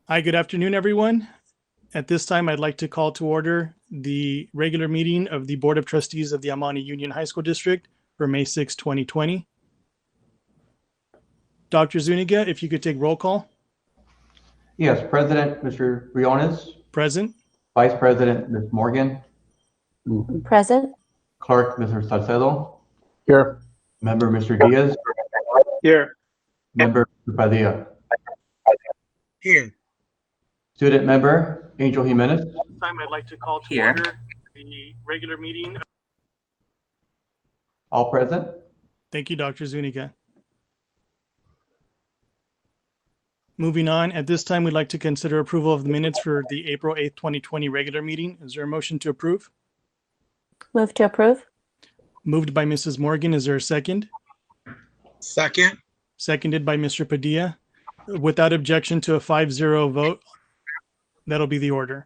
Hi, good afternoon, everyone. At this time, I'd like to call to order the regular meeting of the Board of Trustees of the Amani Union High School District for May 6, 2020. Dr. Zuniga, if you could take roll call. Yes, President, Mr. Briones. Present. Vice President, Ms. Morgan. Present. Clerk, Mr. Salcedo. Here. Member, Mr. Diaz. Here. Member, Mr. Padilla. Here. Student member, Angel Jimenez. At this time, I'd like to call to Here. order the regular meeting. All present. Thank you, Dr. Zuniga. Moving on, at this time, we'd like to consider approval of the minutes for the April 8th, 2020 regular meeting. Is there a motion to approve? Move to approve. Moved by Mrs. Morgan. Is there a second? Second. Seconded by Mr. Padilla. Without objection to a 5-0 vote, that'll be the order.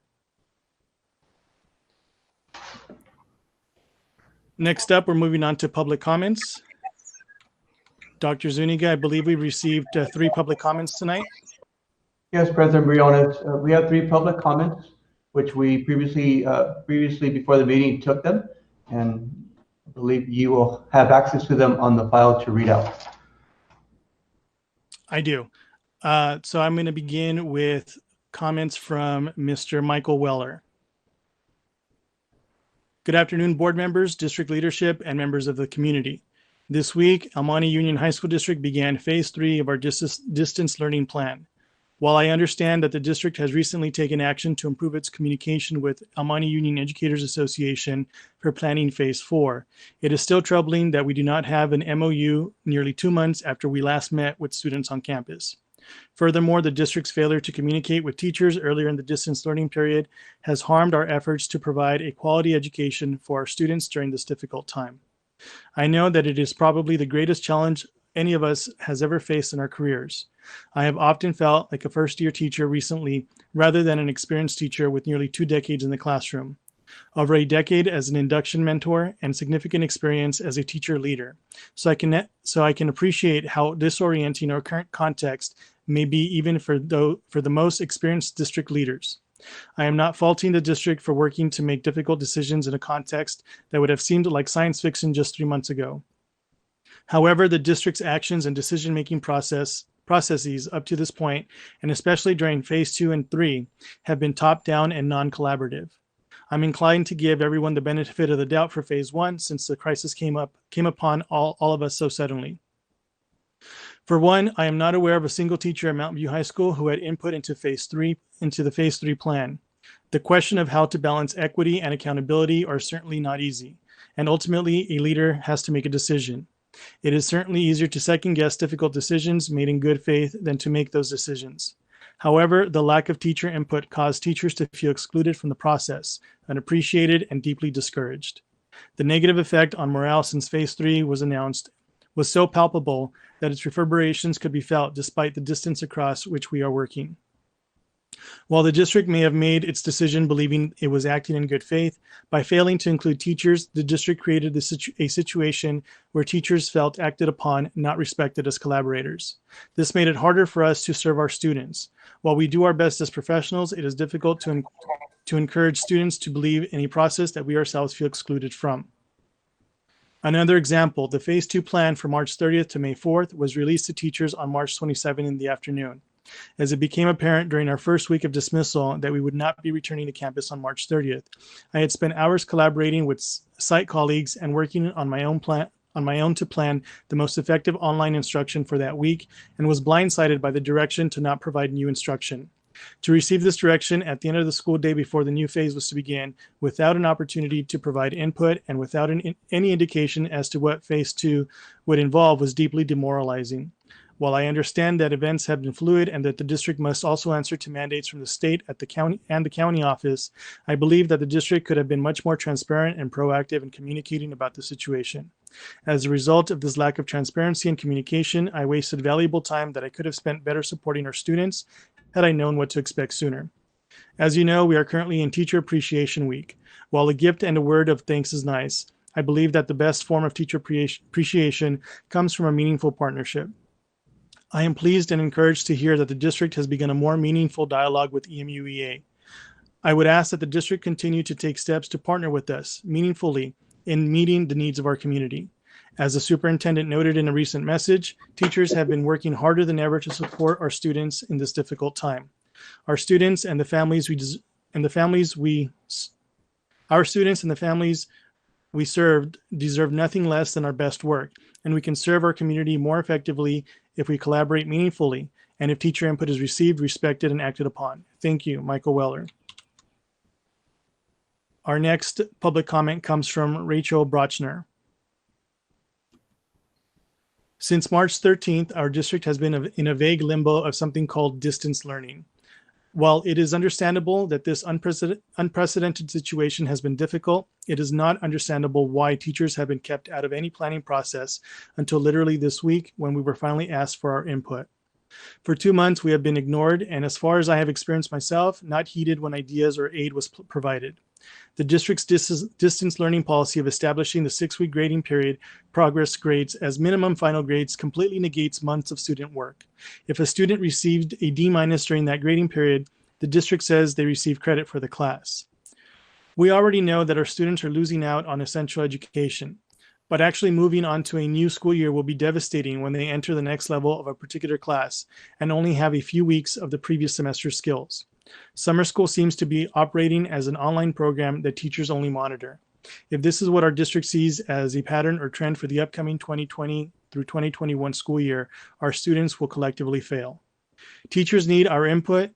Next up, we're moving on to public comments. Dr. Zuniga, I believe we received 3 public comments tonight. Yes, President Briones, we have 3 public comments, which we previously before the meeting took them, and I believe you will have access to them on the file to read out. I do. So I'm going to begin with comments from Mr. Michael Weller. Good afternoon, board members, district leadership, and members of the community. This week, Amani Union High School District began phase 3 of our distance learning plan. While I understand that the district has recently taken action to improve its communication with Amani Union Educators Association for planning phase 4, it is still troubling that we do not have an MOU nearly 2 months after we last met with students on campus. Furthermore, the district's failure to communicate with teachers earlier in the distance learning period has harmed our efforts to provide a quality education for our students during this difficult time. I know that it is probably the greatest challenge any of us has ever faced in our careers. I have often felt like a first-year teacher recently rather than an experienced teacher with nearly 2 decades in the classroom. Over a decade as an induction mentor and significant experience as a teacher leader. So I can appreciate how disorienting our current context may be even for the most experienced district leaders. I am not faulting the district for working to make difficult decisions in a context that would have seemed like science fiction just 3 months ago. However, the district's actions and decision-making processes up to this point, and especially during phase 2 and 3, have been top-down and non-collaborative. I'm inclined to give everyone the benefit of the doubt for phase 1 since the crisis came upon all of us so suddenly. For one, I am not aware of a single teacher at Mountain View High School who had input into the phase 3 plan. The question of how to balance equity and accountability are certainly not easy, and ultimately a leader has to make a decision. It is certainly easier to second-guess difficult decisions made in good faith than to make those decisions. However, the lack of teacher input caused teachers to feel excluded from the process, unappreciated, and deeply discouraged. The negative effect on morale since phase 3 was announced was so palpable that its reverberations could be felt despite the distance across which we are working. While the district may have made its decision believing it was acting in good faith, by failing to include teachers, the district created a situation where teachers felt acted upon, not respected as collaborators. This made it harder for us to serve our students. While we do our best as professionals, it is difficult to encourage students to believe in a process that we ourselves feel excluded from. Another example, the phase 2 plan for March 30th to May 4th was released to teachers on March 27 in the afternoon. As it became apparent during our first week of dismissal that we would not be returning to campus on March 30th, I had spent hours collaborating with site colleagues and working on my own to plan the most effective online instruction for that week, and was blindsided by the direction to not provide new instruction. To receive this direction at the end of the school day before the new phase was to begin, without an opportunity to provide input and without any indication as to what phase 2 would involve, was deeply demoralizing. While I understand that events have been fluid and that the district must also answer to mandates from the state at the county office, I believe that the district could have been much more transparent and proactive in communicating about the situation. As a result of this lack of transparency and communication, I wasted valuable time that I could have spent better supporting our students had I known what to expect sooner. As you know, we are currently in Teacher Appreciation Week. While a gift and a word of thanks is nice, I believe that the best form of teacher appreciation comes from a meaningful partnership. I am pleased and encouraged to hear that the district has begun a more meaningful dialogue with EMUEA. I would ask that the district continue to take steps to partner with us meaningfully in meeting the needs of our community. As the superintendent noted in a recent message, teachers have been working harder than ever to support our students in this difficult time. Our students and the families we served deserve nothing less than our best work, and we can serve our community more effectively if we collaborate meaningfully and if teacher input is received, respected, and acted upon. Thank you, Michael Weller. Our next public comment comes from Rachel Brochner. Since March 13th, our district has been in a vague limbo of something called distance learning. While it is understandable that this unprecedented situation has been difficult, it is not understandable why teachers have been kept out of any planning process until literally this week when we were finally asked for our input. For 2 months, we have been ignored, and as far as I have experienced myself, not heeded when ideas or aid was provided. The district's distance learning policy of establishing the 6-week grading period progress grades as minimum final grades completely negates months of student work. If a student received a D- during that grading period, the district says they receive credit for the class. We already know that our students are losing out on essential education, but actually moving on to a new school year will be devastating when they enter the next level of a particular class and only have a few weeks of the previous semester's skills. Summer school seems to be operating as an online program that teachers only monitor. If this is what our district sees as a pattern or trend for the upcoming 2020 through 2021 school year, our students will collectively fail. Teachers need our input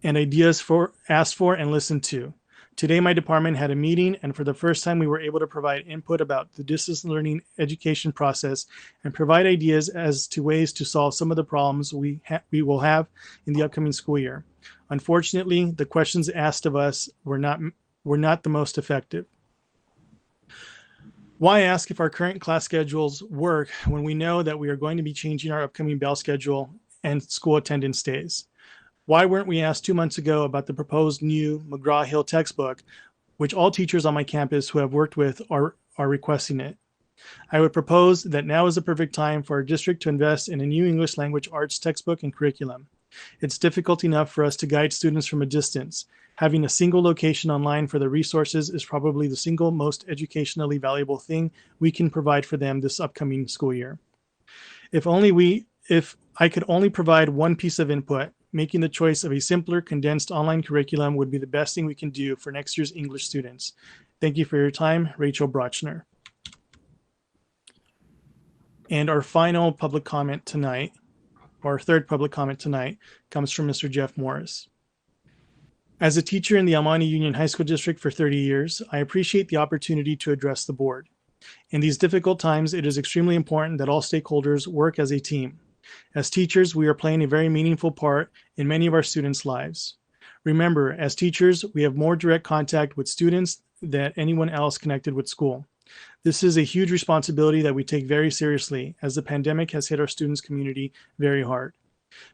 and ideas asked for and listened to. Today, my department had a meeting, and for the first time, we were able to provide input about the distance learning education process and provide ideas as to ways to solve some of the problems we will have in the upcoming school year. Unfortunately, the questions asked of us were not the most effective. Why ask if our current class schedules work when we know that we are going to be changing our upcoming bell schedule and school attendance days? Why weren't we asked 2 months ago about the proposed new McGraw-Hill textbook, which all teachers on my campus who have worked with are requesting it? I would propose that now is the perfect time for our district to invest in a new English language arts textbook and curriculum. It's difficult enough for us to guide students from a distance. Having a single location online for the resources is probably the single most educationally valuable thing we can provide for them this upcoming school year. If I could only provide one piece of input, making the choice of a simpler, condensed online curriculum would be the best thing we can do for next year's English students. Thank you for your time, Rachel Brochner. And our final public comment tonight, our third public comment tonight, comes from Mr. Jeff Morris. As a teacher in the Almani Union High School District for 30 years, I appreciate the opportunity to address the board. In these difficult times, it is extremely important that all stakeholders work as a team. As teachers, we are playing a very meaningful part in many of our students' lives. Remember, as teachers, we have more direct contact with students than anyone else connected with school. This is a huge responsibility that we take very seriously, as the pandemic has hit our students' community very hard.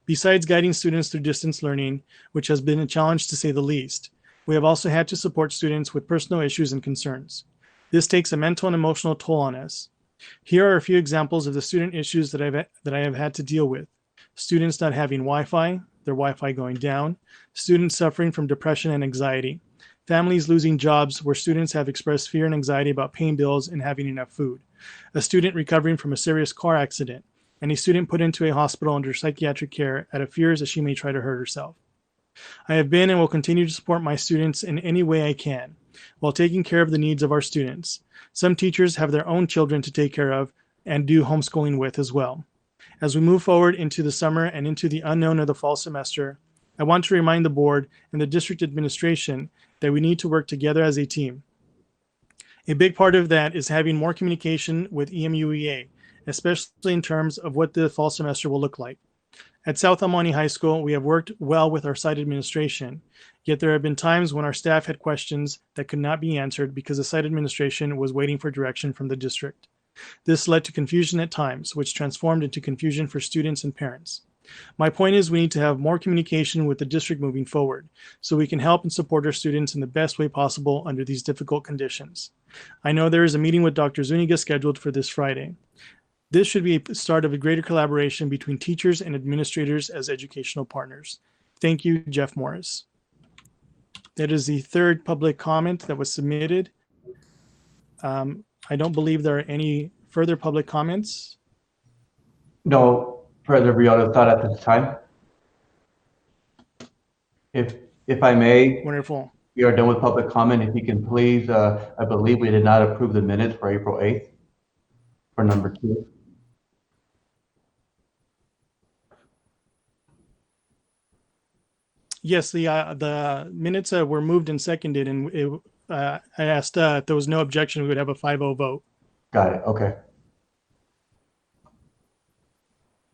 Besides guiding students through distance learning, which has been a challenge to say the least, we have also had to support students with personal issues and concerns. This takes a mental and emotional toll on us. Here are a few examples of the student issues that I have had to deal with. Students not having Wi-Fi, their Wi-Fi going down, students suffering from depression and anxiety, families losing jobs where students have expressed fear and anxiety about paying bills and having enough food, a student recovering from a serious car accident, and a student put into a hospital under psychiatric care out of fears that she may try to hurt herself. I have been and will continue to support my students in any way I can, while taking care of the needs of our students. Some teachers have their own children to take care of and do homeschooling with as well. As we move forward into the summer and into the unknown of the fall semester, I want to remind the board and the district administration that we need to work together as a team. A big part of that is having more communication with EMUEA, especially in terms of what the fall semester will look like. At South Almani High School, we have worked well with our site administration, yet there have been times when our staff had questions that could not be answered because the site administration was waiting for direction from the district. This led to confusion at times, which transformed into confusion for students and parents. My point is we need to have more communication with the district moving forward, so we can help and support our students in the best way possible under these difficult conditions. I know there is a meeting with Dr. Zuniga scheduled for this Friday. This should be the start of a greater collaboration between teachers and administrators as educational partners. Thank you, Jeff Morris. That is the third public comment that was submitted. I don't believe there are any further public comments. No, President Briones, not at this time. If I may, Wonderful. we are done with public comment. If you can please, I believe we did not approve the minutes for April 8th for number 2. Yes, the minutes were moved and seconded, and I asked if there was no objection, we would have a 5-0 vote. Got it. Okay. I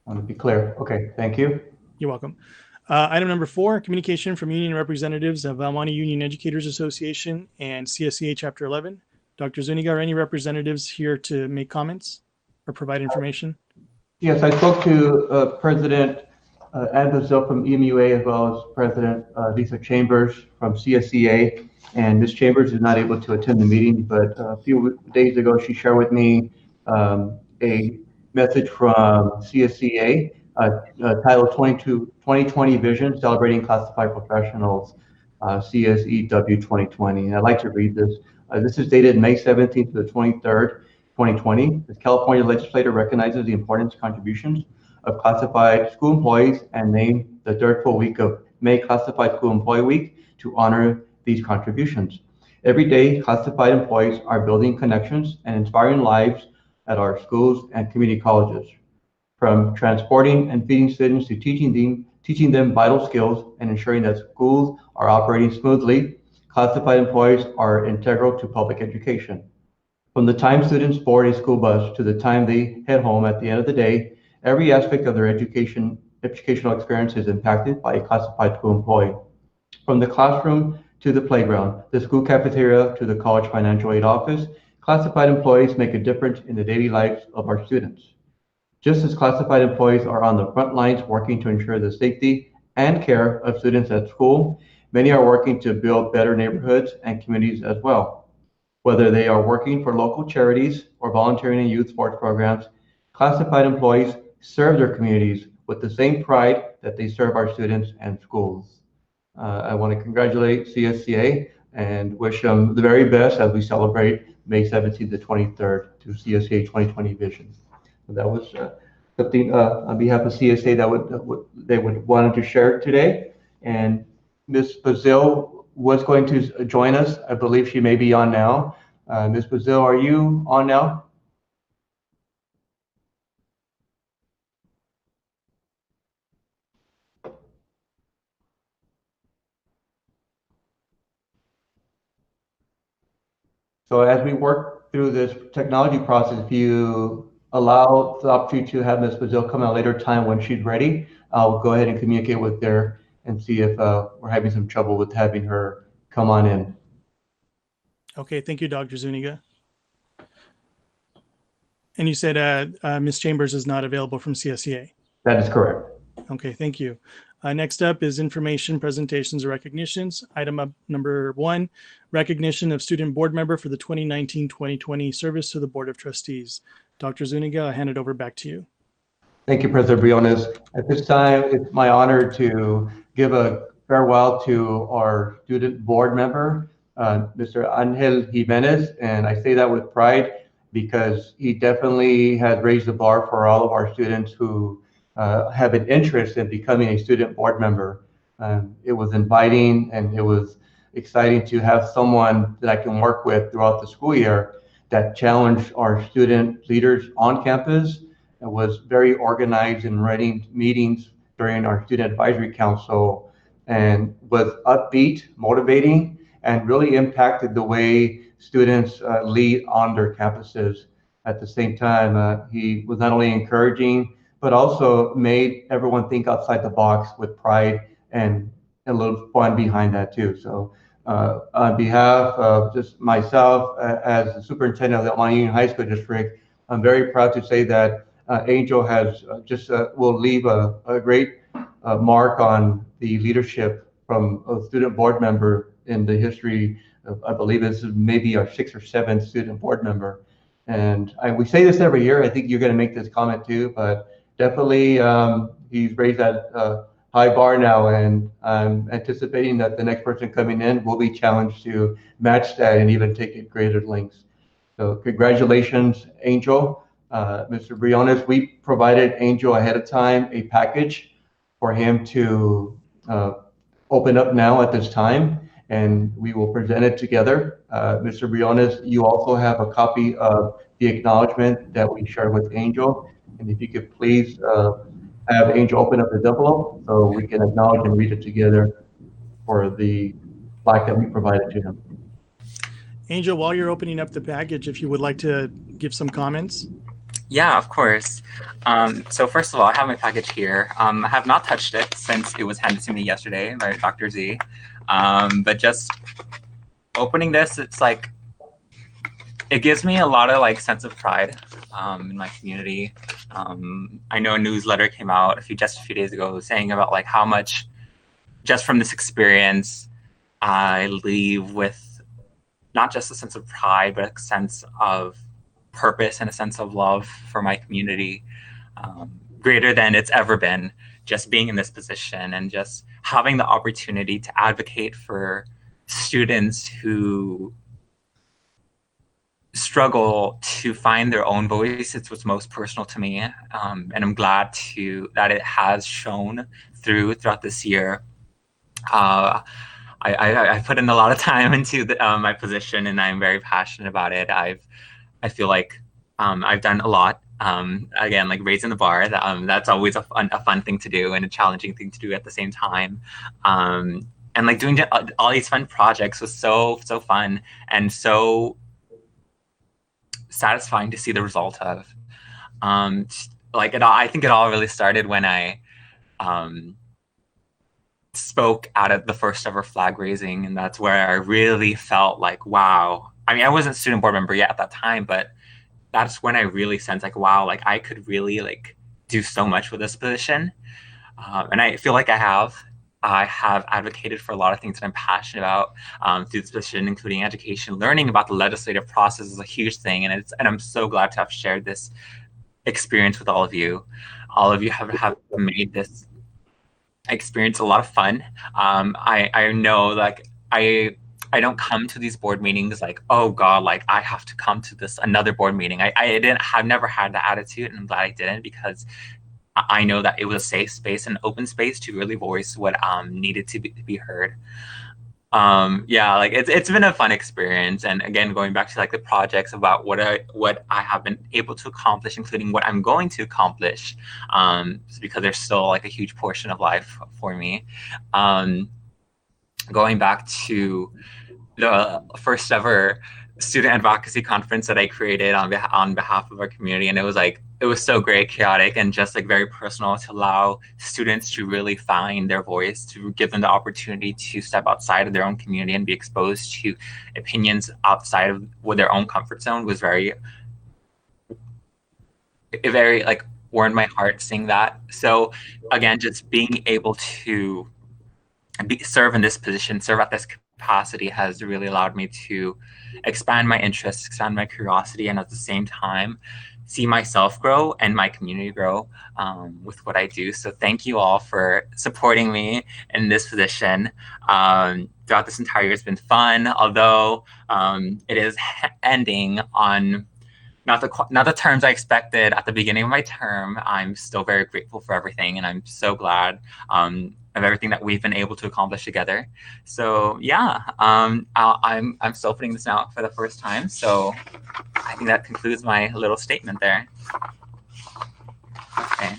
want to be clear. Okay. Thank you. You're welcome. Item number 4, communication from union representatives of Monte Union Educators Association and CSEA Chapter 11. Dr. Zuniga, are any representatives here to make comments or provide information? Yes, I spoke to President Ann Bazil from EMUA, as well as President Lisa Chambers from CSEA. And Ms. Chambers is not able to attend the meeting, but a few days ago, she shared with me a message from CSEA titled 2020 Vision, Celebrating Classified Professionals, CSEW 2020. And I'd like to read this. This is dated May 17th to the 23rd, 2020. The California legislature recognizes the importance contributions of classified school employees and named the third full week of May Classified School Employee Week to honor these contributions. Every day, classified employees are building connections and inspiring lives at our schools and community colleges. From transporting and feeding students to teaching them vital skills and ensuring that schools are operating smoothly, classified employees are integral to public education. From the time students board a school bus to the time they head home at the end of the day, every aspect of their educational experience is impacted by a classified school employee. From the classroom to the playground, the school cafeteria to the college financial aid office, classified employees make a difference in the daily lives of our students. Just as classified employees are on the front lines working to ensure the safety and care of students at school, many are working to build better neighborhoods and communities as well. Whether they are working for local charities or volunteering in youth sports programs, classified employees serve their communities with the same pride that they serve our students and schools. I want to congratulate CSCA and wish them the very best as we celebrate May 17th to 23rd to CSCA 2020 Vision. So that was something on behalf of CSA that they would wanted to share today. And Ms. Bazil was going to join us. I believe she may be on now. Ms. Bazil, are you on now? So as we work through this technology process, if you allow the opportunity to have Ms. Bazil come at a later time when she's ready, I'll go ahead and communicate with her and see if we're having some trouble with having her come on in. Okay, thank you, Dr. Zuniga. And you said Ms. Chambers is not available from CSEA. That is correct. Okay, thank you. Next up is information, presentations, or recognitions. Item number 1, recognition of student board member for the 2019-2020 service to the Board of Trustees. Dr. Zuniga, I hand it over back to you. Thank you, President Briones. At this time, it's my honor to give a farewell to our student board member, Mr. Angel Jimenez, and I say that with pride because he definitely has raised the bar for all of our students who have an interest in becoming a student board member. It was inviting and it was exciting to have someone that I can work with throughout the school year that challenged our student leaders on campus and was very organized in running meetings during our student advisory council and was upbeat, motivating, and really impacted the way students lead on their campuses. At the same time, he was not only encouraging, but also made everyone think outside the box with pride and a little fun behind that too. So on behalf of just myself as the superintendent of the Monte Union High School District, I'm very proud to say that Angel has will leave a great mark on the leadership from a student board member in the history of, I believe this is maybe our 6th or 7th student board member. And we say this every year. I think you're going to make this comment too, but definitely he's raised that high bar now, and I'm anticipating that the next person coming in will be challenged to match that and even take it greater lengths. So congratulations, Angel. Mr. Briones, we provided Angel ahead of time a package for him to open up now at this time, and we will present it together. Mr. Briones, you also have a copy of the acknowledgement that we shared with Angel, and if you could please have Angel open up his envelope so we can acknowledge and read it together for the plaque that we provided to him. Angel, while you're opening up the package, if you would like to give some comments. Yeah, of course. So first of all, I have my package here. I have not touched it since it was handed to me yesterday by Dr. Z. But just opening this, it's like, it gives me a lot of like sense of pride in my community. I know a newsletter came out just a few days ago saying about like how much just from this experience I leave with not just a sense of pride, but a sense of purpose and a sense of love for my community, greater than it's ever been, just being in this position and just having the opportunity to advocate for students who struggle to find their own voice. It's what's most personal to me. And I'm glad that it has shown throughout this year. I put in a lot of time into my position, and I'm very passionate about it. I feel like I've done a lot. Again, like raising the bar, that's always a fun thing to do and a challenging thing to do at the same time. And like doing all these fun projects was so fun and so satisfying to see the result of. I think it all really started when I spoke out at the first ever flag raising, and that's where I really felt like, wow. I mean, I wasn't a student board member yet at that time, but that's when I really sensed like, wow, like I could really like do so much with this position. And I feel like I have advocated for a lot of things that I'm passionate about through this position, including education. Learning about the legislative process is a huge thing, and I'm so glad to have shared this experience with all of you. All of you have made this experience a lot of fun. I know like I don't come to these board meetings like, oh God, like I have to come to another board meeting. I've never had that attitude, and I'm glad I didn't, because I know that it was a safe space and open space to really voice what needed to be heard. Yeah, like it's been a fun experience. And again, going back to like the projects about what I have been able to accomplish, including what I'm going to accomplish, because there's still like a huge portion of life for me. Going back to the first ever student advocacy conference that I created on behalf of our community, and it was so great, chaotic, and just like very personal, to allow students to really find their voice, to give them the opportunity to step outside of their own community and be exposed to opinions outside of their own comfort zone was very like warmed my heart seeing that. So again, just being able to serve in this position, serve at this capacity, has really allowed me to expand my interests, expand my curiosity, and at the same time see myself grow and my community grow with what I do. So thank you all for supporting me in this position. Throughout this entire year, it's been fun, although it is ending on not the terms I expected at the beginning of my term. I'm still very grateful for everything, and I'm so glad of everything that we've been able to accomplish together. So yeah, I'm still putting this out for the first time. So I think that concludes my little statement there. Okay.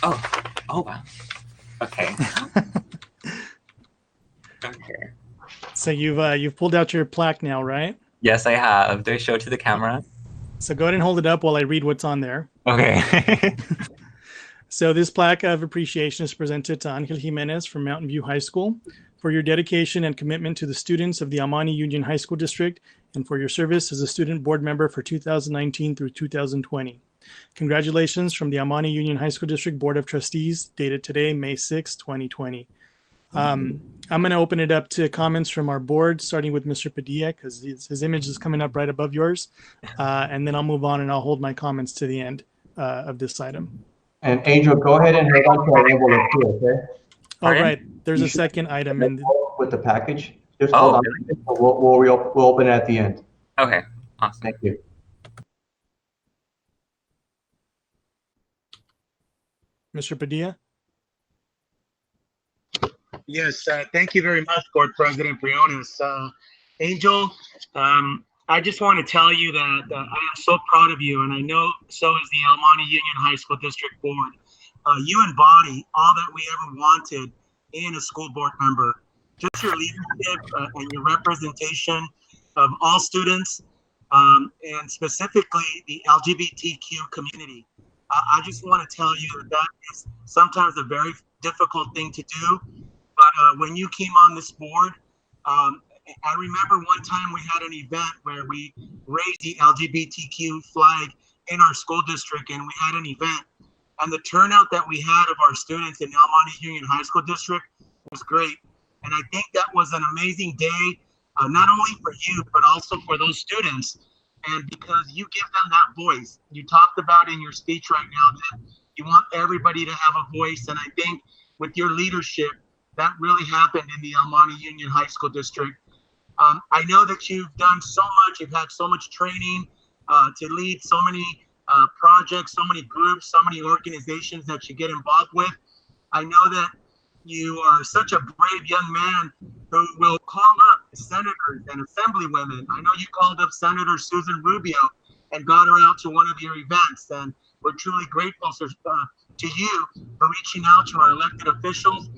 Oh wow. Okay. Okay. So you've pulled out your plaque now, right? Yes, I have. Do I show it to the camera? So go ahead and hold it up while I read what's on there. Okay. So this plaque of appreciation is presented to Angel Jimenez from Mountain View High School for your dedication and commitment to the students of the Amani Union High School District, and for your service as a student board member for 2019 through 2020. Congratulations from the Amani Union High School District Board of Trustees, dated today, May 6, 2020. I'm going to open it up to comments from our board, starting with Mr. Padilla, because his image is coming up right above yours. And then I'll move on and I'll hold my comments to the end of this item. And Angel, go ahead and hold on to our envelope too, okay? All Pardon? right, there's You a should- second item. And With the package, just Oh, hold on. really? We'll open it at the end. Okay, awesome. Thank you. Mr. Padilla? Yes, thank you very much, Board President Briones. Angel, I just want to tell you that I am so proud of you, and I know so is the El Monte Union High School District Board. You embody all that we ever wanted in a school board member. Just your leadership and your representation of all students, and specifically the LGBTQ community. I just want to tell you that is sometimes a very difficult thing to do. But when you came on this board, I remember one time we had an event where we raised the LGBTQ flag in our school district, and we had an event. And the turnout that we had of our students in El Monte Union High School District was great. And I think that was an amazing day, not only for you, but also for those students. And because you give them that voice, you talked about in your speech right now that you want everybody to have a voice. And I think with your leadership, that really happened in the El Monte Union High School District. I know that you've done so much, you've had so much training to lead so many projects, so many groups, so many organizations that you get involved with. I know that you are such a brave young man who will call up senators and assemblywomen. I know you called up Senator Susan Rubio and got her out to one of your events, and we're truly grateful to you for reaching out to our elected officials.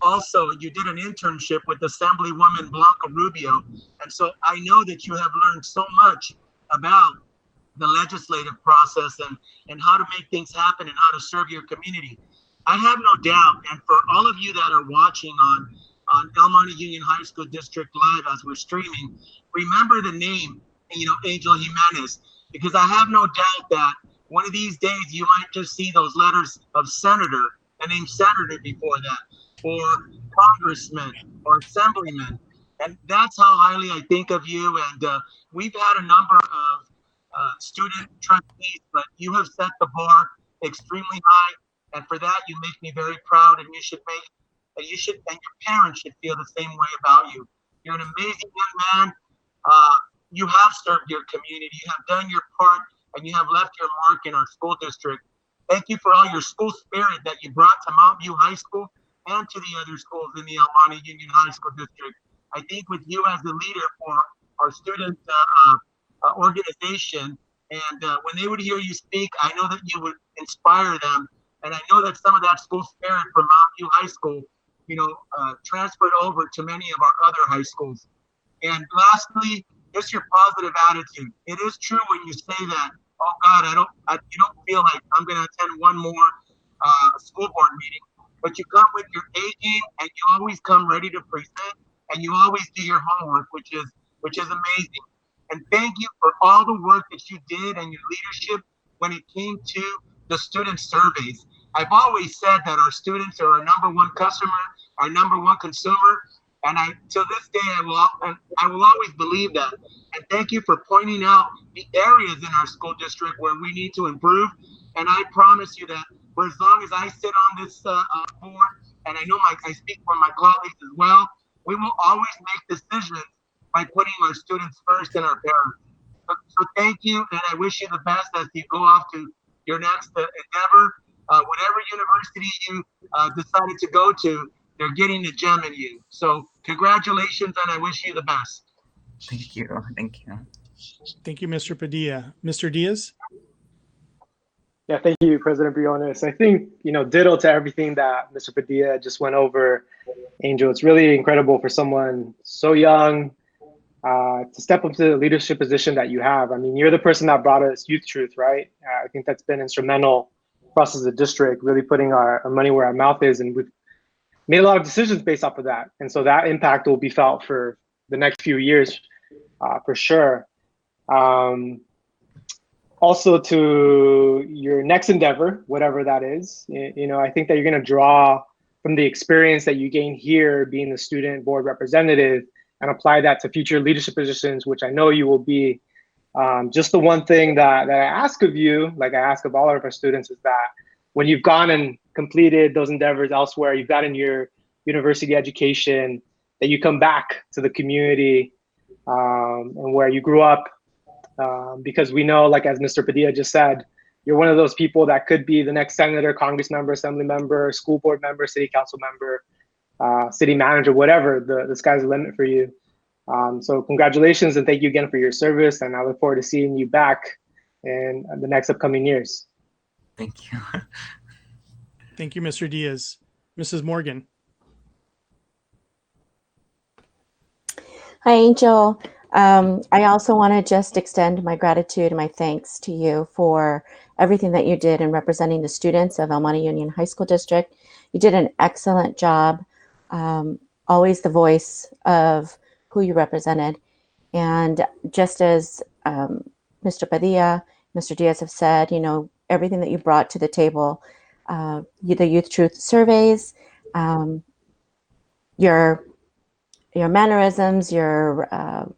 Also, you did an internship with Assemblywoman Blanca Rubio, and so I know that you have learned so much about the legislative process and how to make things happen and how to serve your community. I have no doubt, and for all of you that are watching on El Monte Union High School District Live as we're streaming, remember the name, Angel Jimenez, because I have no doubt that one of these days you might just see those letters of senator, the name senator before that, or congressman or assemblyman. And that's how highly I think of you. And we've had a number of student trustees, but you have set the bar extremely high. And for that, you make me very proud, and and your parents should feel the same way about you. You're an amazing young man. You have served your community, you have done your part, and you have left your mark in our school district. Thank you for all your school spirit that you brought to Mount View High School and to the other schools in the El Monte Union High School District. I think with you as the leader for our student organization, and when they would hear you speak, I know that you would inspire them. And I know that some of that school spirit from Mount View High School, transferred over to many of our other high schools. And lastly, just your positive attitude. It is true when you say that, oh God, you don't feel like I'm going to attend one more school board meeting, but you come with your A game, and you always come ready to present, and you always do your homework, which is amazing. And thank you for all the work that you did and your leadership when it came to the student surveys. I've always said that our students are our number one customer, our number one consumer, and to this day I will always believe that. And thank you for pointing out the areas in our school district where we need to improve. And I promise you that for as long as I sit on this board, and I know I speak for my colleagues as well, we will always make decisions by putting our students first and our parents. So thank you, and I wish you the best as you go off to your next endeavor. Whatever university you decided to go to, they're getting a gem in you. So congratulations, and I wish you the best. Thank you. Thank you. Thank you, Mr. Padilla. Mr. Diaz? Yeah, thank you, President Briones. I think, ditto to everything that Mr. Padilla just went over, Angel. It's really incredible for someone so young to step up to the leadership position that you have. I mean, you're the person that brought us Youth Truth, right? I think that's been instrumental for us as a district, really putting our money where our mouth is. And we've made a lot of decisions based off of that. And so that impact will be felt for the next few years, for sure. Also to your next endeavor, whatever that is, I think that you're going to draw from the experience that you gain here being the student board representative and apply that to future leadership positions, which I know you will be. Just the one thing that I ask of you, like I ask of all of our students, is that when you've gone and completed those endeavors elsewhere, you've gotten your university education, that you come back to the community and where you grew up, because we know, like as Mr. Padilla just said, you're one of those people that could be the next senator, Congress member, assembly member, school board member, city council member, city manager, whatever. The sky's the limit for you. So congratulations and thank you again for your service. And I look forward to seeing you back in the next upcoming years. Thank you. Thank you, Mr. Diaz. Mrs. Morgan. Hi, Angel. I also want to just extend my gratitude and my thanks to you for everything that you did in representing the students of El Monte Union High School District. You did an excellent job, always the voice of who you represented. And just as Mr. Padilla, Mr. Diaz have said, you know, everything that you brought to the table, the Youth Truth surveys, your mannerisms, your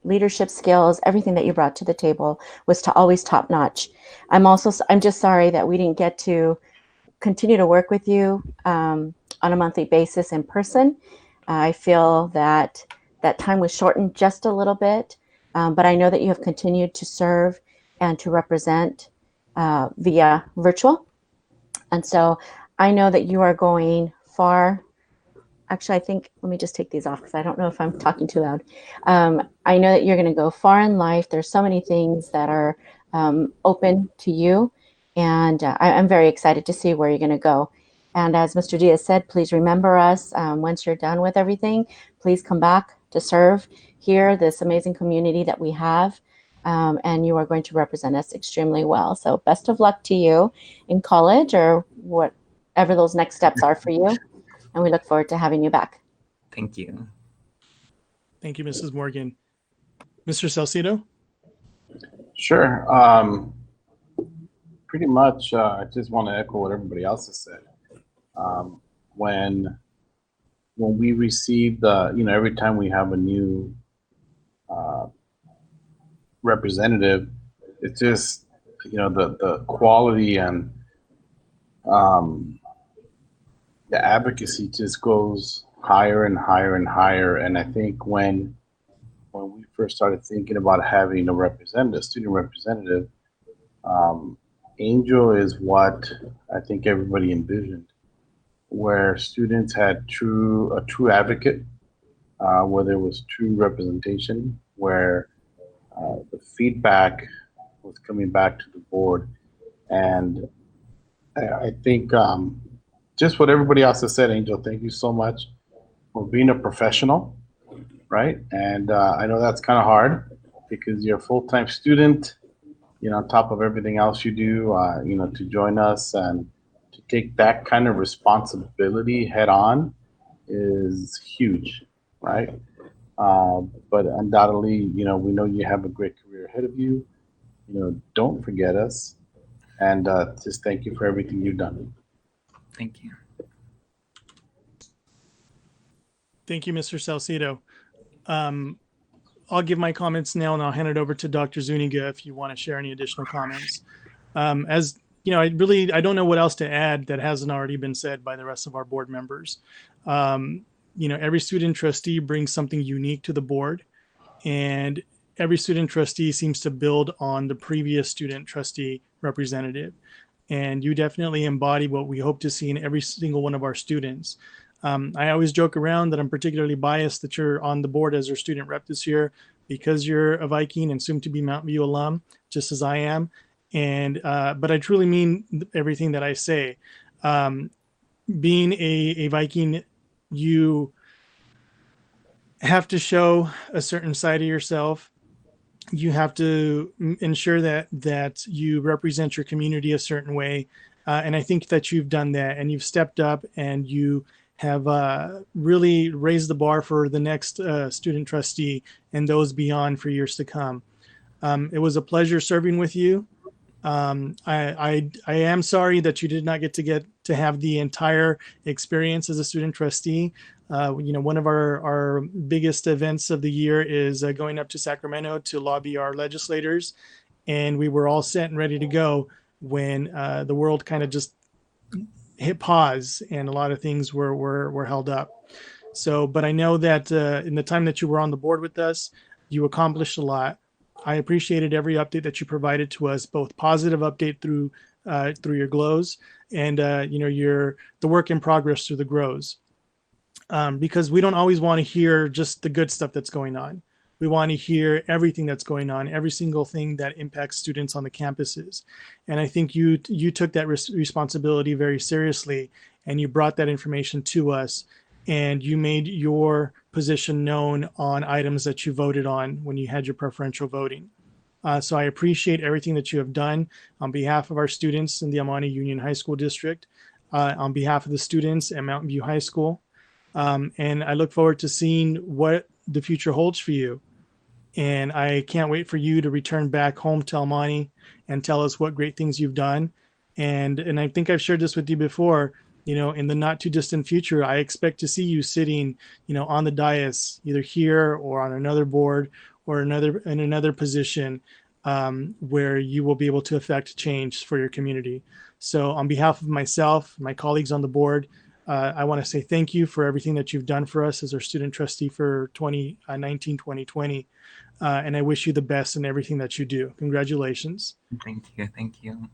leadership skills, everything that you brought to the table was to always top notch. I'm just sorry that we didn't get to continue to work with you on a monthly basis in person. I feel that that time was shortened just a little bit, but I know that you have continued to serve and to represent via virtual. And so I know that you are going far. Actually, I think, let me just take these off because I don't know if I'm talking too loud. I know that you're going to go far in life. There's so many things that are open to you. And I'm very excited to see where you're going to go. And as Mr. Diaz said, please remember us once you're done with everything. Please come back to serve here, this amazing community that we have. And you are going to represent us extremely well. So best of luck to you in college or whatever those next steps are for you. And we look forward to having you back. Thank you. Thank you, Mrs. Morgan. Mr. Salcido? Sure. Pretty much, I just want to echo what everybody else has said. When we receive every time we have a new representative, it's just, the quality and the advocacy just goes higher and higher and higher. And I think when we first started thinking about having a representative, student representative, Angel is what I think everybody envisioned, where students had a true advocate, where there was true representation, where the feedback was coming back to the board. And I think just what everybody else has said, Angel, thank you so much for being a professional, right? And I know that's kind of hard because you're a full-time student, on top of everything else you do, to join us and to take that kind of responsibility head on is huge, right? But undoubtedly, we know you have a great career ahead of you. Don't forget us. And just thank you for everything you've done. Thank you. Thank you, Mr. Salcido. I'll give my comments now and I'll hand it over to Dr. Zuniga if you want to share any additional comments. As you know, I don't know what else to add that hasn't already been said by the rest of our board members. Every student trustee brings something unique to the board, and every student trustee seems to build on the previous student trustee representative. And you definitely embody what we hope to see in every single one of our students. I always joke around that I'm particularly biased that you're on the board as our student rep this year because you're a Viking and soon to be Mountain View alum, just as I am. And but I truly mean everything that I say. Being a Viking, you have to show a certain side of yourself. You have to ensure that you represent your community a certain way. And I think that you've done that and you've stepped up and you have really raised the bar for the next student trustee and those beyond for years to come. It was a pleasure serving with you. I am sorry that you did not get to have the entire experience as a student trustee. One of our biggest events of the year is going up to Sacramento to lobby our legislators, and we were all set and ready to go when the world kind of just hit pause and a lot of things were held up. So, but I know that in the time that you were on the board with us, you accomplished a lot. I appreciated every update that you provided to us, both positive update through your glows and the work in progress through the grows. Because we don't always want to hear just the good stuff that's going on. We want to hear everything that's going on, every single thing that impacts students on the campuses. And I think you took that responsibility very seriously, and you brought that information to us, and you made your position known on items that you voted on when you had your preferential voting. So I appreciate everything that you have done on behalf of our students in the El Monte Union High School District, on behalf of the students at Mountain View High School. And I look forward to seeing what the future holds for you. And I can't wait for you to return back home to El Monte and tell us what great things you've done. And I think I've shared this with you before. In the not too distant future, I expect to see you sitting, on the dais, either here or on another board or in another position where you will be able to affect change for your community. So on behalf of myself, my colleagues on the board, I want to say thank you for everything that you've done for us as our student trustee for 2019-2020. And I wish you the best in everything that you do. Congratulations. Thank you. Thank you.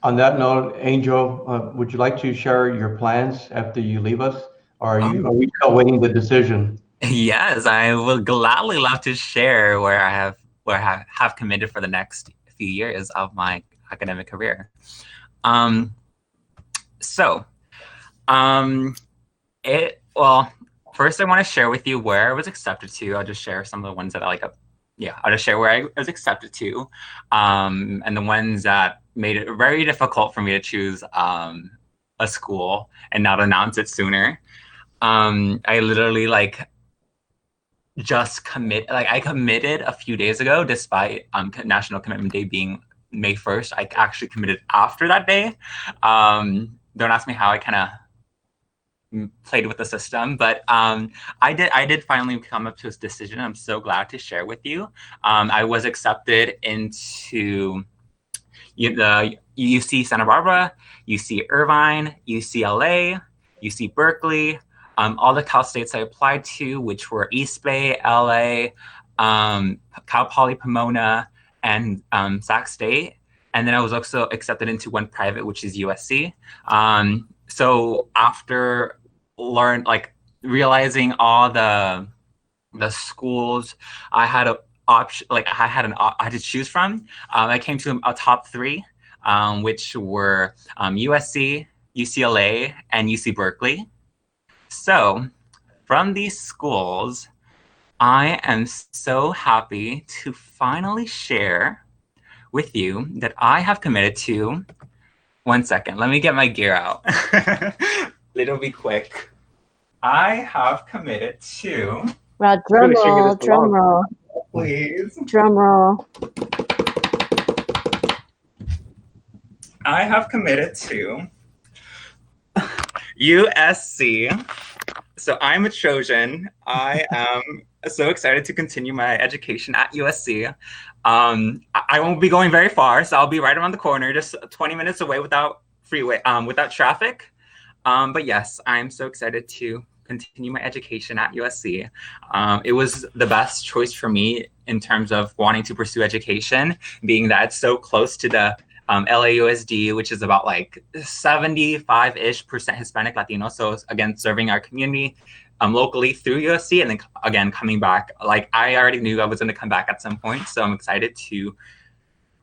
On that note, Angel, would you like to share your plans after you leave us? Or are we still waiting the decision? Yes, I would gladly love to share where I have committed for the next few years of my academic career. First I want to share with you where I was accepted to. I'll just share some of the ones that I'll just share where I was accepted to, and the ones that made it very difficult for me to choose a school and not announce it sooner. I literally I committed a few days ago, despite National Commitment Day being May 1st. I actually committed after that day. Don't ask me how I kind of played with the system, but I did finally come up to this decision. I'm so glad to share with you. I was accepted into the UC Santa Barbara, UC Irvine, UCLA, UC Berkeley, all the Cal States I applied to, which were East Bay, LA, Cal Poly Pomona, and Sac State. And then I was also accepted into one private, which is USC. So after realizing all the schools I had I had to choose from, I came to a top three, which were USC, UCLA, and UC Berkeley. So from these schools, I am so happy to finally share with you that I have committed to, one second, let me get my gear out. It'll be quick. I have committed to... Well, drum roll. Please. Drum roll. I have committed to USC. So I'm a Trojan. I am so excited to continue my education at USC. I won't be going very far, so I'll be right around the corner, just 20 minutes away without traffic. But yes, I'm so excited to continue my education at USC. It was the best choice for me in terms of wanting to pursue education, being that it's so close to the LAUSD, which is about 75-ish% Hispanic Latino. So again, serving our community locally through USC, and then again, coming back. I already knew I was going to come back at some point, so I'm excited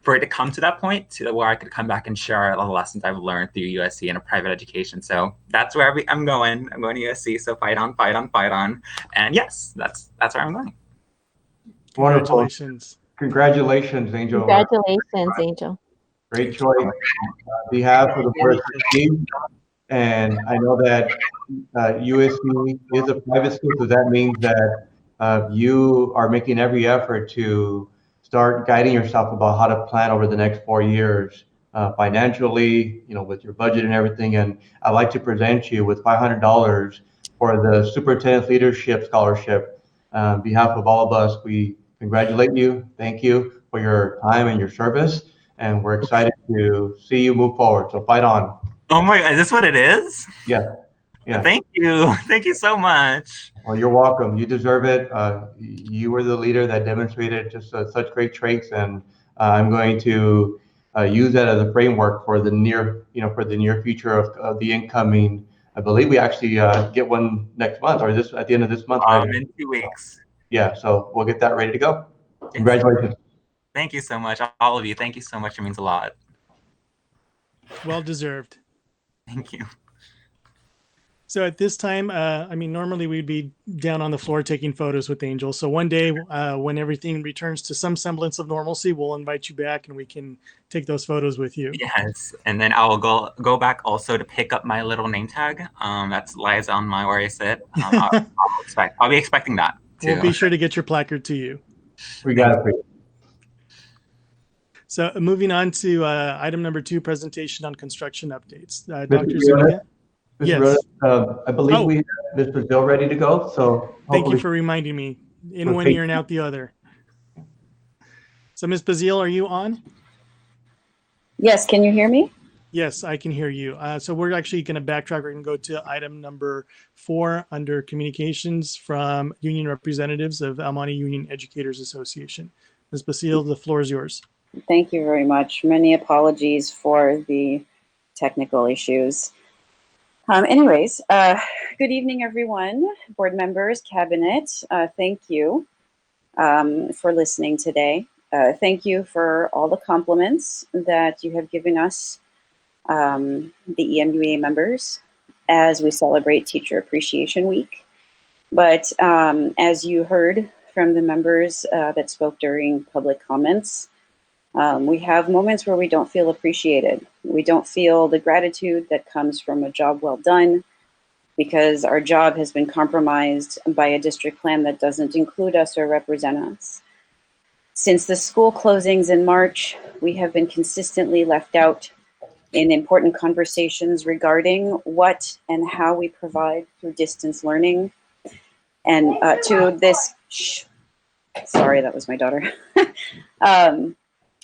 for it to come to that point, to where I could come back and share all the lessons I've learned through USC in a private education. So that's where I'm going. I'm going to USC. So fight on. And yes, that's where I'm going. Wonderful. Congratulations, Angel. Congratulations, Angel. Great choice on behalf of the first team. And I know that USC is a private school, so that means that you are making every effort to start guiding yourself about how to plan over the next 4 years, financially, with your budget and everything. And I'd like to present you with $500 for the Superintendent Leadership Scholarship. On behalf of all of us, we congratulate you. Thank you for your time and your service. And we're excited to see you move forward. So fight on. Oh my God, is this what it is? Yeah. Yeah. Thank you. Thank you so much. Well, you're welcome. You deserve it. You were the leader that demonstrated just such great traits, and I'm going to use that as a framework for the near future of the incoming. I believe we actually get one next month, or this at the end of this month. In 2 weeks. Yeah, so we'll get that ready to go. Congratulations. Thank you so much, all of you. Thank you so much. It means a lot. Well deserved. Thank you. So at this time, normally we'd be down on the floor taking photos with Angel. So one day when everything returns to some semblance of normalcy, we'll invite you back and we can take those photos with you. Yes, and then I will go back also to pick up my little name tag. That lies on where I sit. I'll be expecting that too. We'll be sure to get your placard to you. We got it for you. So moving on to item number 2, presentation on construction updates. Dr. Mr. Zuniga? Mr. Yes. Rhodes, I believe we have Ms. Brazil ready to go. So Thank you for reminding me. In one ear and out the other. So Ms. Bazile, are you on? Yes, can you hear me? Yes, I can hear you. So we're actually going to backtrack. We're going to go to item number 4 under communications from union representatives of El Monte Union Educators Association. Ms. Bazile, the floor is yours. Thank you very much. Many apologies for the technical issues. Anyways, good evening, everyone, board members, cabinet. Thank you for listening today. Thank you for all the compliments that you have given us, the EMUA members, as we celebrate Teacher Appreciation Week. But as you heard from the members that spoke during public comments, we have moments where we don't feel appreciated. We don't feel the gratitude that comes from a job well done because our job has been compromised by a district plan that doesn't include us or represent us. Since the school closings in March, we have been consistently left out in important conversations regarding what and how we provide through distance learning. And to this, sorry, that was my daughter.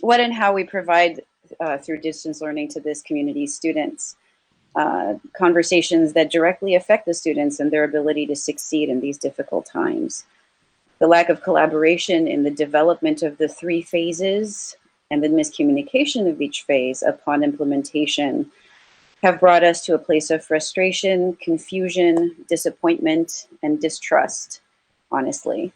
What and how we provide through distance learning to this community's students. Conversations that directly affect the students and their ability to succeed in these difficult times. The lack of collaboration in the development of the 3 phases and the miscommunication of each phase upon implementation have brought us to a place of frustration, confusion, disappointment, and distrust, honestly.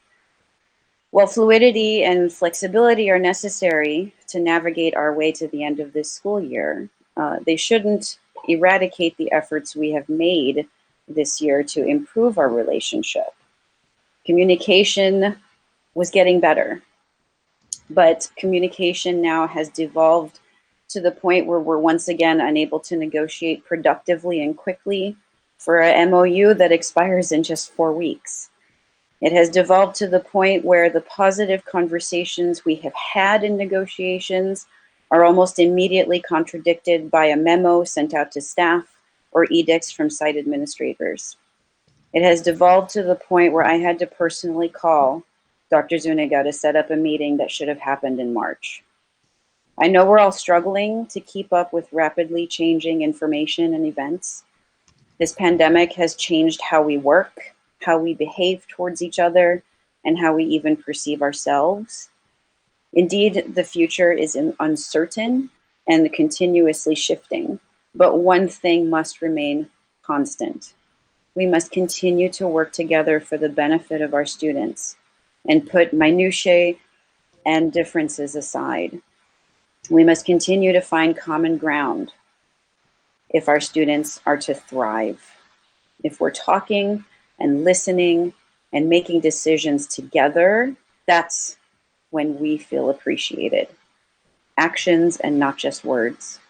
While fluidity and flexibility are necessary to navigate our way to the end of this school year, they shouldn't eradicate the efforts we have made this year to improve our relationship. Communication was getting better, but communication now has devolved to the point where we're once again unable to negotiate productively and quickly for an MOU that expires in just 4 weeks. It has devolved to the point where the positive conversations we have had in negotiations are almost immediately contradicted by a memo sent out to staff or edicts from site administrators. It has devolved to the point where I had to personally call Dr. Zuniga to set up a meeting that should have happened in March. I know we're all struggling to keep up with rapidly changing information and events. This pandemic has changed how we work, how we behave towards each other, and how we even perceive ourselves. Indeed, the future is uncertain and continuously shifting, but one thing must remain constant. We must continue to work together for the benefit of our students and put minutiae and differences aside. We must continue to find common ground if our students are to thrive. If we're talking and listening and making decisions together, that's when we feel appreciated. Actions and not just words.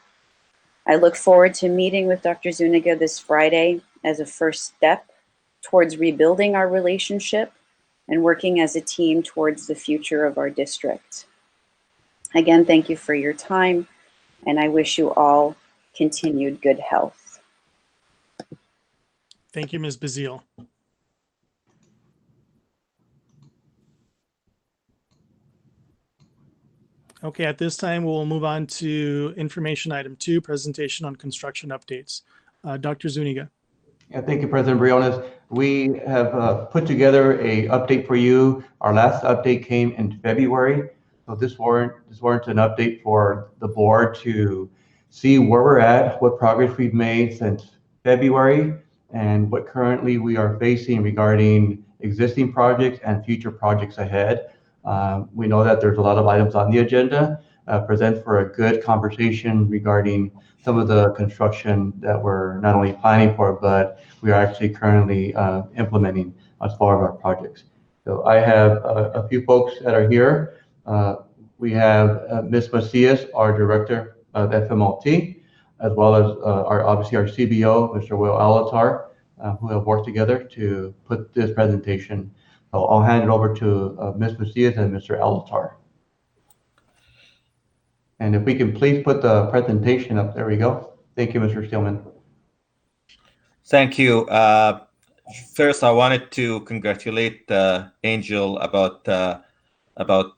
I look forward to meeting with Dr. Zuniga this Friday as a first step towards rebuilding our relationship and working as a team towards the future of our district. Again, thank you for your time, and I wish you all continued good health. Thank you, Ms. Bazile. Okay, at this time, we'll move on to information item 2, presentation on construction updates. Dr. Zuniga. Yeah, thank you, President Briones. We have put together a update for you. Our last update came in February. So this warrants an update for the board to see where we're at, what progress we've made since February, and what currently we are facing regarding existing projects and future projects ahead. We know that there's a lot of items on the agenda, present for a good conversation regarding some of the construction that we're not only planning for, but we are actually currently implementing as part of our projects. So I have a few folks that are here. We have Ms. Macias, our Director of FMLT, as well as obviously our CBO, Mr. Will Alatar, who have worked together to put this presentation. So I'll hand it over to Ms. Macias and Mr. Alatar. And if we can please put the presentation up, there we go. Thank you, Mr. Steelman. Thank you. First, I wanted to congratulate Angel about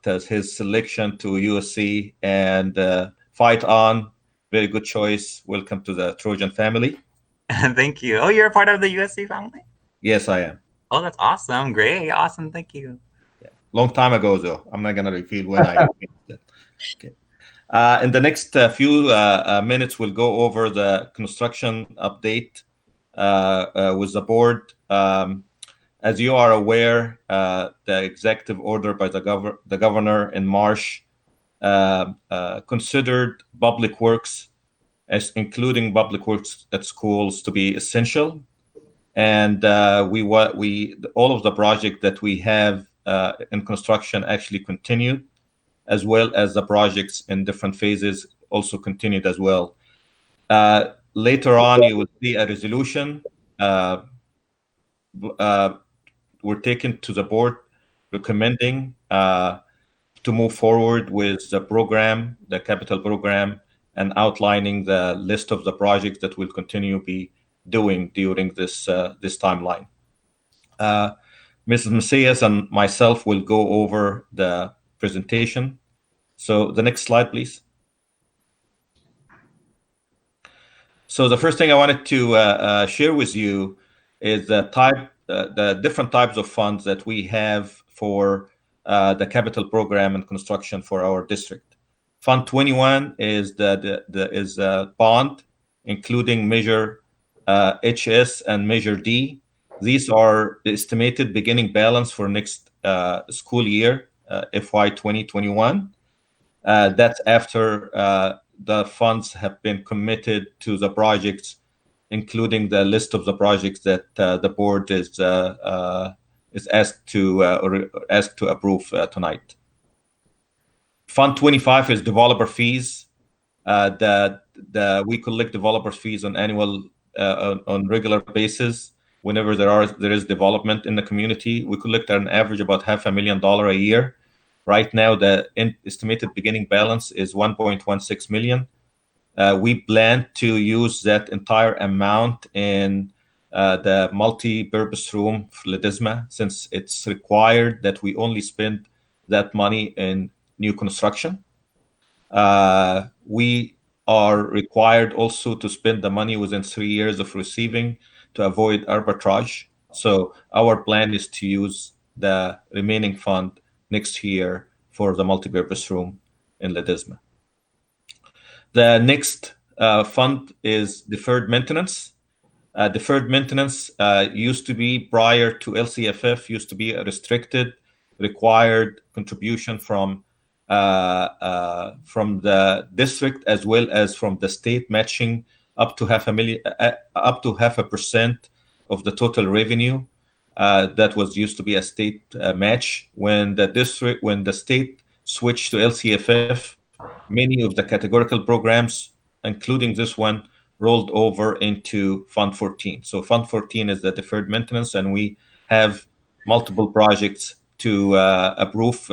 his selection to USC, and fight on. Very good choice. Welcome to the Trojan family. Thank you. Oh, you're a part of the USC family? Yes, I am. Oh, that's awesome. Great. Awesome. Thank you. Yeah. Long time ago, though. I'm not going to reveal when I okay. In the next few minutes, we'll go over the construction update with the board. As you are aware, the executive order by the governor in March considered public works, as including public works at schools, to be essential. And all of the projects that we have in construction actually continued, as well as the projects in different phases also continued as well. Later on, you will see a resolution were taken to the board recommending to move forward with the program, the capital program, and outlining the list of the projects that we'll continue be doing during this timeline. Mrs. Macias and myself will go over the presentation. So the next slide, please. So the first thing I wanted to share with you is the different types of funds that we have for the capital program and construction for our district. Fund 21 is the bond, including Measure HS and Measure D. These are the estimated beginning balance for next school year, FY 2021. That's after the funds have been committed to the projects, including the list of the projects that the board is asked to approve tonight. Fund 25 is developer fees. We collect developer fees on on regular basis. Whenever there is development in the community, we collect an average about $500,000 a year. Right now, the estimated beginning balance is $1.16 million. We plan to use that entire amount in the multi-purpose room for Ledesmo, since it's required that we only spend that money in new construction. We are required also to spend the money within 3 years of receiving to avoid arbitrage. So our plan is to use the remaining fund next year for the multi-purpose room in Ledesmo. The next fund is deferred maintenance. Deferred maintenance used to be, prior to LCFF, used to be a restricted, required contribution from the district as well as from the state, matching up to 0.5% of the total revenue. That was used to be a state match. When the state switched to LCFF, many of the categorical programs, including this one, rolled over into Fund 14. So Fund 14 is the deferred maintenance, and we have multiple projects to approve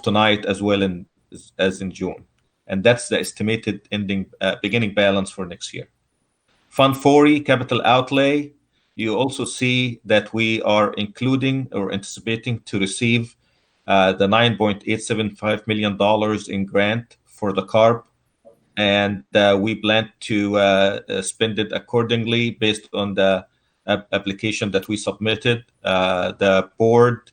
tonight, as well in as in June. And that's the estimated beginning balance for next year. Fund 40, capital outlay, you also see that we are including or anticipating to receive the $9.875 million in grant for the CARB. And we plan to spend it accordingly based on the application that we submitted. The board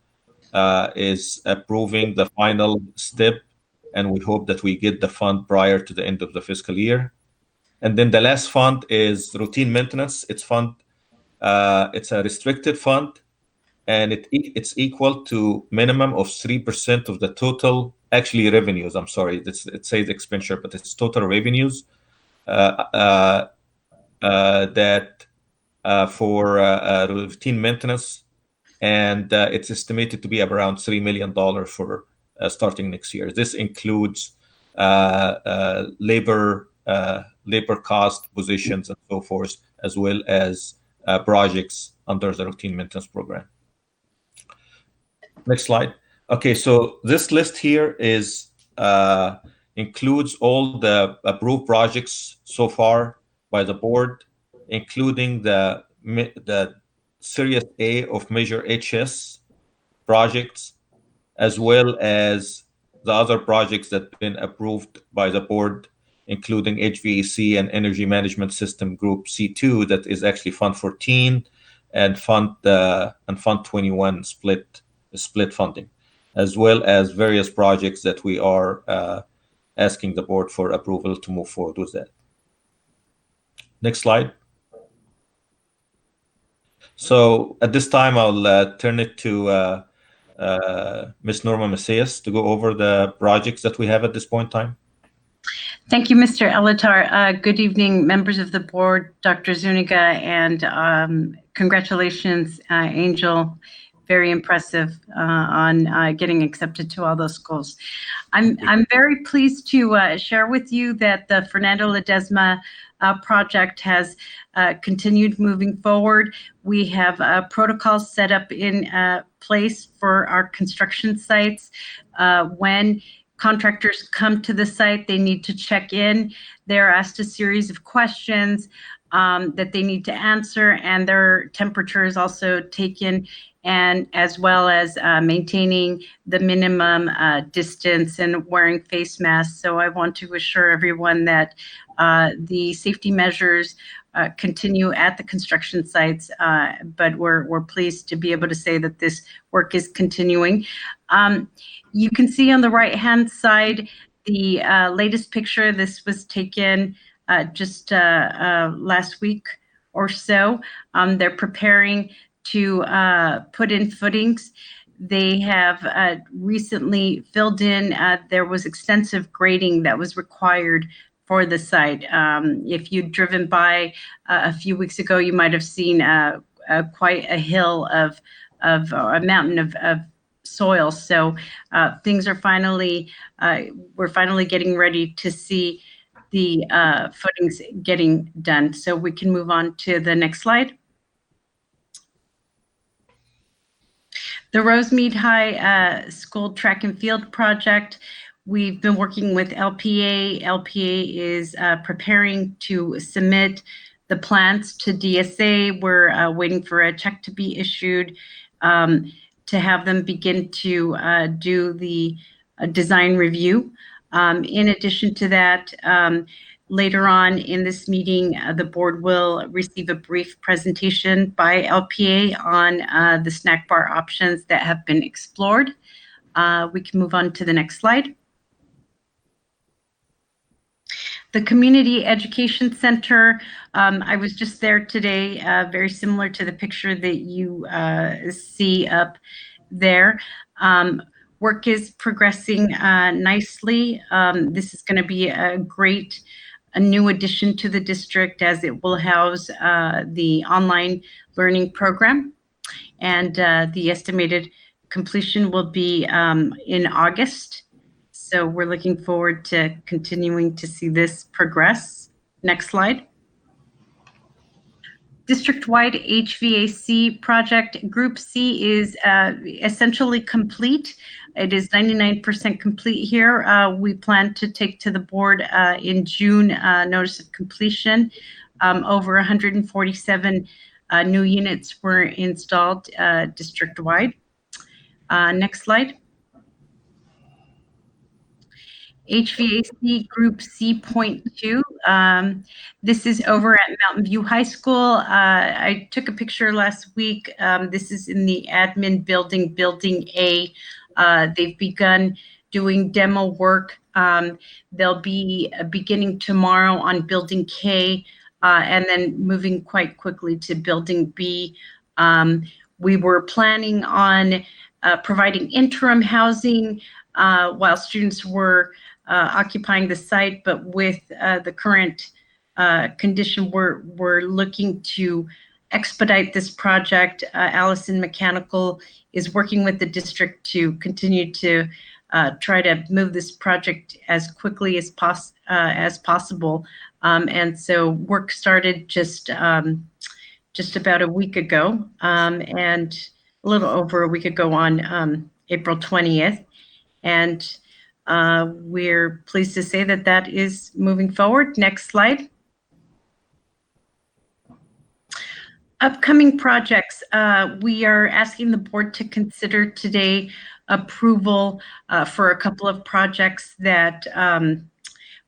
is approving the final step, and we hope that we get the fund prior to the end of the fiscal year. And then the last fund is routine maintenance. It's a restricted fund, and it's equal to minimum of 3% of the total, actually revenues. I'm sorry, it says expenditure, but it's total revenues that for routine maintenance, and it's estimated to be around $3 million for starting next year. This includes labor cost positions and so forth, as well as projects under the routine maintenance program. Next slide. Okay, so this list here includes all the approved projects so far by the board, including the Series A of Measure HS projects, as well as the other projects that have been approved by the board, including HVAC and Energy Management System Group C2, that is actually Fund 14, and Fund 21 split funding, as well as various projects that we are asking the board for approval to move forward with that. Next slide. So at this time, I'll turn it to Ms. Norma Macias to go over the projects that we have at this point in time. Thank you, Mr. Elatar. Good evening, members of the board, Dr. Zuniga, and congratulations, Angel. Very impressive on getting accepted to all those schools. I'm very pleased to share with you that the Fernando Ledesmo project has continued moving forward. We have protocols set up in place for our construction sites. When contractors come to the site, they need to check in. They're asked a series of questions that they need to answer, and their temperature is also taken, and as well as maintaining the minimum distance and wearing face masks. So I want to assure everyone that the safety measures continue at the construction sites, but we're pleased to be able to say that this work is continuing. You can see on the right-hand side the latest picture. This was taken just last week or so. They're preparing to put in footings. They have recently filled in, there was extensive grading that was required for the site. If you'd driven by a few weeks ago, you might have seen quite a hill of a mountain of soil. So things are finally, we're finally getting ready to see the footings getting done. So we can move on to the next slide. The Rosemead High School Track and Field Project, we've been working with LPA. LPA is preparing to submit the plans to DSA. We're waiting for a check to be issued to have them begin to do the design review. In addition to that, later on in this meeting, the board will receive a brief presentation by LPA on the snack bar options that have been explored. We can move on to the next slide. The Community Education Center, I was just there today, very similar to the picture that you see up there. Work is progressing nicely. This is going to be a new addition to the district, as it will house the online learning program. And the estimated completion will be in August. So we're looking forward to continuing to see this progress. Next slide. District-wide HVAC project, Group C is essentially complete. It is 99% complete here. We plan to take to the board in June notice of completion. Over 147 new units were installed district-wide. Next slide. HVAC Group C.2. This is over at Mountain View High School. I took a picture last week. This is in the admin building, Building A. They've begun doing demo work. They'll be beginning tomorrow on Building K, and then moving quite quickly to Building B. We were planning on providing interim housing while students were occupying the site, but with the current condition, we're looking to expedite this project. Allison Mechanical is working with the district to continue to try to move this project as quickly as possible. And so work started just about a week ago, and a little over a week ago on April 20th. And we're pleased to say that that is moving forward. Next slide. Upcoming projects. We are asking the board to consider today approval for a couple of projects that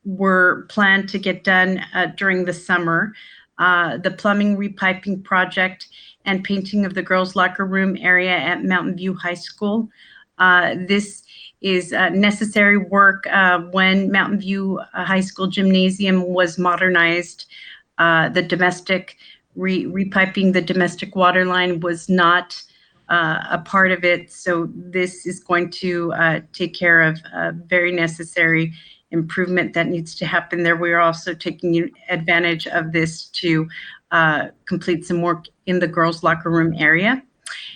were planned to get done during the summer. The plumbing repiping project and painting of the girls' locker room area at Mountain View High School. This is necessary work when Mountain View High School gymnasium was modernized. The domestic repiping the domestic water line was not a part of it. So this is going to take care of a very necessary improvement that needs to happen there. We are also taking advantage of this to complete some work in the girls' locker room area.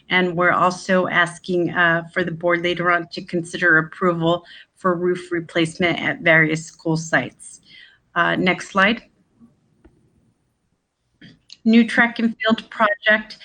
And we're also asking for the board later on to consider approval for roof replacement at various school sites. Next slide. New track and field project.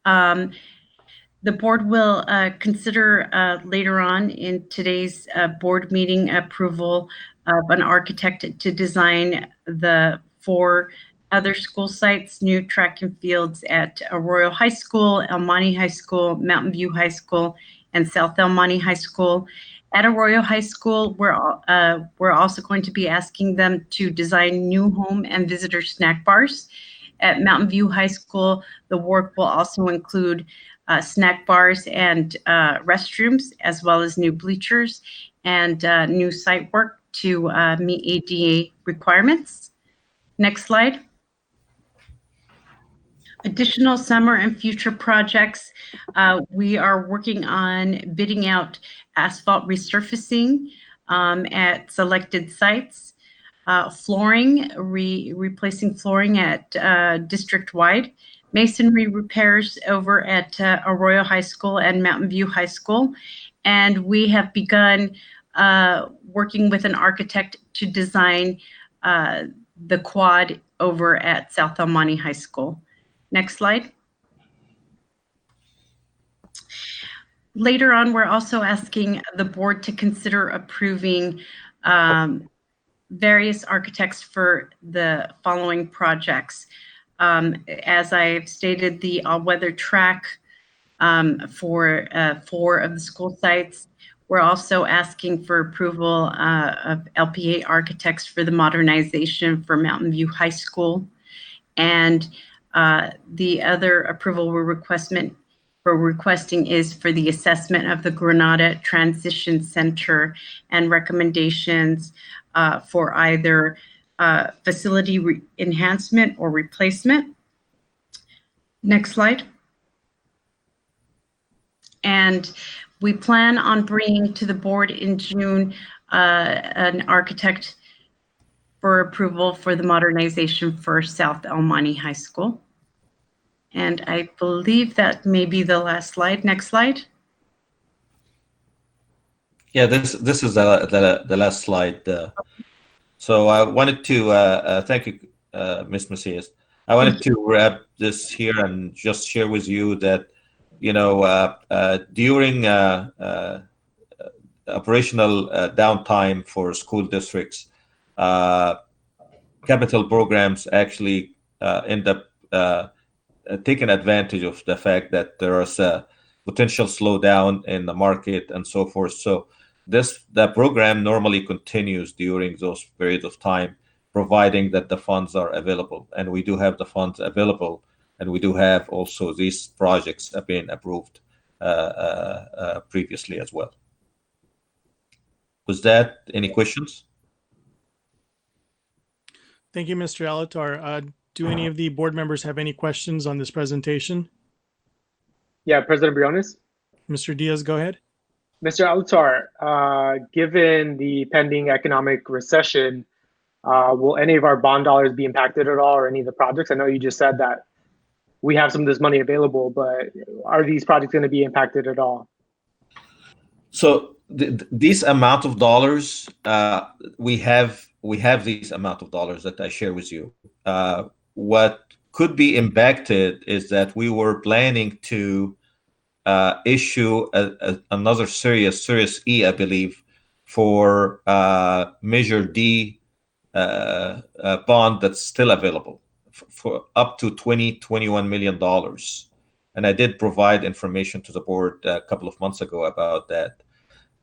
The board will consider later on in today's board meeting approval of an architect to design the 4 other school sites, new track and fields at Arroyo High School, El Monte High School, Mountain View High School, and South El Monte High School. At Arroyo High School, we're also going to be asking them to design new home and visitor snack bars. At Mountain View High School, the work will also include snack bars and restrooms, as well as new bleachers and new site work to meet ADA requirements. Next slide. Additional summer and future projects. We are working on bidding out asphalt resurfacing at selected sites. Flooring, replacing flooring at district-wide. Masonry repairs over at Arroyo High School and Mountain View High School. And we have begun working with an architect to design the quad over at South El Monte High School. Next slide. Later on, we're also asking the board to consider approving various architects for the following projects. As I've stated, the all-weather track for 4 of the school sites. We're also asking for approval of LPA architects for the modernization for Mountain View High School. And the other approval we're requesting is for the assessment of the Granada Transition Center and recommendations for either facility enhancement or replacement. Next slide. And we plan on bringing to the board in June an architect for approval for the modernization for South El Monte High School. And I believe that may be the last slide. Next slide. Yeah, this is the last slide. So I wanted to thank you, Ms. Macias. I wanted to wrap this here and just share with you that, during operational downtime for school districts, capital programs actually end up taking advantage of the fact that there is a potential slowdown in the market and so forth. So the program normally continues during those periods of time, providing that the funds are available. And we do have the funds available, and we do have also these projects being approved previously as well. Was that any questions? Thank you, Mr. Alatar. Do any of the board members have any questions on this presentation? Yeah, President Briones. Mr. Diaz, go ahead. Mr. Alatar, given the pending economic recession, will any of our bond dollars be impacted at all, or any of the projects? I know you just said that we have some of this money available, but are these projects going to be impacted at all? So this amount of dollars, we have these amount of dollars that I share with you. What could be impacted is that we were planning to issue another Series E, I believe, for Measure D bond that's still available for up to $21 million. And I did provide information to the board a couple of months ago about that.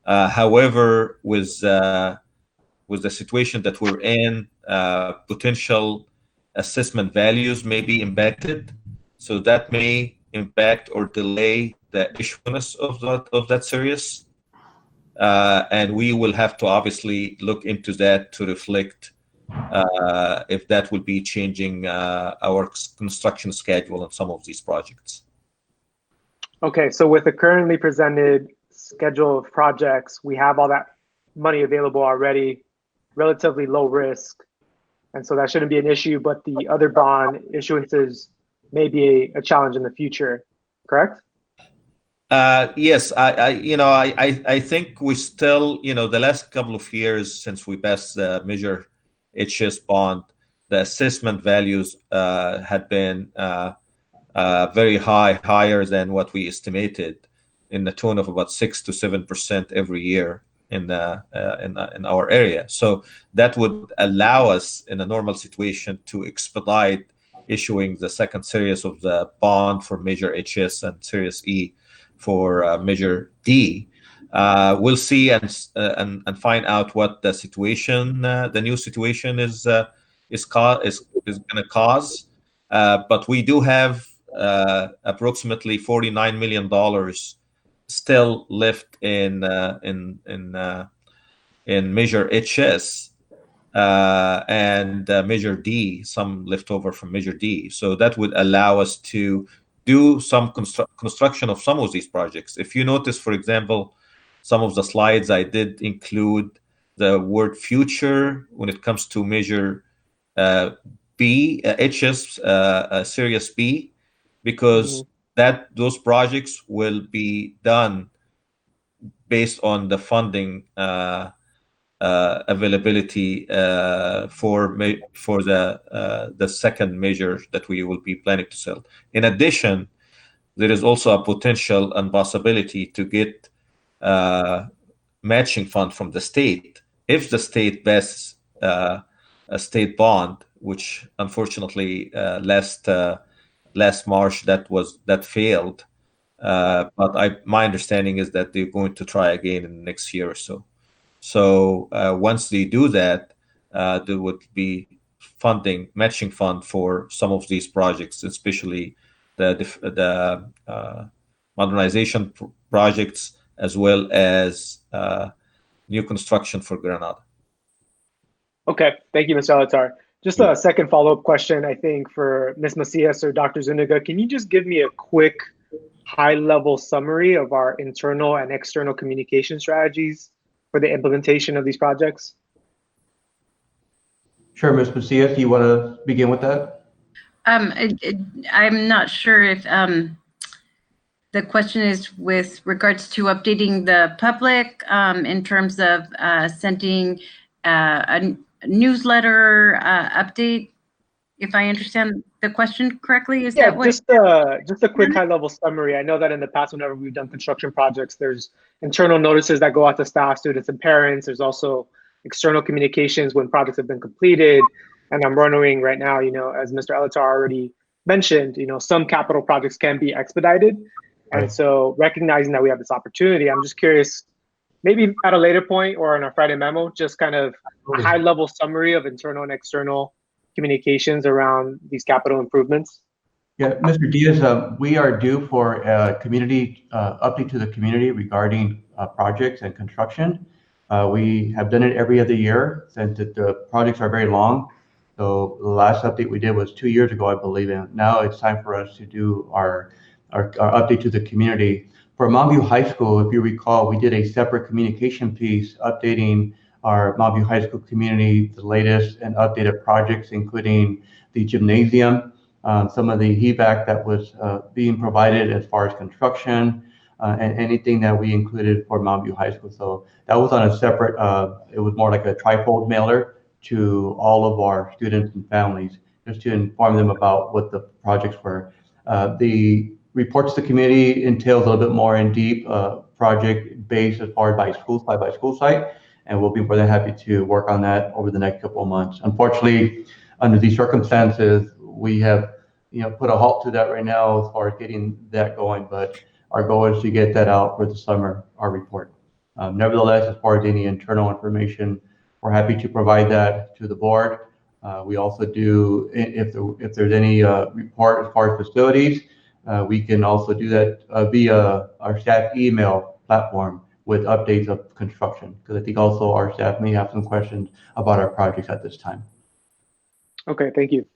However, with the situation that we're in, potential assessment values may be impacted. So that may impact or delay the issuance of that series. And we will have to obviously look into that to reflect if that will be changing our construction schedule on some of these projects. Okay, so with the currently presented schedule of projects, we have all that money available already, relatively low risk, and so that shouldn't be an issue, but the other bond issuances may be a challenge in the future, correct? Yes, I think we still, the last couple of years since we passed the Measure HS bond, the assessment values had been very higher than what we estimated, in the tone of about 6 to 7% every year in our area. So that would allow us, in a normal situation, to expedite issuing the second series of the bond for Measure HS and Series E for Measure D. We'll see and find out what the situation, the new situation is going to cause. But we do have approximately $49 million still left in Measure HS and Measure D, some left over from Measure D. So that would allow us to do some construction of some of these projects. If you notice, for example, some of the slides, I did include the word future when it comes to Measure B, HS Series B, because those projects will be done based on the funding availability for the second measure that we will be planning to sell. In addition, there is also a potential and possibility to get matching fund from the state if the state passes a state bond, which unfortunately last March that failed. But my understanding is that they're going to try again in the next year or so. So once they do that, there would be matching fund for some of these projects, especially the modernization projects, as well as new construction for Granada. Okay, thank you, Mr. Alatar. Just a second follow-up question, I think, for Ms. Macias or Dr. Zuniga. Can you just give me a quick high-level summary of our internal and external communication strategies for the implementation of these projects? Sure, Ms. Macias, do you want to begin with that? I'm not sure if the question is with regards to updating the public in terms of sending a newsletter update. if I understand the question correctly. Is Yeah, that what? just a quick high-level summary. I know that in the past, whenever we've done construction projects, there's internal notices that go out to staff, students, and parents. There's also external communications when projects have been completed. And I'm wondering right now, as Mr. Elatar already mentioned, some capital projects can be expedited. And Right. so recognizing that we have this opportunity, I'm just curious, maybe at a later point or in our Friday memo, just kind of a high-level summary of internal and external communications around these capital improvements. Yeah, Mr. Diaz, we are due for a community update to the community regarding projects and construction. We have done it every other year since the projects are very long. So the last update we did was 2 years ago, I believe, and now it's time for us to do our update to the community. For Montview High School, if you recall, we did a separate communication piece updating our Montview High School community, the latest and updated projects, including the gymnasium, some of the HVAC that was being provided as far as construction, and anything that we included for Montview High School. So that was on a separate, it was more like a trifold mailer to all of our students and families, just to inform them about what the projects were. The reports to the community entails a little bit more in deep project based as far as by school site, and we'll be more than happy to work on that over the next couple of months. Unfortunately, under these circumstances, we have put a halt to that right now as far as getting that going, but our goal is to get that out for the summer, our report. Nevertheless, as far as any internal information, we're happy to provide that to the board. We also do, if there's any report as far as facilities, we can also do that via our staff email platform with updates of construction, because I think also our staff may have some questions about our projects at this time. Okay, thank you.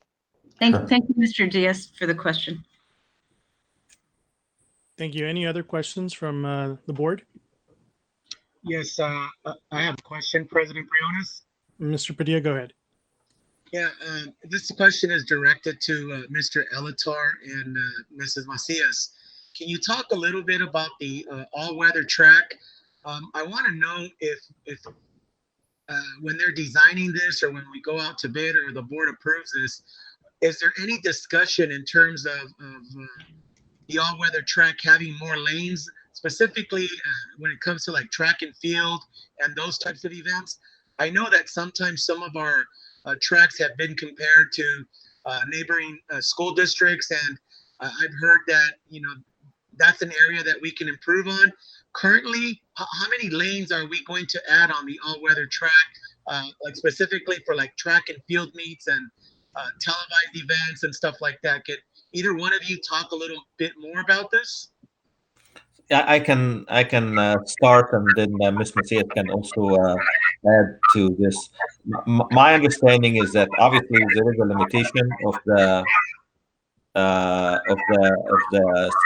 Thank you, Mr. Diaz, for the question. Thank you. Any other questions from the board? Yes, I have a question, President Briones. Mr. Padilla, go ahead. Yeah, this question is directed to Mr. Elatar and Mrs. Macias. Can you talk a little bit about the all-weather track? I want to know if when they're designing this or when we go out to bid or the board approves this, is there any discussion in terms of the all-weather track having more lanes, specifically when it comes to like track and field and those types of events? I know that sometimes some of our tracks have been compared to neighboring school districts, and I've heard that that's an area that we can improve on. Currently, how many lanes are we going to add on the all-weather track, like specifically for like track and field meets and televised events and stuff like that? Could either one of you talk a little bit more about this? Yeah, I can start, and then Ms. Macias can also add to this. My understanding is that obviously there is a limitation of the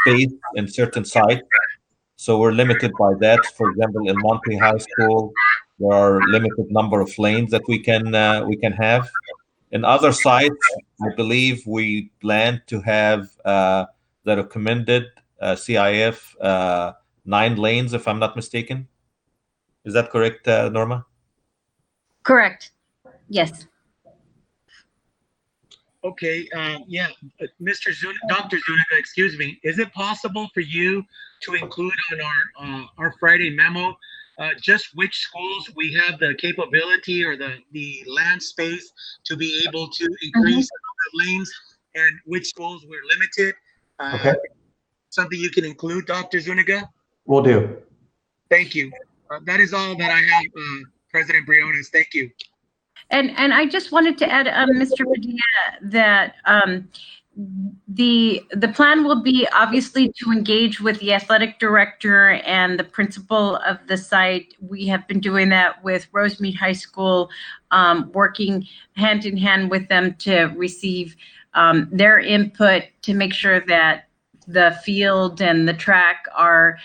space in certain sites, so we're limited by that. For example, in Monte High School, there are limited number of lanes that we can have. In other sites, I believe we plan to have the recommended CIF 9 lanes, if I'm not mistaken. Is that correct, Norma? Correct. Yes. Okay, yeah, Dr. Zuniga, excuse me. Is it possible for you to include on our Friday memo just which schools we have the capability or the land space to be able to increase the number of lanes, and which schools we're limited? Okay. Something you can include, Dr. Zuniga? Will do. Thank you. That is all that I have, President Briones. Thank you. And I just wanted to add, Mr. Padilla, that the plan will be obviously to engage with the athletic director and the principal of the site. We have been doing that with Rosemead High School, working hand in hand with them to receive their input to make sure that the field and the track are,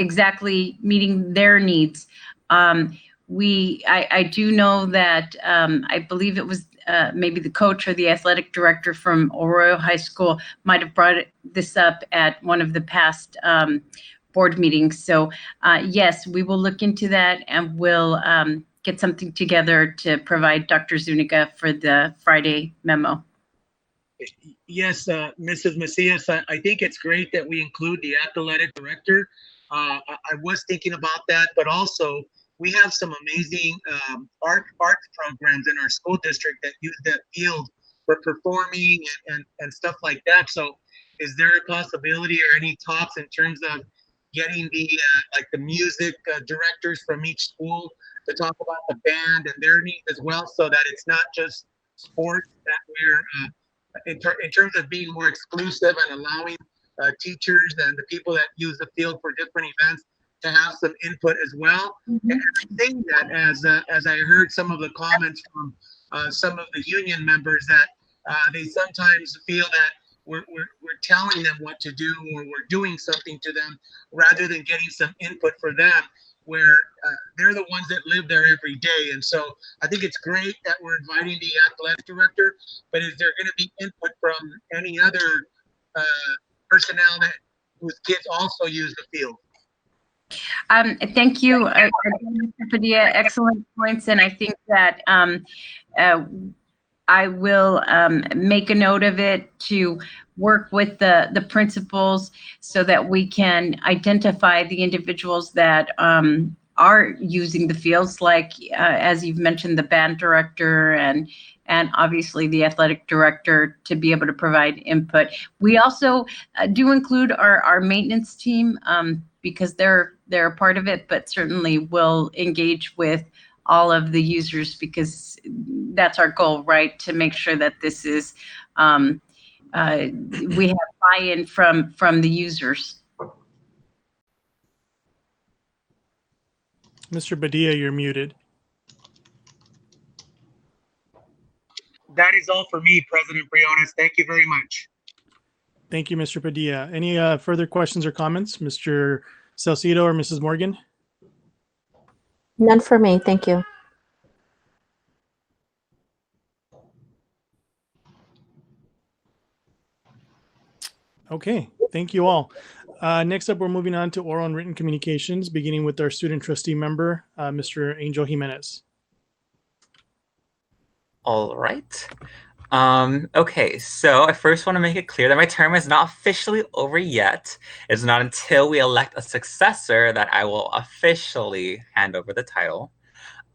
exactly meeting their needs. I do know that I believe it was maybe the coach or the athletic director from Arroyo High School might have brought this up at one of the past board meetings. So yes, we will look into that, and we'll get something together to provide Dr. Zuniga for the Friday memo. Yes, Mrs. Macias, I think it's great that we include the athletic director. I was thinking about that, but also we have some amazing art programs in our school district that use that field for performing and stuff like that. So is there a possibility or any talks in terms of getting the like the music directors from each school to talk about the band and their needs as well, so that it's not just sports, that we're in terms of being more exclusive and allowing teachers and the people that use the field for different events to have some input as well. Mm-hmm. And I'm saying that as I heard some of the comments from some of the union members that they sometimes feel that we're telling them what to do, or we're doing something to them rather than getting some input for them, where they're the ones that live there every day. And so I think it's great that we're inviting the athletic director, but is there going to be input from any other personnel that whose kids also use the field? Thank you, Mr. Padilla. Excellent points. And I think that I will make a note of it to work with the principals so that we can identify the individuals that are using the fields, like as you've mentioned, the band director and obviously the athletic director, to be able to provide input. We also do include our maintenance team because they're a part of it, but certainly will engage with all of the users, because that's our goal, right? To make sure that this is, we have buy-in from the users. Mr. Padilla, you're muted. That is all for me, President Briones. Thank you very much. Thank you, Mr. Padilla. Any further questions or comments, Mr. Salcido or Mrs. Morgan? None for me, thank you. Okay, thank you all. Next up, we're moving on to oral and written communications, beginning with our student trustee member, Mr. Angel Jimenez. All right. Okay, so I first want to make it clear that my term is not officially over yet. It's not until we elect a successor that I will officially hand over the title.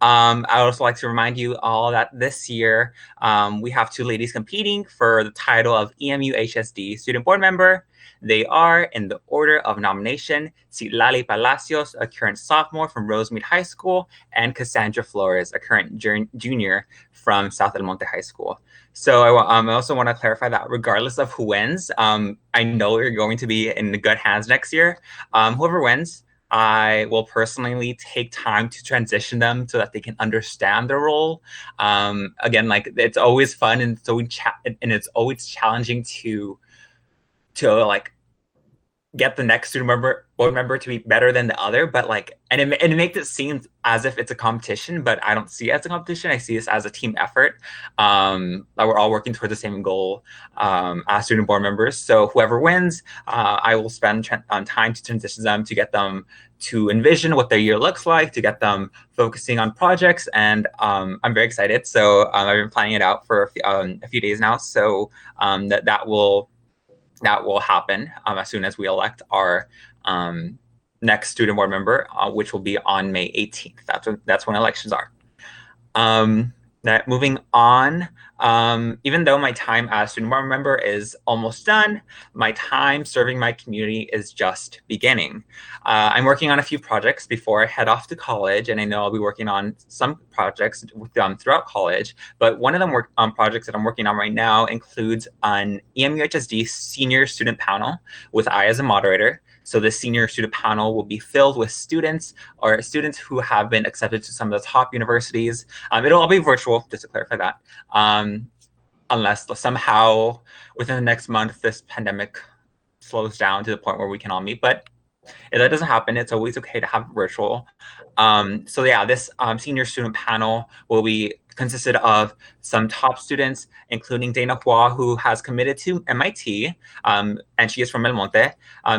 I would also like to remind you all that this year we have two ladies competing for the title of EMUHSD Student Board Member. They are, in the order of nomination, Citlali Palacios, a current sophomore from Rosemead High School, and Cassandra Flores, a current junior from South El Monte High School. So I also want to clarify that regardless of who wins, I know you're going to be in good hands next year. Whoever wins, I will personally take time to transition them so that they can understand their role. Again, like, it's always fun and it's always challenging to like get the next board member to be better than the other, but like, and it makes it seem as if it's a competition, but I don't see it as a competition. I see this as a team effort. That we're all working towards the same goal as student board members. So whoever wins, I will spend time to transition them, to get them to envision what their year looks like, to get them focusing on projects. And I'm very excited. So I've been planning it out for a few days now. So that will happen as soon as we elect our next student board member, which will be on May 18th. That's when elections are. Moving on, even though my time as student board member is almost done, my time serving my community is just beginning. I'm working on a few projects before I head off to college, and I know I'll be working on some projects throughout college, but one of the projects that I'm working on right now includes an EMUHSD senior student panel with I as a moderator. So the senior student panel will be filled with students who have been accepted to some of the top universities. It'll all be virtual, just to clarify that, unless somehow within the next month this pandemic slows down to the point where we can all meet. But if that doesn't happen, it's always okay to have virtual. So yeah, this senior student panel will be consisted of some top students, including Dana Hua, who has committed to MIT, and she is from El Monte,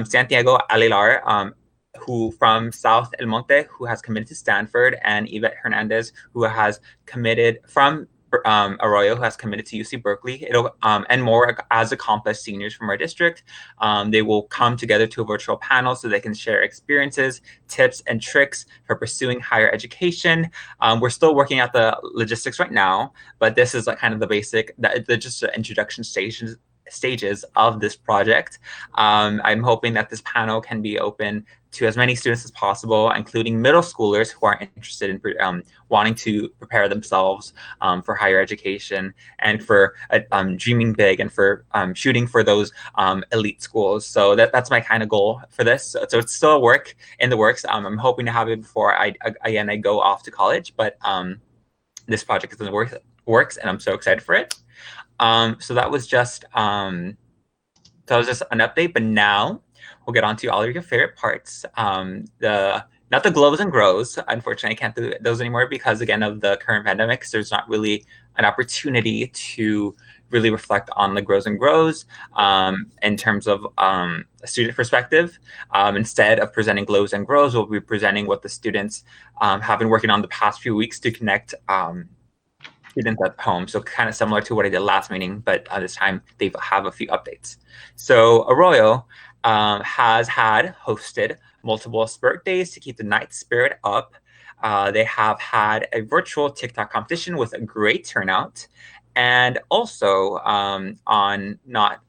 Santiago Aguilar, who from South El Monte, who has committed to Stanford, and Yvette Hernandez, who has committed from Arroyo, who has committed to UC Berkeley. And more as accomplished seniors from our district. They will come together to a virtual panel so they can share experiences, tips, and tricks for pursuing higher education. We're still working at the logistics right now, but this is like kind of the basic, just the introduction stages of this project. I'm hoping that this panel can be open to as many students as possible, including middle schoolers who are interested in wanting to prepare themselves for higher education and for dreaming big and for shooting for those elite schools. So that's my kind of goal for this. So it's still work in the works. I'm hoping to have it before I go off to college, but this project is in the works, and I'm so excited for it. So that was just an update, but now we'll get on to all of your favorite parts. Not the glows and grows. Unfortunately, I can't do those anymore because, again, of the current pandemic. So there's not really an opportunity to really reflect on the grows and grows in terms of a student perspective. Instead of presenting glows and grows, we'll be presenting what the students have been working on the past few weeks to connect students at home. So kind of similar to what I did last meeting, but this time they have a few updates. So Arroyo has hosted multiple spirit days to keep the night spirit up. They have had a virtual TikTok competition with a great turnout, and also on not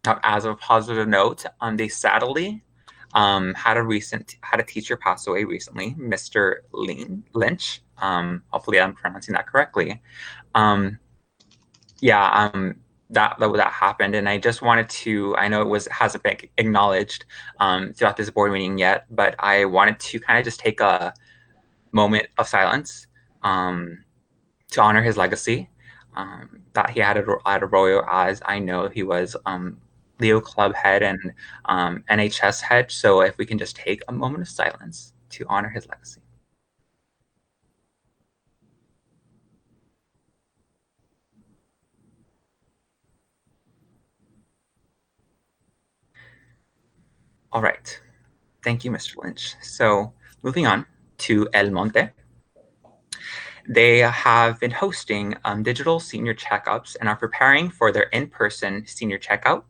as of a positive note, they sadly had a teacher pass away recently, Mr. Lynch. Hopefully I'm pronouncing that correctly. That happened, and I just wanted to, I know hasn't been acknowledged throughout this board meeting yet, but I wanted to kind of just take a moment of silence to honor his legacy that he had at Arroyo, as I know he was Leo Club head and NHS head. So if we can just take a moment of silence to honor his legacy. All right. Thank you, Mr. Lynch. So moving on to El Monte. They have been hosting digital senior checkups and are preparing for their in-person senior checkout.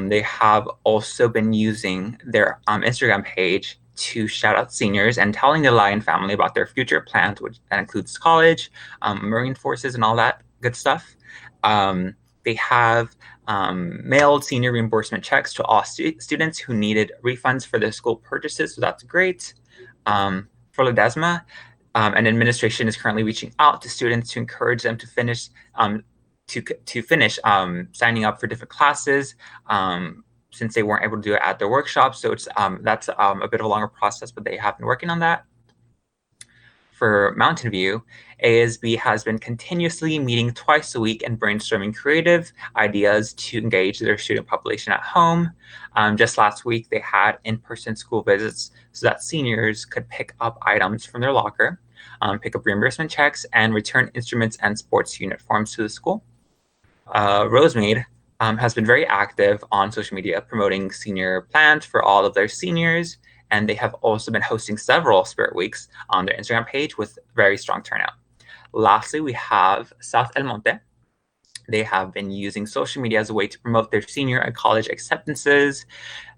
They have also been using their Instagram page to shout out seniors and telling the Lion family about their future plans, which that includes college, Marine Forces, and all that good stuff. They have mailed senior reimbursement checks to all students who needed refunds for their school purchases, so that's great. For Ledesmo, an administration is currently reaching out to students to encourage them to finish signing up for different classes since they weren't able to do it at their workshop. So that's a bit of a longer process, but they have been working on that. For Mountain View, ASB has been continuously meeting twice a week and brainstorming creative ideas to engage their student population at home. Just last week, they had in-person school visits so that seniors could pick up items from their locker, pick up reimbursement checks, and return instruments and sports uniforms to the school. Rosemead has been very active on social media promoting senior plans for all of their seniors, and they have also been hosting several Spirit Weeks on their Instagram page with very strong turnout. Lastly, we have South El Monte. They have been using social media as a way to promote their senior and college acceptances.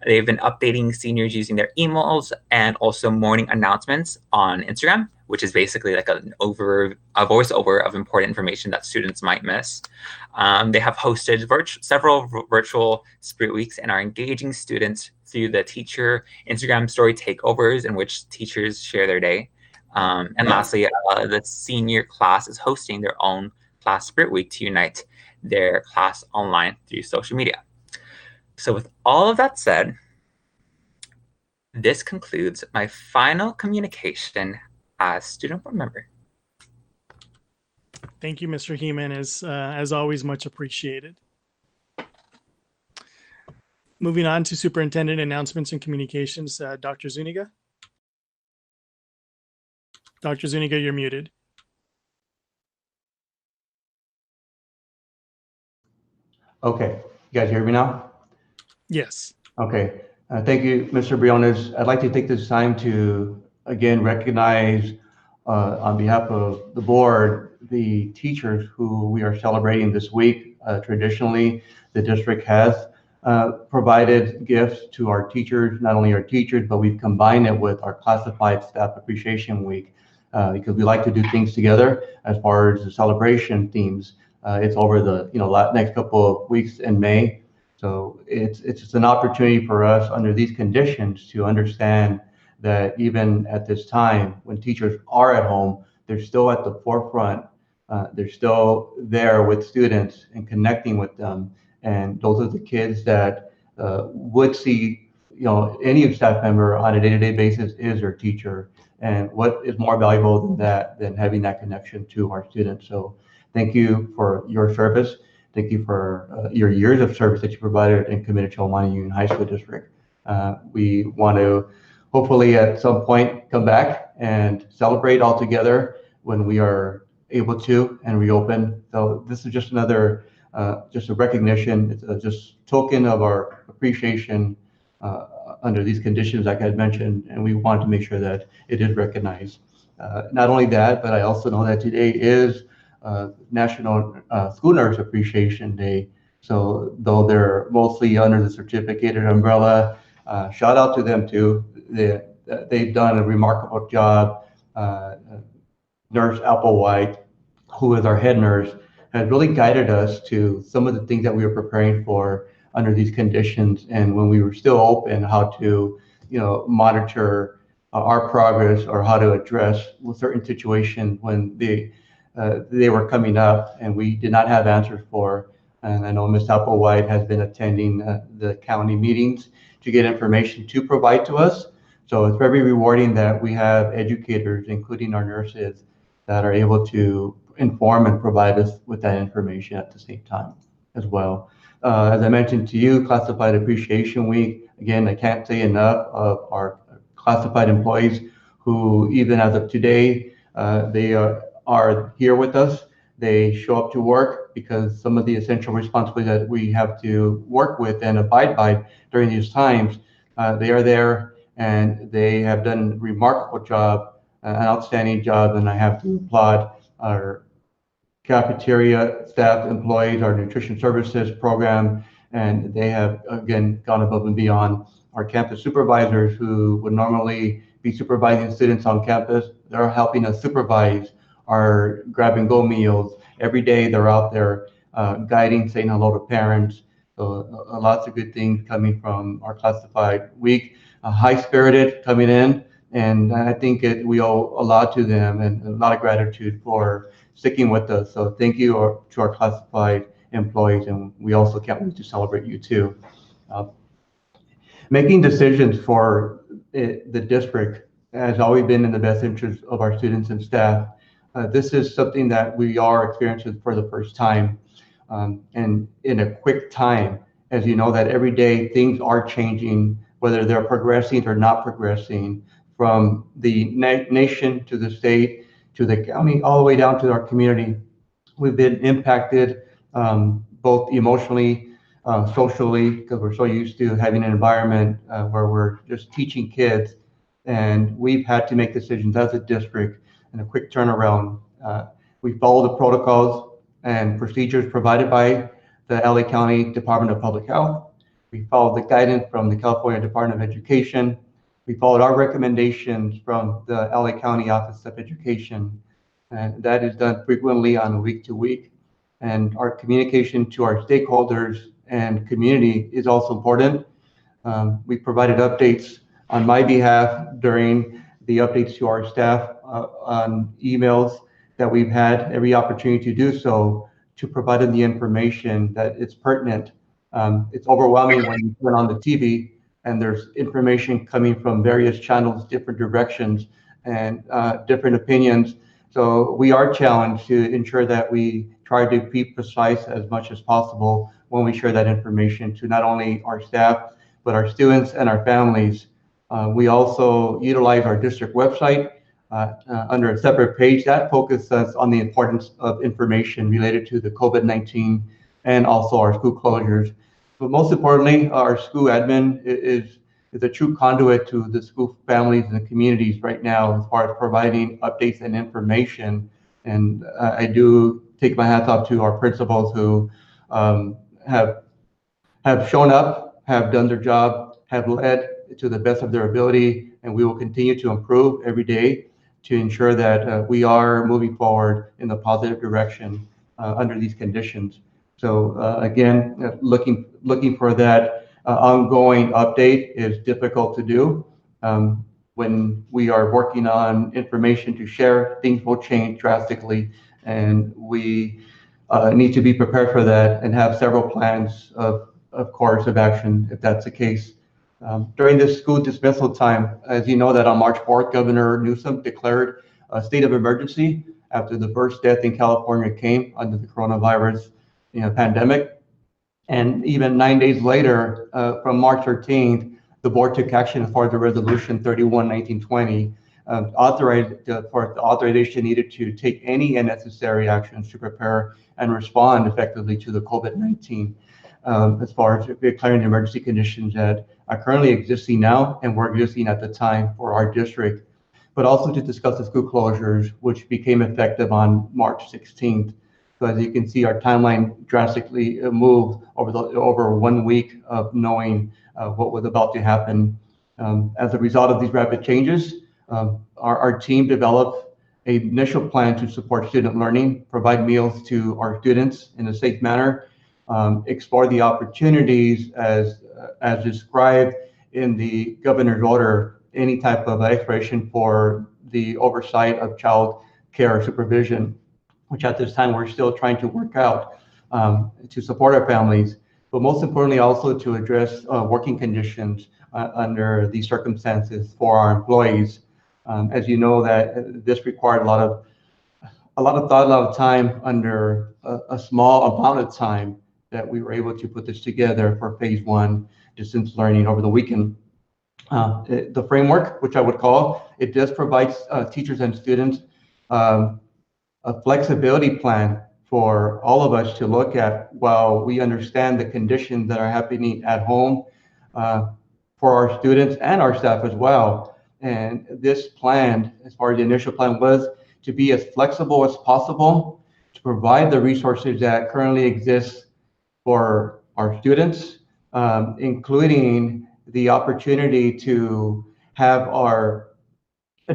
They've been updating seniors using their emails and also morning announcements on Instagram, which is basically like a voiceover of important information that students might miss. They have hosted several virtual Spirit Weeks and are engaging students through the teacher Instagram story takeovers in which teachers share their day. And lastly, the senior class is hosting their own class Spirit Week to unite their class online through social media. So with all of that said, this concludes my final communication as student board member. Thank you, Mr. Heeman, as always, much appreciated. Moving on to superintendent announcements and communications, Dr. Zuniga. Dr. Zuniga, you're muted. Okay, you guys hear me now? Yes. Okay. Thank you, Mr. Briones. I'd like to take this time to again recognize on behalf of the board, the teachers who we are celebrating this week. Traditionally, the district has provided gifts to our teachers, not only our teachers, but we've combined it with our classified staff appreciation week because we like to do things together as far as the celebration themes. It's over the next couple of weeks in May. So it's just an opportunity for us under these conditions to understand that even at this time when teachers are at home, they're still at the forefront. They're still there with students and connecting with them. And those are the kids that would see, any staff member on a day-to-day basis is their teacher. And what is more valuable than that, than having that connection to our students. So thank you for your service. Thank you for your years of service that you provided and committed to El Monte Union High School District. We want to hopefully at some point come back and celebrate all together when we are able to and reopen. So this is just another, just a recognition, it's just token of our appreciation under these conditions like I had mentioned, and we want to make sure that it is recognized. Not only that, but I also know that today is National School Nurse Appreciation Day. So though they're mostly under the certificated umbrella, shout out to them too. They've done a remarkable job. Nurse Applewhite, who is our head nurse, has really guided us to some of the things that we were preparing for under these conditions. And when we were still open, how to, monitor our progress or how to address certain situations when they were coming up and we did not have answers for. And I know Ms. Applewhite has been attending the county meetings to get information to provide to us. So it's very rewarding that we have educators, including our nurses, that are able to inform and provide us with that information at the same time as well. As I mentioned to you, Classified Appreciation Week, again, I can't say enough of our classified employees who, even as of today, they are here with us. They show up to work because some of the essential responsibilities that we have to work with and abide by during these times, they are there and they have done a remarkable job, an outstanding job, and I have to applaud our cafeteria staff, employees, our nutrition services program, and they have again gone above and beyond. Our campus supervisors who would normally be supervising students on campus, they're helping us supervise our grab and go meals. Every day they're out there guiding, saying hello to parents. So lots of good things coming from our classified week. High-spirited coming in, and I think we owe a lot to them and a lot of gratitude for sticking with us. So thank you to our classified employees, and we also can't wait to celebrate you too. Making decisions for the district has always been in the best interest of our students and staff. This is something that we are experiencing for the first time, and in a quick time. As you know, that every day things are changing, whether they're progressing or not progressing, from the nation to the state to the county, all the way down to our community. We've been impacted both emotionally, socially, because we're so used to having an environment where we're just teaching kids, and we've had to make decisions as a district in a quick turnaround. We follow the protocols and procedures provided by the LA County Department of Public Health. We followed the guidance from the California Department of Education. We followed our recommendations from the LA County Office of Education. And that is done frequently on a week-to-week. And our communication to our stakeholders and community is also important. We provided updates on my behalf during the updates to our staff on emails that we've had every opportunity to do so, to provide them the information that is pertinent. It's overwhelming when you turn on the TV and there's information coming from various channels, different directions, and different opinions. So we are challenged to ensure that we try to be precise as much as possible when we share that information to not only our staff, but our students and our families. We also utilize our district website under a separate page that focuses on the importance of information related to the COVID-19 and also our school closures. But most importantly, our school admin is is a true conduit to the school families and the communities right now as far as providing updates and information. And I do take my hats off to our principals who have shown up, have done their job, have led to the best of their ability, and we will continue to improve every day to ensure that we are moving forward in the positive direction under these conditions. So again, looking for that ongoing update is difficult to do. When we are working on information to share, things will change drastically, and we need to be prepared for that and have several plans of course of action if that's the case. During this school dismissal time, as you know that on March 4th, Governor Newsom declared a state of emergency after the first death in California came under the coronavirus pandemic. And even 9 days later, from March 13th, the board took action as far as the resolution 31/1920, for the authorization needed to take any necessary actions to prepare and respond effectively to the COVID-19. As far as declaring the emergency conditions that are currently existing now and were existing at the time for our district, but also to discuss the school closures, which became effective on March 16th. So as you can see, our timeline drastically moved over 1 week of knowing what was about to happen. As a result of these rapid changes, our team developed an initial plan to support student learning, provide meals to our students in a safe manner, explore the opportunities as described in the governor's order, any type of exploration for the oversight of child care supervision, which at this time we're still trying to work out to support our families, but most importantly also to address working conditions under these circumstances for our employees. As you know, that this required a lot of thought, a lot of time under a small amount of time that we were able to put this together for phase 1 distance learning over the weekend. The framework, which I would call, it does provide teachers and students a flexibility plan for all of us to look at while we understand the conditions that are happening at home for our students and our staff as well. And this plan, as far as the initial plan, was to be as flexible as possible to provide the resources that currently exist for our students, including the opportunity to have our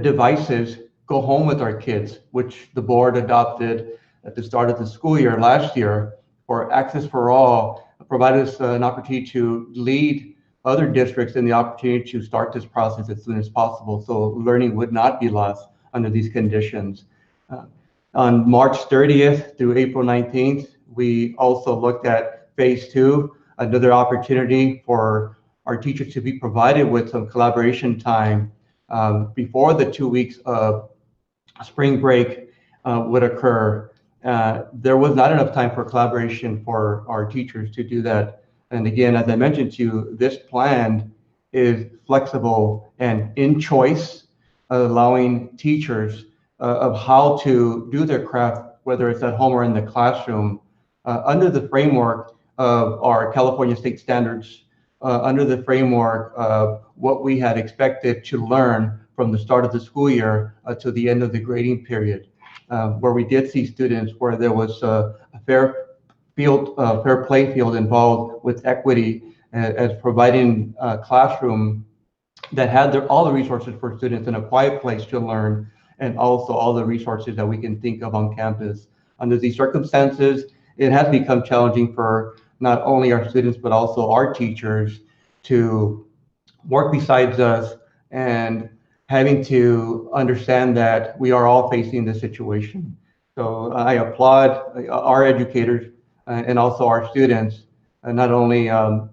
devices go home with our kids, which the board adopted at the start of the school year last year for Access for All, provided us an opportunity to lead other districts in the opportunity to start this process as soon as possible, so learning would not be lost under these conditions. On March 30th through April 19th, we also looked at phase 2, another opportunity for our teachers to be provided with some collaboration time before the 2 weeks of spring break would occur. There was not enough time for collaboration for our teachers to do that. And again, as I mentioned to you, this plan is flexible and in choice, allowing teachers of how to do their craft, whether it's at home or in the classroom, under the framework of our California state standards, under the framework of what we had expected to learn from the start of the school year to the end of the grading period, where we did see students where there was a fair play field involved with equity as providing a classroom that had all the resources for students in a quiet place to learn, and also all the resources that we can think of on campus. Under these circumstances, it has become challenging for not only our students, but also our teachers to work besides us and having to understand that we are all facing this situation. So I applaud our educators and also our students, not only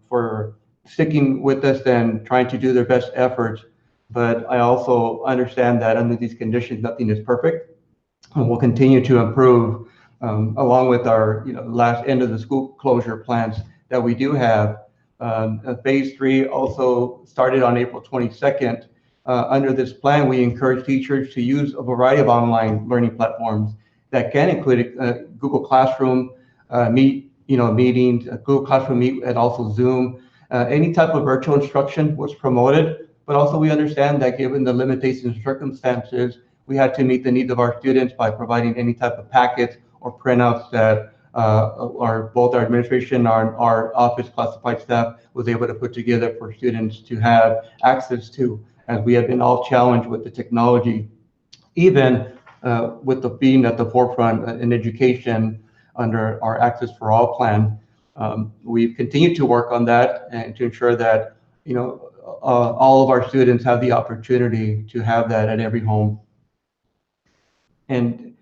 for sticking with us and trying to do their best efforts, but I also understand that under these conditions, nothing is perfect, and we'll continue to improve along with our last end of the school closure plans that we do have. Phase 3 also started on April 22nd. Under this plan, we encourage teachers to use a variety of online learning platforms that can include Google Classroom, meetings, Google Classroom Meet, and also Zoom, Any type of virtual instruction was promoted, but also we understand that given the limitations and circumstances, we had to meet the needs of our students by providing any type of packets or printouts that both our administration and our office classified staff was able to put together for students to have access to, as we have been all challenged with the technology, even with the being at the forefront in education under our Access for All plan. We've continued to work on that and to ensure that all of our students have the opportunity to have that at every home. And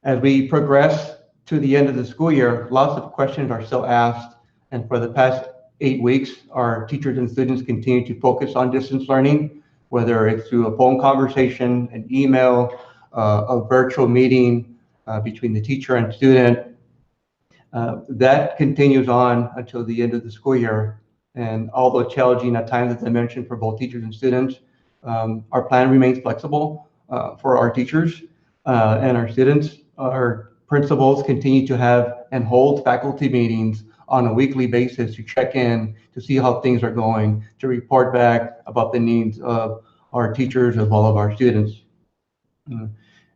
as we progress to the end of the school year, lots of questions are still asked. And for the past 8 weeks, our teachers and students continue to focus on distance learning, whether it's through a phone conversation, an email, a virtual meeting between the teacher and student. That continues on until the end of the school year. And although challenging at times, as I mentioned, for both teachers and students, our plan remains flexible for our teachers and our students. Our principals continue to have and hold faculty meetings on a weekly basis to check in, to see how things are going, to report back about the needs of our teachers as well as our students.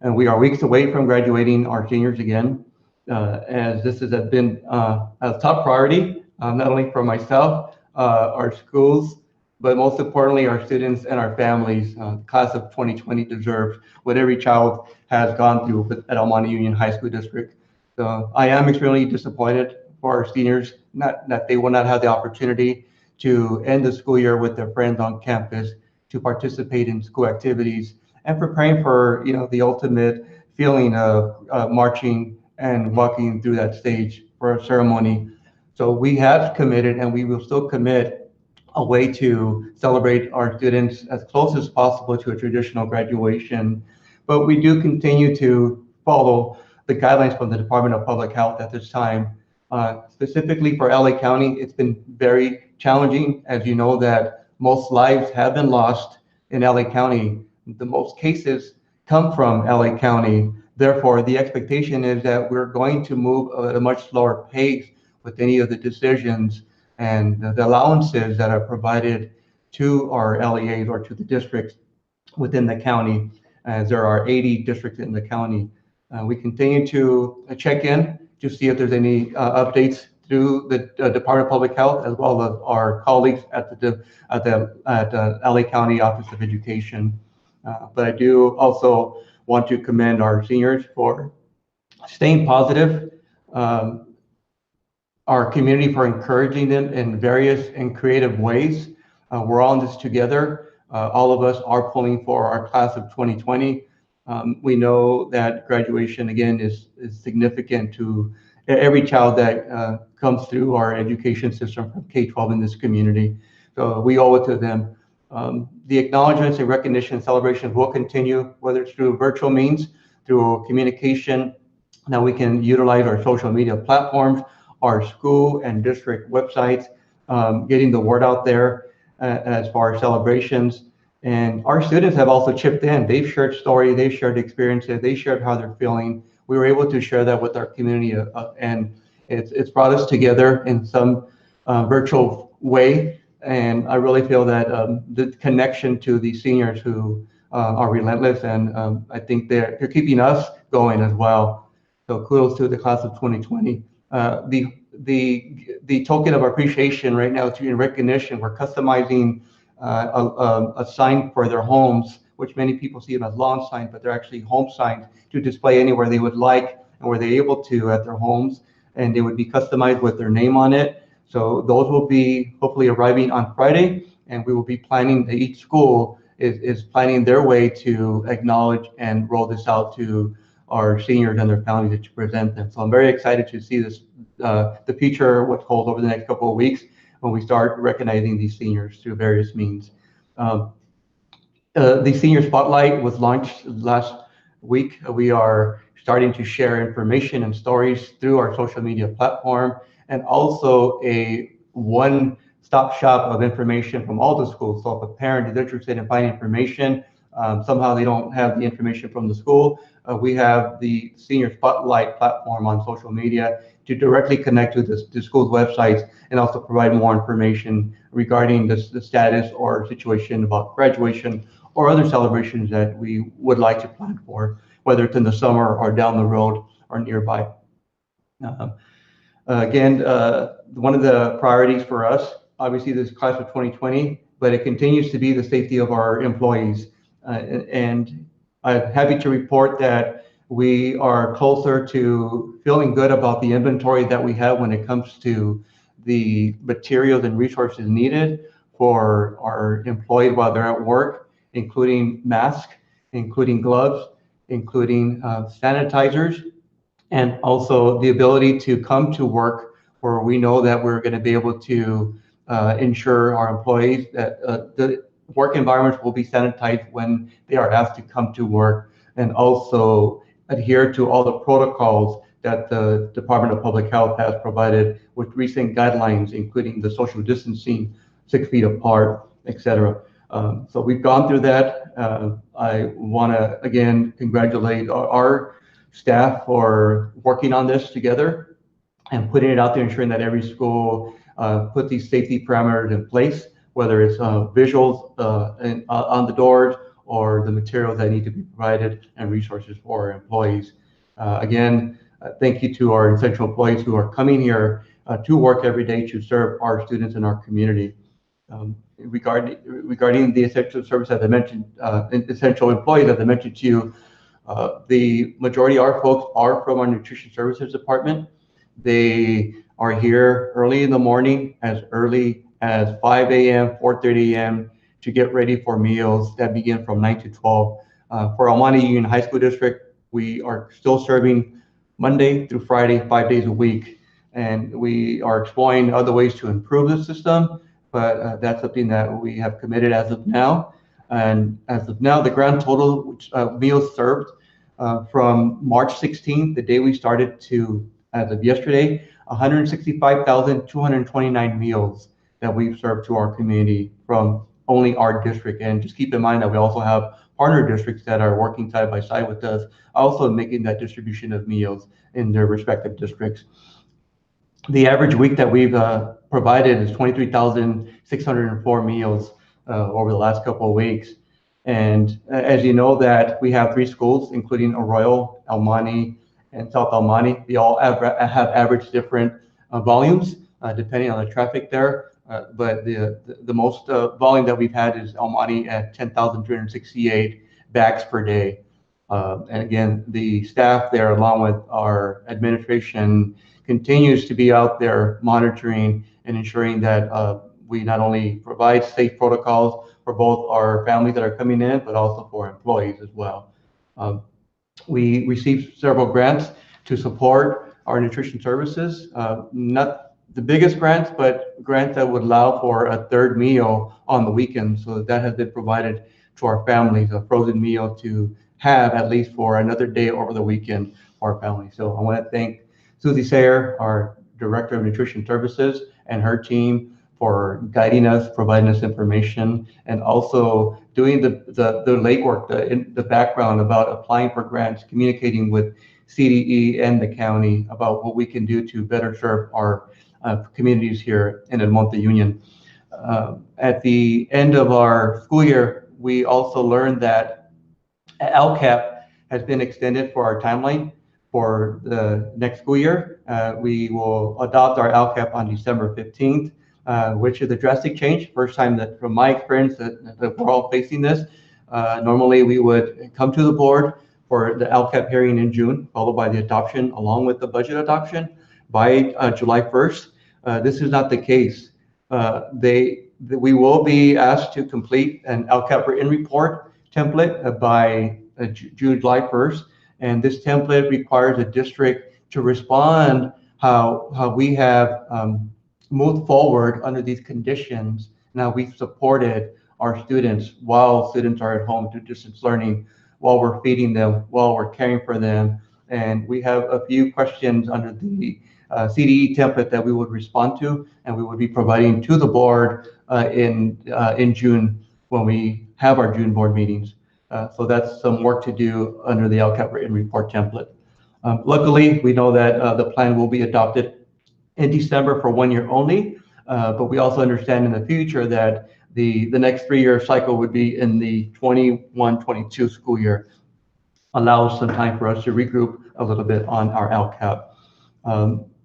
And we are weeks away from graduating our seniors again, as this has been a top priority, not only for myself, our schools, but most importantly, our students and our families. The class of 2020 deserves what every child has gone through at El Monte Union High School District. So I am extremely disappointed for our seniors, that they will not have the opportunity to end the school year with their friends on campus, to participate in school activities, and preparing for the ultimate feeling of marching and walking through that stage for a ceremony. So we have committed, and we will still commit, a way to celebrate our students as close as possible to a traditional graduation. But we do continue to follow the guidelines from the Department of Public Health at this time. Specifically for LA County, it's been very challenging. As you know, that most lives have been lost in LA County. The most cases come from LA County. Therefore, the expectation is that we're going to move at a much slower pace with any of the decisions and the allowances that are provided to our LEAs or to the districts within the county, as there are 80 districts in the county. We continue to check in to see if there's any updates through the Department of Public Health, as well as our colleagues at the LA County Office of Education. But I do also want to commend our seniors for staying positive, our community for encouraging them in various and creative ways. We're all in this together. All of us are pulling for our class of 2020. We know that graduation, again, is significant to every child that comes through our education system from K-12 in this community. So we owe it to them. The acknowledgements and recognition celebrations will continue, whether it's through virtual means, through communication. Now we can utilize our social media platforms, our school and district websites, getting the word out there as far as celebrations. And our students have also chipped in. They've shared stories, they've shared experiences, they shared how they're feeling. We were able to share that with our community, and it's brought us together in some virtual way. And I really feel that the connection to the seniors who are relentless, and I think they're keeping us going as well. So kudos to the class of 2020. The token of appreciation right now, in recognition, we're customizing a sign for their homes, which many people see them as lawn signs, but they're actually home signs to display anywhere they would like and where they're able to at their homes, and they would be customized with their name on it. So those will be hopefully arriving on Friday, and we will be planning, each school is planning their way to acknowledge and roll this out to our seniors and their families to present them. So I'm very excited to see this, the future, what holds over the next couple of weeks when we start recognizing these seniors through various means. The Senior Spotlight was launched last week. We are starting to share information and stories through our social media platform, and also a one-stop shop of information from all the schools. So if a parent is interested in finding information, somehow they don't have the information from the school, we have the Senior Spotlight platform on social media to directly connect to the school's websites and also provide more information regarding the status or situation about graduation or other celebrations that we would like to plan for, whether it's in the summer or down the road or nearby. Again, one of the priorities for us, obviously this class of 2020, but it continues to be the safety of our employees. And I'm happy to report that we are closer to feeling good about the inventory that we have when it comes to the materials and resources needed for our employees while they're at work, including masks, including gloves, including sanitizers, and also the ability to come to work where we know that we're going to be able to ensure our employees that the work environments will be sanitized when they are asked to come to work, and also adhere to all the protocols that the Department of Public Health has provided with recent guidelines, including the social distancing, 6 feet apart, etc. So we've gone through that. I want to again congratulate our staff for working on this together and putting it out there, ensuring that every school put these safety parameters in place, whether it's visuals on the doors or the materials that need to be provided and resources for our employees. Again, thank you to our essential employees who are coming here to work every day to serve our students in our community. Regarding the essential service, as I mentioned, essential employees, as I mentioned to you, the majority of our folks are from our nutrition services department. They are here early in the morning, as early as 5 a.m., 4:30 a.m. to get ready for meals that begin from 9 to 12. For El Monte Union High School District, we are still serving Monday through Friday, 5 days a week. And we are exploring other ways to improve the system, but that's something that we have committed as of now. And as of now, the grand total meals served from March 16th, the day we started, to as of yesterday, 165,229 meals that we've served to our community from only our district. And just keep in mind that we also have partner districts that are working side by side with us, also making that distribution of meals in their respective districts. The average week that we've provided is 23,604 meals over the last couple of weeks. And as you know, that we have 3 schools, including Arroyo, El Monte, and South El Monte. They all have averaged different volumes depending on the traffic there. But the most volume that we've had is El Monte at 10,368 bags per day. And again, the staff there, along with our administration, continues to be out there monitoring and ensuring that we not only provide safe protocols for both our families that are coming in, but also for employees as well. We received several grants to support our nutrition services. Not the biggest grants, but grants that would allow for a third meal on the weekend. So that has been provided to our families, a frozen meal to have at least for another day over the weekend for our families. So I want to thank Susie Sayer, our Director of Nutrition Services, and her team for guiding us, providing us information, and also doing the legwork, the background about applying for grants, communicating with CDE and the county about what we can do to better serve our communities here in El Monte Union. At the end of our school year, we also learned that LCAP has been extended for our timeline for the next school year. We will adopt our LCAP on December 15th, which is a drastic change. First time that, from my experience, that we're all facing this. Normally, we would come to the board for the LCAP hearing in June, followed by the adoption along with the budget adoption by July 1st. This is not the case. We will be asked to complete an LCAP written report template by July 1st. And this template requires a district to respond how we have moved forward under these conditions. Now we've supported our students while students are at home through distance learning, while we're feeding them, while we're caring for them. And we have a few questions under the CDE template that we would respond to, and we would be providing to the board in June when we have our June board meetings. So that's some work to do under the LCAP written report template. Luckily, we know that the plan will be adopted in December for 1 year only, but we also understand in the future that the next 3-year cycle would be in the 21-22 school year. Allows some time for us to regroup a little bit on our LCAP.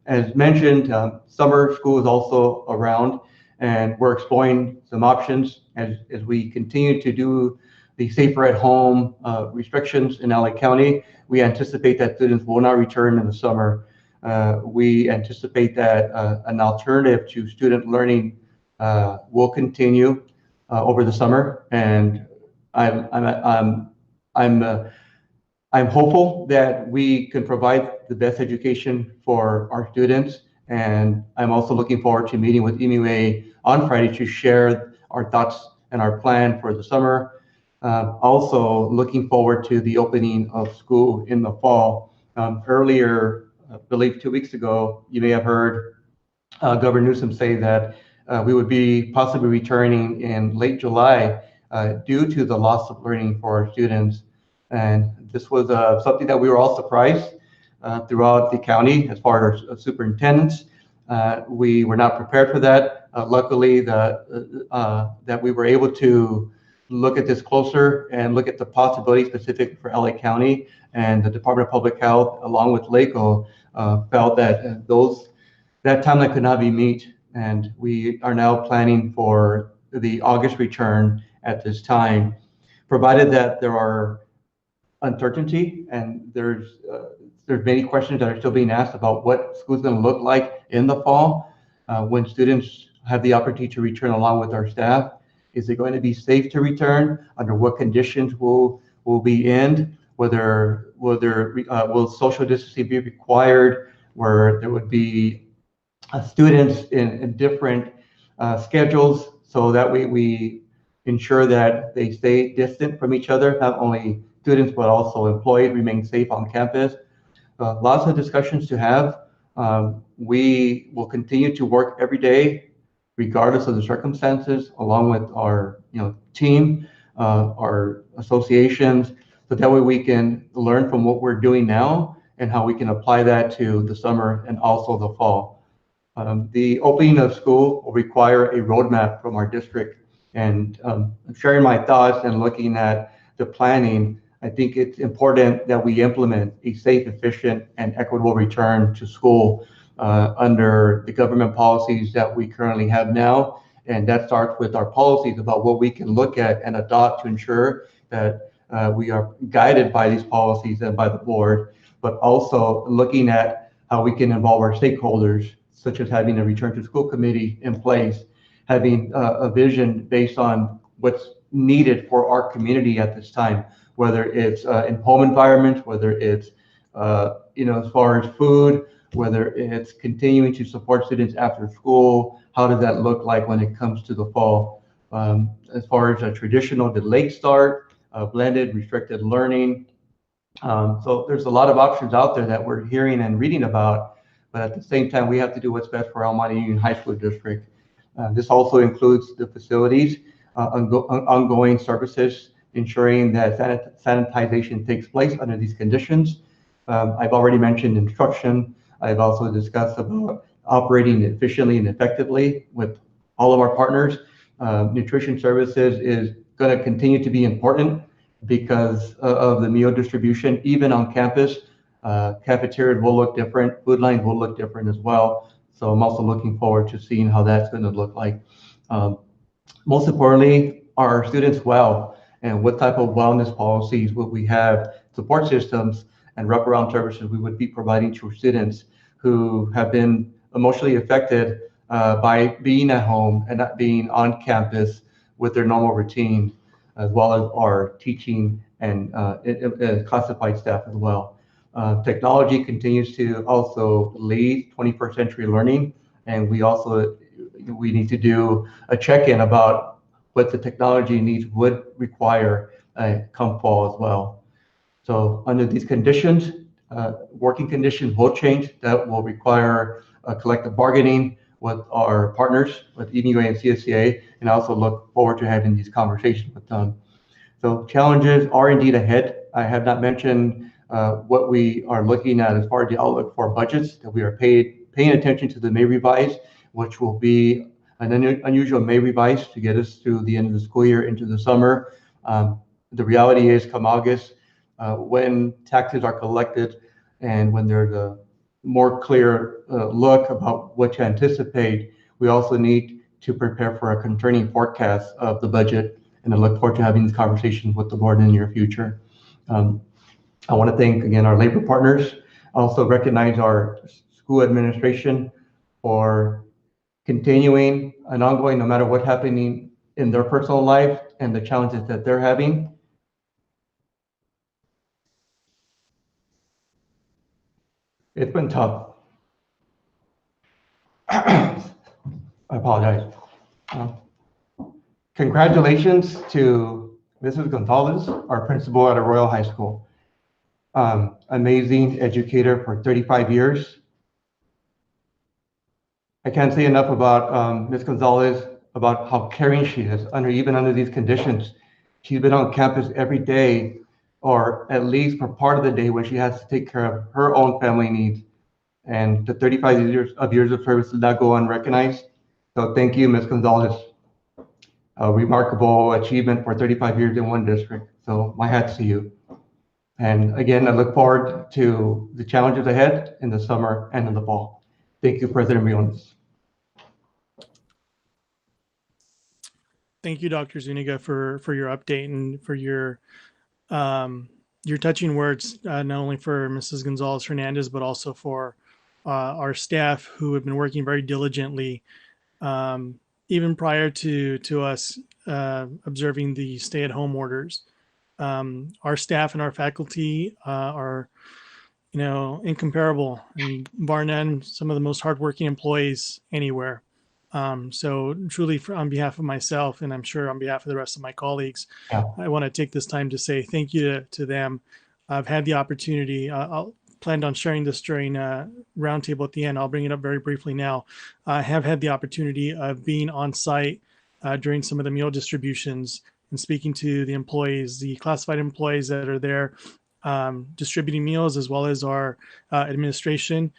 As mentioned, summer school is also around, and we're exploring some options as we continue to do the safer at home restrictions in LA County. We anticipate that students will not return in the summer. We anticipate that an alternative to student learning will continue over the summer, and I'm hopeful that we can provide the best education for our students, and I'm also looking forward to meeting with EMUA on Friday to share our thoughts and our plan for the summer. Also looking forward to the opening of school in the fall. Earlier, I believe 2 weeks ago, you may have heard Governor Newsom say that we would be possibly returning in late July due to the loss of learning for our students. And this was something that we were all surprised throughout the county as far as superintendents. We were not prepared for that. Luckily, that we were able to look at this closer and look at the possibilities specific for LA County, and the Department of Public Health, along with LACO, felt that that timeline could not be met, and we are now planning for the August return at this time, provided that there are uncertainty and there's many questions that are still being asked about what school's going to look like in the fall when students have the opportunity to return along with our staff. Is it going to be safe to return? Under what conditions will be in? Will social distancing be required? Where there would be students in different schedules, so that we ensure that they stay distant from each other, not only students but also employees remain safe on campus. Lots of discussions to have. We will continue to work every day, regardless of the circumstances, along with our team, our associations, so that way we can learn from what we're doing now and how we can apply that to the summer and also the fall. The opening of school will require a roadmap from our district, and sharing my thoughts and looking at the planning, I think it's important that we implement a safe, efficient, and equitable return to school under the government policies that we currently have now. And that starts with our policies about what we can look at and adopt to ensure that we are guided by these policies and by the board, but also looking at how we can involve our stakeholders, such as having a return to school committee in place, having a vision based on what's needed for our community at this time, whether it's in home environments, whether it's as far as food, whether it's continuing to support students after school. How does that look like when it comes to the fall? As far as a traditional delayed start, blended, restricted learning. So there's a lot of options out there that we're hearing and reading about, but at the same time, we have to do what's best for El Monte Union High School District. This also includes the facilities, ongoing services, ensuring that sanitization takes place under these conditions. I've already mentioned instruction. I've also discussed about operating efficiently and effectively with all of our partners. Nutrition services is going to continue to be important because of the meal distribution, even on campus. Cafeterias will look different, food lines will look different as well. So I'm also looking forward to seeing how that's going to look like. Most importantly, are our students well, and what type of wellness policies would we have, support systems and wraparound services we would be providing to students who have been emotionally affected by being at home and not being on campus with their normal routine, as well as our teaching and classified staff as well. Technology continues to also lead 21st century learning, and we need to do a check-in about what the technology needs would require come fall as well. So under these conditions, working conditions will change. That will require collective bargaining with our partners, with EMUA and CSCA, and I also look forward to having these conversations with them. So challenges are indeed ahead. I have not mentioned what we are looking at as far as the outlook for budgets, that we are paying attention to the May revise, which will be an unusual May revise to get us through the end of the school year into the summer. The reality is, come August, when taxes are collected and when there's a more clear look about what to anticipate, we also need to prepare for a concerning forecast of the budget. And I look forward to having these conversations with the board in the near future. I want to thank again our labor partners. I also recognize our school administration for continuing and ongoing, no matter what's happening in their personal life and the challenges that they're having. It's been tough. I apologize. Congratulations to Mrs. Gonzalez, our principal at Arroyo High School. Amazing educator for 35 years. I can't say enough about Ms. Gonzalez, about how caring she is even under these conditions. She's been on campus every day, or at least for part of the day when she has to take care of her own family needs. And the 35 years of service did not go unrecognized. So thank you, Ms. Gonzalez. A remarkable achievement for 35 years in one district. So my hat's to you. And again, I look forward to the challenges ahead in the summer and in the fall. Thank you, President Briones. Thank you, Dr. Zuniga, for your update and for your touching words, not only for Mrs. Gonzalez Hernandez, but also for our staff who have been working very diligently, even prior to us observing the stay-at-home orders. Our staff and our faculty are, incomparable. I mean, bar none, some of the most hardworking employees anywhere. So truly, on behalf of myself, and I'm sure on behalf of the rest of my colleagues, I want to take this time to say thank you to them. I've had the opportunity. I'll planned on sharing this during roundtable at the end. I'll bring it up very briefly now. I have had the opportunity of being on site during some of the meal distributions and speaking to the employees, the classified employees that are there distributing meals, as well as our administration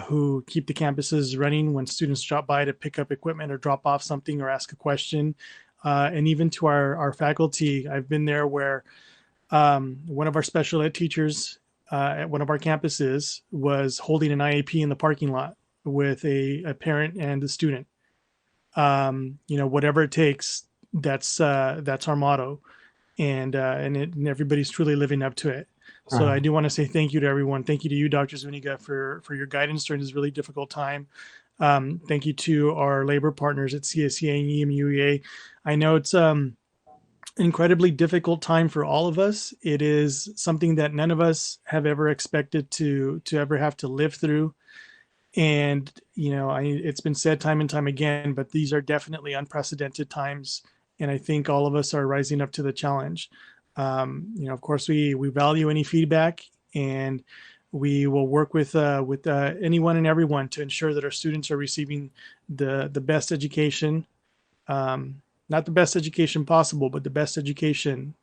who keep the campuses running when students drop by to pick up equipment or drop off something or ask a question. And even to our faculty, I've been there where one of our special ed teachers at one of our campuses was holding an IAP in the parking lot with a parent and a student. Whatever it takes, that's our motto, and everybody's truly living up to it. So I do want to say thank you to everyone. Thank you to you, Dr. Zuniga, for your guidance during this really difficult time. Thank you to our labor partners at CSEA and EMUHSD. I know it's incredibly difficult time for all of us. It is something that none of us have ever expected to ever have to live through. And, it's been said time and time again, but these are definitely unprecedented times. And I think all of us are rising up to the challenge. Of course, we value any feedback, and we will work with anyone and everyone to ensure that our students are receiving the best education, not the best education possible, but the best education,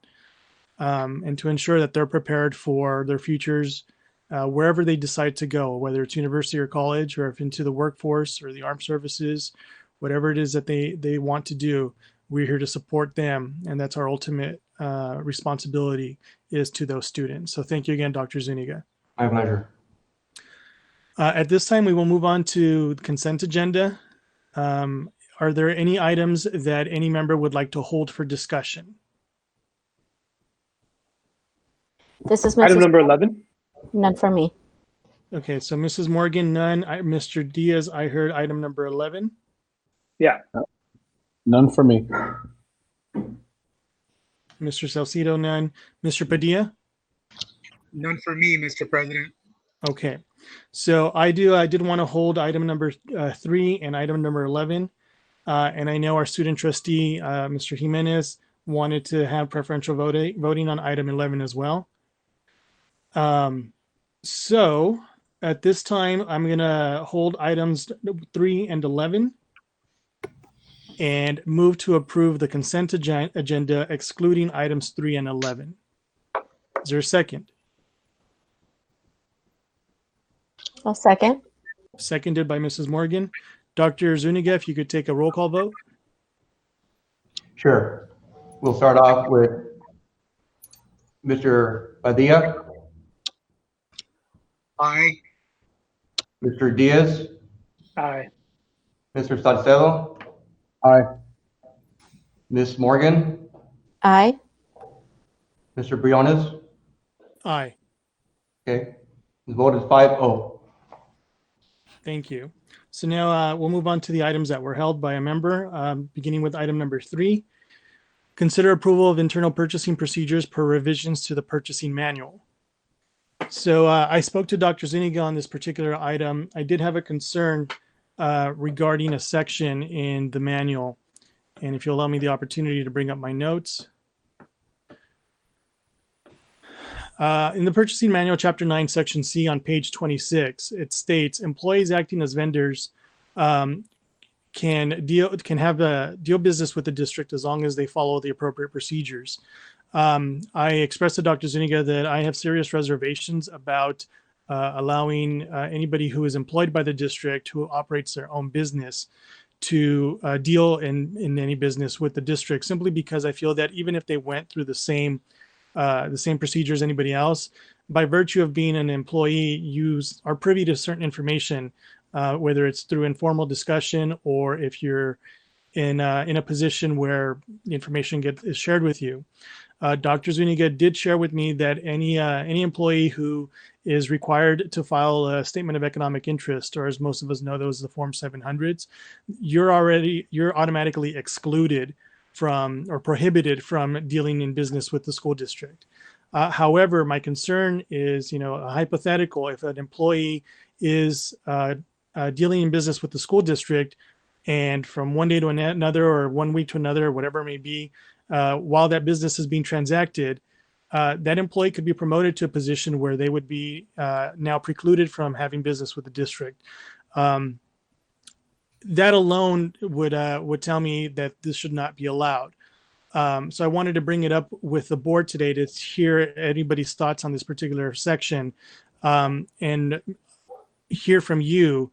and to ensure that they're prepared for their futures wherever they decide to go, whether it's university or college, or if into the workforce or the armed services, whatever it is that they want to do. We're here to support them, and that's our ultimate responsibility is to those students. So thank you again, Dr. Zuniga. My pleasure. At this time, we will move on to the consent agenda. Are there any items that any member would like to hold for discussion? This is Item Mrs. number 11. None for me. Okay, so Mrs. Morgan, none. Mr. Diaz, I heard item number 11. Yeah. None for me. Mr. Salcido, none. Mr. Padilla? None for me, Mr. President. Okay, so I did want to hold item number 3 and item number 11. And I know our student trustee, Mr. Jimenez, wanted to have preferential voting on item 11 as well. So at this time, I'm going to hold items 3 and 11 and move to approve the consent agenda excluding items 3 and 11. Is there a second? I'll second. Seconded by Mrs. Morgan. Dr. Zuniga, if you could take a roll call vote. Sure. We'll start off with Mr. Padilla, Aye. Mr. Diaz, Aye. Mr. Salcedo, Aye. Ms. Morgan, Aye. Mr. Briones. Aye. Okay. The vote is 5-0. Thank you. So now we'll move on to the items that were held by a member, beginning with item number 3. Consider approval of internal purchasing procedures per revisions to the purchasing manual. So I spoke to Dr. Zuniga on this particular item. I did have a concern regarding a section in the manual. And if you'll allow me the opportunity to bring up my notes. In the purchasing manual, chapter 9, section C on page 26, it states employees acting as vendors can have a deal business with the district as long as they follow the appropriate procedures. I expressed to Dr. Zuniga that I have serious reservations about allowing anybody who is employed by the district who operates their own business to deal in any business with the district, simply because I feel that even if they went through the same procedure as anybody else, by virtue of being an employee, you are privy to certain information, whether it's through informal discussion or if you're in a position where the information is shared with you. Dr. Zuniga did share with me that any employee who is required to file a statement of economic interest, or as most of us know, those are the Form 700s, you're automatically excluded from or prohibited from dealing in business with the school district. However, my concern is, a hypothetical, if an employee is dealing in business with the school district, and from one day to another, or 1 week to another, or whatever it may be, while that business is being transacted, that employee could be promoted to a position where they would be now precluded from having business with the district. That alone would tell me that this should not be allowed. So I wanted to bring it up with the board today to hear anybody's thoughts on this particular section, and hear from you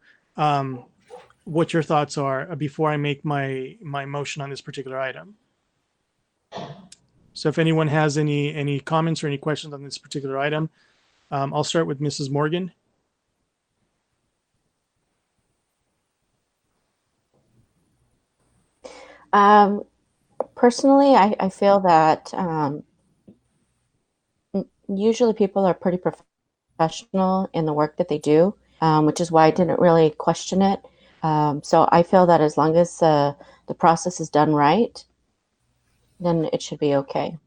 what your thoughts are before I make my motion on this particular item. So if anyone has any comments or any questions on this particular item, I'll start with Mrs. Morgan. Personally, I feel that usually people are pretty professional in the work that they do, which is why I didn't really question it. So I feel that as long as the process is done right, then it should be okay.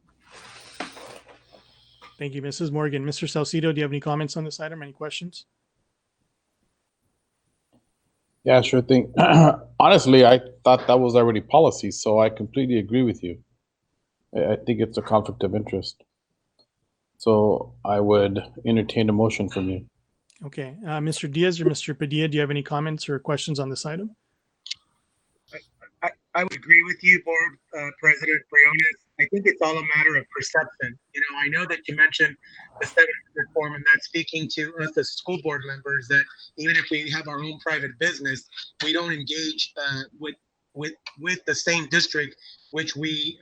Thank you, Mrs. Morgan. Mr. Salcido, do you have any comments on this item? Any questions? Yeah, sure thing. Honestly, I thought that was already policy, so I completely agree with you. I think it's a conflict of interest. So I would entertain a motion from you. Okay. Mr. Diaz or Mr. Padilla, do you have any comments or questions on this item? I would agree with you, Board President Briones. I think it's all a matter of perception. I know that you mentioned the 700 form, and that's speaking to us as school board members, that even if we have our own private business, we don't engage with the same district which we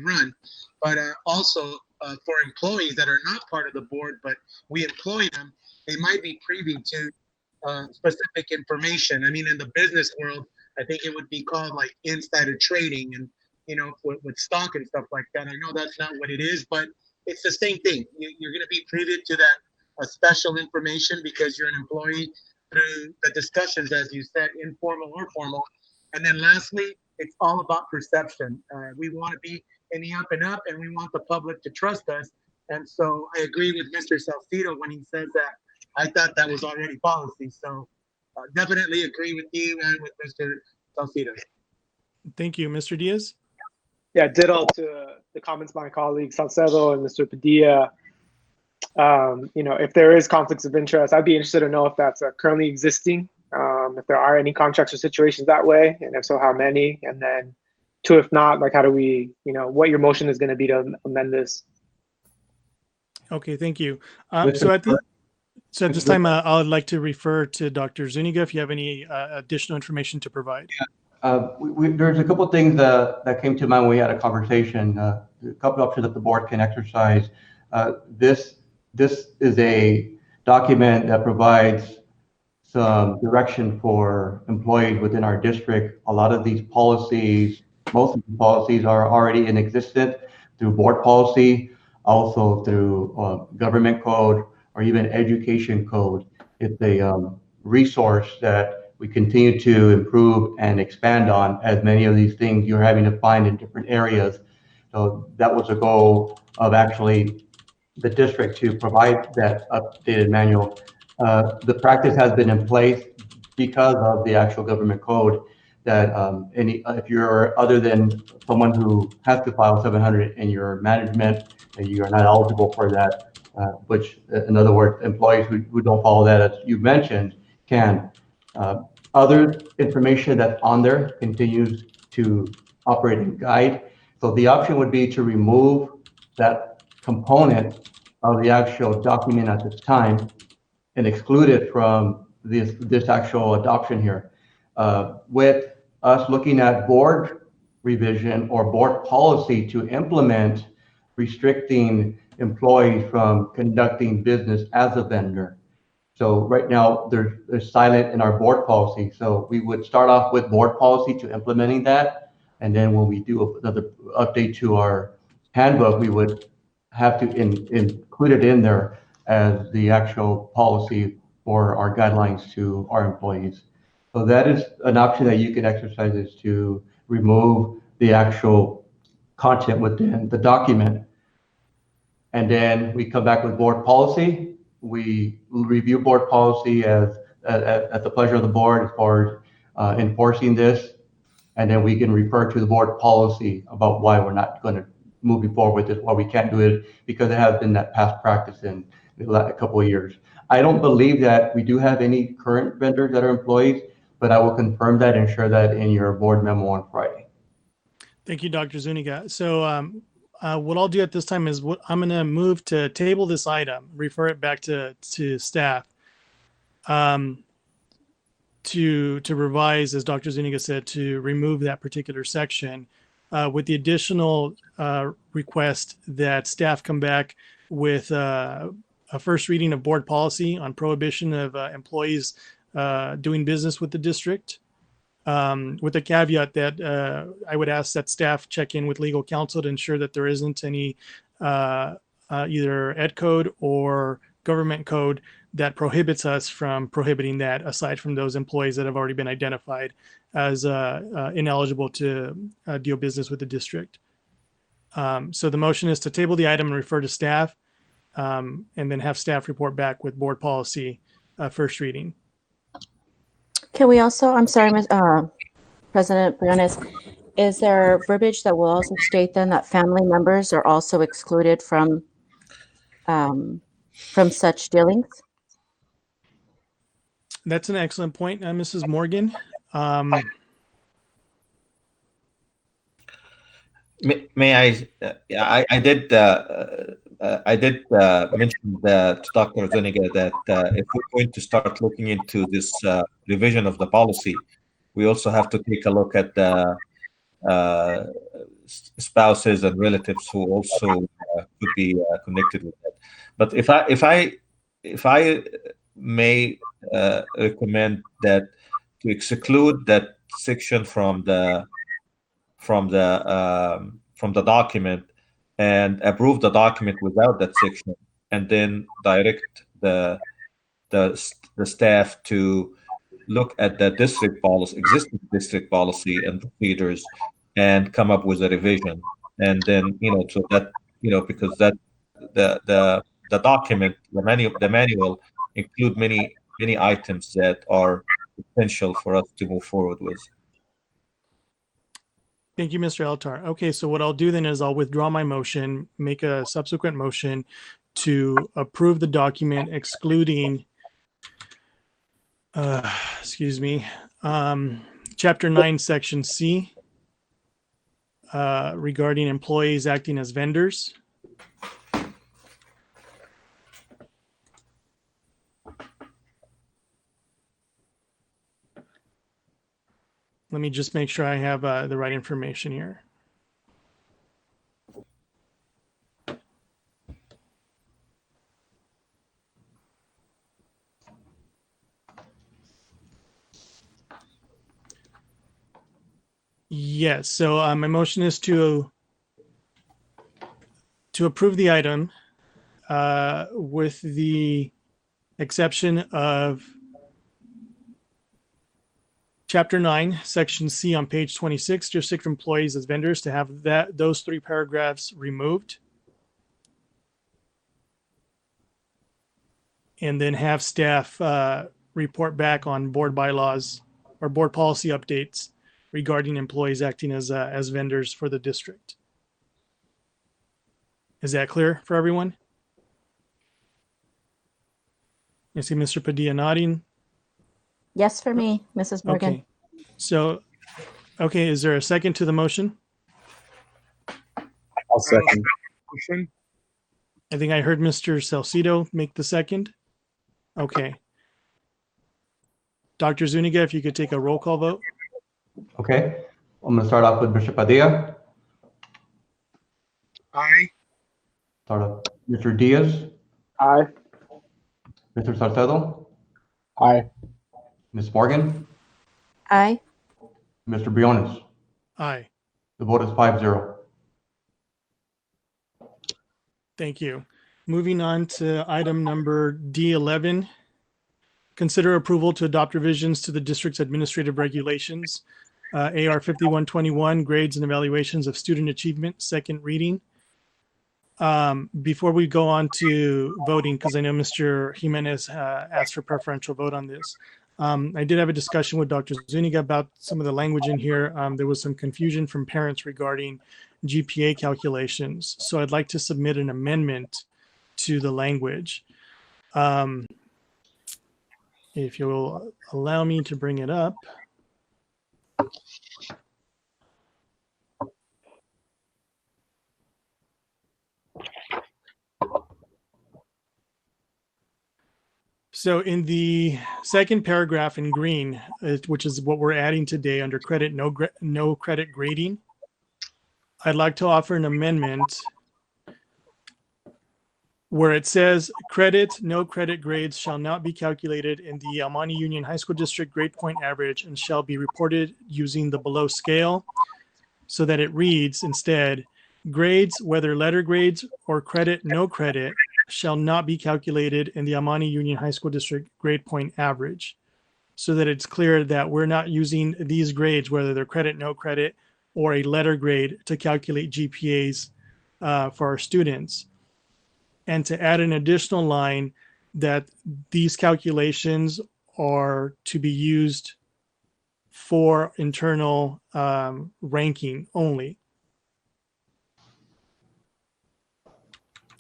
run. But also for employees that are not part of the board, but we employ them, they might be privy to specific information. I mean, in the business world, I think it would be called like insider trading, and with stock and stuff like that. I know that's not what it is, but it's the same thing. You're going to be privy to that special information because you're an employee through the discussions, as you said, informal or formal. And then lastly, it's all about perception. We want to be in the up and up, and we want the public to trust us. And so I agree with Mr. Salcido when he says that. I thought that was already policy. So definitely agree with you and with Mr. Salcido. Thank you. Mr. Diaz? Yeah, ditto to the comments by my colleagues Salcedo and Mr. Padilla. If there is conflicts of interest, I'd be interested to know if that's currently existing, if there are any contracts or situations that way, and if so, how many? And then two, if not, like how do we, what your motion is going to be to amend this? Okay, thank you. So at this time, I would like to refer to Dr. Zuniga if you have any additional information to provide. There's a couple of things that came to mind when we had a conversation. A couple of options that the board can exercise. This is a document that provides some direction for employees within our district. A lot of these policies, most of the policies are already in existence through board policy, also through government code, or even education code. It's a resource that we continue to improve and expand on, as many of these things you're having to find in different areas. So that was a goal of actually the district to provide that updated manual. The practice has been in place because of the actual government code that if you're other than someone who has to file 700 in your management, and you are not eligible for that, which in other words, employees who don't follow that, as you mentioned, can. Other information that's on there continues to operate and guide. So the option would be to remove that component of the actual document at this time and exclude it from this actual adoption here. With us looking at board revision or board policy to implement restricting employees from conducting business as a vendor. So right now there's silent in our board policy. So we would start off with board policy to implementing that. And then when we do another update to our handbook, we would have to include it in there as the actual policy for our guidelines to our employees. So that is an option that you can exercise, is to remove the actual content within the document. And then we come back with board policy. We review board policy at the pleasure of the board as far as enforcing this. And then we can refer to the board policy about why we're not going to move forward with this, why we can't do it, because it has been that past practice in a couple of years. I don't believe that we do have any current vendors that are employees, but I will confirm that and share that in your board memo on Friday. Thank you, Dr. Zuniga. So what I'll do at this time is I'm going to move to table this item, refer it back to staff to revise, as Dr. Zuniga said, to remove that particular section with the additional request that staff come back with a first reading of board policy on prohibition of employees doing business with the district. With the caveat that I would ask that staff check in with legal counsel to ensure that there isn't any either ed code or government code that prohibits us from prohibiting that, aside from those employees that have already been identified as ineligible to deal business with the district. So the motion is to table the item and refer to staff, and then have staff report back with board policy first reading. Can we also, I'm sorry, President Briones, is there verbiage that will also state then that family members are also excluded from such dealings? That's an excellent point, Mrs. Morgan. May I? I did mention that to Dr. Zuniga that if we're going to start looking into this revision of the policy, we also have to take a look at the spouses and relatives who also could be connected with that. But if I may recommend that to exclude that section from the document and approve the document without that section, and then direct the staff to look at the district policy, existing district policy and procedures, and come up with a revision. And then so that because that the document, the manual include many items that are essential for us to move forward with. Thank you, Mr. Eltar. Okay, so what I'll do then is I'll withdraw my motion, make a subsequent motion to approve the document excluding, Chapter 9, Section C, regarding employees acting as vendors. Let me just make sure I have the right information here. Yes, so my motion is to approve the item with the exception of Chapter 9, Section C on page 26, district employees as vendors, to have those 3 paragraphs removed. And then have staff report back on board bylaws or board policy updates regarding employees acting as vendors for the district. Is that clear for everyone? I see Mr. Padilla nodding. Yes, for me, Mrs. Morgan. Okay. So, okay, is there a second to the motion? I'll second. Motion. I think I heard Mr. Salcido make the second. Okay. Dr. Zuniga, if you could take a roll call vote. Okay, I'm gonna start off with Mr. Padilla. Aye. Start off Mr. Diaz, Aye. Mr. Salcedo, Aye. Ms. Morgan, Aye. Mr. Briones. Aye. The vote is 5-0. Thank you. Moving on to item number D11. Consider approval to adopt revisions to the district's administrative regulations, AR 5121, grades and evaluations of student achievement, second reading. Before we go on to voting, because I know Mr. Jimenez asked for preferential vote on this. I did have a discussion with Dr. Zuniga about some of the language in here. There was some confusion from parents regarding GPA calculations. So I'd like to submit an amendment to the language. If you'll allow me to bring it up. So in the second paragraph in green, which is what we're adding today under credit, no credit grading, I'd like to offer an amendment where it says no credit grades shall not be calculated in the El Monte Union High School District grade point average and shall be reported using the below scale, so that it reads instead, grades, whether letter grades or credit, no credit, shall not be calculated in the El Monte Union High School District grade point average, so that it's clear that we're not using these grades, whether they're credit, no credit, or a letter grade, to calculate GPAs for our students. And to add an additional line that these calculations are to be used for internal ranking only.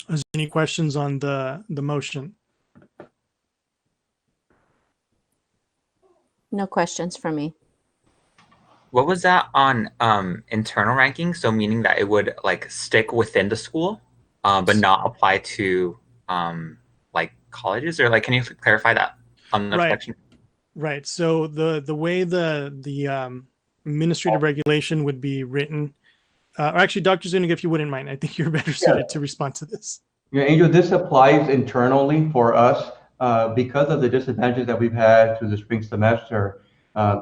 Is there any questions on the motion? No questions for me. What was that on internal ranking? So meaning that it would like stick within the school, but not apply to like colleges, or like, can you clarify that on the section? Right. So the way the administrative regulation would be written, or actually, Dr. Zuniga, if you wouldn't mind, I think you're better suited to respond to this. Yeah, Angel, this applies internally for us because of the disadvantages that we've had through the spring semester.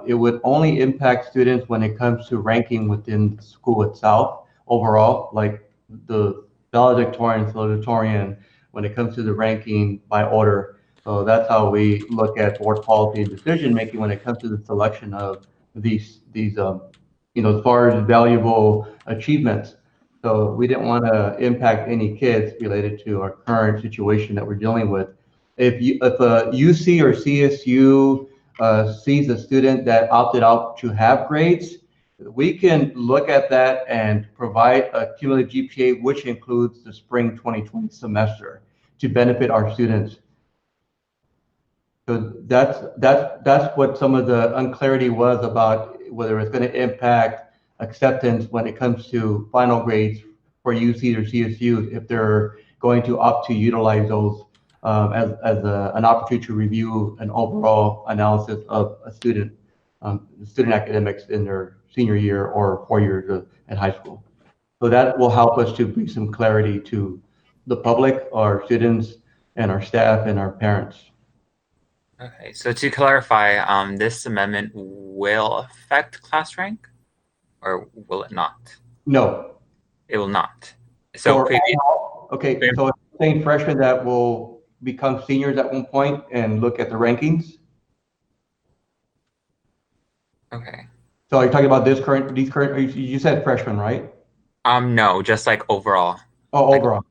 It would only impact students when it comes to ranking within the school itself overall, like the valedictorian, salutatorian, when it comes to the ranking by order. So that's how we look at board policy and decision making when it comes to the selection of these as far as valuable achievements. So we didn't want to impact any kids related to our current situation that we're dealing with. If a UC or CSU sees a student that opted out to have grades, we can look at that and provide a cumulative GPA, which includes the spring 2020 semester, to benefit our students. So that's what some of the unclarity was about, whether it's going to impact acceptance when it comes to final grades for UCs or CSUs, if they're going to opt to utilize those as an opportunity to review an overall analysis of a student. student academics in their senior year or 4 years at high school. So that will help us to bring some clarity to the public, our students, and our staff and our parents. Okay, so to clarify, this amendment will affect class rank, or will it not? No. It will not. So Okay, so it's saying freshmen that will become seniors at one point and look at the rankings. Okay. So are you talking about these current, you said freshmen, right? No, just like overall. Oh, Like, overall.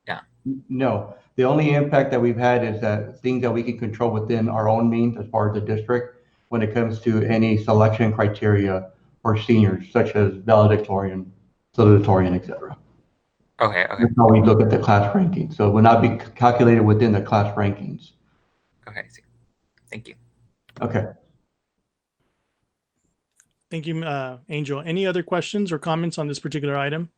yeah. No, the only impact that we've had is that things that we can control within our own means as far as the district when it comes to any selection criteria for seniors, such as valedictorian, salutatorian, etc. Okay. That's how we look at the class rankings. So it will not be calculated within the class rankings. Okay. Thank you. Okay. Thank you, Angel. Any other questions or comments on this particular item?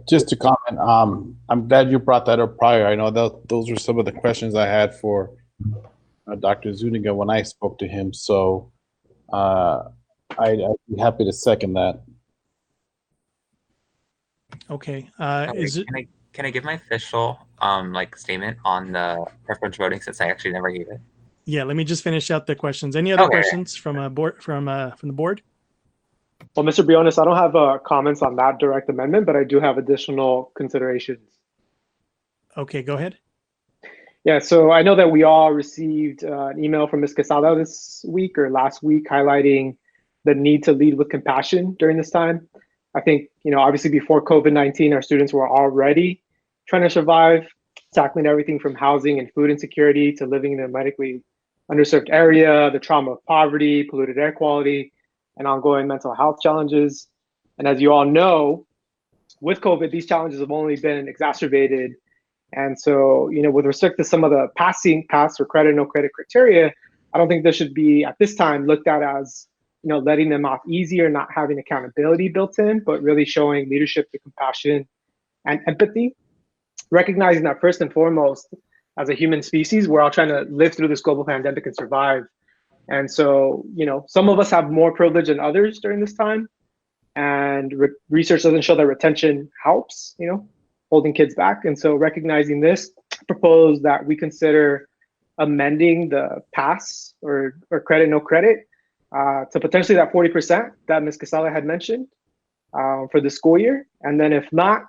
Just to comment, I'm glad you brought that up prior. I know that those were some of the questions I had for Dr. Zuniga when I spoke to him. So I'd be happy to second that. Okay. Can I give my official like statement on the preferential voting since I actually never gave it? Yeah, let me just finish out the questions. Any other questions from the board? Well, Mr. Briones, I don't have comments on that direct amendment, but I do have additional considerations. Okay, go ahead. Yeah, so I know that we all received an email from Ms. Quesada this week or last week highlighting the need to lead with compassion during this time. I think, obviously before COVID-19, our students were already trying to survive, tackling everything from housing and food insecurity to living in a medically underserved area, the trauma of poverty, polluted air quality, and ongoing mental health challenges. And as you all know, with COVID, these challenges have only been exacerbated. And so, with respect to some of the pass or credit, no credit criteria, I don't think this should be at this time looked at as, letting them off easy or not having accountability built in, but really showing leadership, the compassion and empathy, recognizing that first and foremost, as a human species, we're all trying to live through this global pandemic and survive. And so, some of us have more privilege than others during this time. And research doesn't show that retention helps, holding kids back. And so recognizing this, I propose that we consider amending the pass or credit, no credit to potentially that 40% that Ms. Quesada had mentioned for the school year. And then if not,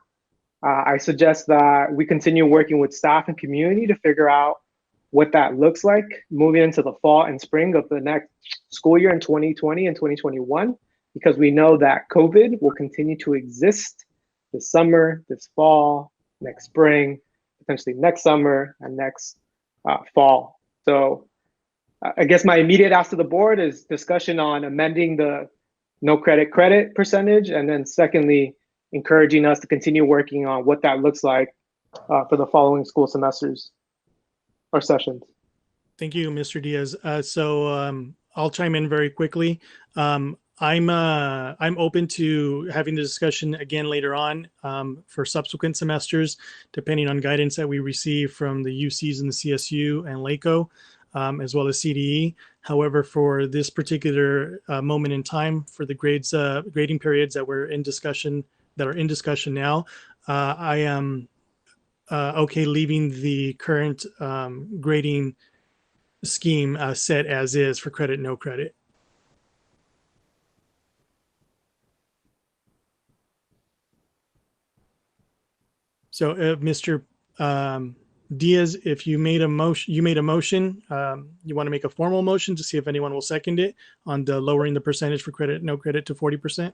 I suggest that we continue working with staff and community to figure out what that looks like moving into the fall and spring of the next school year in 2020 and 2021, because we know that COVID will continue to exist this summer, this fall, next spring, potentially next summer and next fall. So I guess my immediate ask to the board is discussion on amending the no credit percentage. And then secondly, encouraging us to continue working on what that looks like for the following school semesters or sessions. Thank you, Mr. Diaz. So I'll chime in very quickly. I'm open to having the discussion again later on for subsequent semesters, depending on guidance that we receive from the UCs and the CSU and LACO, as well as CDE. However, for this particular moment in time, for the grading periods that are in discussion now, I am okay leaving the current grading scheme set as is for credit, no credit. So, Mr. Diaz, if you made a motion, you want to make a formal motion to see if anyone will second it on the lowering the percentage for credit, no credit to 40%?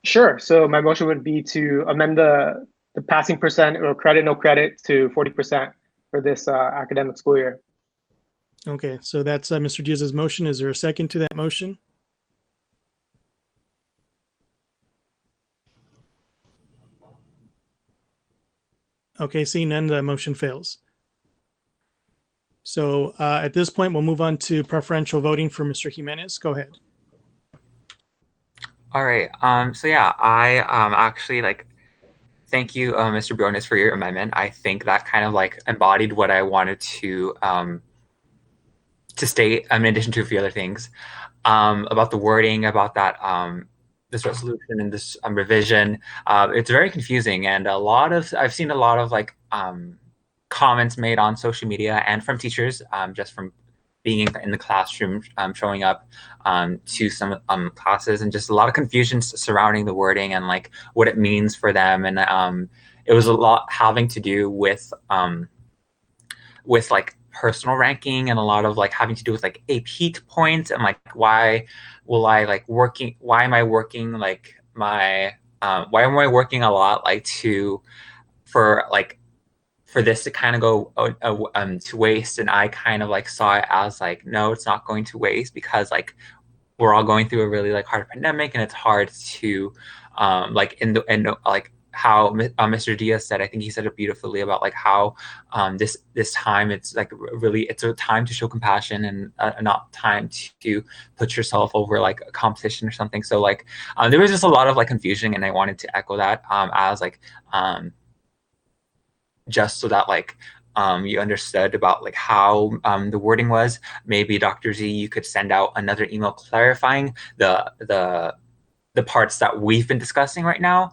Sure. So my motion would be to amend the passing percent or credit, no credit to 40% for this academic school year. Okay, so that's Mr. Diaz's motion. Is there a second to that motion? Okay, seeing none, the motion fails. So at this point, we'll move on to preferential voting for Mr. Jimenez. Go ahead. All right. So yeah, I actually thank you, Mr. Briones, for your amendment. I think that kind of embodied what I wanted to state, in addition to a few other things. about the wording, about that this resolution and this revision. It's very confusing, and I've seen a lot of like comments made on social media and from teachers, just from being in the classroom, showing up to some classes, and just a lot of confusion surrounding the wording and like what it means for them. And it was a lot having to do with like personal ranking, and a lot of like having to do with like AP points, and like why am I working a lot like for this to kind of go to waste. And I kind of like saw it as like, no, it's not going to waste, because like we're all going through a really like hard pandemic, and it's hard to like like how Mr. Diaz said, I think he said it beautifully about like how this time, it's like really, it's a time to show compassion, and not time to put yourself over like a competition or something. So like there was just a lot of like confusion, and I wanted to echo that as like just so that like you understood about like how the wording was. Maybe Dr. Z, you could send out another email clarifying the parts that we've been discussing right now,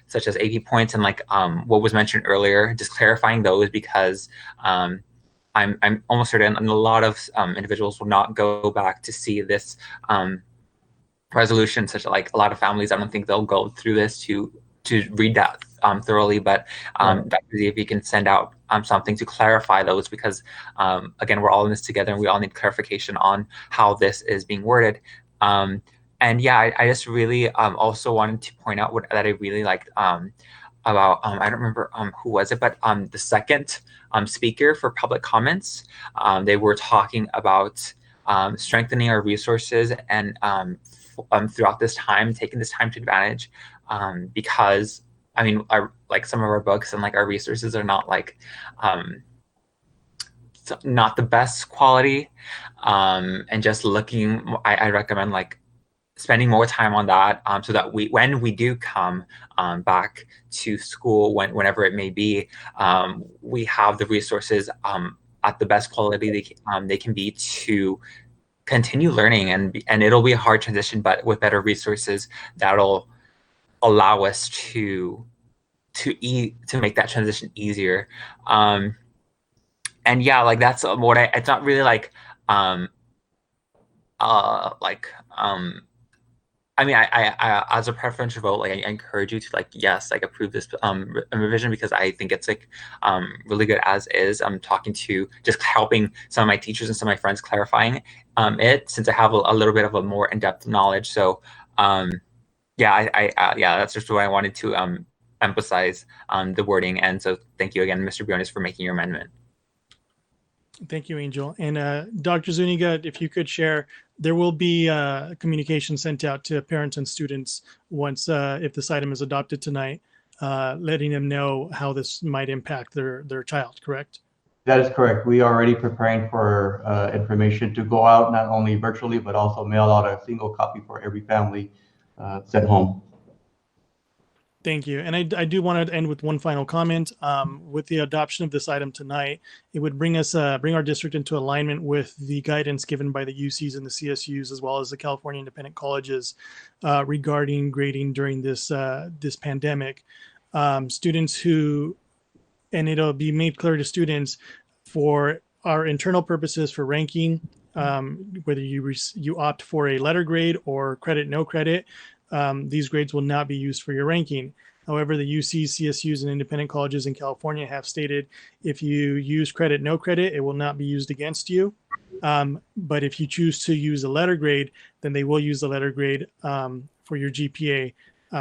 such as AP points and like what was mentioned earlier, just clarifying those, because I'm almost certain, and a lot of individuals will not go back to see this resolution, such like a lot of families, I don't think they'll go through this to read that thoroughly. But Dr. Z, if you can send out something to clarify those, because again, we're all in this together, and we all need clarification on how this is being worded. And yeah, I just really also wanted to point out that I really liked about, I don't remember who was it, but the second speaker for public comments, they were talking about strengthening our resources, and throughout this time, taking this time to advantage, because I mean, like some of our books and like our resources are not like not the best quality, and just looking, I recommend like spending more time on that, so that when we do come back to school, whenever it may be, we have the resources at the best quality they can be to continue learning, and it'll be a hard transition, but with better resources, that'll allow us to make that transition easier. And yeah, like that's what it's not really like I mean, I as a preferential vote, like I encourage you to like, yes, like approve this revision, because I think it's like really good as is. I'm talking to just helping some of my teachers and some of my friends clarifying it, since I have a little bit of a more in-depth knowledge. So yeah, yeah, that's just what I wanted to emphasize the wording. And so thank you again, Mr. Briones, for making your amendment. Thank you, Angel. And Dr. Zuniga, if you could share, there will be communication sent out to parents and students once, if this item is adopted tonight, letting them know how this might impact their child, correct? That is correct. We are already preparing for information to go out, not only virtually, but also mail out a single copy for every family sent home. Thank you. And I do want to end with one final comment. With the adoption of this item tonight, it would bring our district into alignment with the guidance given by the UCs and the CSUs, as well as the California Independent Colleges, regarding grading during this pandemic. Students who, and it'll be made clear to students, for our internal purposes for ranking, whether you opt for a letter grade or credit, no credit, these grades will not be used for your ranking. However, the UCs, CSUs, and independent colleges in California have stated if you use credit, no credit, it will not be used against you. But if you choose to use a letter grade, then they will use the letter grade for your GPA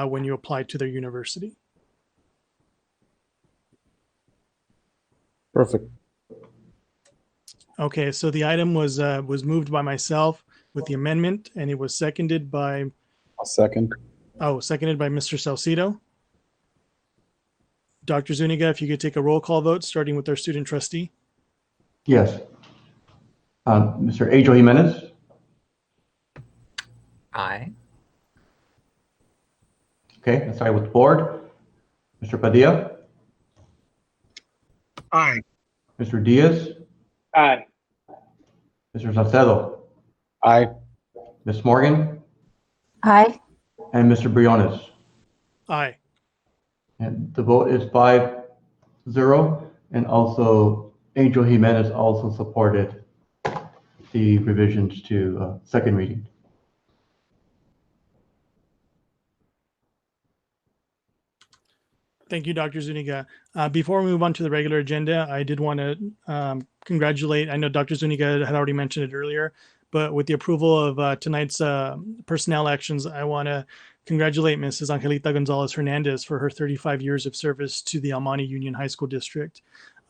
when you apply to their university. Perfect. Okay, so the item was moved by myself with the amendment, and it was seconded by... I'll second. Oh, seconded by Mr. Salcido. Dr. Zuniga, if you could take a roll call vote, starting with our student trustee. Yes. Mr. Angel Jimenez. Aye. Okay, let's start with the board. Mr. Padilla. Aye. Mr. Diaz. Aye. Mr. Salcedo. Aye. Ms. Morgan, Aye. and Mr. Briones. Aye. And the vote is 5-0, and also Angel Jimenez also supported the revisions to second reading. Thank you, Dr. Zuniga. Before we move on to the regular agenda, I did want to congratulate, I know Dr. Zuniga had already mentioned it earlier, but with the approval of tonight's personnel actions, I want to congratulate Mrs. Angelita Gonzalez Hernandez for her 35 years of service to the El Monte Union High School District.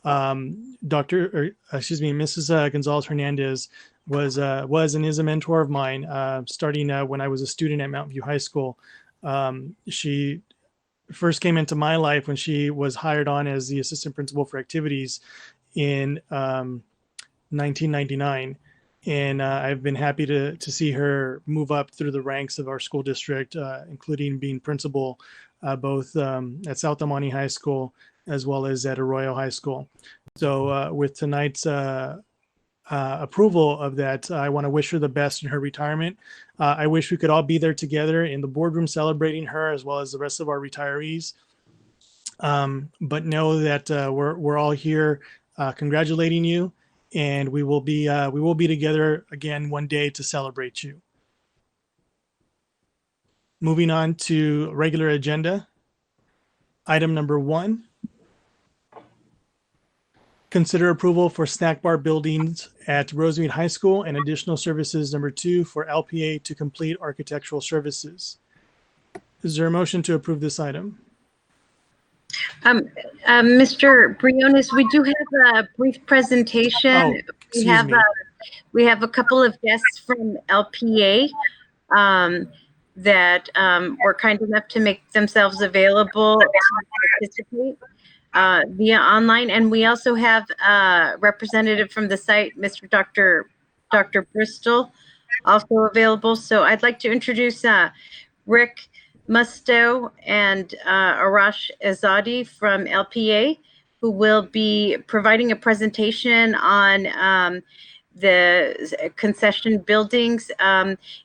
Mrs. Gonzalez Hernandez was and is a mentor of mine, starting when I was a student at Mountain View High School. She first came into my life when she was hired on as the assistant principal for activities in 1999. And I've been happy to see her move up through the ranks of our school district, including being principal both at South El Monte High School as well as at Arroyo High School. So with tonight's approval of that, I want to wish her the best in her retirement. I wish we could all be there together in the boardroom celebrating her as well as the rest of our retirees. But know that we're all here congratulating you, and we will be together again one day to celebrate you. Moving on to regular agenda. Item number 1. Consider approval for snack bar buildings at Rosemead High School and additional services number 2 for LPA to complete architectural services. Is there a motion to approve this item? Mr. Briones, we do have a brief presentation. Oh, excuse me. We have a couple of guests from LPA that were kind enough to make themselves available to participate via online. And we also have a representative from the site, Dr. Bristol, also available. So I'd like to introduce Rick Musto and Arash Azadi from LPA, who will be providing a presentation on the concession buildings.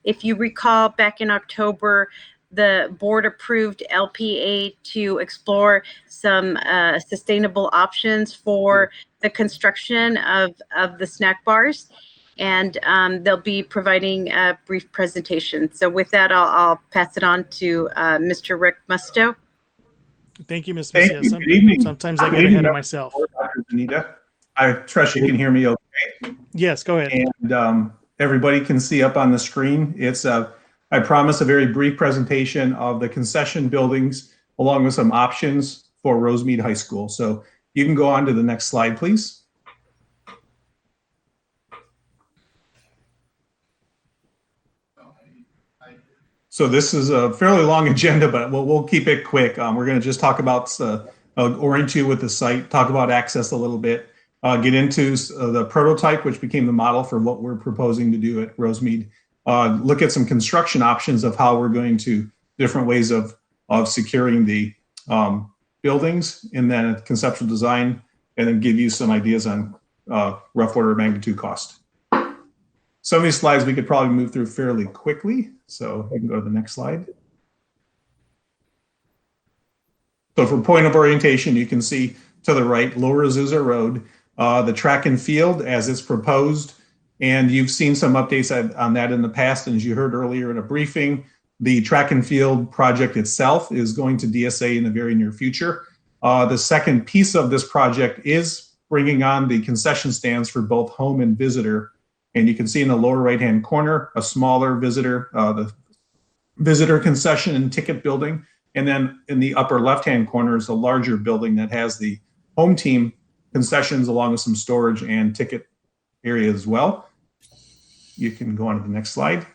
If you recall, back in October, the board approved LPA to explore some sustainable options for the construction of the snack bars. And they'll be providing a brief presentation. So with that, I'll pass it on to Mr. Rick Musto. Thank you, Ms. Thank Macias. you. Good evening. Sometimes I get ahead of myself. Dr. Zanita. I trust you can hear me okay. Yes, go ahead. And everybody can see up on the screen. It's I promise a very brief presentation of the concession buildings along with some options for Rosemead High School. So you can go on to the next slide, please. So this is a fairly long agenda, but we'll keep it quick. We're going to just talk about, orient you with the site, talk about access a little bit, get into the prototype, which became the model for what we're proposing to do at Rosemead, look at some construction options of how we're going to different ways of securing the buildings, and then conceptual design, and then give you some ideas on rough order of magnitude cost. Some of these slides we could probably move through fairly quickly, so you can go to the next slide. So for point of orientation, you can see to the right, Lower Azusa Road, the track and field as it's proposed, and you've seen some updates on that in the past, and as you heard earlier in a briefing, the track and field project itself is going to DSA in the very near future. The second piece of this project is bringing on the concession stands for both home and visitor. And you can see in the lower right-hand corner, a smaller visitor, the visitor concession and ticket building. And then in the upper left-hand corner is a larger building that has the home team concessions along with some storage and ticket area as well. You can go on to the next slide.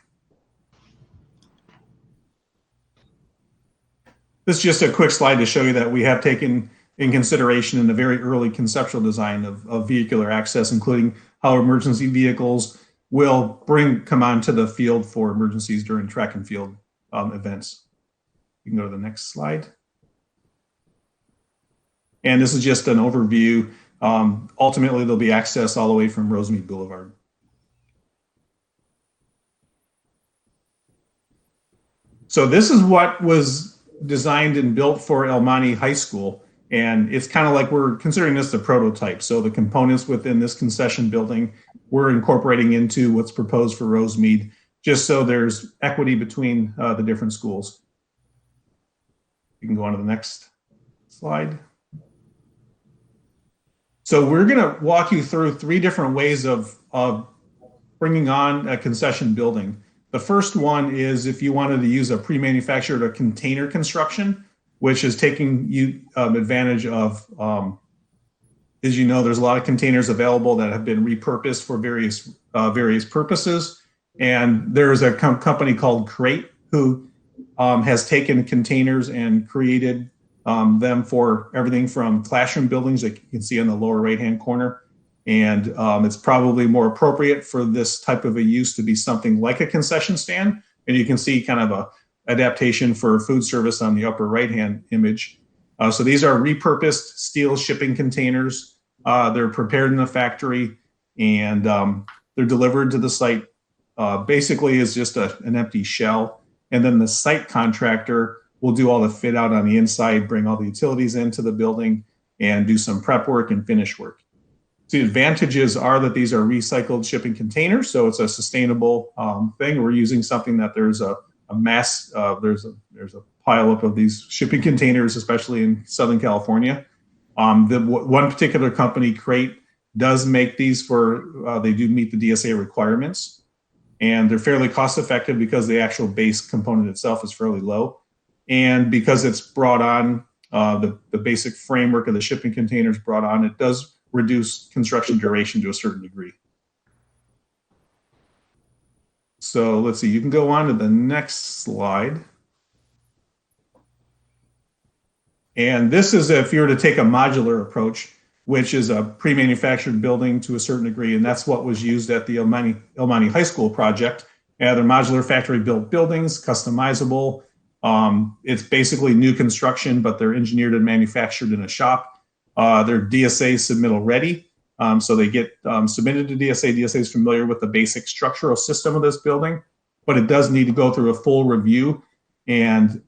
This is just a quick slide to show you that we have taken in consideration in the very early conceptual design of vehicular access, including how emergency vehicles will come onto the field for emergencies during track and field events. You can go to the next slide. And this is just an overview. Ultimately, there'll be access all the way from Rosemead Boulevard. So this is what was designed and built for El Monte High School. And it's kind of like we're considering this the prototype. So the components within this concession building, we're incorporating into what's proposed for Rosemead, just so there's equity between the different schools. You can go on to the next slide. So we're going to walk you through 3 different ways of bringing on a concession building. The first one is if you wanted to use a pre-manufactured or container construction, which is taking you advantage of, as you know, there's a lot of containers available that have been repurposed for various purposes. And there's a company called Crate who has taken containers and created them for everything from classroom buildings that you can see in the lower right-hand corner. And it's probably more appropriate for this type of a use to be something like a concession stand. And you can see kind of a adaptation for food service on the upper right-hand image. So these are repurposed steel shipping containers. They're prepared in the factory and they're delivered to the site. Basically is just an empty shell. And then the site contractor will do all the fit out on the inside, bring all the utilities into the building and do some prep work and finish work. So the advantages are that these are recycled shipping containers. So it's a sustainable thing. We're using something that there's a mass, there's a pile up of these shipping containers, especially in Southern California. One particular company, Crate, does make these for, they do meet the DSA requirements. And they're fairly cost effective because the actual base component itself is fairly low. And because it's brought on, the basic framework of the shipping containers brought on, it does reduce construction duration to a certain degree. So let's see, you can go on to the next slide. And this is if you were to take a modular approach, which is a pre-manufactured building to a certain degree, and that's what was used at the El Monte High School project. They're modular factory-built buildings, customizable. It's basically new construction, but they're engineered and manufactured in a shop. They're DSA submittal ready, so they get submitted to DSA. DSA is familiar with the basic structural system of this building, but it does need to go through a full review. And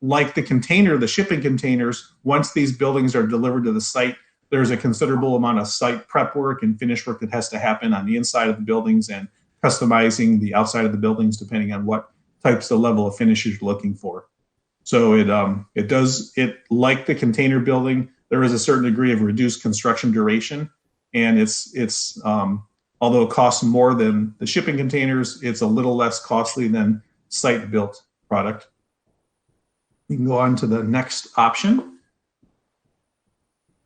like the container, the shipping containers, once these buildings are delivered to the site, there's a considerable amount of site prep work and finish work that has to happen on the inside of the buildings and customizing the outside of the buildings depending on what types of level of finish you're looking for. So it like the container building, there is a certain degree of reduced construction duration, and it's although it costs more than the shipping containers, it's a little less costly than site built product. You can go on to the next option.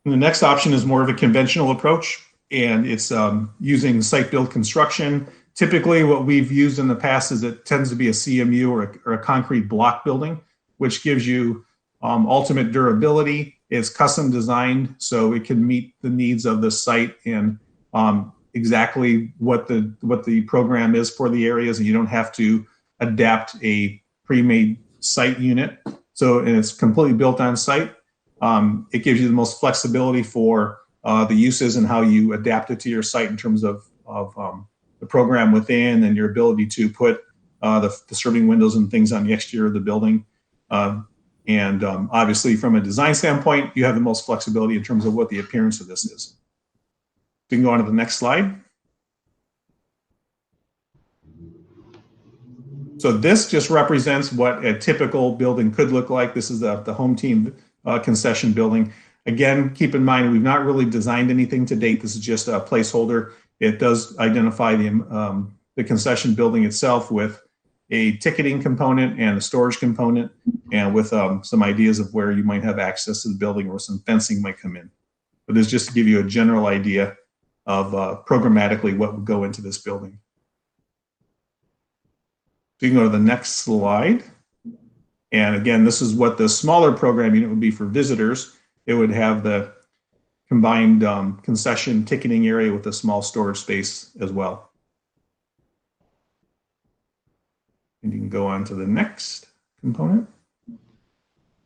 And the next option is more of a conventional approach, and it's using site-built construction. Typically, what we've used in the past is it tends to be a CMU or a concrete block building, which gives you ultimate durability. It's custom designed, so it can meet the needs of the site and exactly what the program is for the areas, and you don't have to adapt a pre-made site unit. So, and it's completely built on site. It gives you the most flexibility for the uses and how you adapt it to your site in terms of the program within and your ability to put the serving windows and things on the exterior of the building. Obviously, from a design standpoint, you have the most flexibility in terms of what the appearance of this is. We can go on to the next slide. So this just represents what a typical building could look like. This is the home team concession building. Again, keep in mind, we've not really designed anything to date. This is just a placeholder. It does identify the concession building itself with a ticketing component and a storage component, and with some ideas of where you might have access to the building or some fencing might come in. But this is just to give you a general idea of programmatically what would go into this building. So you can go to the next slide. And again, this is what the smaller program unit would be for visitors. It would have the combined concession ticketing area with a small storage space as well. And you can go on to the next component.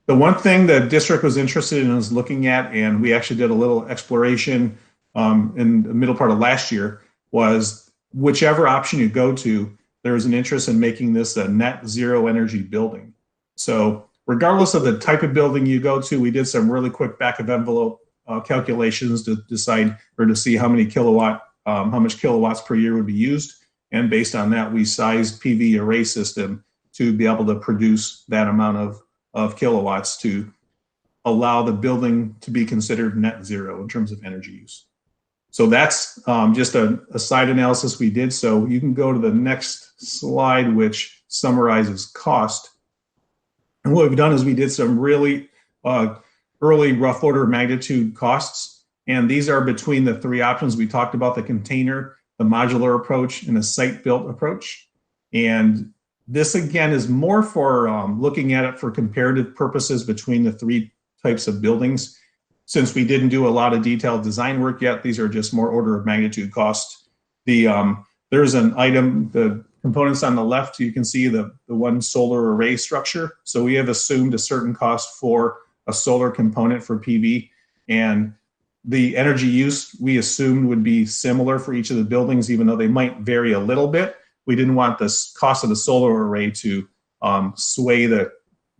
The one thing the district was interested in is looking at, and we actually did a little exploration in the middle part of last year, was whichever option you go to, there is an interest in making this a net zero energy building. So regardless of the type of building you go to, we did some really quick back of envelope calculations to decide or to see how much kilowatts per year would be used. And based on that, we sized PV array system to be able to produce that amount of kilowatts to allow the building to be considered net zero in terms of energy use. So that's just a side analysis we did. So you can go to the next slide, which summarizes cost. And what we've done is we did some really early rough order of magnitude costs. And these are between the three options we talked about: the container, the modular approach, and the site-built approach. And this, again, is more for looking at it for comparative purposes between the three types of buildings. Since we didn't do a lot of detailed design work yet, these are just more order of magnitude costs. There's an item, the components on the left, you can see the one solar array structure. So we have assumed a certain cost for a solar component for PV, and the energy use we assumed would be similar for each of the buildings, even though they might vary a little bit. We didn't want the cost of the solar array to sway the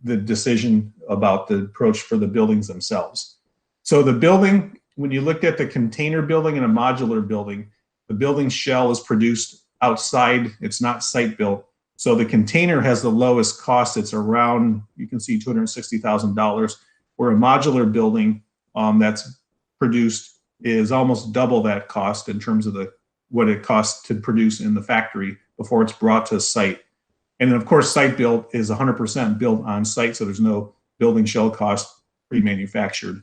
decision about the approach for the buildings themselves. So the building, when you looked at the container building and a modular building, the building shell is produced outside, it's not site built. So the container has the lowest cost. It's around, you can see $260,000, where a modular building that's produced is almost double that cost in terms of what it costs to produce in the factory before it's brought to site. And then of course, site built is 100% built on site, so there's no building shell cost pre-manufactured.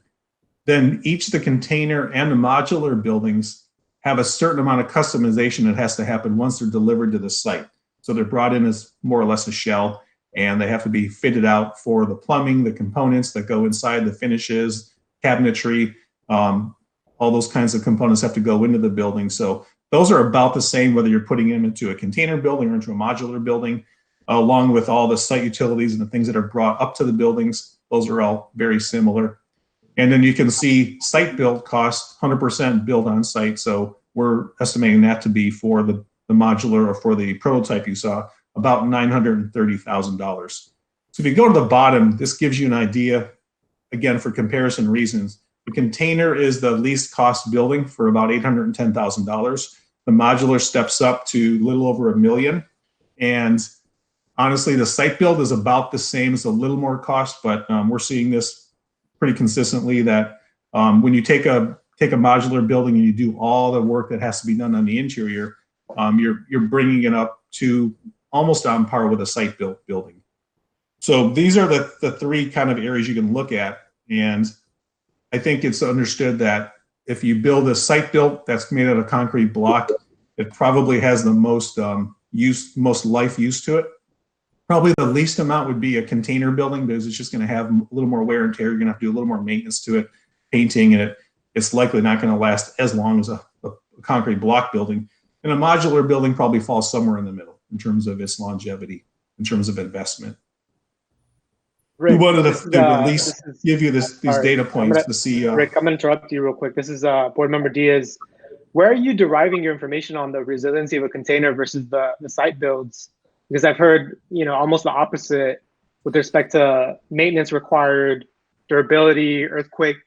Then each the container and the modular buildings have a certain amount of customization that has to happen once they're delivered to the site. So they're brought in as more or less a shell, and they have to be fitted out for the plumbing, the components that go inside, the finishes, cabinetry, all those kinds of components have to go into the building. So those are about the same whether you're putting them into a container building or into a modular building, along with all the site utilities and the things that are brought up to the buildings. Those are all very similar. And then you can see site build cost, 100% built on site. So we're estimating that to be for the modular or for the prototype you saw, about $930,000. So if you go to the bottom, this gives you an idea, again, for comparison reasons. The container is the least cost building for about $810,000. The modular steps up to a little over $1 million. And honestly, the site build is about the same. It's a little more cost, but we're seeing this pretty consistently that when you take a modular building and you do all the work that has to be done on the interior, you're bringing it up to almost on par with a site built building. So these are the three kind of areas you can look at. And I think it's understood that if you build a site built that's made out of concrete block, it probably has the most most life use to it. Probably the least amount would be a container building because it's just going to have a little more wear and tear. You're going to have to do a little more maintenance to it, painting, and it's likely not going to last as long as a concrete block building. And a modular building probably falls somewhere in the middle in terms of its longevity, in terms of investment. Rick, we wanted to at least give you these data points to see. Rick, I'm going to interrupt you real quick. This is Board Member Diaz. Where are you deriving your information on the resiliency of a container versus the site builds? Because I've heard, almost the opposite with respect to maintenance required, durability, earthquake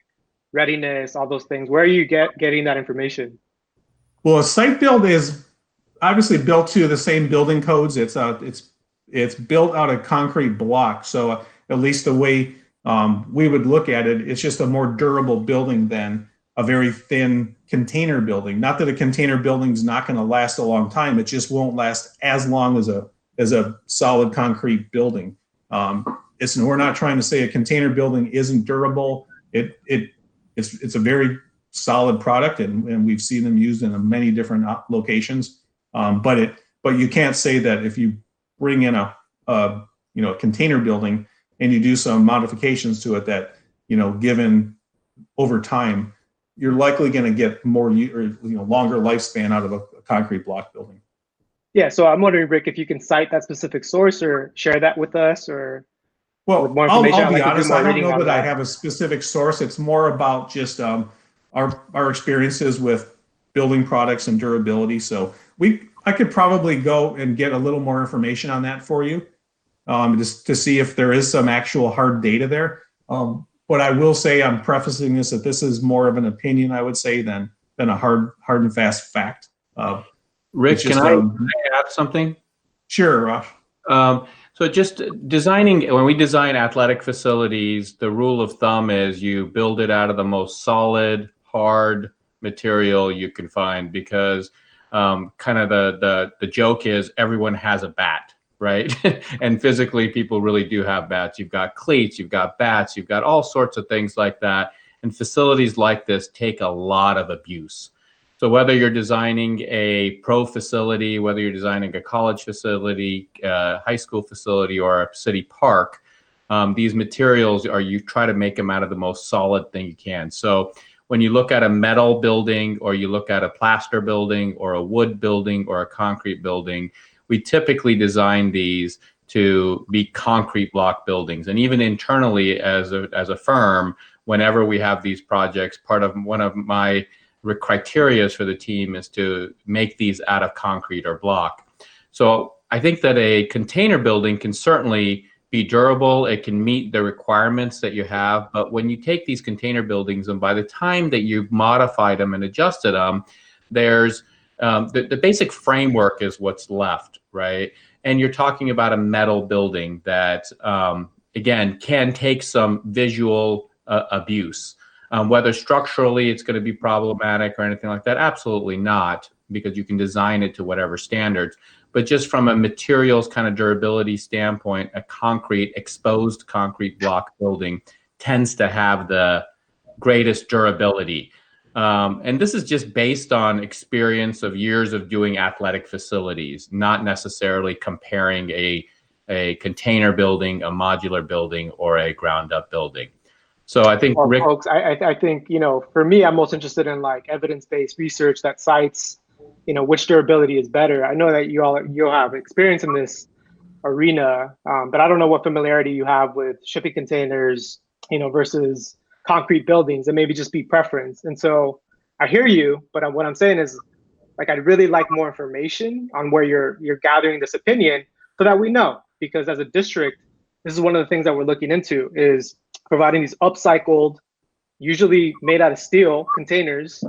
readiness, all those things. Where are you getting that information? Well, a site build is obviously built to the same building codes. It's built out of concrete block. So at least the way we would look at it, it's just a more durable building than a very thin container building. Not that a container building is not going to last a long time. It just won't last as long as a solid concrete building. We're not trying to say a container building isn't durable. It's a very solid product, and we've seen them used in many different locations. But you can't say that if you bring in a container building and you do some modifications to it that given over time, you're likely going to get more longer lifespan out of a concrete block building. Yeah, so I'm wondering, Rick, if you can cite that specific source or share that with us, or well, more information. I'll be honest, I don't know that I have a specific source. It's more about just our experiences with building products and durability. So I could probably go and get a little more information on that for you. just to see if there is some actual hard data there. But I will say, I'm prefacing this, that this is more of an opinion, I would say, than a hard and fast fact. Rick, just, can I add something? Sure, Rosh. So just designing, when we design athletic facilities, the rule of thumb is you build it out of the most solid, hard material you can find, because kind of the joke is everyone has a bat, right? And physically people really do have bats. You've got cleats, you've got bats, you've got all sorts of things like that. And facilities like this take a lot of abuse. So whether you're designing a pro facility, whether you're designing a college facility, high school facility, or a city park, these materials you try to make them out of the most solid thing you can. So when you look at a metal building, or you look at a plaster building, or a wood building, or a concrete building, we typically design these to be concrete block buildings. And even internally as a firm, whenever we have these projects, one of my criteria for the team is to make these out of concrete or block. So I think that a container building can certainly be durable. It can meet the requirements that you have. But when you take these container buildings, and by the time that you've modified them and adjusted them, there's the basic framework is what's left, right? And you're talking about a metal building that, again, can take some visual abuse. Whether structurally it's going to be problematic or anything like that, absolutely not, because you can design it to whatever standards. But just from a materials kind of durability standpoint, a exposed concrete block building tends to have the greatest durability. And this is just based on experience of years of doing athletic facilities, not necessarily comparing a container building, a modular building, or a ground up building. So I think, Rick, folks, I think, for me, I'm most interested in like evidence-based research that cites, which durability is better. I know that you'll have experience in this arena, but I don't know what familiarity you have with shipping containers, versus concrete buildings. It maybe just be preference. And so I hear you, but what I'm saying is, like, I'd really like more information on where you're gathering this opinion, so that we know, because as a district, this is one of the things that we're looking into, is providing these upcycled, usually made out of steel containers,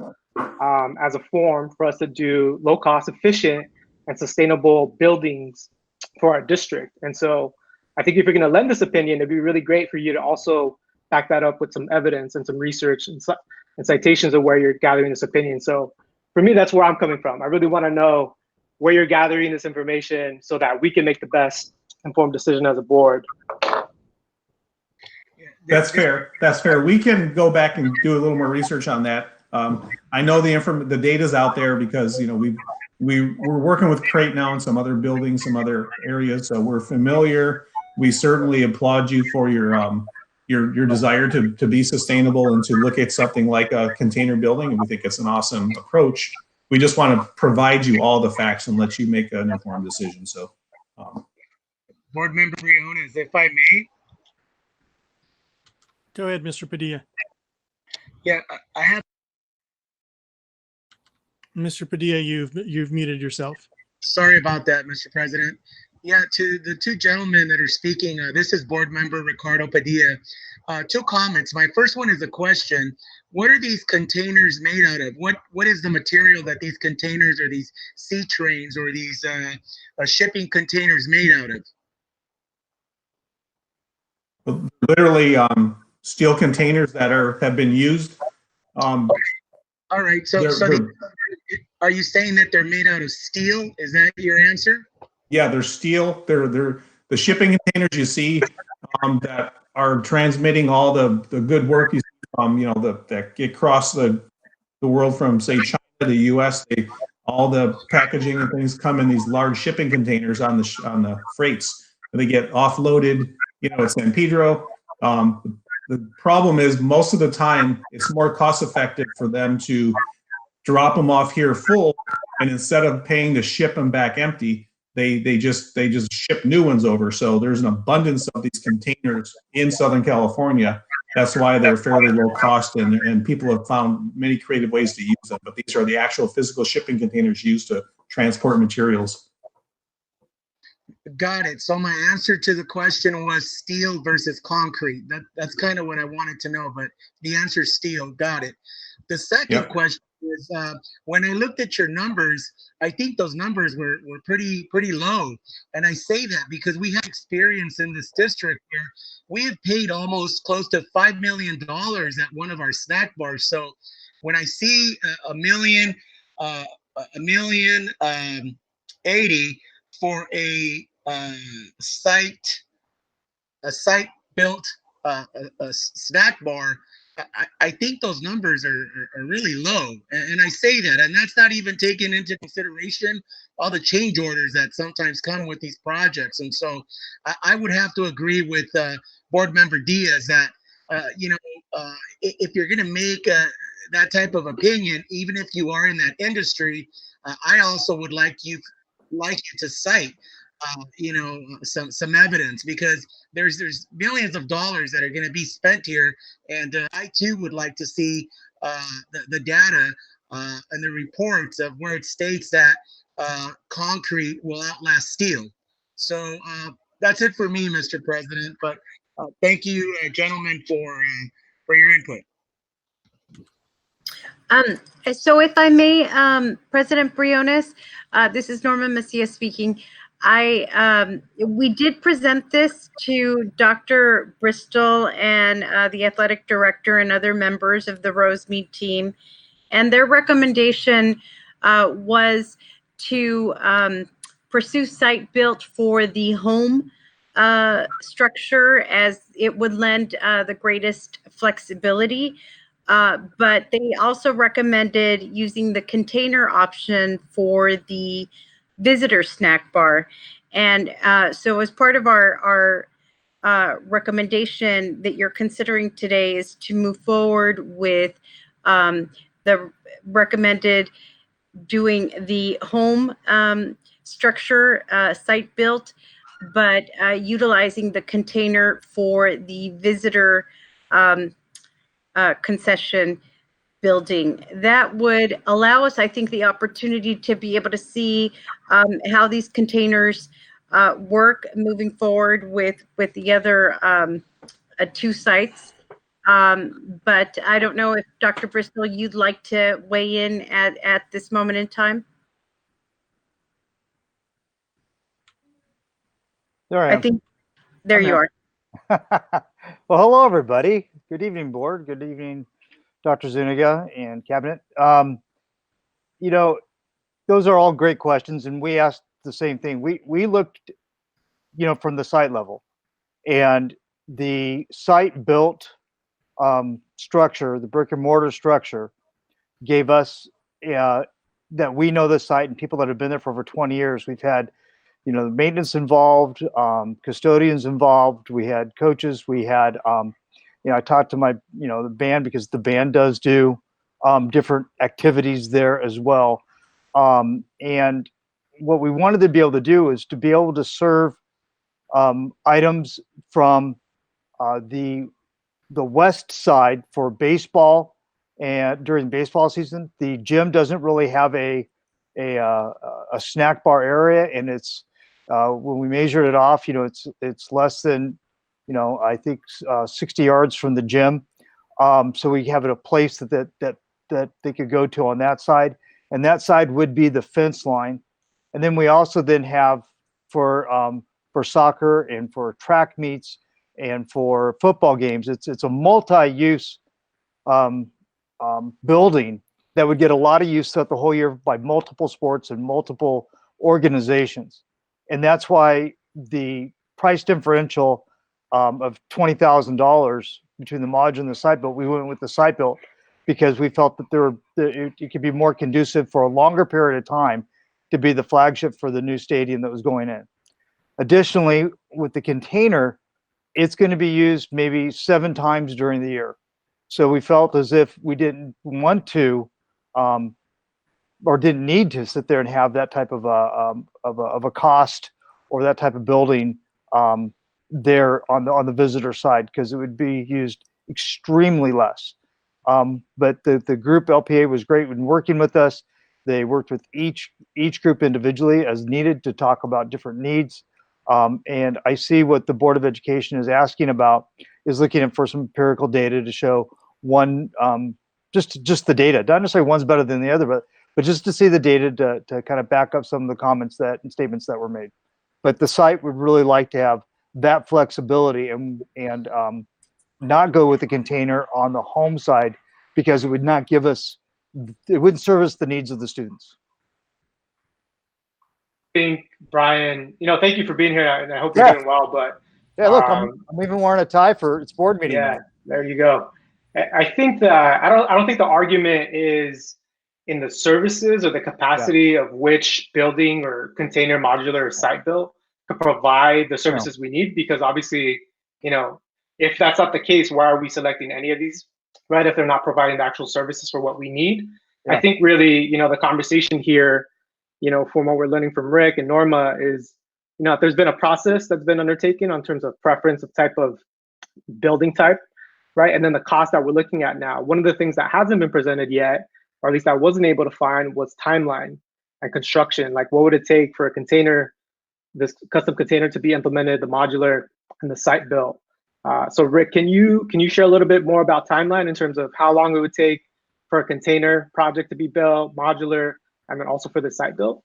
as a form for us to do low cost, efficient, and sustainable buildings for our district. And so I think if you're gonna lend this opinion, it'd be really great for you to also back that up with some evidence and some research and citations of where you're gathering this opinion. So for me, that's where I'm coming from. I really wanna know where you're gathering this information so that we can make the best informed decision as a board. That's fair. That's fair. We can go back and do a little more research on that. I know the data's out there because we're working with Crate now and some other buildings, some other areas, so we're familiar. We certainly applaud you for your desire to be sustainable and to look at something like a container building, and we think it's an awesome approach. We just want to provide you all the facts and let you make an informed decision. So, Board Member Briones, if I may. Go ahead, Mr. Padilla. Yeah, I have. Mr. Padilla, you've muted yourself. Sorry about that, Mr. President. Yeah, to the two gentlemen that are speaking, this is Board Member Ricardo Padilla. Two comments. My first one is a question. What are these containers made out of? What is the material that these containers or these sea trains or these shipping containers made out of? Literally, steel containers that have been used. All right. So are you saying that they're made out of steel? Is that your answer? Yeah, they're steel. They're the shipping containers you see that are transmitting all the good work you see from that get across the world from, say, China to the U.S. All the packaging and things come in these large shipping containers on the freights. They get offloaded, at San Pedro. The problem is most of the time it's more cost effective for them to drop them off here full, and instead of paying to ship them back empty, they just ship new ones over. So there's an abundance of these containers in Southern California. That's why they're fairly low cost, and people have found many creative ways to use them. But these are the actual physical shipping containers used to transport materials. Got it. So my answer to the question was steel versus concrete. That's kind of what I wanted to know, but the answer is steel. Got it. The second Yep. question is when I looked at your numbers, I think those numbers were pretty low. And I say that because we have experience in this district where we have paid almost close to $5 million at one of our snack bars. So when I see a million 80 for a site built a snack bar, I think those numbers are really low. And I say that, and that's not even taking into consideration all the change orders that sometimes come with these projects. And so I would have to agree with Board Member Diaz that, if you're going to make that type of opinion, even if you are in that industry, I also would like you to cite some evidence, because there's millions of dollars that are going to be spent here, and I too would like to see the data and the reports of where it states that concrete will outlast steel. So that's it for me, Mr. President. But thank you, gentlemen, for your input. So if I may, President Briones, this is Norma Macias speaking. We did present this to Dr. Bristol and the athletic director and other members of the Rosemead team, and their recommendation was to pursue site built for the home structure, as it would lend the greatest flexibility. But they also recommended using the container option for the visitor snack bar. And so as part of our recommendation that you're considering today is to move forward with the recommended doing the home structure site built, but utilizing the container for the visitor concession building. That would allow us, I think, the opportunity to be able to see how these containers work moving forward with the other two sites. But I don't know if Dr. Bristol, you'd like to weigh in at this moment in time. There I I am. think there I'm you here. are. Well, hello, everybody. Good evening, board. Good evening, Dr. Zuniga and cabinet. Those are all great questions, and we asked the same thing. We looked, from the site level, and the site built structure, the brick and mortar structure, gave us that we know the site and people that have been there for over 20 years. We've had, the maintenance involved, custodians involved. We had coaches. We had, I talked to my, the band, because the band does do different activities there as well. And what we wanted to be able to do is to be able to serve items from the west side for baseball, and during baseball season. The gym doesn't really have a snack bar area, and it's when we measured it off, it's less than I think 60 yards from the gym. So we have it a place that they could go to on that side, and that side would be the fence line. And then we also then have for soccer and for track meets and for football games. It's a multi-use building that would get a lot of use throughout the whole year by multiple sports and multiple organizations. And that's why the price differential of $20,000 between the modular and the site built, we went with the site built because we felt that it could be more conducive for a longer period of time to be the flagship for the new stadium that was going in. Additionally, with the container, it's going to be used maybe 7 times during the year. So we felt as if we didn't want to or didn't need to sit there and have that type of a cost or that type of building there on the visitor side, because it would be used extremely less. But the group LPA was great when working with us. They worked with each group individually as needed to talk about different needs. And I see what the Board of Education is asking about is looking at for some empirical data to show one, just the data, not necessarily one's better than the other, but just to see the data to kind of back up some of the comments and statements that were made. But the site would really like to have that flexibility and not go with the container on the home side because it would not give us, it wouldn't service the needs of the students. Think, Brian, thank you for being here, and I hope you're doing well. But yeah, look, I'm even wearing a tie for it's board meeting. Yeah, night. there you go. I think that I don't think the argument is in the services or the capacity of which building or container, modular, or site built to provide the services we need, because obviously, if that's not the case, why are we selecting any of these, right? If they're not providing the actual services for what we need. I think really, the conversation here, from what we're learning from Rick and Norma is, if there's been a process that's been undertaken in terms of preference of type of building type, right? And then the cost that we're looking at now. One of the things that hasn't been presented yet, or at least I wasn't able to find, was timeline and construction. Like, what would it take for a container, this custom container, to be implemented, the modular and the site built? So Rick, can you share a little bit more about timeline in terms of how long it would take for a container project to be built, modular, and then also for the site built?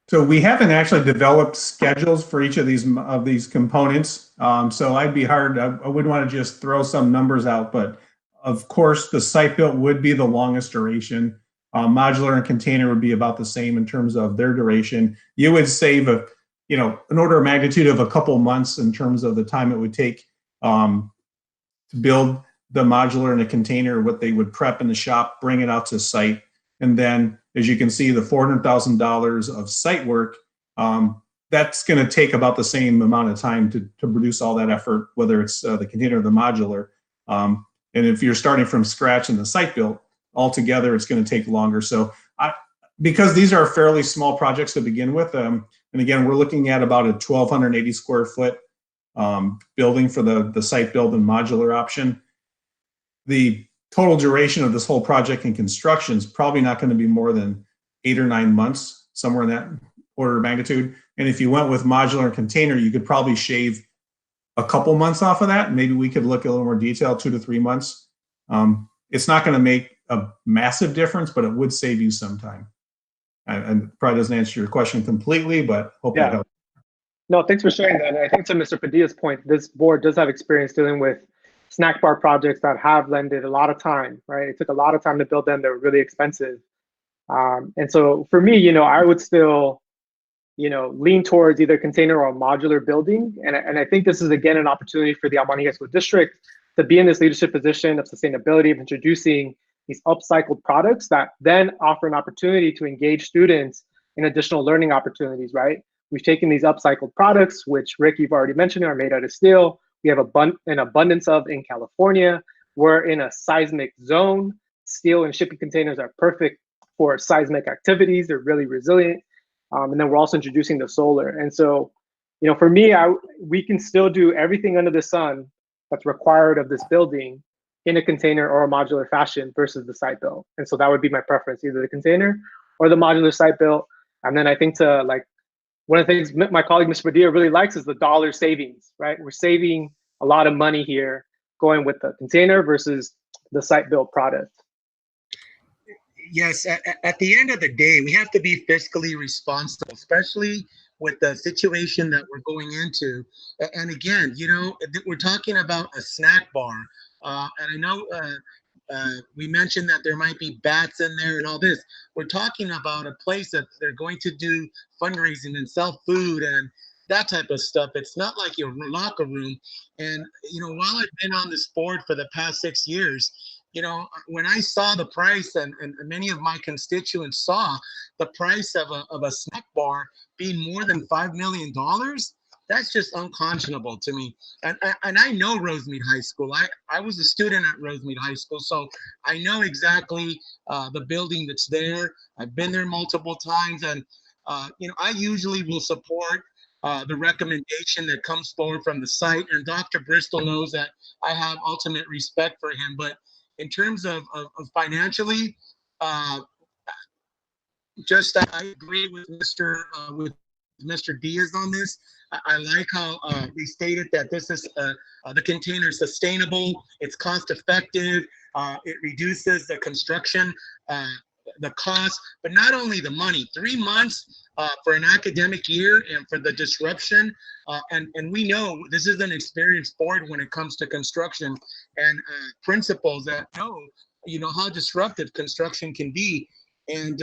So we haven't actually developed schedules for each of these components. So I wouldn't want to just throw some numbers out, but of course the site built would be the longest duration. Modular and container would be about the same in terms of their duration. You would save an order of magnitude of a couple months in terms of the time it would take to build the modular and a container, what they would prep in the shop, bring it out to site. And then, as you can see, the $400,000 of site work, that's going to take about the same amount of time to produce all that effort, whether it's the container or the modular. And if you're starting from scratch in the site built, altogether, it's going to take longer. So because these are fairly small projects to begin with, and again, we're looking at about a 1,280 square foot building for the site build and modular option. The total duration of this whole project and construction is probably not going to be more than 8 or 9 months, somewhere in that order of magnitude. And if you went with modular and container, you could probably shave a couple months off of that. Maybe we could look at a little more detail, 2 to 3 months. It's not going to make a massive difference, but it would save you some time. And probably doesn't answer your question completely, but hope that helps. No, thanks for sharing that. And I think to Mr. Padilla's point, this board does have experience dealing with snack bar projects that have lended a lot of time, right? It took a lot of time to build them. They were really expensive. And so for me, I would still, lean towards either container or modular building. And I think this is, again, an opportunity for the Almani High School District to be in this leadership position of sustainability, of introducing these upcycled products that then offer an opportunity to engage students in additional learning opportunities, right? We've taken these upcycled products, which Rick, you've already mentioned, are made out of steel. We have an abundance of in California. We're in a seismic zone. Steel and shipping containers are perfect for seismic activities. They're really resilient. And then we're also introducing the solar. And so, for me, we can still do everything under the sun that's required of this building in a container or a modular fashion versus the site built. And so that would be my preference, either the container or the modular site built. And then I think one of the things my colleague, Mr. Padilla, really likes is the dollar savings, right? We're saving a lot of money here going with the container versus the site built product. Yes, at the end of the day, we have to be fiscally responsible, especially with the situation that we're going into. And again, we're talking about a snack bar. And I know we mentioned that there might be bats in there and all this. We're talking about a place that they're going to do fundraising and sell food and that type of stuff. It's not like your locker room. And, while I've been on this board for the past 6 years, when I saw the price and many of my constituents saw the price of a snack bar being more than $5 million, that's just unconscionable to me. And I know Rosemead High School. I was a student at Rosemead High School, so I know exactly the building that's there. I've been there multiple times, and I usually will support the recommendation that comes forward from the site. And Dr. Bristol knows that I have ultimate respect for him. But in terms of financially, I agree with Mr. Diaz on this. I like how they stated that this is the container is sustainable, it's cost effective, it reduces the construction, the cost, but not only the money. 3 months for an academic year and for the disruption, and we know this is an experienced board when it comes to construction, and principals that know, how disruptive construction can be. And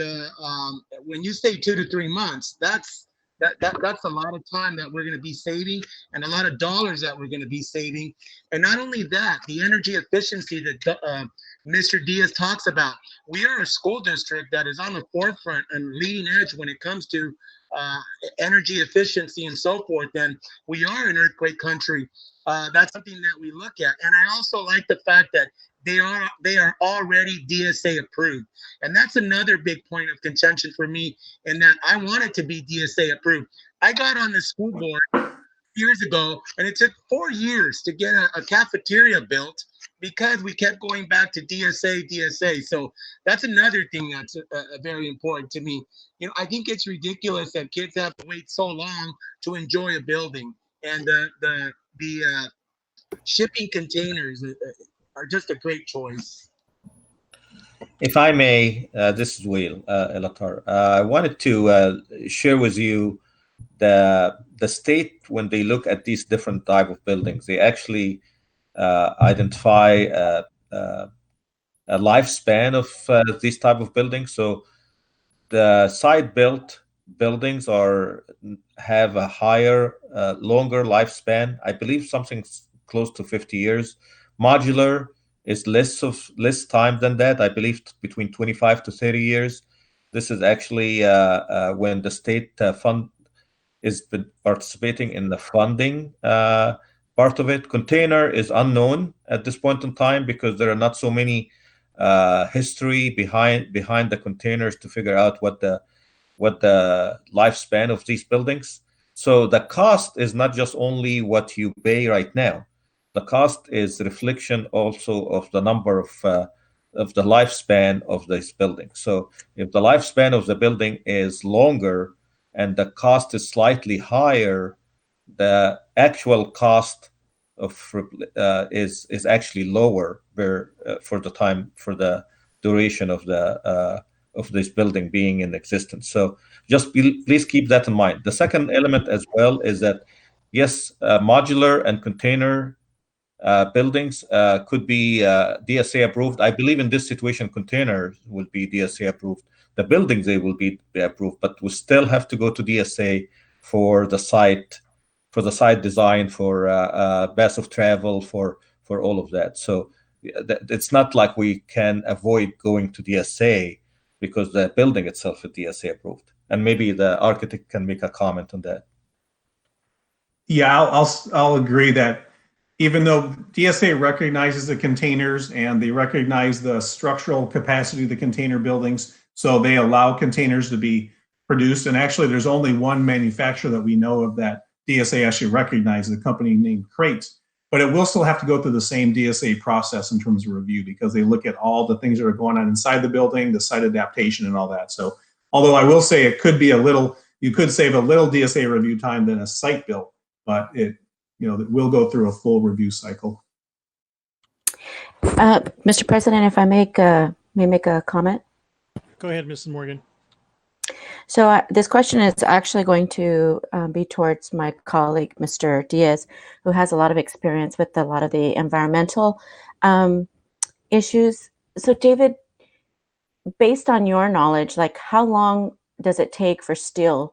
when you say 2 to 3 months, that's a lot of time that we're going to be saving, and a lot of dollars that we're going to be saving. And not only that, the energy efficiency that Mr. Diaz talks about. We are a school district that is on the forefront and leading edge when it comes to energy efficiency and so forth. And we are an earthquake country. That's something that we look at. And I also like the fact that they are already DSA approved. And that's another big point of contention for me, in that I want it to be DSA approved. I got on the school board years ago, and it took 4 years to get a cafeteria built because we kept going back to DSA. So that's another thing that's very important to me. I think it's ridiculous that kids have to wait so long to enjoy a building. And the shipping containers are just a great choice. If I may, this is Will Elatar. I wanted to share with you the state, when they look at these different type of buildings, they actually identify a lifespan of these type of buildings. So the site-built buildings have a higher, longer lifespan. I believe something close to 50 years. Modular is less time than that. I believe between 25 to 30 years. This is actually when the state fund is participating in the funding part of it. Container is unknown at this point in time because there are not so many history behind the containers to figure out what the lifespan of these buildings. So the cost is not just only what you pay right now. The cost is reflection also of the number of the lifespan of this building. So if the lifespan of the building is longer and the cost is slightly higher, the actual cost of is actually lower for the duration of this building being in existence. So just please keep that in mind. The second element as well is that yes, modular and container buildings could be DSA approved. I believe in this situation, containers will be DSA approved. The buildings, they will be approved, but we still have to go to DSA for the site design, for path of travel, for all of that. So it's not like we can avoid going to DSA because the building itself is DSA approved. And maybe the architect can make a comment on that. Yeah, I'll agree that even though DSA recognizes the containers and they recognize the structural capacity of the container buildings, so they allow containers to be produced. And actually, there's only one manufacturer that we know of that DSA actually recognizes, a company named Crates. But it will still have to go through the same DSA process in terms of review, because they look at all the things that are going on inside the building, the site adaptation and all that. So although I will say it could be you could save a little DSA review time than a site built, but it will go through a full review cycle. Mr. President, if I may make a comment. Go ahead, Mrs. Morgan. So this question is actually going to be towards my colleague, Mr. Diaz, who has a lot of experience with a lot of the environmental issues. So David, based on your knowledge, like how long does it take for steel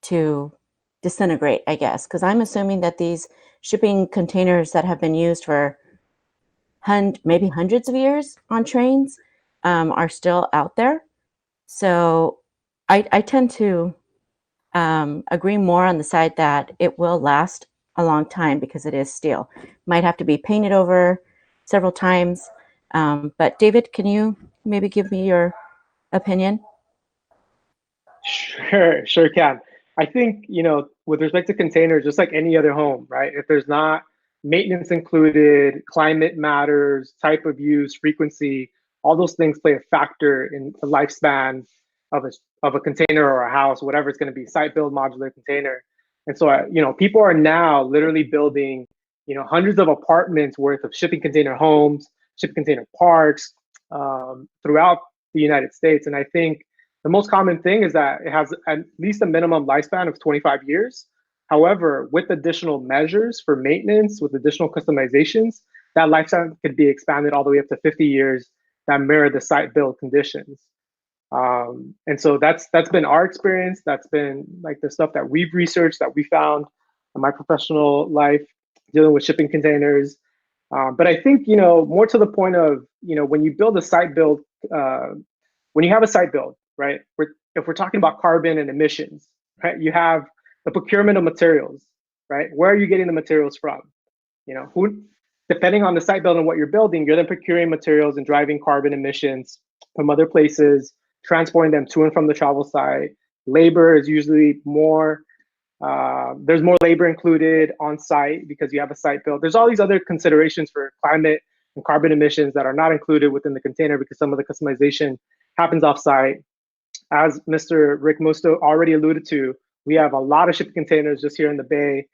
to disintegrate, I guess? Because I'm assuming that these shipping containers that have been used for maybe hundreds of years on trains are still out there. So I tend to agree more on the side that it will last a long time because it is steel. Might have to be painted over several times. But David, can you maybe give me your opinion? Sure can. I think, with respect to containers, just like any other home, right? If there's not maintenance included, climate matters, type of use, frequency, all those things play a factor in the lifespan of a container or a house, whatever it's going to be, site build modular container. And so, people are now literally building, hundreds of apartments worth of shipping container homes, shipping container parks throughout the United States. And I think the most common thing is that it has at least a minimum lifespan of 25 years. However, with additional measures for maintenance, with additional customizations, that lifespan could be expanded all the way up to 50 years that mirror the site build conditions. And so that's been our experience. That's been like the stuff that we've researched, that we found in my professional life dealing with shipping containers. But I think, more to the point of, when you build a site build, when you have a site build, right? If we're talking about carbon and emissions, right? You have the procurement of materials, right? Where are you getting the materials from? Depending on the site build and what you're building, you're then procuring materials and driving carbon emissions from other places, transporting them to and from the travel site. Labor is usually more, there's more labor included on site because you have a site build. There's all these other considerations for climate and carbon emissions that are not included within the container because some of the customization happens off site. As Mr. Rick Musto already alluded to, we have a lot of shipping containers just here in the Bay,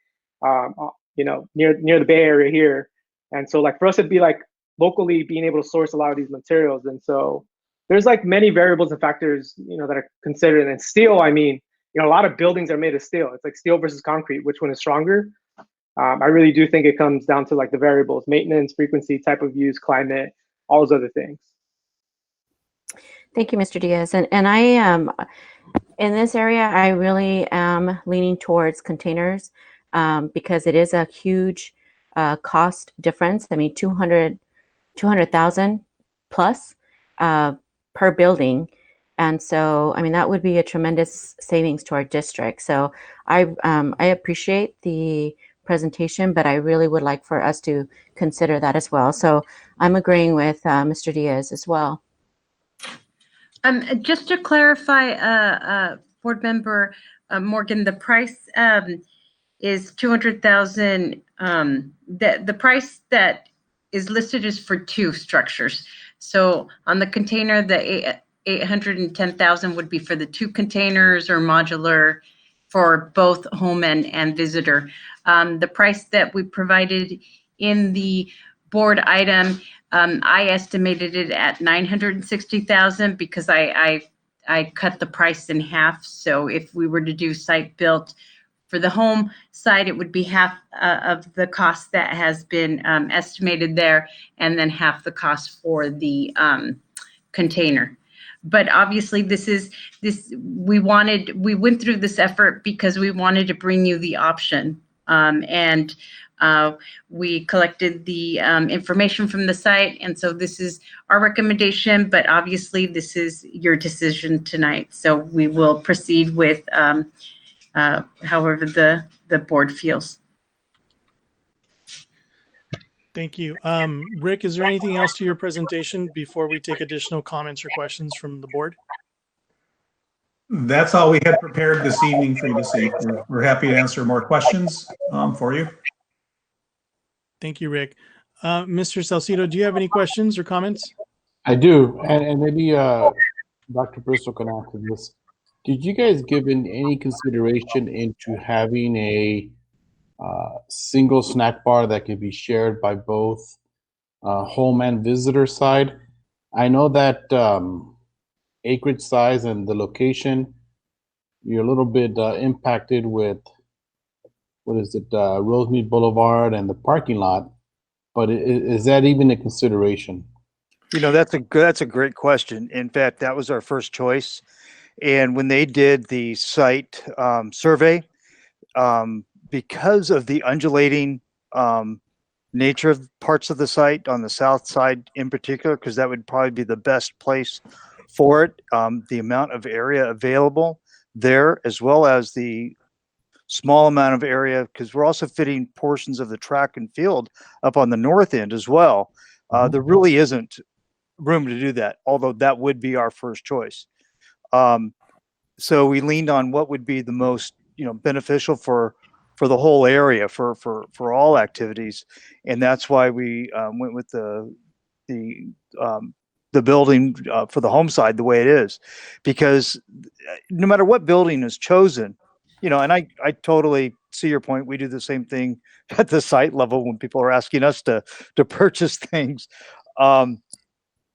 near the Bay Area here. And so like for us, it'd be like locally being able to source a lot of these materials. And so there's like many variables and factors, that are considered. And steel, I mean, a lot of buildings are made of steel. It's like steel versus concrete, which one is stronger? I really do think it comes down to like the variables, maintenance, frequency, type of use, climate, all those other things. Thank you, Mr. Diaz. And I in this area, I really am leaning towards containers because it is a huge cost difference. I mean, 200,000 plus per building. And so, I mean, that would be a tremendous savings to our district. So I appreciate the presentation, but I really would like for us to consider that as well. So I'm agreeing with Mr. Diaz as well. Just to clarify, Board Member Morgan, the price is 200,000. The price that is listed is for two structures. So on the container, the 810,000 would be for the two containers or modular for both home and visitor. The price that we provided in the board item, I estimated it at 960,000 because I cut the price in half. So if we were to do site built for the home side, it would be half of the cost that has been estimated there, and then half the cost for the container. But obviously we went through this effort because we wanted to bring you the option. And we collected the information from the site. And so this is our recommendation, but obviously this is your decision tonight. So we will proceed with however the board feels. Thank you. Rick, is there anything else to your presentation before we take additional comments or questions from the board? That's all we had prepared this evening for you to see. We're happy to answer more questions for you. Thank you, Rick. Mr. Salcido, do you have any questions or comments? I do, and maybe Dr. Bristol can answer this. Did you guys give any consideration into having a single snack bar that could be shared by both home and visitor side? I know that acreage size and the location, you're a little bit impacted with, Rosemead Boulevard and the parking lot, but is that even a consideration? That's a great question. In fact, that was our first choice. And when they did the site survey, because of the undulating nature of parts of the site on the south side in particular, because that would probably be the best place for it, the amount of area available there, as well as the small amount of area, because we're also fitting portions of the track and field up on the north end as well. There really isn't room to do that, although that would be our first choice. So we leaned on what would be the most beneficial for the whole area, for all activities, and that's why we went with the the building for the home side the way it is, because no matter what building is chosen, and I totally see your point. We do the same thing at the site level when people are asking us to purchase things,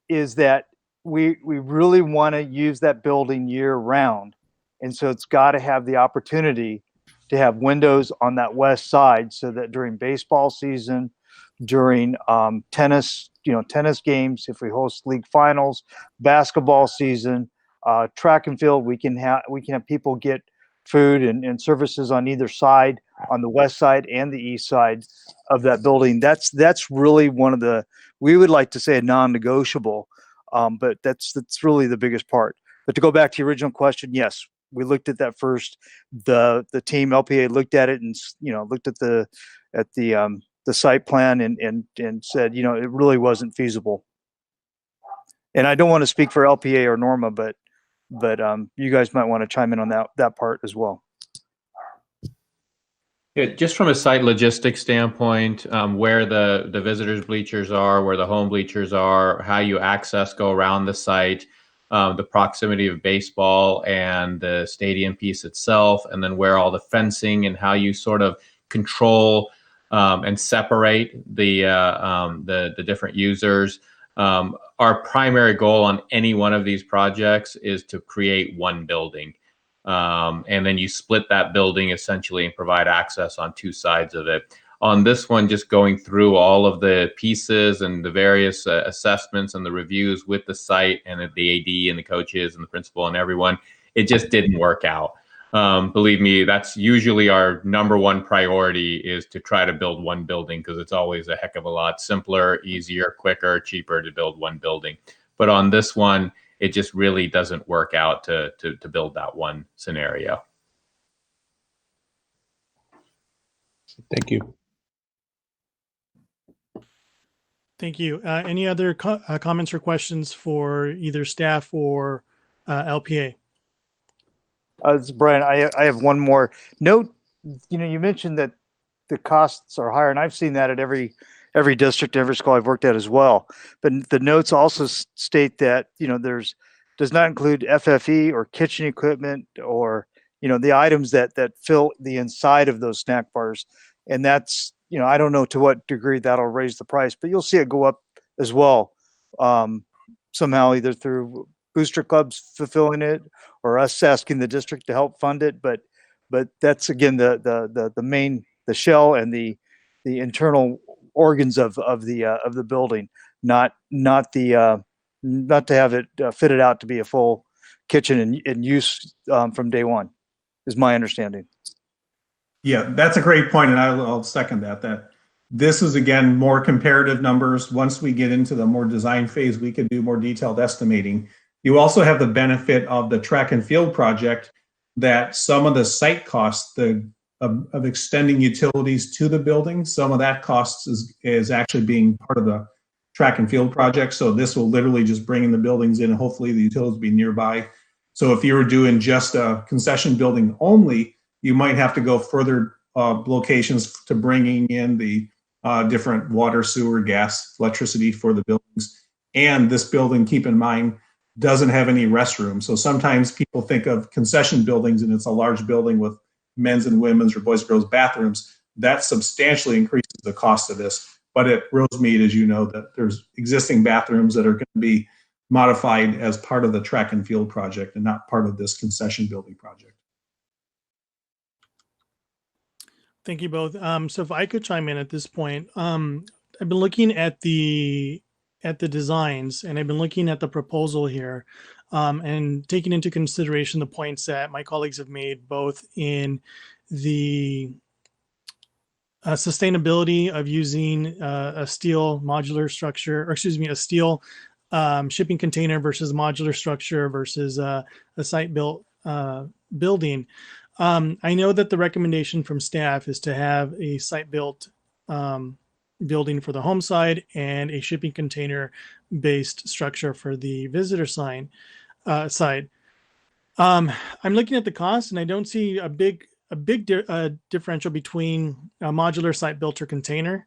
is that we really want to use that building year round. And so it's got to have the opportunity to have windows on that west side so that during baseball season, during tennis games, if we host league finals, basketball season, track and field, we can have people get food and services on either side, on the west side and the east side of that building. That's really one of the, we would like to say, a non-negotiable, but that's really the biggest part. But to go back to the original question, yes, we looked at that first. The team LPA looked at it and looked at the site plan and said, it really wasn't feasible. And I don't want to speak for LPA or Norma, but you guys might want to chime in on that part as well. Yeah, just from a site logistics standpoint, where the visitors bleachers are, where the home bleachers are, how you go around the site, the proximity of baseball and the stadium piece itself, and then where all the fencing and how you sort of control and separate the different users. Our primary goal on any one of these projects is to create one building. And then you split that building essentially and provide access on two sides of it. On this one, just going through all of the pieces and the various assessments and the reviews with the site and the AD and the coaches and the principal and everyone, it just didn't work out. Believe me, that's usually our number one priority, is to try to build one building, because it's always a heck of a lot simpler, easier, quicker, cheaper to build one building. But on this one, it just really doesn't work out to build that one scenario. Thank you. Thank you. Any other comments or questions for either staff or LPA? This is Brian. I have one more note. You mentioned that the costs are higher, and I've seen that at every district, every school I've worked at as well. But the notes also state that does not include FFE or kitchen equipment or the items that fill the inside of those snack bars, and that's I don't know to what degree that'll raise the price, but you'll see it go up as well, somehow, either through booster clubs fulfilling it or us asking the district to help fund it. But that's again the main, the shell and the internal organs of the building, not to have it fitted out to be a full kitchen in use from day one, is my understanding. Yeah, that's a great point, and I'll second that this is, again, more comparative numbers. Once we get into the more design phase, we can do more detailed estimating. You also have the benefit of the track and field project, that some of the site costs of extending utilities to the building, some of that cost is actually being part of the track and field project. So this will literally just bring in the buildings in, and hopefully the utilities will be nearby. So if you were doing just a concession building only, you might have to go further locations to bringing in the different water, sewer, gas, electricity for the buildings. And this building, keep in mind, doesn't have any restrooms. So sometimes people think of concession buildings and it's a large building with men's and women's or boys and girls bathrooms. That substantially increases the cost of this. But at Rosemead, as you know, that there's existing bathrooms that are going to be modified as part of the track and field project and not part of this concession building project. Thank you both. So if I could chime in at this point, I've been looking at the designs, and I've been looking at the proposal here, and taking into consideration the points that my colleagues have made, both in the sustainability of using a steel modular structure, or excuse me, a steel shipping container versus modular structure versus a site-built building. I know that the recommendation from staff is to have a site-built building for the home side and a shipping container-based structure for the visitor side. I'm looking at the cost, and I don't see a big differential between a modular site-built or container.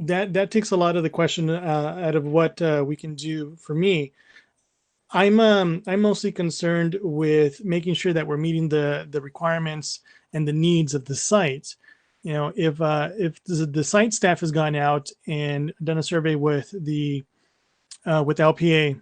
that takes a lot of the question out of what we can do. For me, I'm mostly concerned with making sure that we're meeting the requirements and the needs of the site. You know, if the site staff has gone out and done a survey with the with LPA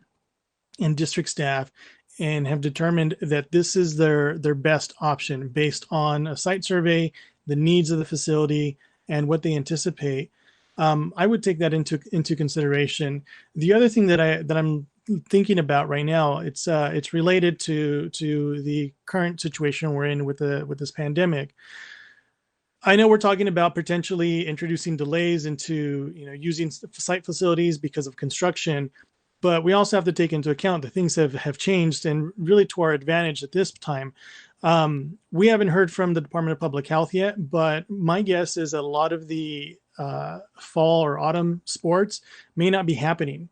and district staff and have determined that this is their best option based on a site survey, the needs of the facility, and what they anticipate, I would take that into consideration. The other thing that I'm thinking about right now, it's related to the current situation we're in with this pandemic. I know we're talking about potentially introducing delays into, you know, using site facilities because of construction, but we also have to take into account that things have changed and really to our advantage at this time. We haven't heard from the Department of Public Health yet, but my guess is that a lot of the fall or autumn sports may not be happening.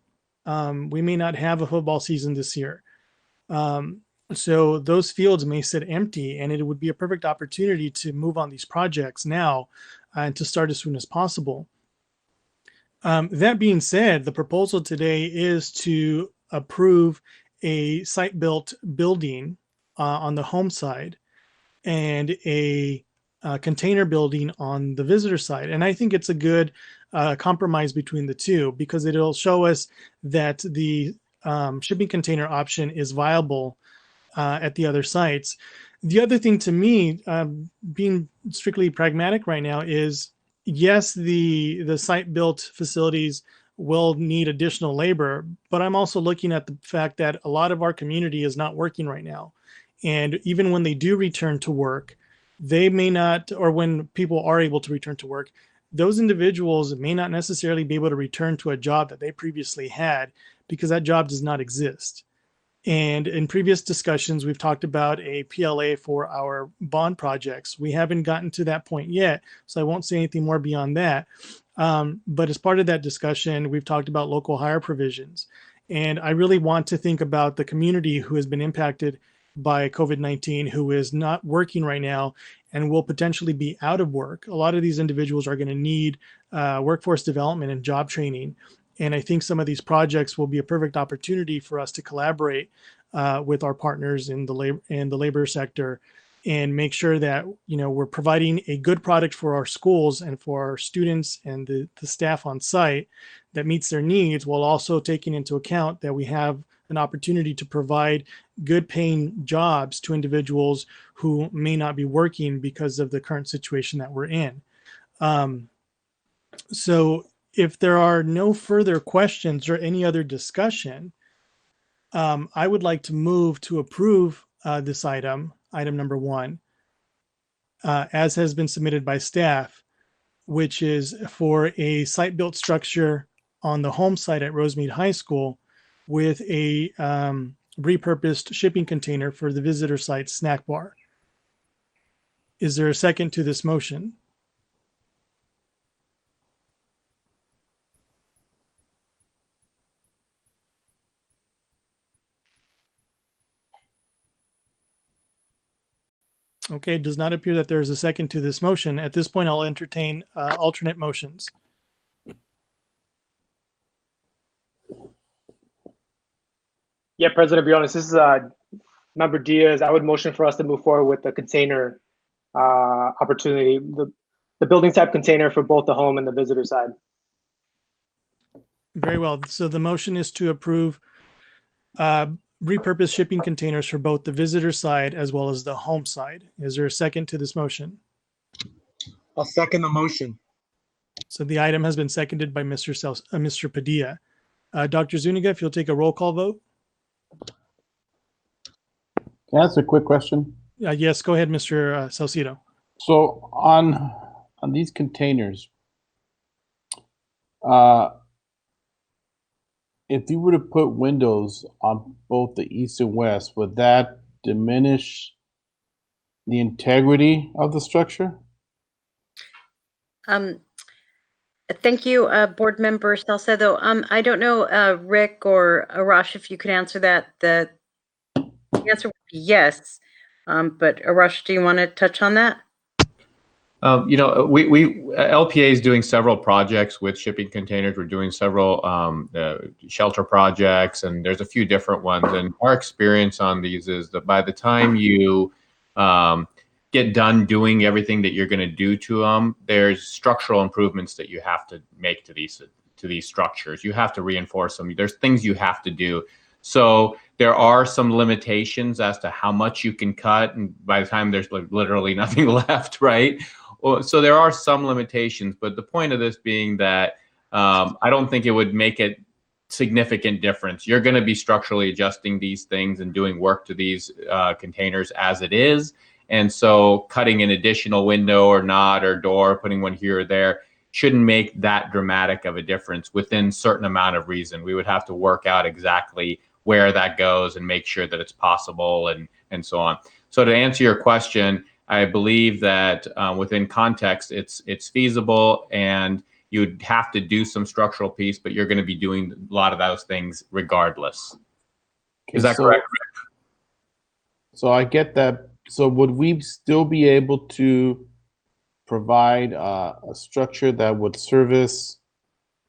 We may not have a football season this year. So those fields may sit empty, and it would be a perfect opportunity to move on these projects now and to start as soon as possible. That being said, the proposal today is to approve a site-built building on the home side and a container building on the visitor side. And I think it's a good compromise between the two because it'll show us that the shipping container option is viable at the other sites. The other thing to me, being strictly pragmatic right now, is yes, the site-built facilities will need additional labor, but I'm also looking at the fact that a lot of our community is not working right now. And even when they do return to work, they may not, or when people are able to return to work, those individuals may not necessarily be able to return to a job that they previously had because that job does not exist. And in previous discussions, we've talked about a PLA for our bond projects. We haven't gotten to that point yet, so I won't say anything more beyond that. But as part of that discussion, we've talked about local hire provisions. And I really want to think about the community who has been impacted by COVID-19, who is not working right now and will potentially be out of work. A lot of these individuals are going to need workforce development and job training. And I think some of these projects will be a perfect opportunity for us to collaborate with our partners in the labor sector and make sure that, you know, we're providing a good product for our schools and for our students and the staff on site that meets their needs, while also taking into account that we have an opportunity to provide good paying jobs to individuals who may not be working because of the current situation that we're in. So if there are no further questions or any other discussion, I would like to move to approve this item number 1, as has been submitted by staff, which is for a site-built structure on the home site at Rosemead High School with a repurposed shipping container for the visitor site snack bar. Is there a second to this motion? Okay, it does not appear that there is a second to this motion. At this point, I'll entertain alternate motions. Yeah, President Briones, this is Member Diaz. I would motion for us to move forward with the container opportunity, the building type container for both the home and the visitor side. Very well. So the motion is to approve repurposed shipping containers for both the visitor side as well as the home side. Is there a second to this motion? I'll second the motion. So the item has been seconded by Mr. Padilla. Dr. Zuniga, if you'll take a roll call vote. Can I ask a quick question? Yes, go ahead, Mr. Salcido. So on these containers, if you were to put windows on both the east and west, would that diminish the integrity of the structure? Thank you, Board Member Salcedo. I don't know, Rick or Arash, if you could answer that. The answer would be yes. But Arash, do you want to touch on that? LPA is doing several projects with shipping containers. We're doing several shelter projects, and there's a few different ones. And our experience on these is that by the time you get done doing everything that you're going to do to them, there's structural improvements that you have to make to these structures. You have to reinforce them. There's things you have to do. So there are some limitations as to how much you can cut, and by the time there's literally nothing left, right? So there are some limitations, but the point of this being that I don't think it would make a significant difference. You're going to be structurally adjusting these things and doing work to these containers as it is. And so cutting an additional window or not, or door, putting one here or there, shouldn't make that dramatic of a difference within certain amount of reason. We would have to work out exactly where that goes and make sure that it's possible and so on. So to answer your question, I believe that within context, it's feasible, and you'd have to do some structural piece, but you're going to be doing a lot of those things regardless. Okay, Is that correct? So I get that. So would we still be able to provide a structure that would service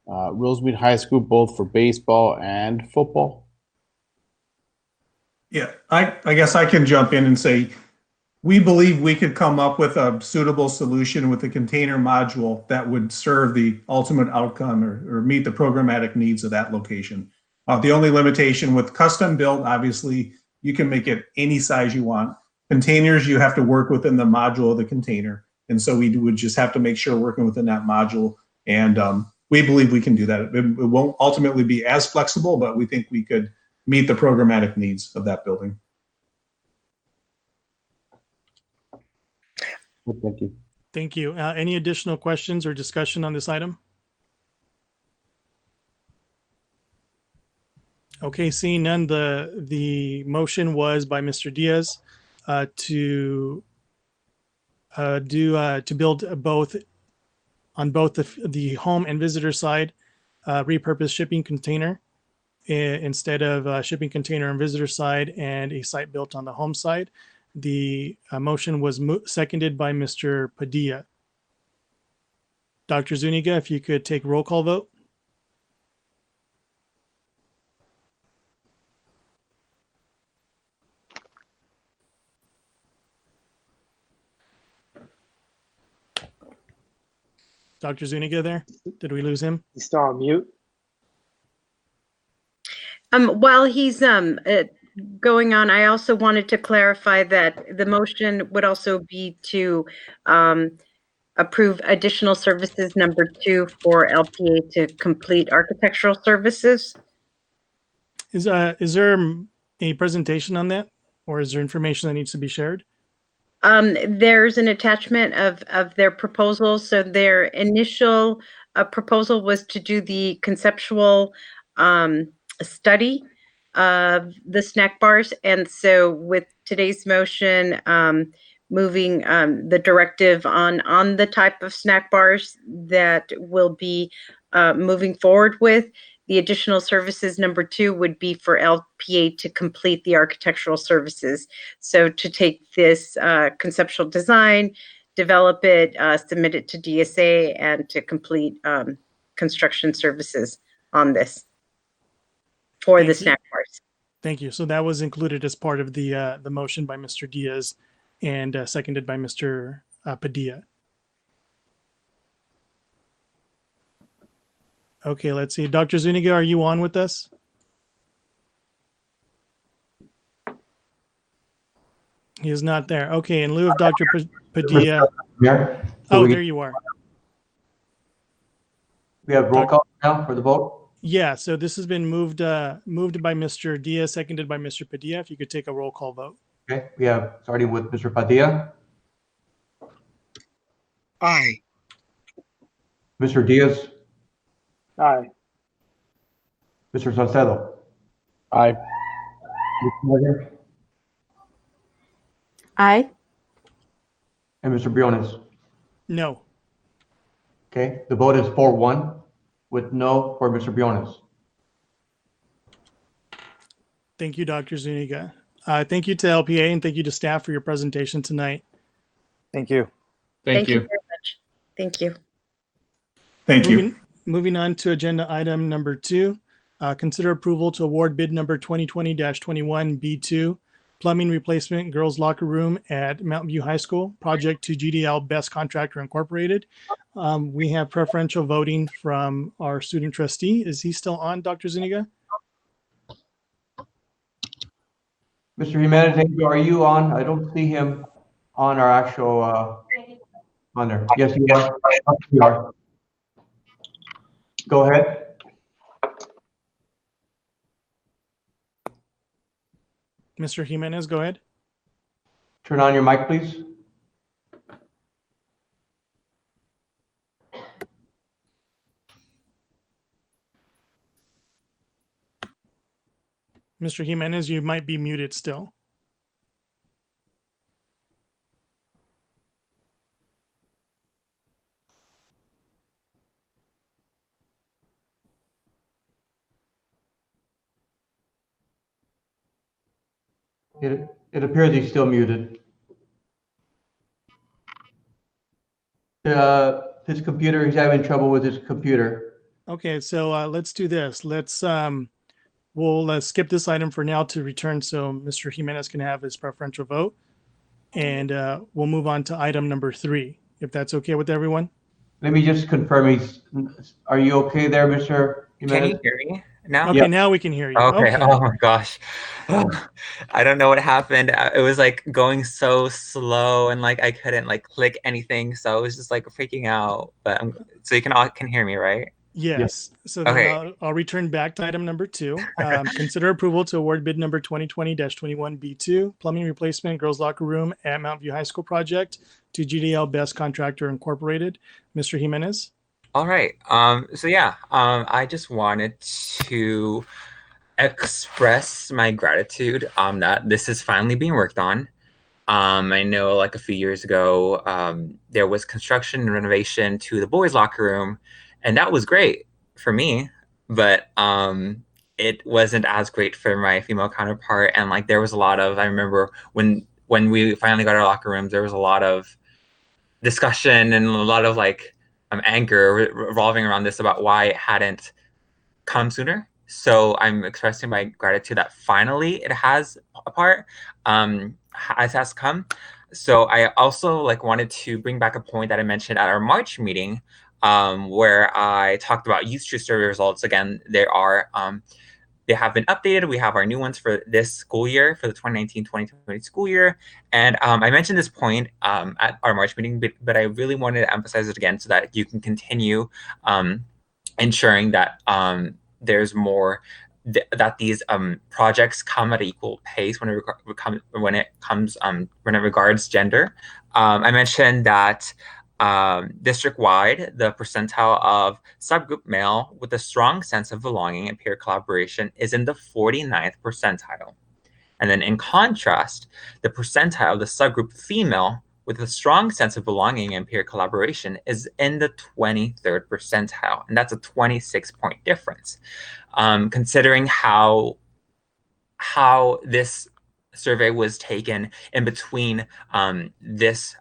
Rosemead High School both for baseball and football? Yeah, I guess I can jump in and say, we believe we could come up with a suitable solution with a container module that would serve the ultimate outcome or meet the programmatic needs of that location. The only limitation with custom built, obviously, you can make it any size you want. Containers, you have to work within the module of the container. And so we would just have to make sure working within that module. And we believe we can do that. It won't ultimately be as flexible, but we think we could meet the programmatic needs of that building. Thank you. Thank you. Any additional questions or discussion on this item? Okay, seeing none, the motion was by Mr. Diaz to build both on both the home and visitor side, repurposed shipping container instead of shipping container on visitor side and a site built on the home side. The motion was seconded by Mr. Padilla. Dr. Zuniga, if you could take roll call vote. Dr. Zuniga there? Did we lose him? He's still on mute. While he's going on, I also wanted to clarify that the motion would also be to approve additional services number 2 for LPA to complete architectural services. Is there a presentation on that, or is there information that needs to be shared? There's an attachment of their proposal. So their initial proposal was to do the conceptual study of the snack bars. And so with today's motion, moving the directive on the type of snack bars that will be moving forward with, the additional services number 2 would be for LPA to complete the architectural services. So to take this conceptual design, develop it, submit it to DSA, and to complete construction services on this for the snack bars. Thank you. So that was included as part of the motion by Mr. Diaz and seconded by Mr. Padilla. Okay, let's see. Dr. Zuniga, are you on with us? He is not there. Okay, in lieu of Dr. Padilla. Oh, there you are. We have roll call now for the vote. Yeah, so this has been moved by Mr. Diaz, seconded by Mr. Padilla. If you could take a roll call vote. Okay, we have, starting with Mr. Padilla. Aye. Mr. Diaz. Aye. Mr. Salcedo. Aye. Ms. Morgan, Aye. and Mr. Briones. No. Okay, the vote is 4-1 with no for Mr. Briones. Thank you, Dr. Zuniga. Thank you to LPA and thank you to staff for your presentation tonight. Thank you. Thank you. very Thank you. Thank you. Moving on to agenda item number 2, consider approval to award bid number 2020-21 B2, plumbing replacement girls locker room at Mountain View High School, project to GDL Best Contractor Incorporated. We have preferential voting from our student trustee. Is he still on, Dr. Zuniga? Mr. Jimenez, are you on? I don't see him on our actual, on there. Yes, you are. You are. Go ahead. Mr. Jimenez, go ahead. Turn on your mic, please. Mr. Jimenez, you might be muted still. It appears he's still muted. His computer, he's having trouble with his computer. Okay, so let's do this. We'll skip this item for now to return so Mr. Jimenez can have his preferential vote. And we'll move on to item number 3, if that's okay with everyone. Let me just confirm are you okay there, Mr. Jimenez? Can you hear me now? Okay, now we can hear you. Okay. Oh my gosh. I don't know what happened. It was like going so slow and like I couldn't like click anything. So I was just like freaking out. But so you can all can hear me, right? Yes. So then Okay. I'll return back to item number 2. Consider approval to award bid number 2020-21 B2, plumbing replacement girls locker room at Mount View High School project to GDL Best Contractor Incorporated. Mr. Jimenez? All right. So yeah, I just wanted to express my gratitude that this is finally being worked on. I know like a few years ago, there was construction and renovation to the boys' locker room, and that was great for me, but it wasn't as great for my female counterpart. And like there was a lot of, I remember when we finally got our locker rooms, there was a lot of discussion and a lot of like anger revolving around this about why it hadn't come sooner. So I'm expressing my gratitude that finally it has a part, as has come. So I also like wanted to bring back a point that I mentioned at our March meeting, where I talked about youth truth survey results. Again, they have been updated. We have our new ones for this school year, for the 2019-2020 school year. And I mentioned this point at our March meeting, but I really wanted to emphasize it again so that you can continue ensuring that there's more, that these projects come at equal pace when it regards gender. I mentioned that district-wide, the percentile of subgroup male with a strong sense of belonging and peer collaboration is in the 49th percentile. And then in contrast, the percentile of the subgroup female with a strong sense of belonging and peer collaboration is in the 23rd percentile. And that's a 26-point difference. Considering how this survey was taken in between this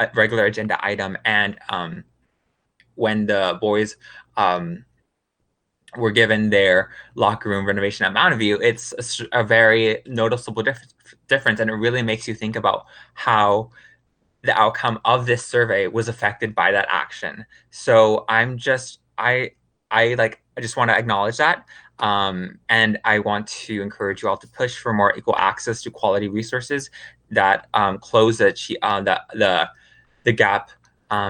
a regular agenda item and when the boys were given their locker room renovation at Mountain View, it's a very noticeable difference, and it really makes you think about how the outcome of this survey was affected by that action. So I just want to acknowledge that, and I want to encourage you all to push for more equal access to quality resources that close the gap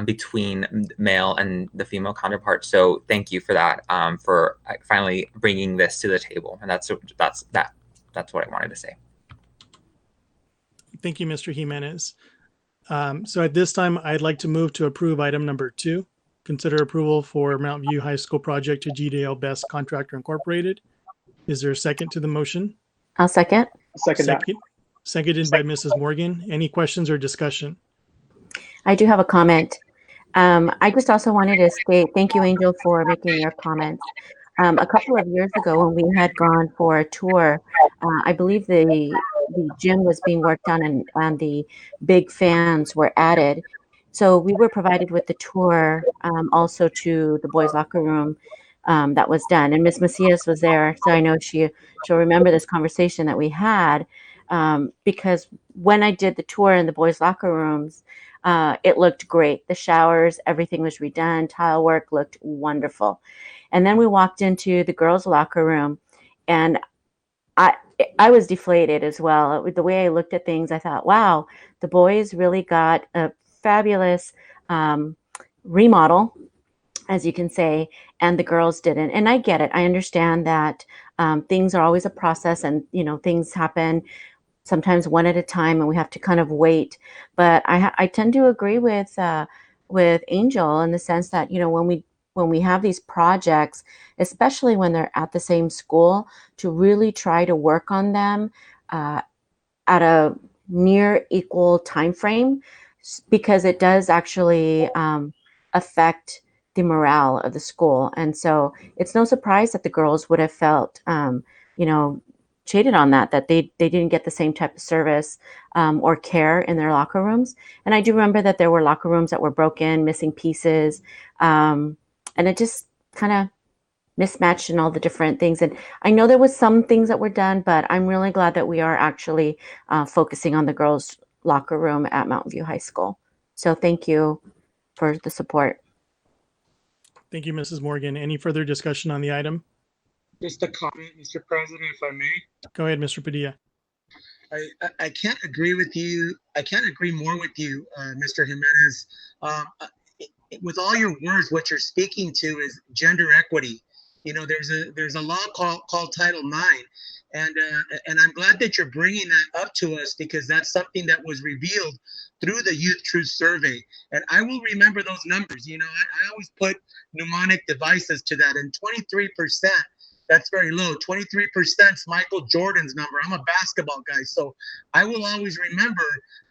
between male and the female counterpart. So thank you for that, for finally bringing this to the table. And that's what I wanted to say. Thank you, Mr. Jimenez. So at this time, I'd like to move to approve item number 2. Consider approval for Mount View High School project to GDL Best Contractor Incorporated. Is there a second to the motion? I'll second. Seconded by Mrs. Morgan. Any questions or discussion? I do have a comment. I just also wanted to state thank you, Angel, for making your comments. A couple of years ago when we had gone for a tour, I believe the gym was being worked on and the big fans were added. So we were provided with the tour also to the boys' locker room that was done. And Miss Macias was there, so I know she'll remember this conversation that we had because when I did the tour in the boys' locker rooms, it looked great. The showers, everything was redone. Tile work looked wonderful. And then we walked into the girls' locker room, and I was deflated as well. The way I looked at things, I thought, wow, the boys really got a fabulous remodel, as you can say, and the girls didn't. And I get it. I understand that things are always a process, and things happen sometimes one at a time, and we have to kind of wait. But I tend to agree with Angel in the sense that when we have these projects, especially when they're at the same school, to really try to work on them at a near equal time frame, because it does actually affect the morale of the school. And so it's no surprise that the girls would have felt cheated on that they didn't get the same type of service or care in their locker rooms. And I do remember that there were locker rooms that were broken, missing pieces, and it just kind of mismatched in all the different things. And I know there was some things that were done, but I'm really glad that we are actually focusing on the girls' locker room at Mountain View High School. So thank you for the support. Thank you, Mrs. Morgan. Any further discussion on the item? Just a comment, Mr. President, if I may. Go ahead, Mr. Padilla. I can't agree with you. I can't agree more with you, Mr. Jimenez. With all your words, what you're speaking to is gender equity. There's a law called Title IX, and I'm glad that you're bringing that up to us, because that's something that was revealed through the Youth Truth Survey, and I will remember those numbers. I always put mnemonic devices to that, and 23%. That's very low. 23% is Michael Jordan's number. I'm a basketball guy, so I will always remember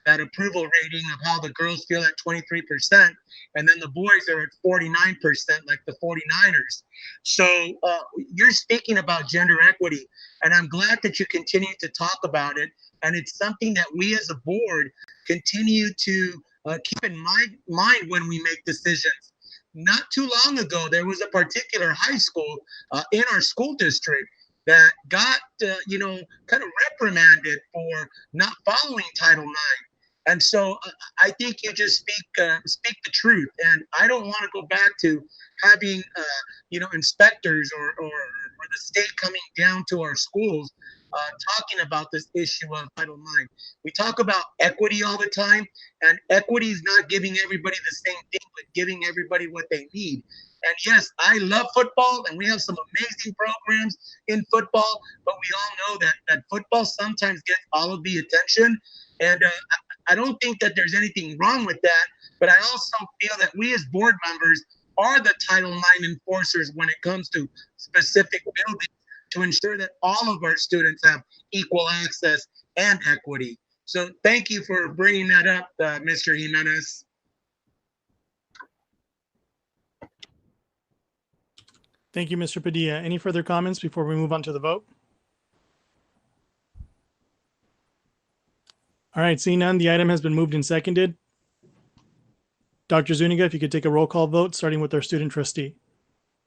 that approval rating of how the girls feel at 23%, and then the boys are at 49%, like the 49ers. So you're speaking about gender equity, and I'm glad that you continue to talk about it, and it's something that we as a board continue to keep in mind when we make decisions. Not too long ago, there was a particular high school in our school district that got, kind of reprimanded for not following Title IX. And so I think you just speak the truth. And I don't want to go back to having, inspectors or the state coming down to our schools talking about this issue of Title IX. We talk about equity all the time, and equity is not giving everybody the same thing, but giving everybody what they need. And yes, I love football, and we have some amazing programs in football, but we all know that football sometimes gets all of the attention. And I don't think that there's anything wrong with that, but I also feel that we as board members are the Title IX enforcers when it comes to specific buildings, to ensure that all of our students have equal access and equity. So thank you for bringing that up, Mr. Jimenez. Thank you, Mr. Padilla. Any further comments before we move on to the vote? All right, seeing none, the item has been moved and seconded. Dr. Zuniga, if you could take a roll call vote, starting with our student trustee.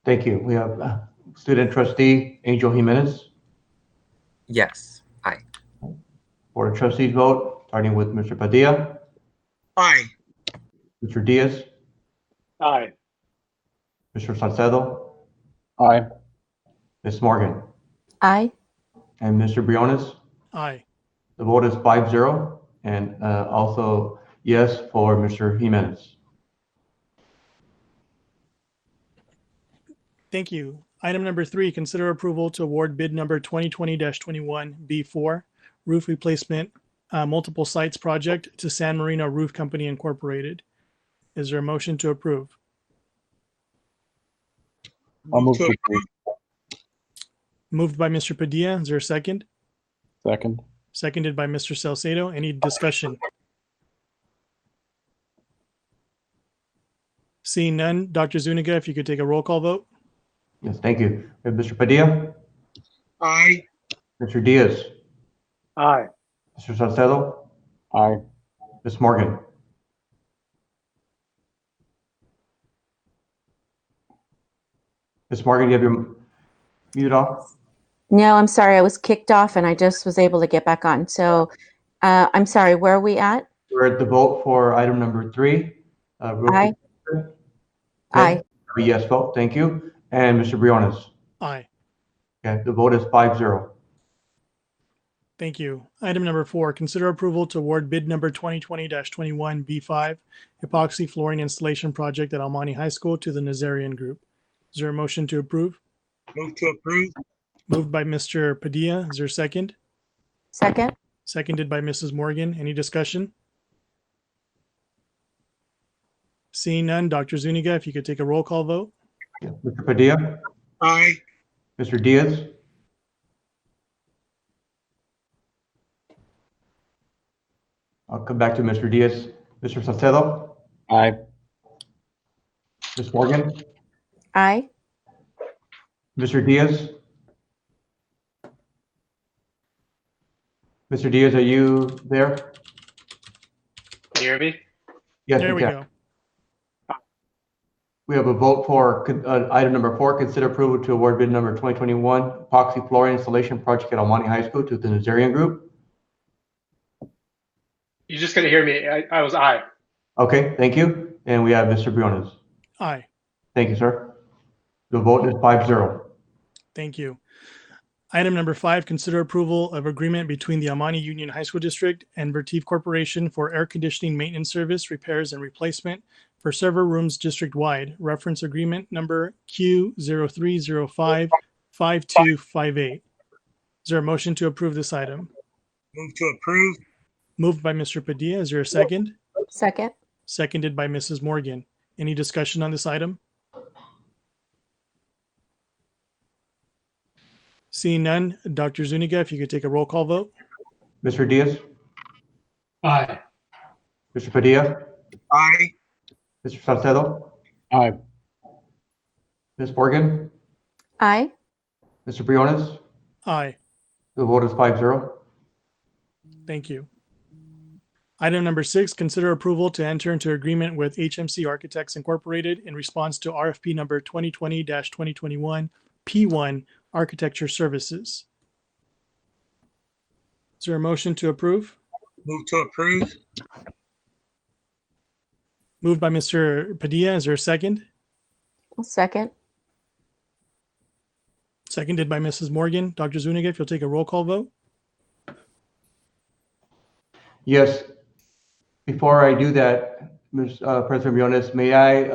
Thank you. We have student trustee Angel Jimenez. Yes. Aye. Board of Trustees vote, starting with Mr. Padilla. Aye. Mr. Diaz. Aye. Mr. Salcedo. Aye. Ms. Morgan. Aye. And Mr. Briones. Aye. The vote is 5-0, and also yes for Mr. Jimenez. Thank you. Item number 3, consider approval to award bid number 2020-21 B4 roof replacement multiple sites project to San Marino Roof Company Incorporated. Is there a motion to approve? I'll move to approve. Moved by Mr. Padilla. Is there a second? Second. Seconded by Mr. Salcedo. Any discussion? Seeing none, Dr. Zuniga, if you could take a roll call vote. Yes, thank you. We have Mr. Padilla. Aye. Mr. Diaz. Aye. Mr. Salcedo. Aye. Ms. Morgan. Ms. Morgan, do you have your mute off? No, I'm sorry. I was kicked off and I just was able to get back on. So I'm sorry. Where are we at? We're at the vote for item number 3. Aye. Okay. Aye. A yes vote, thank you. And Mr. Briones? Aye. Okay, the vote is 5-0. Thank you. Item number 4, consider approval to award bid number 2020-21 B5 epoxy flooring installation project at Almani High School to the Nazarian Group. Is there a motion to approve? Move to approve. Moved by Mr. Padilla. Is there a second? Second. Seconded by Mrs. Morgan. Any discussion? Seeing none, Dr. Zuniga, if you could take a roll call vote. Mr. Padilla? Aye. Mr. Diaz? I'll come back to Mr. Diaz. Mr. Salcedo? Aye. Ms. Morgan? Aye. Mr. Diaz? Mr. Diaz, are you there? Can you hear me? Yes, There we can. go. We have a vote for item number 4, consider approval to award bid number 2021 epoxy flooring installation project at Almani High School to the Nazarian Group. You just couldn't hear me. I was aye. Okay, thank you. And we have Mr. Briones. Aye. Thank you, sir. The vote is 5-0. Thank you. Item number 5, consider approval of agreement between the Almani Union High School District and Vertiv Corporation for air conditioning maintenance service, repairs, and replacement for server rooms district-wide. Reference agreement number Q03055258. Is there a motion to approve this item? Move to approve. Moved by Mr. Padilla. Is there a second? Second. Seconded by Mrs. Morgan. Any discussion on this item? Seeing none, Dr. Zuniga, if you could take a roll call vote. Mr. Diaz? Aye. Mr. Padilla? Aye. Mr. Salcedo? Aye. Ms. Morgan? Aye. Mr. Briones? Aye. The vote is 5-0. Thank you. Item number 6, consider approval to enter into agreement with HMC Architects Incorporated in response to RFP number 2020-2021 P1 Architecture Services. Is there a motion to approve? Move to approve. Moved by Mr. Padilla. Is there a second? Second. Seconded by Mrs. Morgan. Dr. Zuniga, if you'll take a roll call vote. Yes. Before I do that, President Briones, may I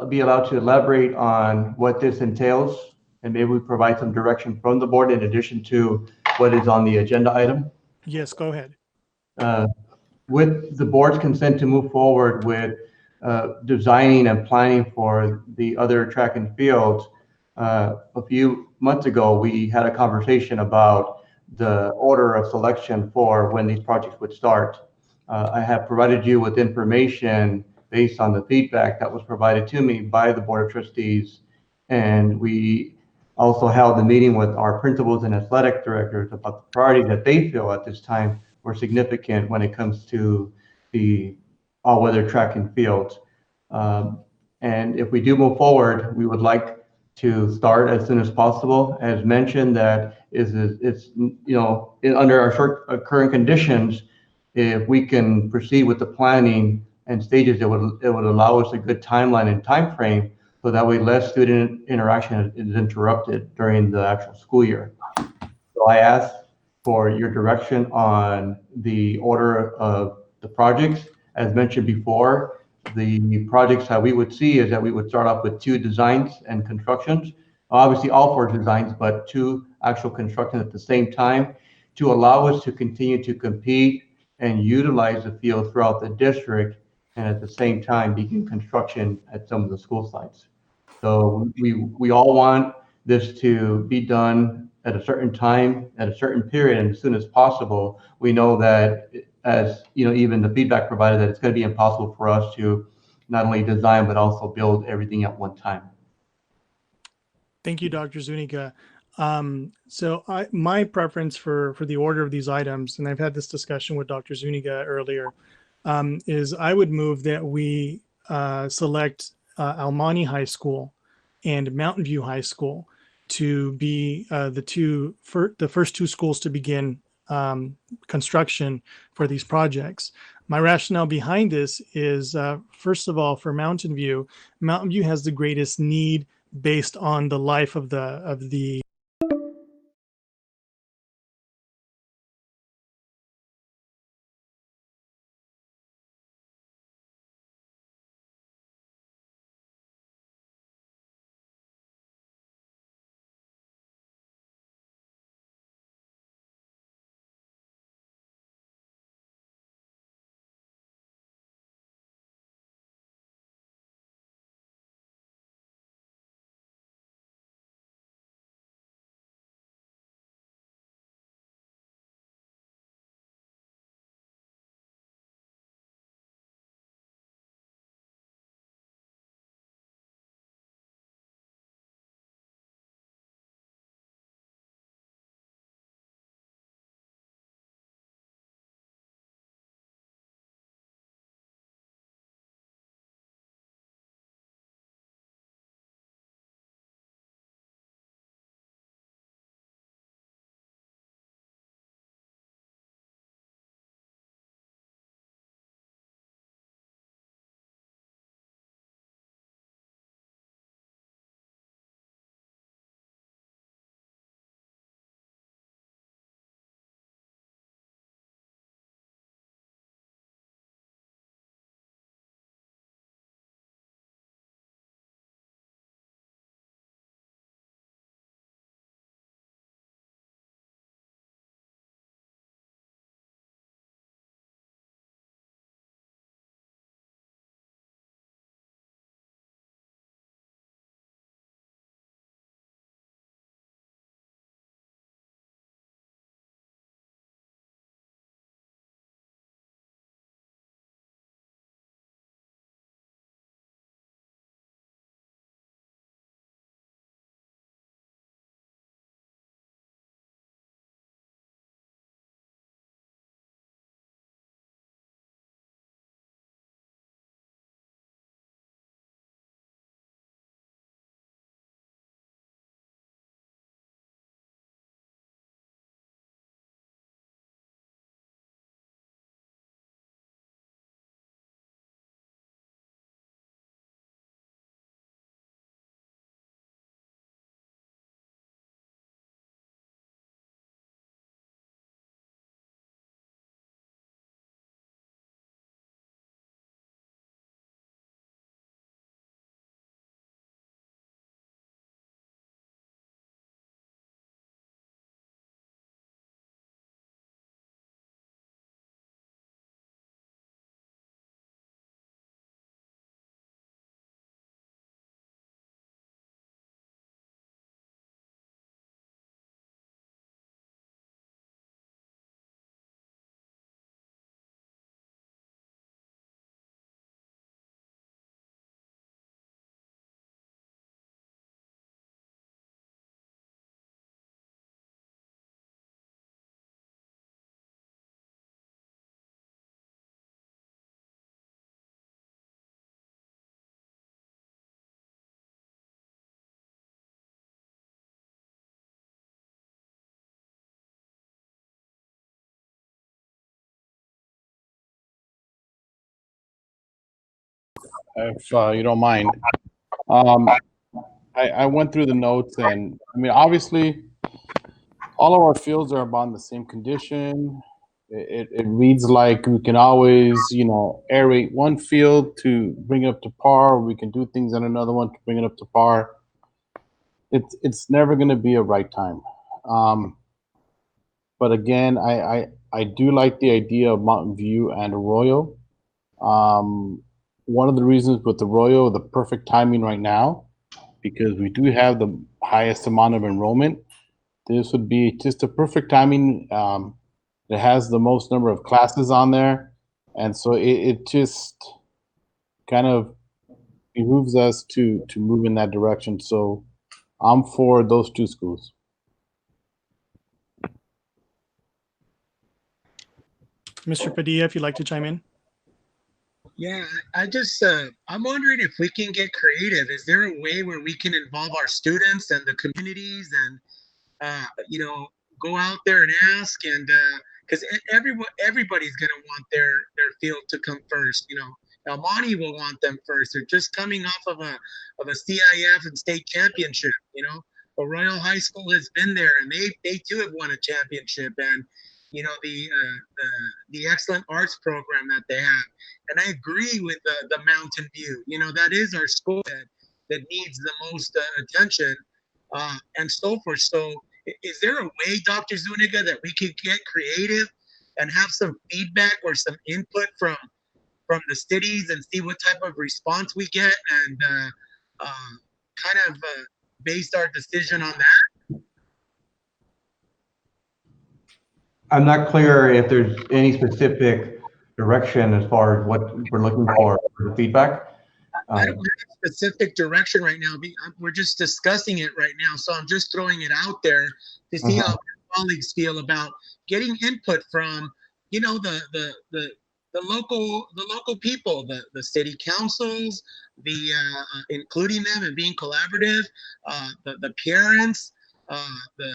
be allowed to elaborate on what this entails? And maybe we provide some direction from the board in addition to what is on the agenda item? Yes, go ahead. With the board's consent to move forward with designing and planning for the other track and fields, a few months ago, we had a conversation about the order of selection for when these projects would start. I have provided you with information based on the feedback that was provided to me by the Board of Trustees. And we also held a meeting with our principals and athletic directors about the priorities that they feel at this time were significant when it comes to the all-weather track and field. And if we do move forward, we would like to start as soon as possible. As mentioned, that it's under our current conditions, if we can proceed with the planning and stages, it would allow us a good timeline and time frame, so that way less student interaction is interrupted during the actual school year. So I ask for your direction on the order of the projects. As mentioned before, the projects that we would see is that we would start off with 2 designs and constructions, obviously all 4 designs, but 2 actual constructions at the same time to allow us to continue to compete and utilize the field throughout the district, and at the same time begin construction at some of the school sites. So we all want this to be done at a certain time, at a certain period, and as soon as possible. We know that, as even the feedback provided, that it's going to be impossible for us to not only design but also build everything at one time. Thank you, Dr. Zuniga. My preference for the order of these items, and I've had this discussion with Dr. Zuniga earlier, is I would move that we select Almani High School and Mountain View High School to be the first two schools to begin construction for these projects. My rationale behind this is, first of all, for Mountain View has the greatest need based on the life of the If you don't mind. Um, I went through the notes, and I mean, obviously, all of our fields are about the same condition. It reads like we can always, aerate one field to bring it up to par. We can do things on another one to bring it up to par. It's never going to be a right time. But again, I do like the idea of Mountain View and Arroyo. One of the reasons with Arroyo, the perfect timing right now, because we do have the highest amount of enrollment. This would be just a perfect timing. It has the most number of classes on there. And so it just kind of behooves us to move in that direction. So I'm for those two schools. Mr. Padilla, if you'd like to chime in. Yeah, I'm wondering if we can get creative. Is there a way where we can involve our students and the communities and, go out there and ask, and because everybody's going to want their field to come first. Now Monte will want them first. They're just coming off of a CIF and state championship. Arroyo High School has been there, and they too have won a championship, and the excellent arts program that they have. And I agree with the Mountain View. That is our school that needs the most attention, and so forth. So, is there a way, Dr. Zuniga, that we could get creative and have some feedback or some input from the cities and see what type of response we get, and kind of based our decision on that? I'm not clear if there's any specific direction as far as what we're looking for the feedback. I don't have a specific direction right now. We're just discussing it right now, so I'm just throwing it out there to see how colleagues feel about getting input from, the local people, the city councils, including them and being collaborative, the parents, the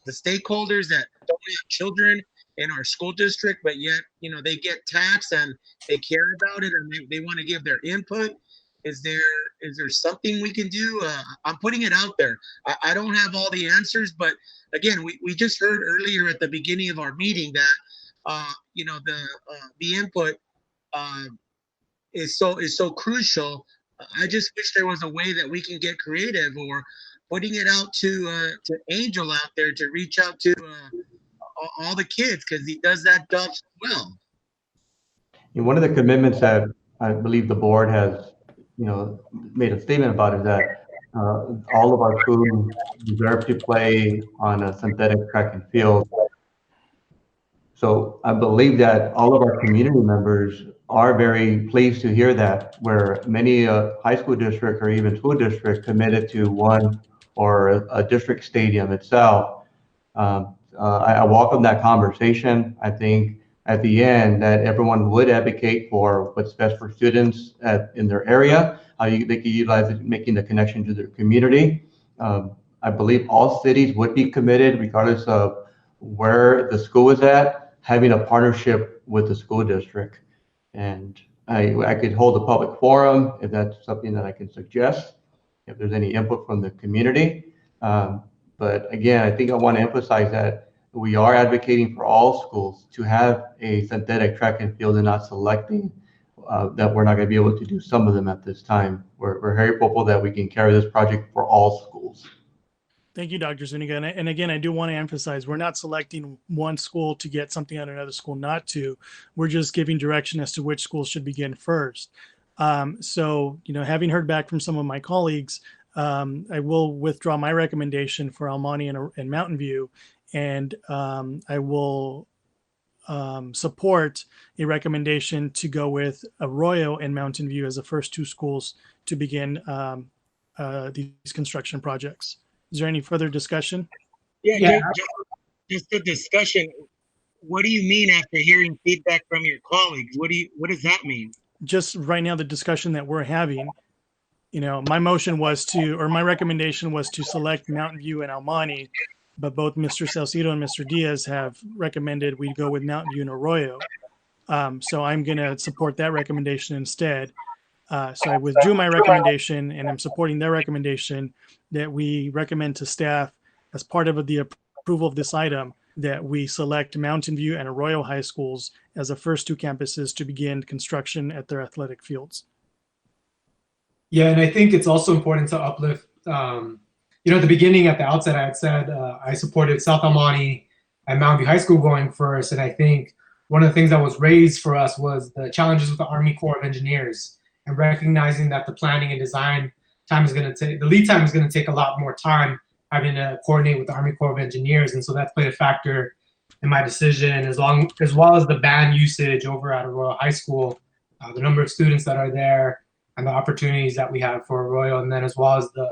stakeholders that don't have children in our school district, but yet they get taxed and they care about it and they want to give their input. Is there something we can do? I'm putting it out there. I don't have all the answers, but again, we just heard earlier at the beginning of our meeting that the input is so crucial. I just wish there was a way that we can get creative, or putting it out to Angel out there to reach out to all the kids, because he does that job so well. And one of the commitments that I believe the board has, made a statement about is that all of our schools deserve to play on a synthetic track and field. So I believe that all of our community members are very pleased to hear that, where many high school districts or even school districts committed to one or a district stadium itself. I welcome that conversation. I think at the end that everyone would advocate for what's best for students in their area, how they can utilize it, making the connection to their community. I believe all cities would be committed, regardless of where the school is at, having a partnership with the school district. And I could hold a public forum if that's something that I can suggest, if there's any input from the community. But again, I think I want to emphasize that we are advocating for all schools to have a synthetic track and field, and not selecting that we're not going to be able to do some of them at this time. We're very hopeful that we can carry this project for all schools. Thank you, Dr. Zuniga. And again, I do want to emphasize, we're not selecting one school to get something out of another school not to. We're just giving direction as to which schools should begin first. So, having heard back from some of my colleagues, I will withdraw my recommendation for El Monte and Mountain View, and I will support a recommendation to go with Arroyo and Mountain View as the first two schools to begin these construction projects. Is there any further discussion? Yeah. Just a discussion. What do you mean after hearing feedback from your colleagues? What does that mean? Just right now, the discussion that we're having, my motion was my recommendation was to select Mountain View and El Monte, but both Mr. Salcido and Mr. Diaz have recommended we go with Mountain View and Arroyo. So I'm going to support that recommendation instead. So I withdrew my recommendation, and I'm supporting their recommendation that we recommend to staff, as part of the approval of this item, that we select Mountain View and Arroyo High Schools as the first two campuses to begin construction at their athletic fields. Yeah, and I think it's also important to uplift, at the beginning, at the outset, I had said I supported South El Monte and Mountain View High School going first. And I think one of the things that was raised for us was the challenges with the Army Corps of Engineers, and recognizing that the planning and design time is going to take, the lead time is going to take a lot more time, having to coordinate with the Army Corps of Engineers. And so that's played a factor in my decision, as well as the band usage over at Arroyo High School, the number of students that are there, and the opportunities that we have for Arroyo, and then as well as the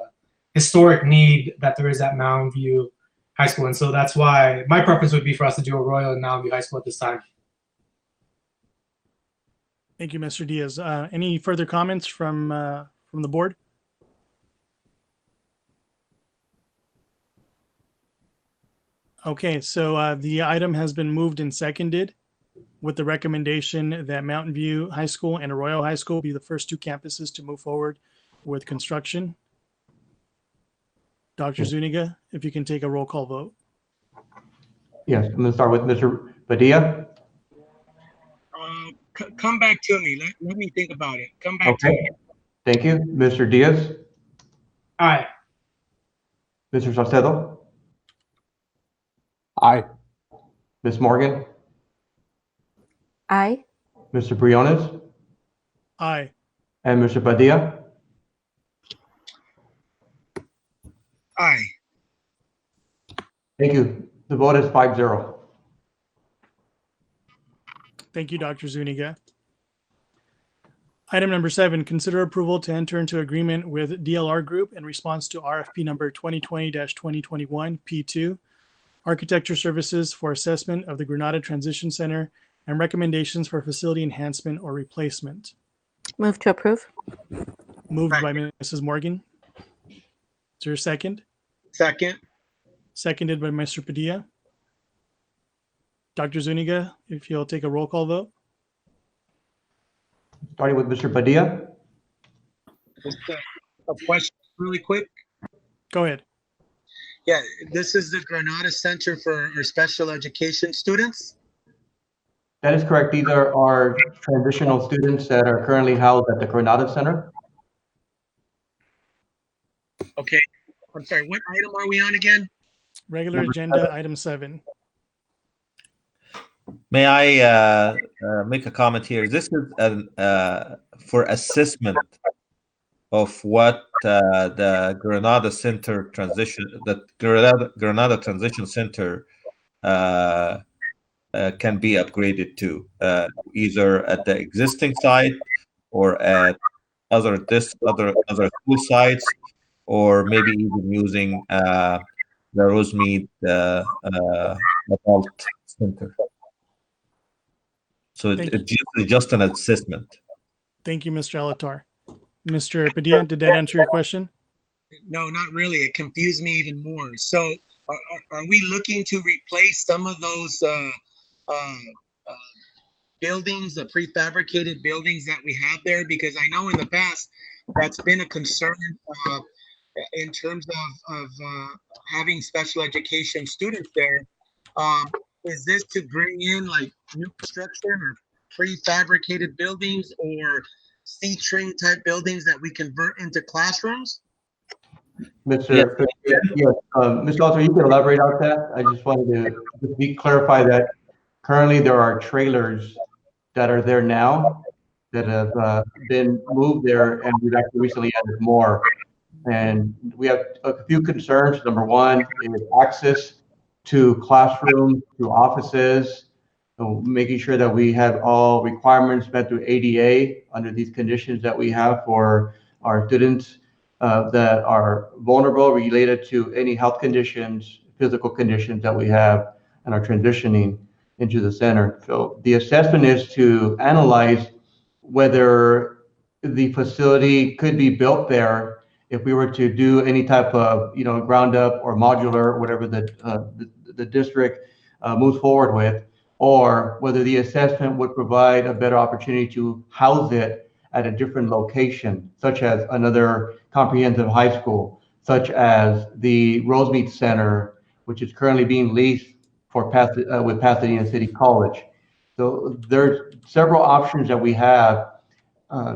historic need that there is at Mountain View High School. And so that's why my preference would be for us to do Arroyo and Mountain View High School at this time. Thank you, Mr. Diaz. Any further comments from the board? Okay, so the item has been moved and seconded with the recommendation that Mountain View High School and Arroyo High School be the first two campuses to move forward with construction. Dr. Zuniga, if you can take a roll call vote. Yes, I'm going to start with Mr. Padilla. Come back to me. Let me think about it. Come back to Okay, me. thank you. Mr. Diaz, Aye. Mr. Salcedo, Aye. Ms. Morgan, Aye. Mr. Briones, Aye. and Mr. Padilla. Aye. Thank you. The vote is 5-0. Thank you, Dr. Zuniga. Item number 7, consider approval to enter into agreement with DLR Group in response to RFP number 2020-2021 P2, Architecture Services for Assessment of the Granada Transition Center and recommendations for facility enhancement or replacement. Move to approve. Moved by Mrs. Morgan. Is there a second? Second. Seconded by Mr. Padilla. Dr. Zuniga, if you'll take a roll call vote. Starting with Mr. Padilla. Just a question really quick. Go ahead. Yeah, this is the Granada Center for our special education students. That is correct. These are our transitional students that are currently housed at the Granada Center. Okay. I'm sorry, what item are we on again? Regular agenda, item 7. May I make a comment here? This is for assessment of what the Granada Center transition, the Granada Transition Center can be upgraded to, either at the existing site or at other school sites, or maybe even using the Rosemead adult center. So it's just an assessment. Thank you, Mr. Alatar. Mr. Padilla, did that answer your question? No, not really. It confused me even more. So are we looking to replace some of those buildings, the prefabricated buildings that we have there? Because I know in the past that's been a concern in terms of having special education students there. Is this to bring in like new construction or prefabricated buildings or C-string type buildings that we convert into classrooms? Mr. Mr. Alter, you can elaborate on that. I just wanted to clarify that currently there are trailers that are there now that have been moved there, and we've actually recently added more. And we have a few concerns. Number one is access to classrooms, to offices, so making sure that we have all requirements met through ADA under these conditions that we have for our students that are vulnerable related to any health conditions, physical conditions that we have and are transitioning into the center. So the assessment is to analyze whether the facility could be built there if we were to do any type of, ground up or modular, whatever the district moves forward with, or whether the assessment would provide a better opportunity to house it at a different location, such as another comprehensive high school, such as the Rosemead Center, which is currently being leased for with Pasadena City College. So there's several options that we have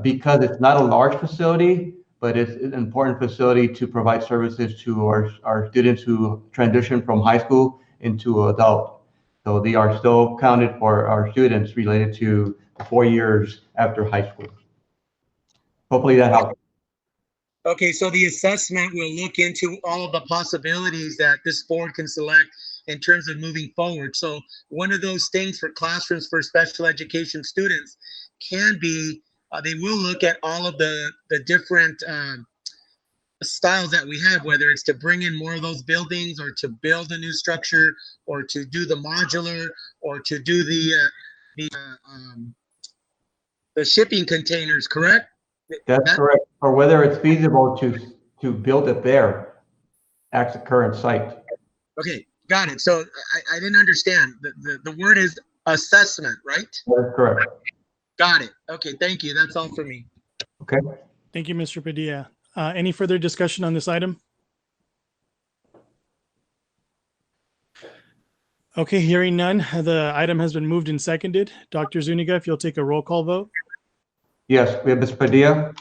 because it's not a large facility, but it's an important facility to provide services to our students who transition from high school into adult. So they are still counted for our students related to 4 years after high school. Hopefully that helps. Okay, so the assessment will look into all of the possibilities that this board can select in terms of moving forward. So one of those things for classrooms for special education students can be, they will look at all of the different styles that we have, whether it's to bring in more of those buildings or to build a new structure or to do the modular or to do the the shipping containers, correct? That's correct. Or whether it's feasible to build it there at the current site. Okay, got it. So I didn't understand. The word is assessment, right? That is correct. Got it. Okay, thank you. That's all for me. Okay. Thank you, Mr. Padilla. Any further discussion on this item? Okay, hearing none, the item has been moved and seconded. Dr. Zuniga, if you'll take a roll call vote. Yes, we have Mr. Padilla,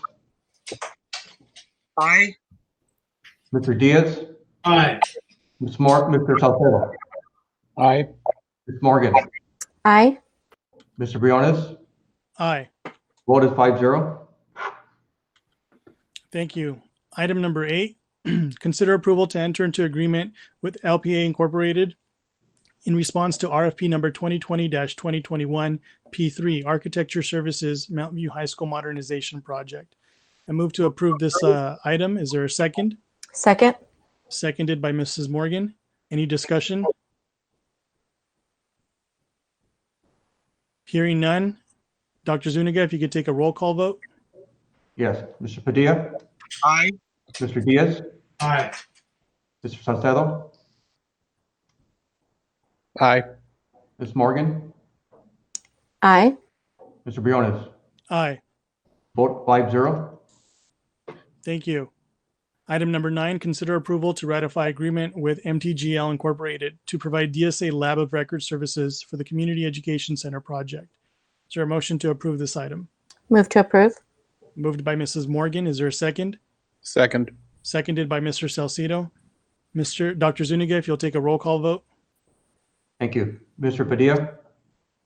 Aye. Mr. Diaz, Aye. Mr. Salcedo, Aye. Ms. Morgan, Aye. Mr. Briones. Aye. Vote is 5-0. Thank you. Item number 8, consider approval to enter into agreement with LPA Incorporated in response to RFP number 2020-2021 P3 Architecture Services Mountain View High School Modernization Project. I move to approve this item. Is there a second? Second. Seconded by Mrs. Morgan. Any discussion? Hearing none. Dr. Zuniga, if you could take a roll call vote. Yes, Mr. Padilla, Aye. Mr. Diaz, Aye. Mr. Salcedo, Aye. Ms. Morgan, Aye. Mr. Briones. Aye. Vote 5-0. Thank you. Item number 9, consider approval to ratify agreement with MTGL Incorporated to provide DSA Lab of Record services for the Community Education Center project. Is there a motion to approve this item? Move to approve. Moved by Mrs. Morgan. Is there a second? Second. Seconded by Mr. Salcido. Dr. Zuniga, if you'll take a roll call vote. Thank you. Mr. Padilla,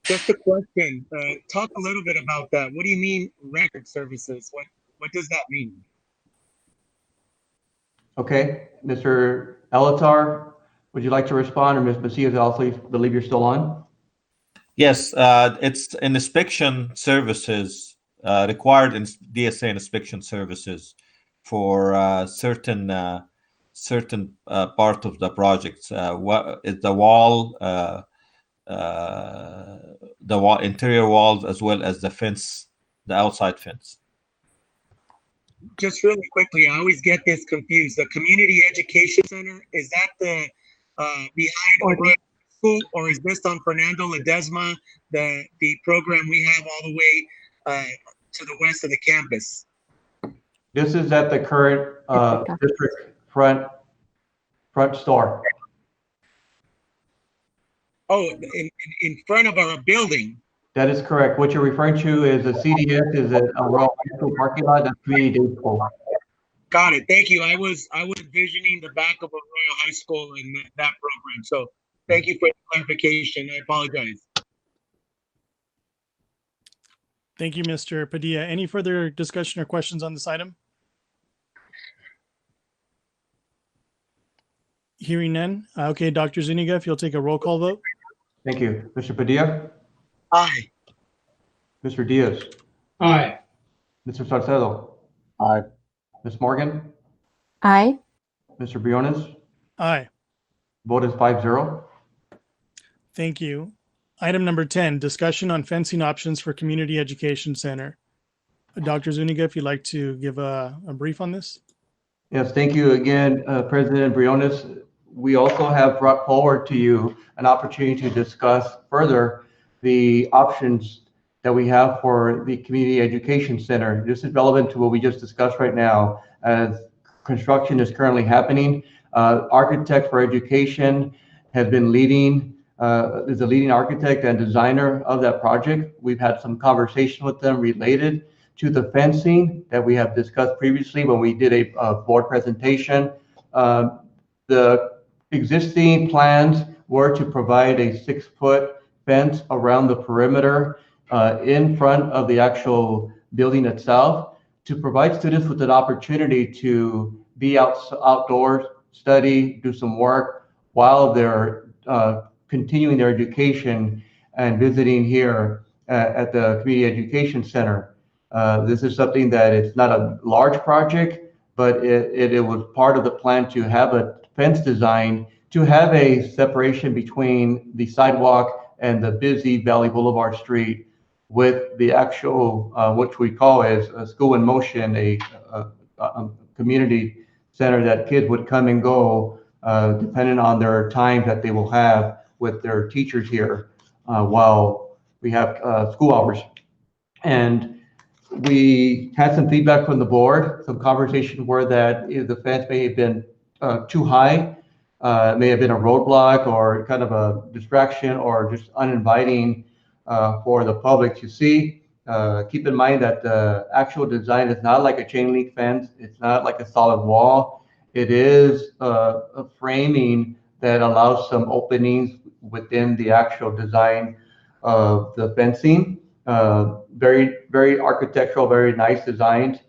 Just a question. Talk a little bit about that. What do you mean record services? What does that mean? okay. Mr. Elatar, would you like to respond, or Ms. Macias, I also believe you're still on? Yes, it's an inspection services required in DSA inspection services for certain part of the projects. What is the wall, interior walls, as well as the fence, the outside fence. Just really quickly, I always get this confused. The Community Education Center, is that the behind the school, or is this on Fernando Ledesmo, the program we have all the way to the west of the campus? This is at the current district front store. Oh, in front of our building. That is correct. What you're referring to is a CDS, is a Royal High School parking lot. That's community day school. Got it. Thank you. I was envisioning the back of a Royal High School in that program. So thank you for the clarification. I apologize. Thank you, Mr. Padilla. Any further discussion or questions on this item? Hearing none. Okay, Dr. Zuniga, if you'll take a roll call vote. Thank you. Mr. Padilla, Aye. Mr. Diaz, Aye. Mr. Salcedo, Aye. Ms. Morgan, Aye. Mr. Briones. Aye. Vote is 5-0. Thank you. Item number 10, discussion on fencing options for Community Education Center. Dr. Zuniga, if you'd like to give a brief on this. Yes, thank you again, President Briones. We also have brought forward to you an opportunity to discuss further the options that we have for the Community Education Center. This is relevant to what we just discussed right now, as construction is currently happening. Architect for Education has been leading, is the leading architect and designer of that project. We've had some conversation with them related to the fencing that we have discussed previously when we did a board presentation. The existing plans were to provide a 6-foot fence around the perimeter in front of the actual building itself to provide students with an opportunity to be outdoors, study, do some work while they're continuing their education and visiting here at the Community Education Center. This is something that it's not a large project, but it was part of the plan to have a fence design to have a separation between the sidewalk and the busy Valley Boulevard Street with the actual, which we call as a School in Motion, a community center that kids would come and go depending on their time that they will have with their teachers here while we have school hours. And we had some feedback from the board. Some conversation were that the fence may have been too high, may have been a roadblock or kind of a distraction or just uninviting for the public to see. Keep in mind that the actual design is not like a chain link fence. It's not like a solid wall. It is a framing that allows some openings within the actual design of the fencing. Very, very architectural, very nice designs,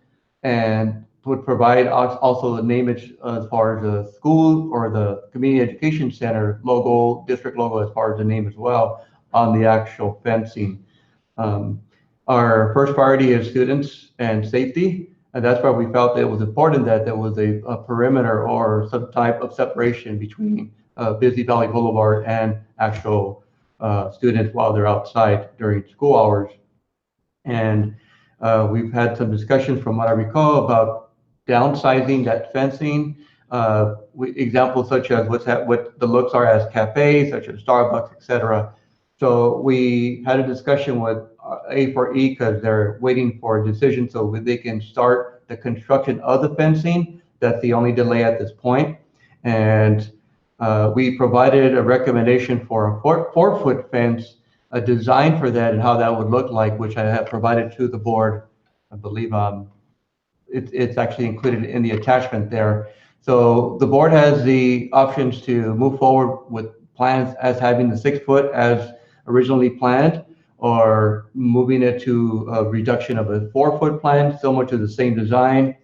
and would provide also the nameage as far as the school or the community education center logo, district logo, as far as the name as well on the actual fencing. Our first priority is students and safety, and that's why we felt that it was important that there was a perimeter or some type of separation between Busy Valley Boulevard and actual students while they're outside during school hours. And we've had some discussions from what I recall about downsizing that fencing. Examples such as what the looks are as cafes, such as Starbucks, etc. So we had a discussion with A4E because they're waiting for a decision so they can start the construction of the fencing. That's the only delay at this point. And we provided a recommendation for a 4-foot fence, a design for that and how that would look like, which I have provided to the board. I believe it's actually included in the attachment there. So the board has the options to move forward with plans as having the 6-foot as originally planned, or moving it to a reduction of a 4-foot plan, similar to the same design.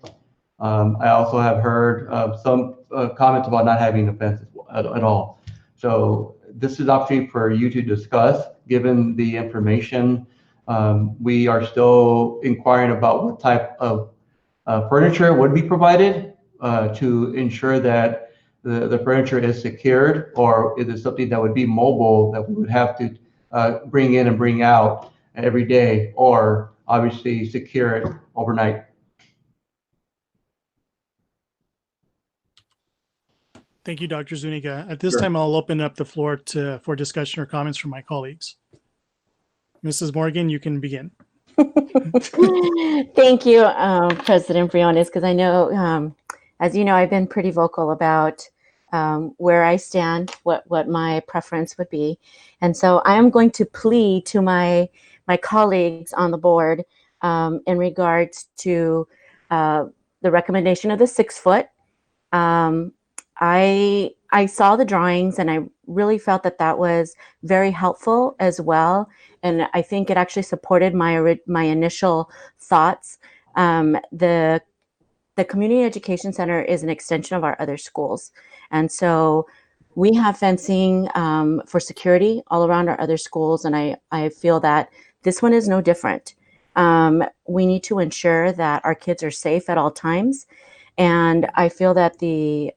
I also have heard some comments about not having a fence at all. So this is an opportunity for you to discuss, given the information. We are still inquiring about what type of furniture would be provided to ensure that the furniture is secured, or is it something that would be mobile that we would have to bring in and bring out every day, or obviously secure it overnight. Thank you, Dr. Zuniga. At this time, I'll open up the floor for discussion or comments from my colleagues. Mrs. Morgan, you can begin. Thank you, President Briones, because I know, as you know, I've been pretty vocal about where I stand, what my preference would be. And so I am going to plead to my colleagues on the board in regards to the recommendation of the 6-foot. I saw the drawings and I really felt that that was very helpful as well. And I think it actually supported my initial thoughts. The Community Education Center is an extension of our other schools. And so we have fencing for security all around our other schools. And I feel that this one is no different. We need to ensure that our kids are safe at all times. And I feel that the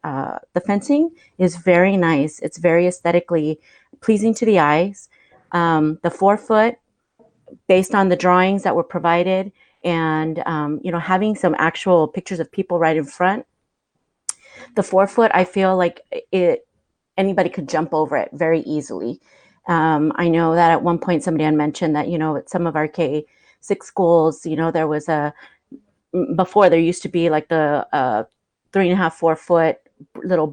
fencing is very nice. It's very aesthetically pleasing to the eyes. The 4-foot, based on the drawings that were provided, and having some actual pictures of people right in front. The 4-foot, I feel like anybody could jump over it very easily. I know that at one point somebody had mentioned that at some of our K6 schools, there was before there used to be like the 3.5, 4-foot little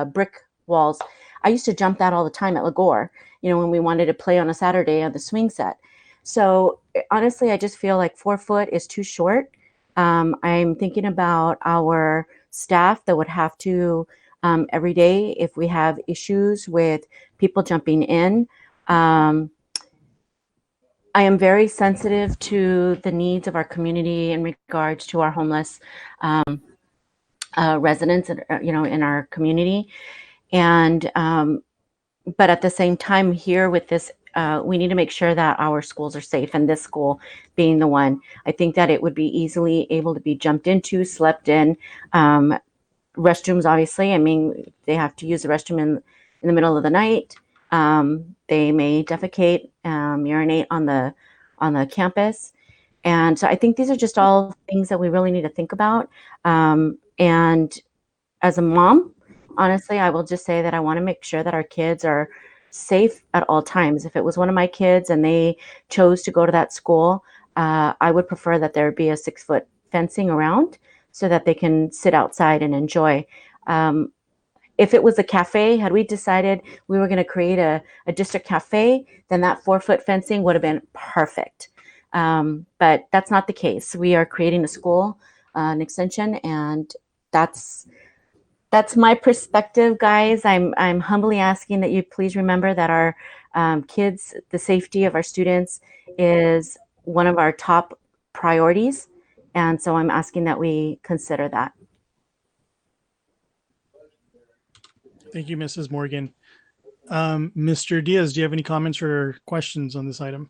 brick walls. I used to jump that all the time at Lagore, when we wanted to play on a Saturday on the swing set. So honestly, I just feel like 4-foot is too short. I'm thinking about our staff that would have to every day, if we have issues with people jumping in. I am very sensitive to the needs of our community in regards to our homeless residents, in our community. And, but at the same time here with this, we need to make sure that our schools are safe, and this school being the one. I think that it would be easily able to be jumped into, slept in. Restrooms, obviously, I mean, they have to use the restroom in the middle of the night. They may defecate, urinate on on the campus. And so I think these are just all things that we really need to think about. And as a mom, honestly, I will just say that I want to make sure that our kids are safe at all times. If it was one of my kids and they chose to go to that school, I would prefer that there be a 6-foot fencing around so that they can sit outside and enjoy. If it was a cafe, had we decided we were going to create a district cafe, then that 4-foot fencing would have been perfect. But that's not the case. We are creating a school, an extension, and that's my perspective, guys. I'm humbly asking that you please remember that our kids, the safety of our students is one of our top priorities. And so I'm asking that we consider that. Thank you, Mrs. Morgan. Mr. Diaz, do you have any comments or questions on this item?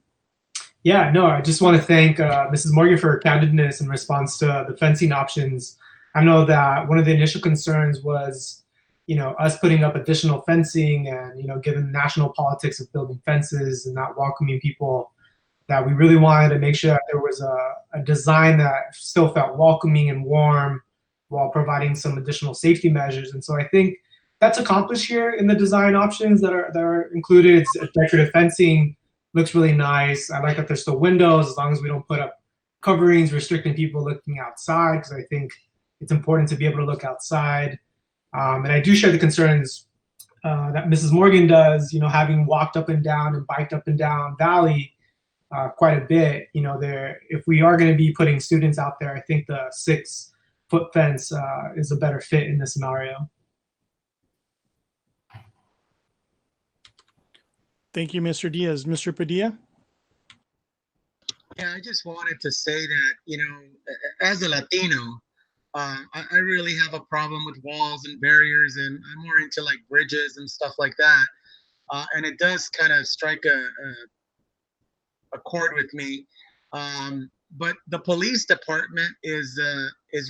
Yeah, no, I just want to thank Mrs. Morgan for her candidness in response to the fencing options. I know that one of the initial concerns was, us putting up additional fencing and, given the national politics of building fences and not welcoming people, that we really wanted to make sure that there was a design that still felt welcoming and warm while providing some additional safety measures. And so I think that's accomplished here in the design options that are included. It's decorative fencing, looks really nice. I like that there's still windows, as long as we don't put up coverings restricting people looking outside, because I think it's important to be able to look outside. And I do share the concerns that Mrs. Morgan does, having walked up and down and biked up and down Valley quite a bit. If we are going to be putting students out there, I think the 6-foot fence is a better fit in this scenario. Thank you, Mr. Diaz. Mr. Padilla? Yeah, I just wanted to say that, as a Latino, I really have a problem with walls and barriers, and I'm more into like bridges and stuff like that. And it does kind of strike a chord with me. But the police department is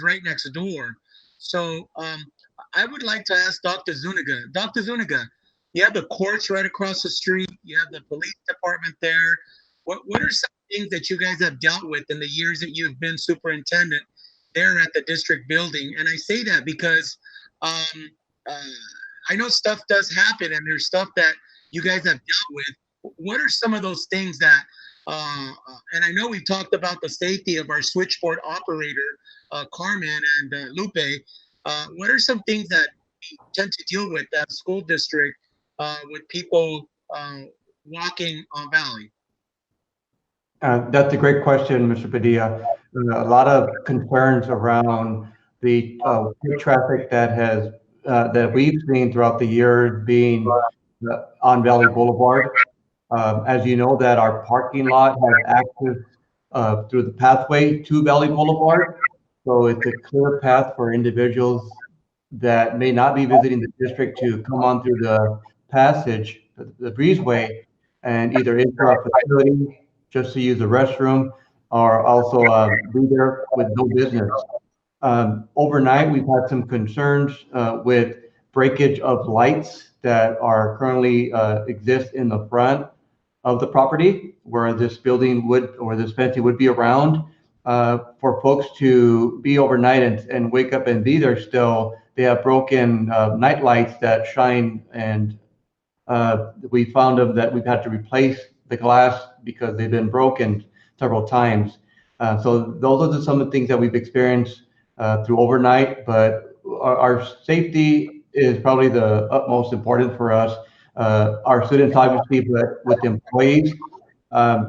right next door. So I would like to ask Dr. Zuniga. Dr. Zuniga, you have the courts right across the street. You have the police department there. What are some things that you guys have dealt with in the years that you've been superintendent there at the district building? And I say that because I know stuff does happen, and there's stuff that you guys have dealt with. What are some of those things that, and I know we've talked about the safety of our switchboard operator, Carmen and Lupe. What are some things that we tend to deal with at school district with people walking on Valley? That's a great question, Mr. Padilla. A lot of concerns around the traffic that we've seen throughout the year being on Valley Boulevard. As you know, that our parking lot has access through the pathway to Valley Boulevard. So it's a clear path for individuals that may not be visiting the district to come on through the passage, the breezeway, and either into our facility just to use the restroom, or also be there with no business. Overnight, we've had some concerns with breakage of lights that are currently exist in the front of the property where this building would, or this fencing would be around. For folks to be overnight and wake up and be there still, they have broken night lights that shine, and we found them that we've had to replace the glass because they've been broken several times. So those are some of the things that we've experienced through overnight, but our safety is probably the utmost important for us. Our students, obviously, but with employees,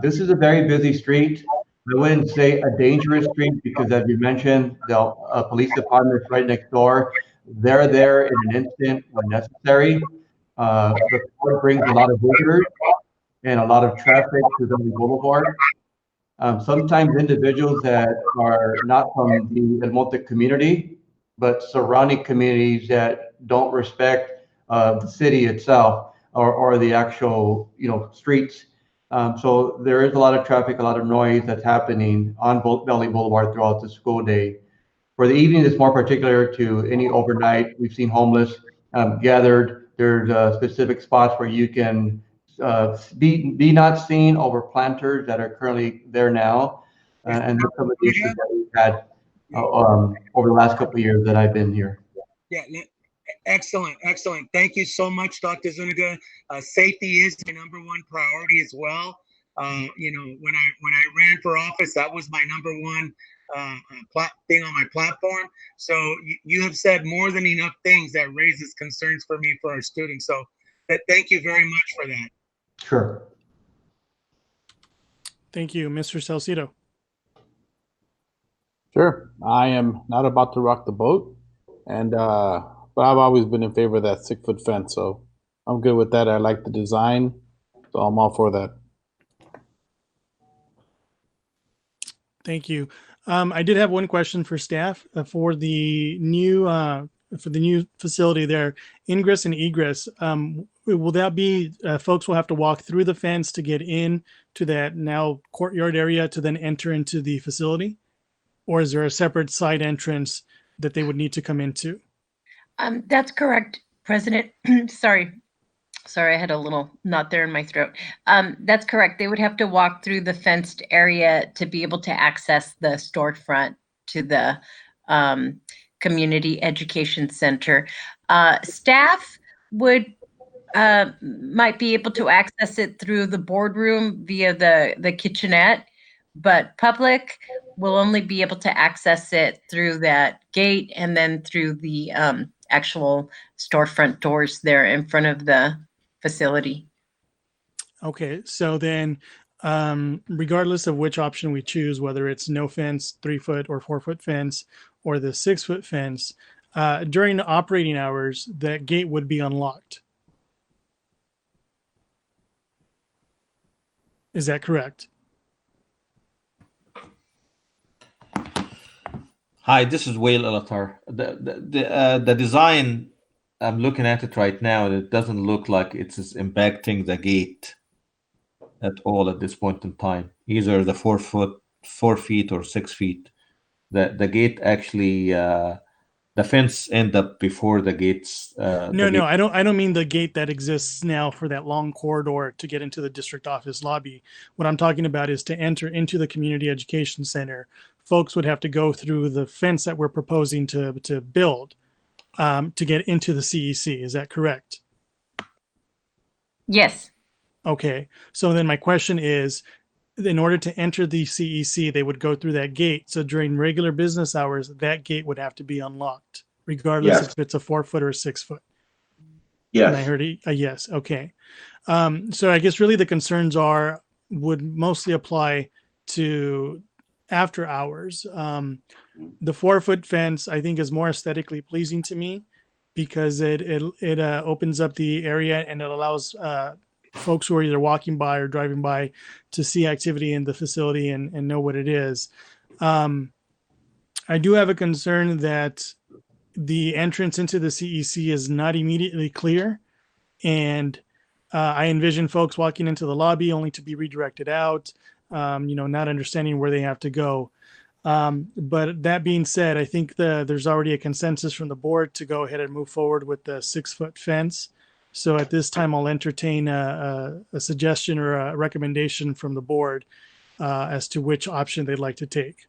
this is a very busy street. I wouldn't say a dangerous street because, as you mentioned, the police department is right next door. They're there in an instant when necessary. The port brings a lot of visitors and a lot of traffic to Valley Boulevard. Sometimes individuals that are not from the El Monte community, but surrounding communities that don't respect the city itself or the actual streets. So there is a lot of traffic, a lot of noise that's happening on Valley Boulevard throughout the school day. For the evening, it's more particular to any overnight. We've seen homeless gathered. There's specific spots where you can be not seen over planters that are currently there now, and some of the issues that we've had over the last couple of years that I've been here. Yeah, excellent, excellent. Thank you so much, Dr. Zuniga. Safety is my number one priority as well. You know, when I ran for office, that was my number one thing on my platform. So you have said more than enough things that raises concerns for me for our students. So thank you very much for that. Sure. Thank you, Mr. Salcido. Sure. I am not about to rock the boat, and but I've always been in favor of that 6-foot fence, so I'm good with that. I like the design, so I'm all for that. Thank you. I did have one question for staff for the new facility there, ingress and egress. Will that be folks will have to walk through the fence to get in to that now courtyard area to then enter into the facility? Or is there a separate side entrance that they would need to come into? That's correct, President. Sorry, I had a little knot there in my throat. That's correct. They would have to walk through the fenced area to be able to access the storefront to the Community Education Center. Staff might be able to access it through the boardroom via the kitchenette, but public will only be able to access it through that gate and then through the actual storefront doors there in front of the facility. Okay, so then regardless of which option we choose, whether it's no fence, 3-foot or 4-foot fence, or the 6-foot fence, during the operating hours, that gate would be unlocked. Is that correct? Hi, this is Wael Alatar. The design, I'm looking at it right now, and it doesn't look like it's impacting the gate at all at this point in time. Either the 4 feet or 6 feet. The gate actually, the fence end up before the gates. No, I don't mean the gate that exists now for that long corridor to get into the district office lobby. What I'm talking about is to enter into the Community Education Center. Folks would have to go through the fence that we're proposing to build to get into the CEC. Is that correct? Yes. Okay. So then my question is, in order to enter the CEC, they would go through that gate. So during regular business hours, that gate would have to be unlocked, regardless if it's a 4-foot or a 6-foot. Yes. And I heard a yes. Okay. So I guess really the concerns would mostly apply to after hours. The 4-foot fence, I think, is more aesthetically pleasing to me because it opens up the area and it allows folks who are either walking by or driving by to see activity in the facility and know what it is. I do have a concern that the entrance into the CEC is not immediately clear. And I envision folks walking into the lobby only to be redirected out, not understanding where they have to go. But that being said, I think there's already a consensus from the board to go ahead and move forward with the 6-foot fence. So at this time, I'll entertain a suggestion or a recommendation from the board as to which option they'd like to take.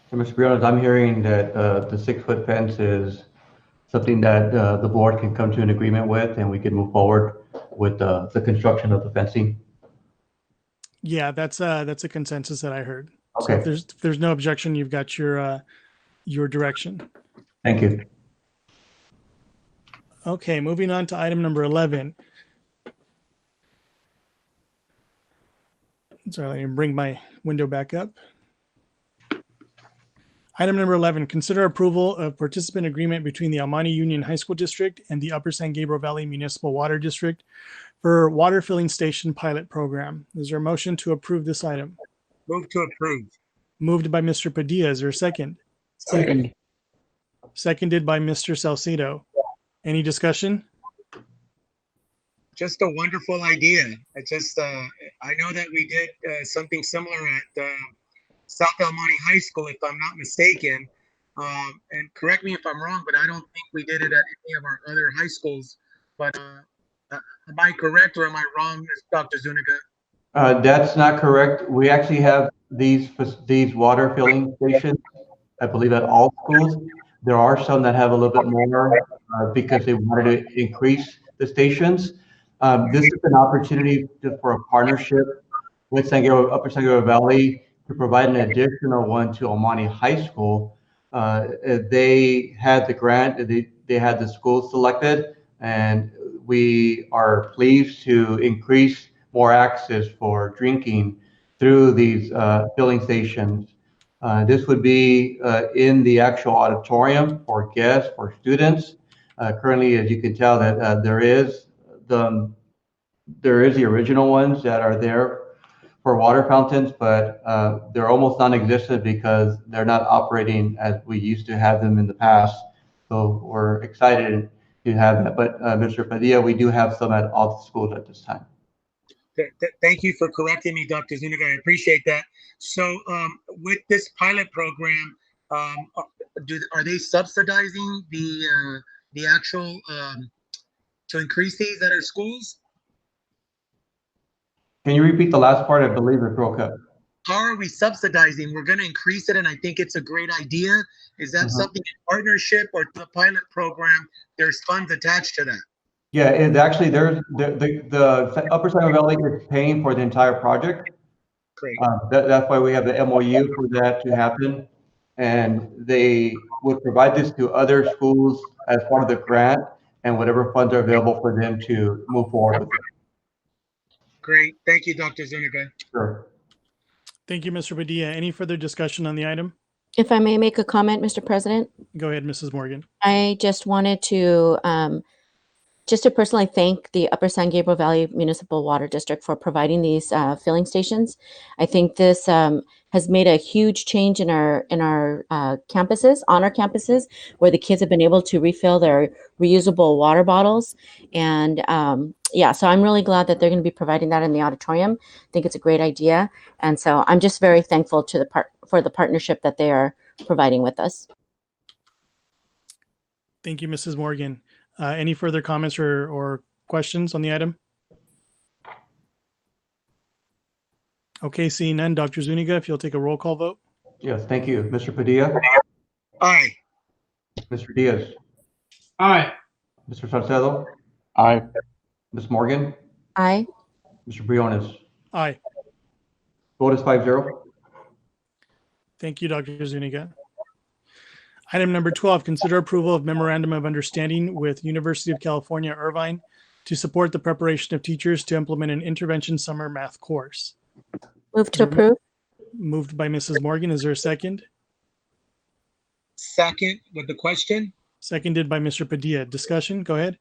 So, Mr. Briones, I'm hearing that the 6-foot fence is something that the board can come to an agreement with, and we can move forward with the construction of the fencing. Yeah, that's a consensus that I heard. Okay. So if there's no objection, you've got your direction. Thank you. Okay, moving on to item number 11. Sorry, let me bring my window back up. Item number 11, consider approval of participant agreement between the Almani Union High School District and the Upper San Gabriel Valley Municipal Water District for water filling station pilot program. Is there a motion to approve this item? Move to approve. Moved by Mr. Padilla. Is there a second? Second. Seconded by Mr. Salcido. Any discussion? Just a wonderful idea. I know that we did something similar at South Almani High School, if I'm not mistaken. And correct me if I'm wrong, but I don't think we did it at any of our other high schools. But am I correct or am I wrong, Dr. Zuniga? That's not correct. We actually have these water filling stations, I believe, at all schools. There are some that have a little bit more because they wanted to increase the stations. This is an opportunity for a partnership with Upper San Gabriel Valley to provide an additional one to Almani High School. They had the grant, they had the school selected, and we are pleased to increase more access for drinking through these filling stations. This would be in the actual auditorium for guests, for students. Currently, as you can tell, that there is the original ones that are there for water fountains, but they're almost non-existent because they're not operating as we used to have them in the past. So we're excited to have that. But Mr. Padilla, we do have some at all the schools at this time. Thank you for correcting me, Dr. Zuniga. I appreciate that. So with this pilot program, are they subsidizing the actual to increase these at our schools? Can you repeat the last part? I believe it broke up. How are we subsidizing? We're going to increase it, and I think it's a great idea. Is that something in partnership or the pilot program? There's funds attached to that. Yeah, it's actually there's the Upper San Gabriel Valley is paying for the entire project. Great. That's why we have the MOU for that to happen, and they would provide this to other schools as part of the grant and whatever funds are available for them to move forward with it. Great. Thank you, Dr. Zuniga. Sure. Thank you, Mr. Padilla. Any further discussion on the item? If I may make a comment, Mr. President, Go ahead, Mrs. Morgan. I just wanted to personally thank the Upper San Gabriel Valley Municipal Water District for providing these filling stations. I think this has made a huge change in our campuses, on our campuses, where the kids have been able to refill their reusable water bottles. And yeah, so I'm really glad that they're going to be providing that in the auditorium. I think it's a great idea. And so I'm just very thankful to for the partnership that they are providing with us. Thank you, Mrs. Morgan. Any further comments or questions on the item? Okay, seeing none, Dr. Zuniga, if you'll take a roll call vote. Yes, thank you. Mr. Padilla? Aye. Mr. Diaz? Aye. Mr. Salcedo? Aye. Ms. Morgan? Aye. Mr. Briones? Aye. Vote is 5-0. Thank you, Dr. Zuniga. Item number 12, consider approval of memorandum of understanding with University of California, Irvine to support the preparation of teachers to implement an intervention summer math course. Move to approve. Moved by Mrs. Morgan. Is there a second? Second with the question. Seconded by Mr. Padilla. Discussion, go ahead.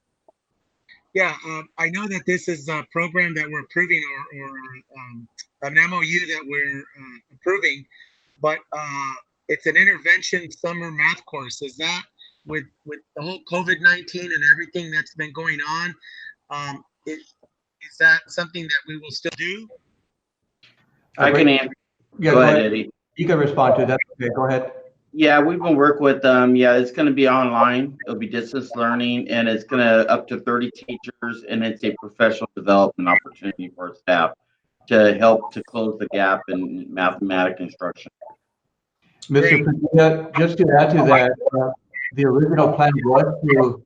Yeah, I know that this is a program that we're approving or an MOU that we're approving, but it's an intervention summer math course. Is that with the whole COVID-19 and everything that's been going on? Is that something that we will still do? I can answer. Yeah, go ahead, Eddie. You can respond to that. Okay, go ahead. Yeah, we've been working with them. Yeah, it's going to be online. It'll be distance learning, and it's going to up to 30 teachers, and it's a professional development opportunity for our staff to help to close the gap in mathematics instruction. Mr. Padilla, just to add to that, the original plan was to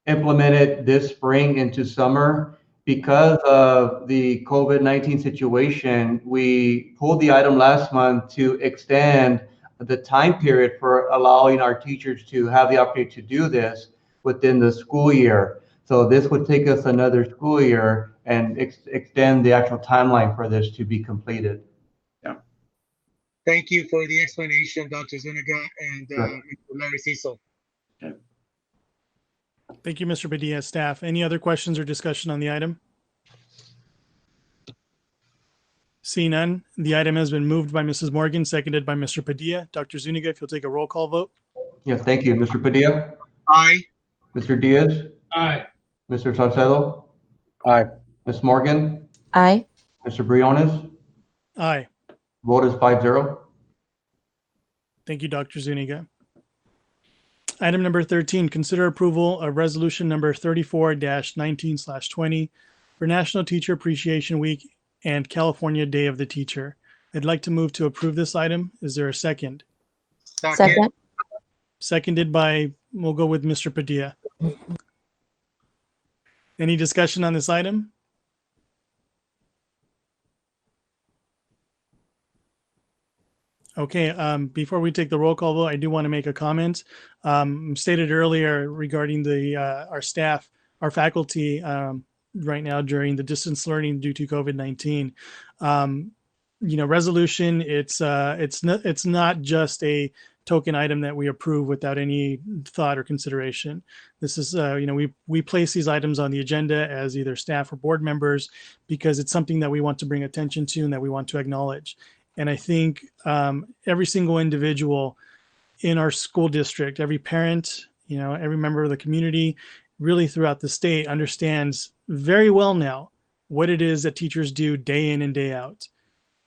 implement it this spring into summer. Because of the COVID-19 situation, we pulled the item last month to extend the time period for allowing our teachers to have the opportunity to do this within the school year. So this would take us another school year and extend the actual timeline for this to be completed. Yeah. Thank you for the explanation, Dr. Zuniga and Mr. Larry Cecil. Okay. Thank you, Mr. Padilla. Staff, any other questions or discussion on the item? Seeing none, the item has been moved by Mrs. Morgan, seconded by Mr. Padilla. Dr. Zuniga, if you'll take a roll call vote. Yes, thank you. Mr. Padilla? Aye. Mr. Diaz? Aye. Mr. Salcedo? Aye. Ms. Morgan? Aye. Mr. Briones? Aye. Vote is 5-0. Thank you, Dr. Zuniga. Item number 13, consider approval of resolution number 34-19/20 for National Teacher Appreciation Week and California Day of the Teacher. I'd like to move to approve this item. Is there a second? Second. Seconded by, we'll go with Mr. Padilla. Any discussion on this item? Okay, before we take the roll call vote, I do want to make a comment. Stated earlier regarding the our staff, our faculty right now during the distance learning due to COVID-19. Resolution, it's not just a token item that we approve without any thought or consideration. This is, we place these items on the agenda as either staff or board members because it's something that we want to bring attention to and that we want to acknowledge. And I think every single individual in our school district, every parent, every member of the community, really throughout the state understands very well now what it is that teachers do day in and day out.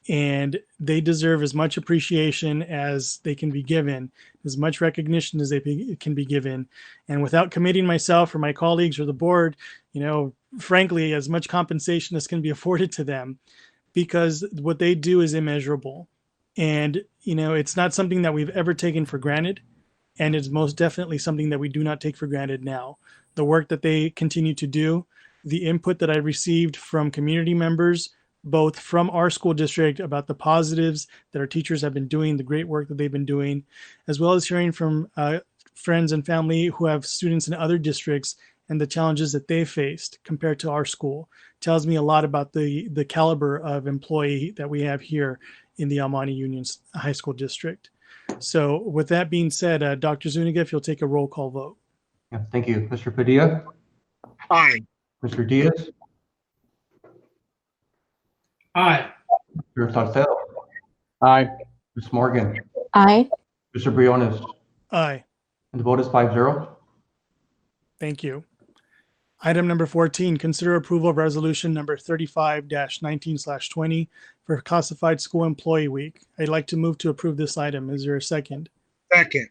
And they deserve as much appreciation as they can be given, as much recognition as they can be given. And without committing myself or my colleagues or the board, frankly, as much compensation as can be afforded to them, because what they do is immeasurable. And, it's not something that we've ever taken for granted. And it's most definitely something that we do not take for granted now. The work that they continue to do, the input that I received from community members, both from our school district about the positives that our teachers have been doing, the great work that they've been doing, as well as hearing from friends and family who have students in other districts and the challenges that they faced compared to our school, tells me a lot about the caliber of employee that we have here in the El Monte Union High School District. So with that being said, Dr. Zuniga, if you'll take a roll call vote. Yeah, thank you. Mr. Padilla? Aye. Mr. Diaz? Aye. Mr. Salcedo? Aye. Ms. Morgan? Aye. Mr. Briones? Aye. And the vote is 5-0. Thank you. Item number 14, consider approval of resolution number 35-19/20 for Classified School Employee Week. I'd like to move to approve this item. Is there a second? Second.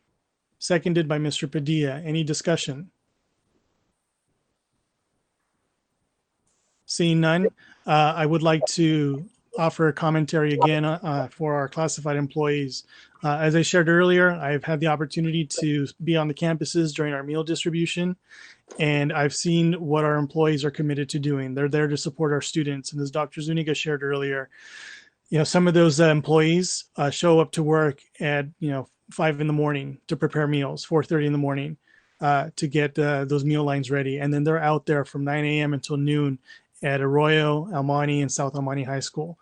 Seconded by Mr. Padilla. Any discussion? Seeing none, I would like to offer a commentary again for our classified employees. As I shared earlier, I've had the opportunity to be on the campuses during our meal distribution, and I've seen what our employees are committed to doing. They're there to support our students. And as Dr. Zuniga shared earlier, some of those employees show up to work at, 5 in the morning to prepare meals, 4:30 in the morning to get those meal lines ready. And then they're out there from 9 a.m. until noon at Arroyo, El Monte, and South El Monte High School.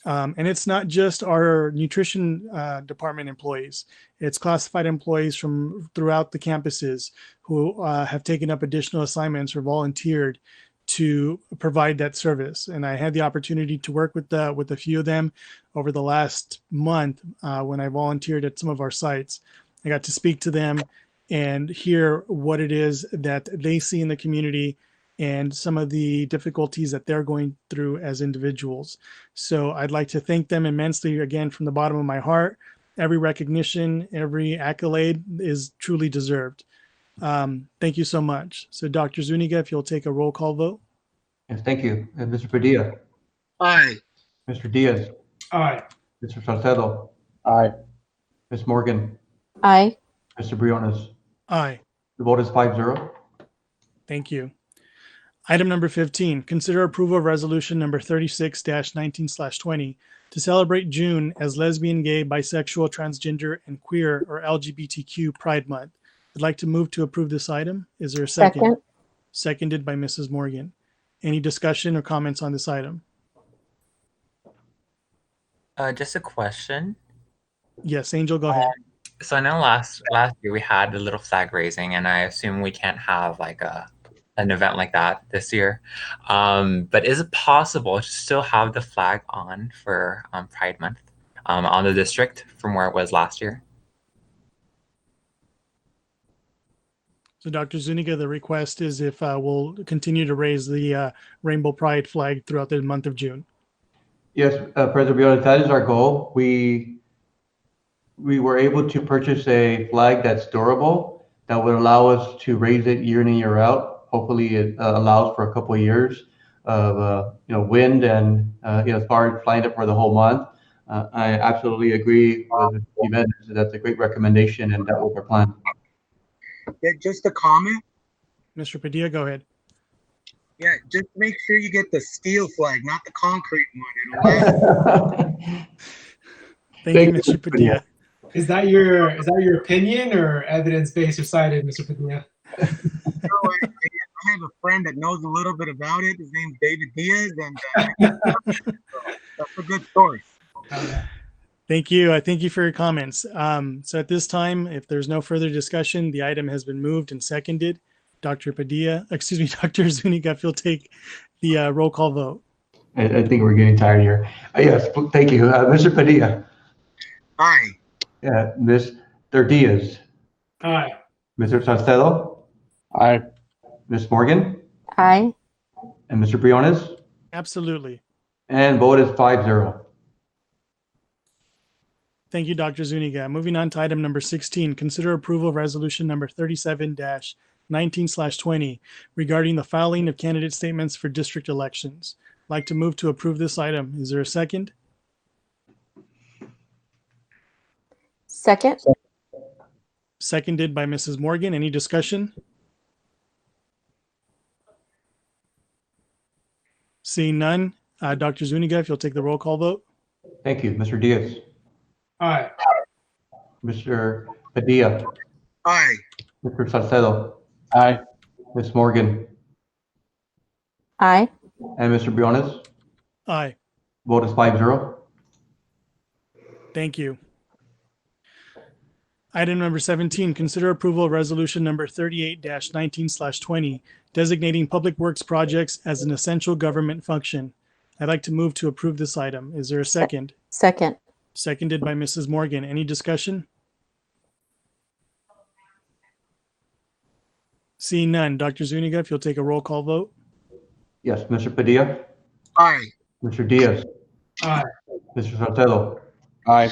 And it's not just our nutrition department employees. It's classified employees from throughout the campuses who have taken up additional assignments or volunteered to provide that service. And I had the opportunity to work with a few of them over the last month when I volunteered at some of our sites. I got to speak to them and hear what it is that they see in the community and some of the difficulties that they're going through as individuals. So I'd like to thank them immensely, again, from the bottom of my heart. Every recognition, every accolade is truly deserved. Thank you so much. So Dr. Zuniga, if you'll take a roll call vote. Yes, thank you. And Mr. Padilla? Aye. Mr. Diaz? Aye. Mr. Salcedo? Aye. Ms. Morgan? Aye. Mr. Briones? Aye. The vote is 5-0. Thank you. Item number 15, consider approval of resolution number 36-19/20 to celebrate June as Lesbian, Gay, Bisexual, Transgender, and Queer or LGBTQ Pride Month. I'd like to move to approve this item. Is there a second? Second. Seconded by Mrs. Morgan. Any discussion or comments on this item? Just a question. Yes, Angel, go ahead. So I know last year we had a little flag raising, and I assume we can't have like an event like that this year. But is it possible to still have the flag on for Pride Month on the district from where it was last year? So Dr. Zuniga, the request is if we'll continue to raise the Rainbow Pride flag throughout the month of June. Yes, President Briones, that is our goal. We were able to purchase a flag that's durable, that would allow us to raise it year in and year out. Hopefully, it allows for a couple of years of wind and as far as flying it for the whole month. I absolutely agree with the event. That's a great recommendation, and that was our plan. Yeah, just a comment. Mr. Padilla, go ahead. Yeah, just make sure you get the steel flag, not the concrete one. It'll last. Thank you, Mr. Padilla. Is that your opinion or evidence-based or cited, Mr. Padilla? I have a friend that knows a little bit about it. His name's David Diaz, and that's a good source. Thank you. I thank you for your comments. So at this time, if there's no further discussion, the item has been moved and seconded. Dr. Zuniga, if you'll take the roll call vote. I think we're getting tired here. Yes, thank you. Mr. Padilla. Aye. Yeah, Mr. Diaz. Aye. Mr. Salcedo. Aye. Ms. Morgan. Aye. And Mr. Briones. Absolutely. And vote is 5-0. Thank you, Dr. Zuniga. Moving on to item number 16, consider approval of resolution number 37-19/20 regarding the filing of candidate statements for district elections. I'd like to move to approve this item. Is there a second? Second. Seconded by Mrs. Morgan. Any discussion? Seeing none, Dr. Zuniga, if you'll take the roll call vote. Thank you. Mr. Diaz. Aye. Mr. Padilla. Aye. Mr. Salcedo. Aye. Ms. Morgan. Aye. And Mr. Briones. Aye. Vote is 5-0. Thank you. Item number 17, consider approval of resolution number 38-19/20, designating public works projects as an essential government function. I'd like to move to approve this item. Is there a second? Second. Seconded by Mrs. Morgan. Any discussion? Seeing none, Dr. Zuniga, if you'll take a roll call vote. Yes, Mr. Padilla. Aye. Mr. Diaz. Aye. Mr. Salcedo. Aye.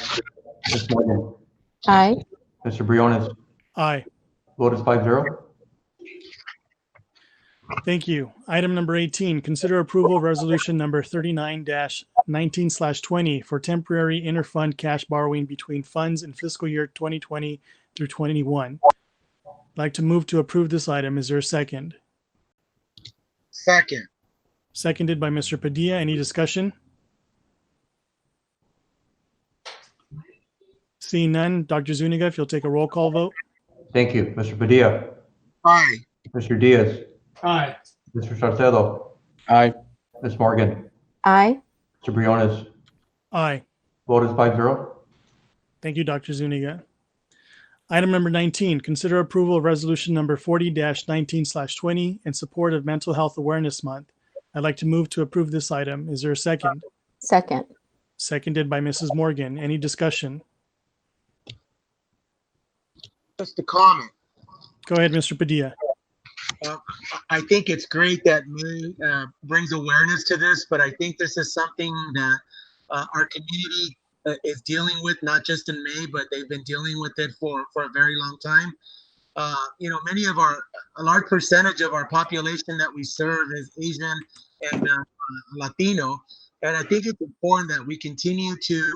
Ms. Morgan. Aye. Mr. Briones. Aye. Vote is 5-0. Thank you. Item number 18, consider approval of resolution number 39-19/20 for temporary interfund cash borrowing between funds in fiscal year 2020 through 21. I'd like to move to approve this item. Is there a second? Second. Seconded by Mr. Padilla. Any discussion? Seeing none, Dr. Zuniga, if you'll take a roll call vote. Thank you. Mr. Padilla. Aye. Mr. Diaz. Aye. Mr. Salcedo. Aye. Ms. Morgan. Aye. Mr. Briones. Aye. Vote is 5-0. Thank you, Dr. Zuniga. Item number 19, consider approval of resolution number 40-19/20 in support of Mental Health Awareness Month. I'd like to move to approve this item. Is there a second? Second. Seconded by Mrs. Morgan. Any discussion? Just a comment. Go ahead, Mr. Padilla. I think it's great that May brings awareness to this, but I think this is something that our community is dealing with, not just in May, but they've been dealing with it for a very long time. A large percentage of our population that we serve is Asian and Latino, and I think it's important that we continue to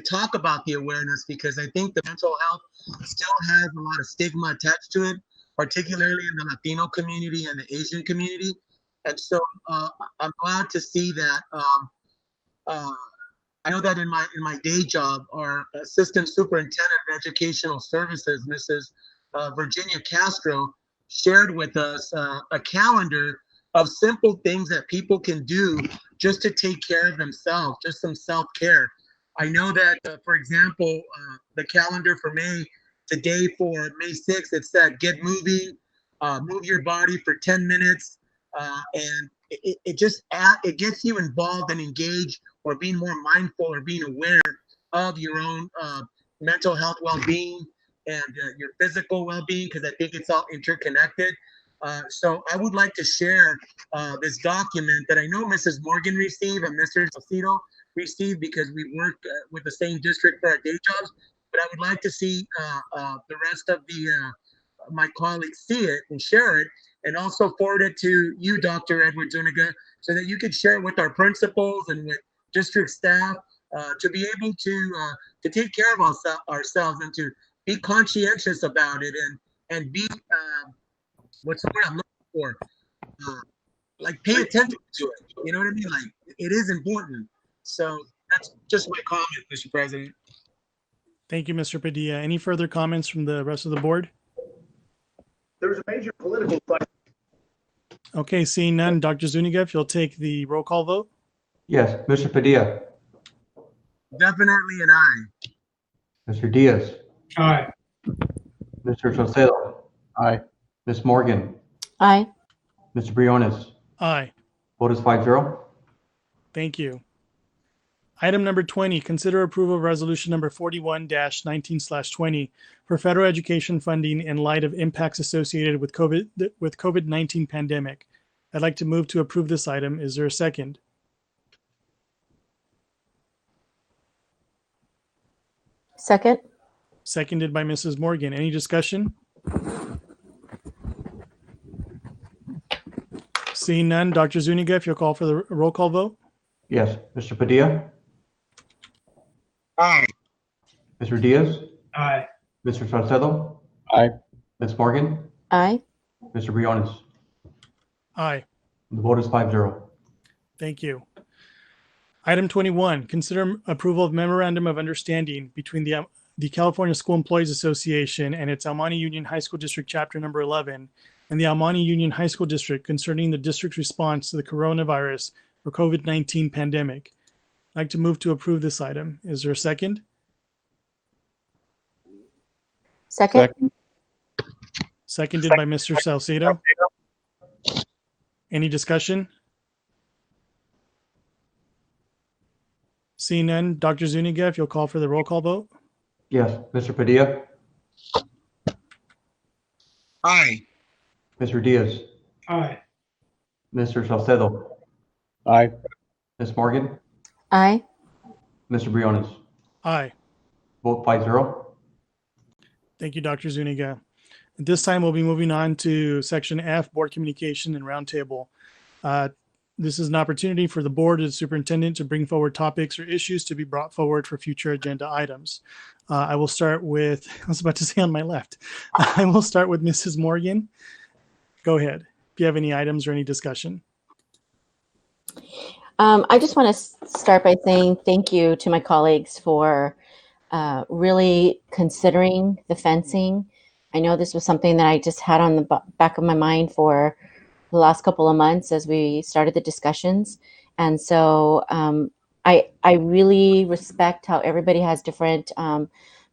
talk about the awareness, because I think the mental health still has a lot of stigma attached to it, particularly in the Latino community and the Asian community. And so I'm glad to see that. I know that in my day job, our Assistant Superintendent of Educational Services, Mrs. Virginia Castro, shared with us a calendar of simple things that people can do just to take care of themselves, just some self-care. I know that, for example, the calendar for May, today for May 6th, it said, get moving, move your body for 10 minutes. And it gets you involved and engaged, or being more mindful, or being aware of your own mental health well-being and your physical well-being, because I think it's all interconnected. So I would like to share this document that I know Mrs. Morgan received and Mr. Salcedo received, because we work with the same district for our day jobs. But I would like to see the rest of my colleagues see it and share it, and also forward it to you, Dr. Edward Zuniga, so that you could share it with our principals and with district staff to be able to take care of ourselves and to be conscientious about it and be what's the word I'm looking for? Like pay attention to it. You know what I mean? Like it is important. So that's just my comment, Mr. President. Thank you, Mr. Padilla. Any further comments from the rest of the board? There's a major political fight. Okay, seeing none, Dr. Zuniga, if you'll take the roll call vote. Yes. Mr. Padilla. Definitely an aye. Mr. Diaz. Aye. Mr. Salcedo. Aye. Ms. Morgan. Aye. Mr. Briones. Aye. Vote is 5-0. Thank you. Item number 20, consider approval of resolution number 41-19/20 for federal education funding in light of impacts associated with COVID-19 pandemic. I'd like to move to approve this item. Is there a second? Second. Seconded by Mrs. Morgan. Any discussion? Seeing none, Dr. Zuniga, if you'll call for the roll call vote. Yes. Mr. Padilla. Aye. Mr. Diaz. Aye. Mr. Salcedo. Aye. Ms. Morgan. Aye. Mr. Briones. Aye. The vote is 5-0. Thank you. Item 21, consider approval of memorandum of understanding between the California School Employees Association and its Almani Union High School District Chapter number 11 and the Almani Union High School District concerning the district's response to the coronavirus or COVID-19 pandemic. I'd like to move to approve this item. Is there a second? Second. Seconded by Mr. Salcedo. Any discussion? Seeing none, Dr. Zuniga, if you'll call for the roll call vote. Yes. Mr. Padilla. Aye. Mr. Diaz. Aye. Mr. Salcedo. Aye. Ms. Morgan. Aye. Mr. Briones. Aye. Vote 5-0. Thank you, Dr. Zuniga. At this time, we'll be moving on to section F, board communication and roundtable. This is an opportunity for the board and the superintendent to bring forward topics or issues to be brought forward for future agenda items. I will start with, I was about to say on my left, I will start with Mrs. Morgan. Go ahead, if you have any items or any discussion. I just want to start by saying thank you to my colleagues for really considering the fencing. I know this was something that I just had on the back of my mind for the last couple of months as we started the discussions. And so I really respect how everybody has different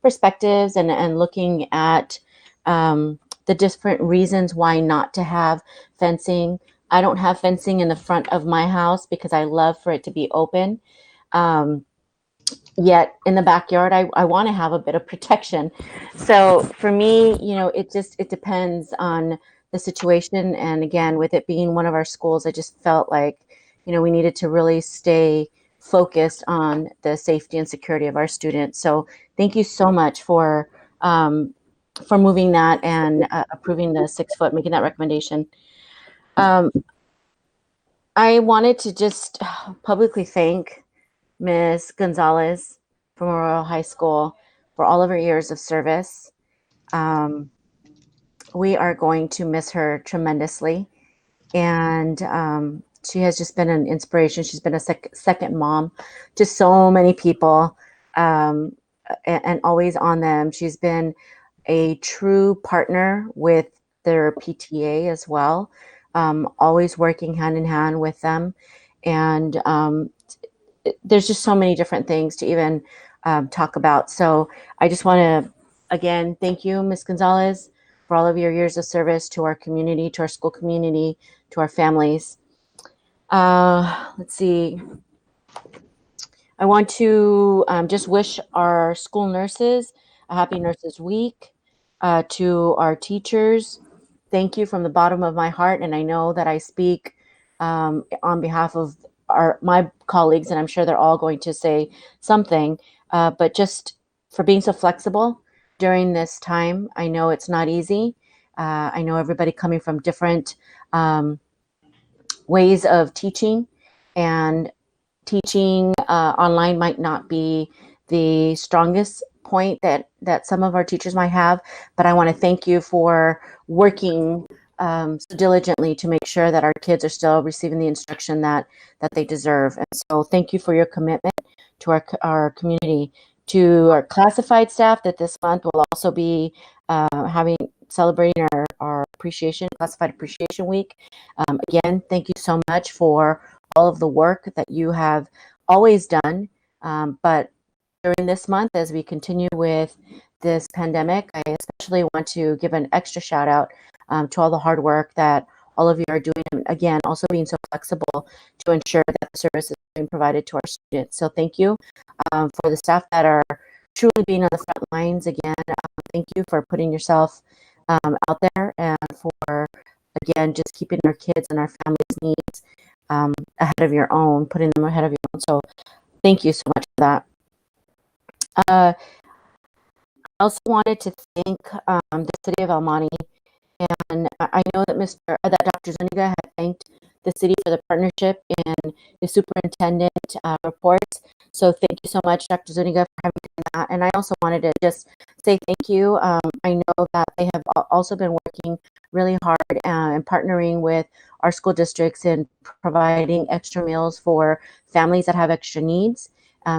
perspectives and looking at the different reasons why not to have fencing. I don't have fencing in the front of my house because I love for it to be open. Yet in the backyard, I want to have a bit of protection. So for me, you know, it depends on the situation. And again, with it being one of our schools, I just felt like, you know, we needed to really stay focused on the safety and security of our students. So thank you so much for moving that and approving the 6 foot, making that recommendation. I wanted to just publicly thank Ms. Gonzalez from Memorial High School for all of her years of service. We are going to miss her tremendously. And she has just been an inspiration. She's been a second mom to so many people and always on them. She's been a true partner with their PTA as well, always working hand in hand with them. And there's just so many different things to even talk about. So I just want to, again, thank you, Ms. Gonzalez, for all of your years of service to our community, to our school community, to our families. Let's see. I want to just wish our school nurses a happy Nurses Week. To our teachers, thank you from the bottom of my heart. And I know that I speak on behalf of my colleagues, and I'm sure they're all going to say something, but just for being so flexible during this time. I know it's not easy, I know everybody coming from different ways of teaching, and teaching online might not be the strongest point that some of our teachers might have, but I want to thank you for working so diligently to make sure that our kids are still receiving the instruction that they deserve. And so thank you for your commitment to our community. To our classified staff, that this month will also be celebrating our classified appreciation week. Again, thank you so much for all of the work that you have always done. But during this month, as we continue with this pandemic, I especially want to give an extra shout out to all the hard work that all of you are doing. And again, also being so flexible to ensure that the service is being provided to our students. So thank you for the staff that are truly being on the front lines. Again, thank you for putting yourself out there, and for, again, just keeping our kids and our families' needs ahead of your own, putting them ahead of your own. So thank you so much for that. I also wanted to thank the City of El Monte, and I know that Dr. Zuniga had thanked the city for the partnership in the superintendent reports. So thank you so much, Dr. Zuniga, for having done that. And I also wanted to just say thank you. I know that they have also been working really hard and partnering with our school districts in providing extra meals for families that have extra needs.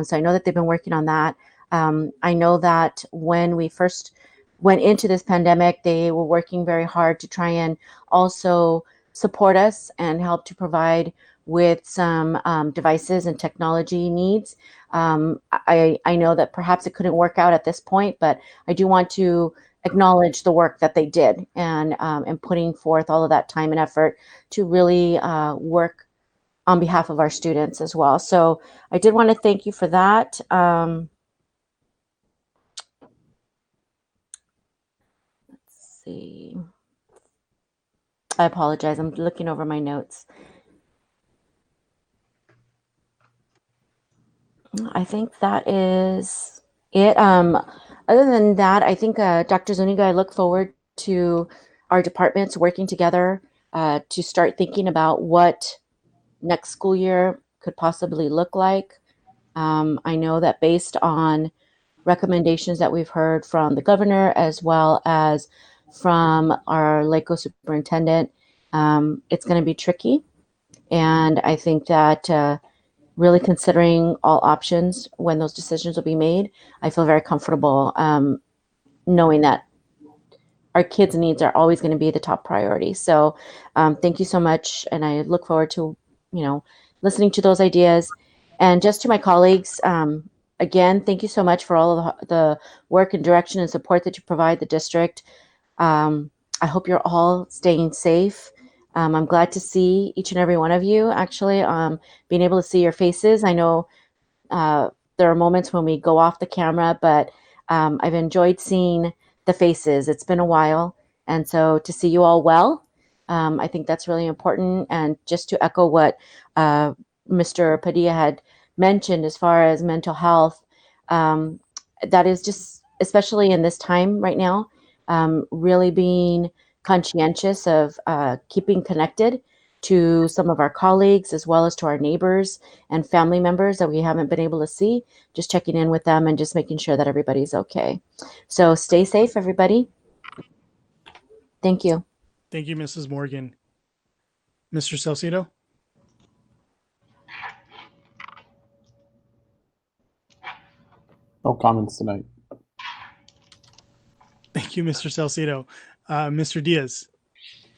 So I know that they've been working on that. I know that when we first went into this pandemic, they were working very hard to try and also support us and help to provide with some devices and technology needs. I know that perhaps it couldn't work out at this point, but I do want to acknowledge the work that they did, and putting forth all of that time and effort to really work on behalf of our students as well. So I did want to thank you for that. Let's see. I apologize. I'm looking over my notes. I think that is it. Other than that, I think Dr. Zuniga, I look forward to our departments working together to start thinking about what next school year could possibly look like. I know that based on recommendations that we've heard from the governor as well as from our LACO superintendent, it's going to be tricky. And I think that really considering all options when those decisions will be made, I feel very comfortable knowing that our kids' needs are always going to be the top priority. So thank you so much. And I look forward to, listening to those ideas. And just to my colleagues, again, thank you so much for all of the work and direction and support that you provide the district. I hope you're all staying safe. I'm glad to see each and every one of you, actually, being able to see your faces. I know there are moments when we go off the camera, but I've enjoyed seeing the faces. It's been a while. And so to see you all well, I think that's really important. And just to echo what Mr. Padilla had mentioned as far as mental health, that is just, especially in this time right now, really being conscientious of keeping connected to some of our colleagues as well as to our neighbors and family members that we haven't been able to see, just checking in with them and just making sure that everybody's okay. So stay safe, everybody. Thank you. Thank you, Mrs. Morgan. Mr. Salcido? No comments tonight. Thank you, Mr. Salcido. Mr. Diaz?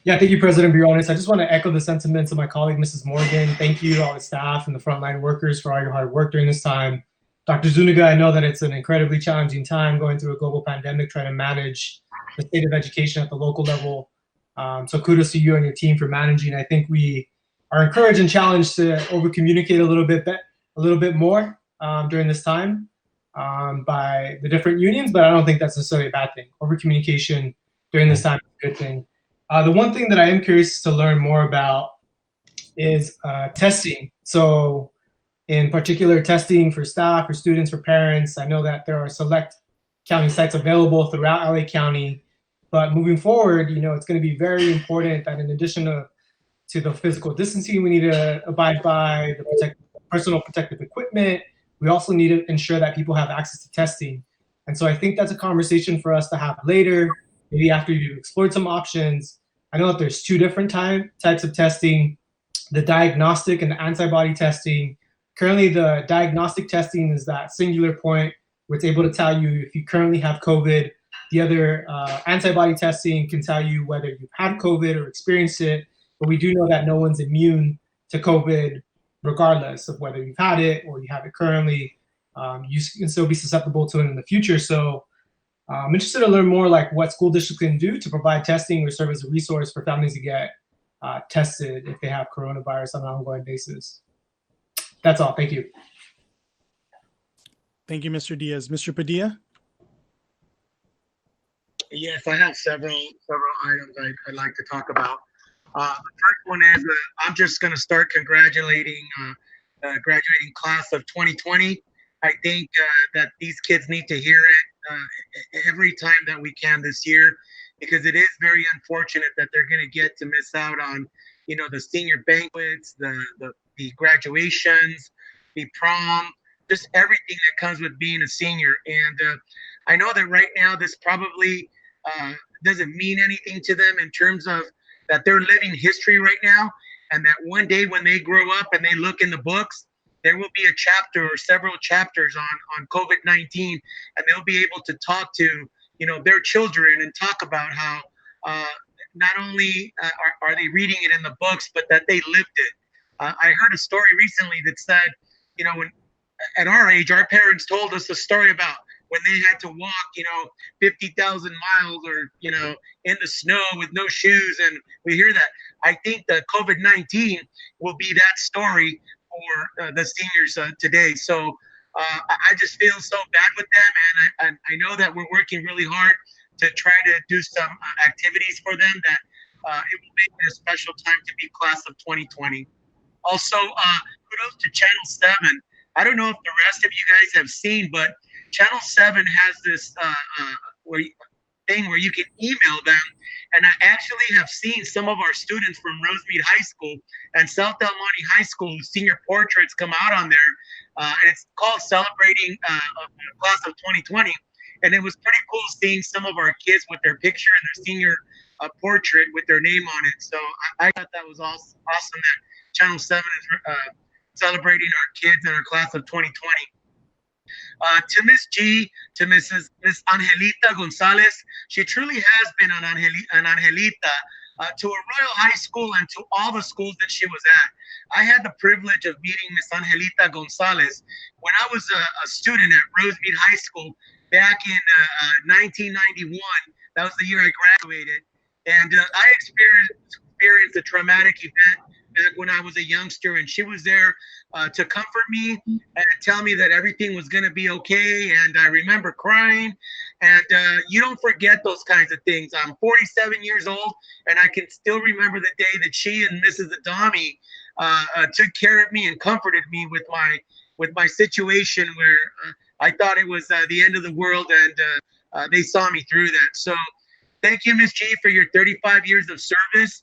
Yeah, thank you, President Briones. I just want to echo the sentiments of my colleague, Mrs. Morgan. Thank you, all the staff and the frontline workers, for all your hard work during this time. Dr. Zuniga, I know that it's an incredibly challenging time going through a global pandemic, trying to manage the state of education at the local level. So kudos to you and your team for managing. I think we are encouraged and challenged to over-communicate a little bit more during this time by the different unions, but I don't think that's necessarily a bad thing. Over-communication during this time is a good thing. The one thing that I am curious to learn more about is testing. So in particular, testing for staff, for students, for parents. I know that there are select county sites available throughout LA County. But moving forward, it's going to be very important that in addition to the physical distancing we need to abide by, the personal protective equipment, we also need to ensure that people have access to testing. And so I think that's a conversation for us to have later, maybe after you've explored some options. I know that there's two different types of testing, the diagnostic and the antibody testing. Currently, the diagnostic testing is that singular point where it's able to tell you if you currently have COVID. The other antibody testing can tell you whether you've had COVID or experienced it, but we do know that no one's immune to COVID regardless of whether you've had it or you have it currently. You can still be susceptible to it in the future. So I'm interested to learn more like what school districts can do to provide testing or serve as a resource for families to get tested if they have coronavirus on an ongoing basis. That's all. Thank you. Thank you, Mr. Diaz. Mr. Padilla? Yes, I have several items I'd like to talk about. The first one is I'm just going to start congratulating graduating class of 2020. I think that these kids need to hear it every time that we can this year, because it is very unfortunate that they're going to get to miss out on, the senior banquets, the graduations, the prom, just everything that comes with being a senior. And I know that right now this probably doesn't mean anything to them in terms of that they're living history right now, and that one day when they grow up and they look in the books, there will be a chapter or several chapters on COVID-19, and they'll be able to talk to their children and talk about how not only are they reading it in the books, but that they lived it. I heard a story recently that said, when at our age, our parents told us a story about when they had to walk, 50,000 miles or, in the snow with no shoes. And we hear that. I think the COVID-19 will be that story for the seniors today. So I just feel so bad with them. And I know that we're working really hard to try to do some activities for them that it will make it a special time to be class of 2020. Also, kudos to Channel 7. I don't know if the rest of you guys have seen, but Channel 7 has this thing where you can email them. And I actually have seen some of our students from Rosemead High School and South El Monte High School senior portraits come out on there. And it's called Celebrating Class of 2020. And it was pretty cool seeing some of our kids with their picture and their senior portrait with their name on it. So I thought that was awesome that Channel 7 is celebrating our kids in our class of 2020. To Miss G, to Miss Angelita Gonzalez, she truly has been an Angelita to a Royal High School and to all the schools that she was at. I had the privilege of meeting Miss Angelita Gonzalez when I was a student at Rosemead High School back in 1991. That was the year I graduated. And I experienced a traumatic event back when I was a youngster, and she was there to comfort me and tell me that everything was going to be okay. And I remember crying, and you don't forget those kinds of things. I'm 47 years old, and I can still remember the day that she and Mrs. Adami took care of me and comforted me with my situation where I thought it was the end of the world, and they saw me through that. So thank you, Ms. G, for your 35 years of service.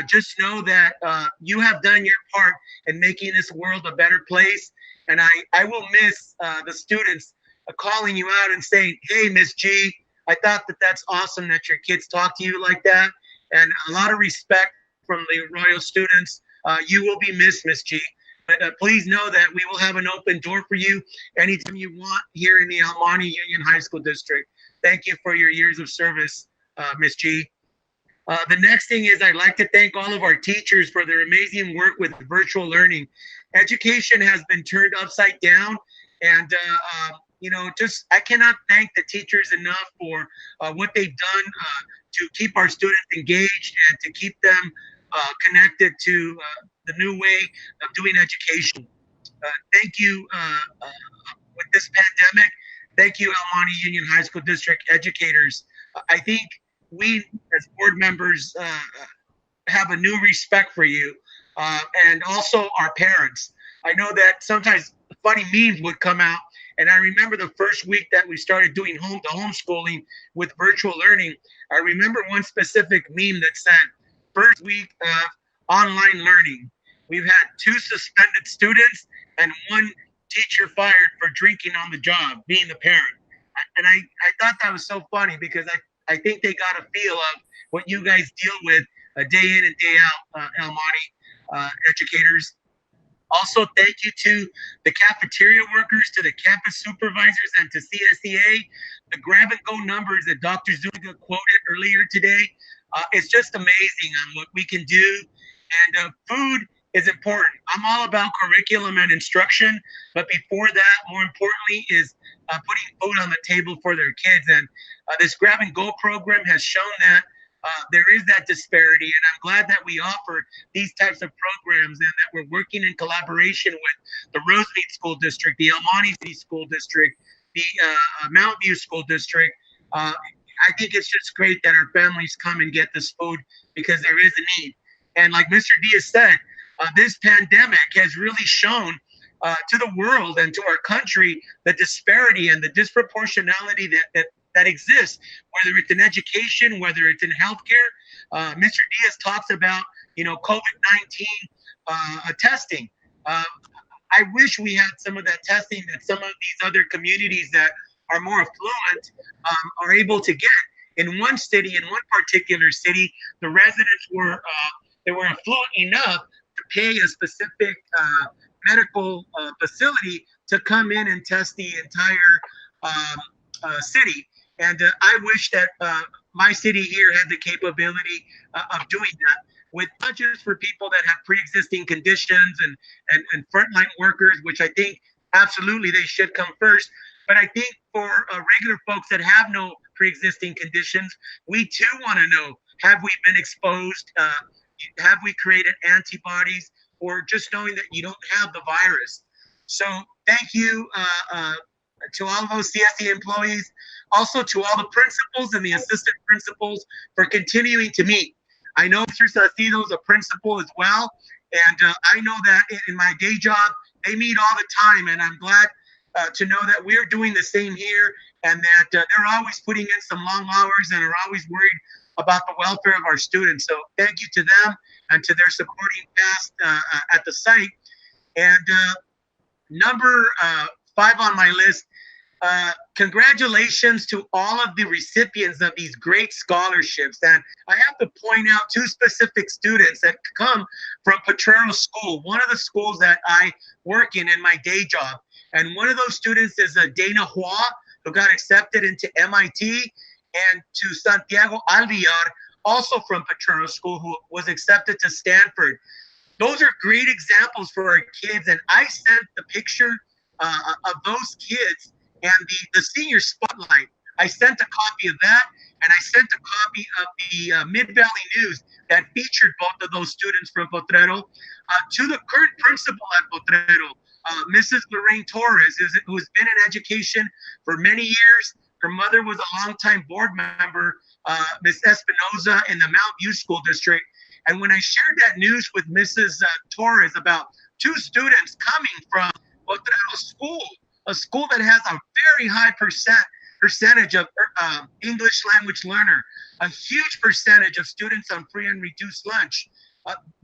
Just know that you have done your part in making this world a better place. And I will miss the students calling you out and saying, hey, Miss G, I thought that's awesome that your kids talk to you like that. And a lot of respect from the Royal students. You will be missed, Miss G. But please know that we will have an open door for you anytime you want here in the El Monte Union High School District. Thank you for your years of service, Miss G. The next thing is I'd like to thank all of our teachers for their amazing work with virtual learning. Education has been turned upside down, and I cannot thank the teachers enough for what they've done to keep our students engaged and to keep them connected to the new way of doing education. Thank you with this pandemic. Thank you, El Monte Union High School District educators. I think we as board members have a new respect for you, and also our parents. I know that sometimes funny memes would come out, And I remember the first week that we started doing homeschooling with virtual learning, I remember one specific meme that said, first week of online learning, we've had 2 suspended students and 1 teacher fired for drinking on the job, being the parent. And I thought that was so funny because I think they got a feel of what you guys deal with day in and day out, El Monte educators. Also, thank you to the cafeteria workers, to the campus supervisors, and to CSEA. The grab and go numbers that Dr. Zuniga quoted earlier today, it's just amazing on what we can do. And food is important. I'm all about curriculum and instruction, but before that, more importantly, is putting food on the table for their kids. And this grab and go program has shown that there is that disparity, and I'm glad that we offer these types of programs and that we're working in collaboration with the Rosemead School District, the El Monte City School District, the Mount View School District. I think it's just great that our families come and get this food because there is a need. And like Mr. Diaz said, this pandemic has really shown to the world and to our country the disparity and the disproportionality that exists, whether it's in education, whether it's in healthcare. Mr. Diaz talks about, COVID-19 testing. I wish we had some of that testing that some of these other communities that are more affluent are able to get. In one city, in one particular city, the residents were affluent enough to pay a specific medical facility to come in and test the entire city. And I wish that my city here had the capability of doing that, with not just for people that have pre-existing conditions and frontline workers, which I think absolutely they should come first. But I think for regular folks that have no pre-existing conditions, we too want to know, have we been exposed? Have we created antibodies? Or just knowing that you don't have the virus. So thank you to all of those CSE employees, also to all the principals and the assistant principals for continuing to meet. I know Mr. Salcido is a principal as well, and I know that in my day job, they meet all the time, and I'm glad to know that we're doing the same here, and that they're always putting in some long hours and are always worried about the welfare of our students. So thank you to them and to their supporting cast at the site. And number 5 on my list, congratulations to all of the recipients of these great scholarships. And I have to point out 2 specific students that come from Potrero School, one of the schools that I work in my day job. And one of those students is Dana Hua, who got accepted into MIT, and to Santiago Alviar, also from Potrero School, who was accepted to Stanford. Those are great examples for our kids, and I sent the picture of those kids and the senior spotlight. I sent a copy of that, and I sent a copy of the Mid-Valley News that featured both of those students from Potrero to the current principal at Potrero, Mrs. Lorraine Torres, who's been in education for many years. Her mother was a longtime board member, Ms. Espinoza, in the Mount View School District. And when I shared that news with Mrs. Torres about 2 students coming from Potrero School, a school that has a very high percentage of English language learner, a huge percentage of students on free and reduced lunch,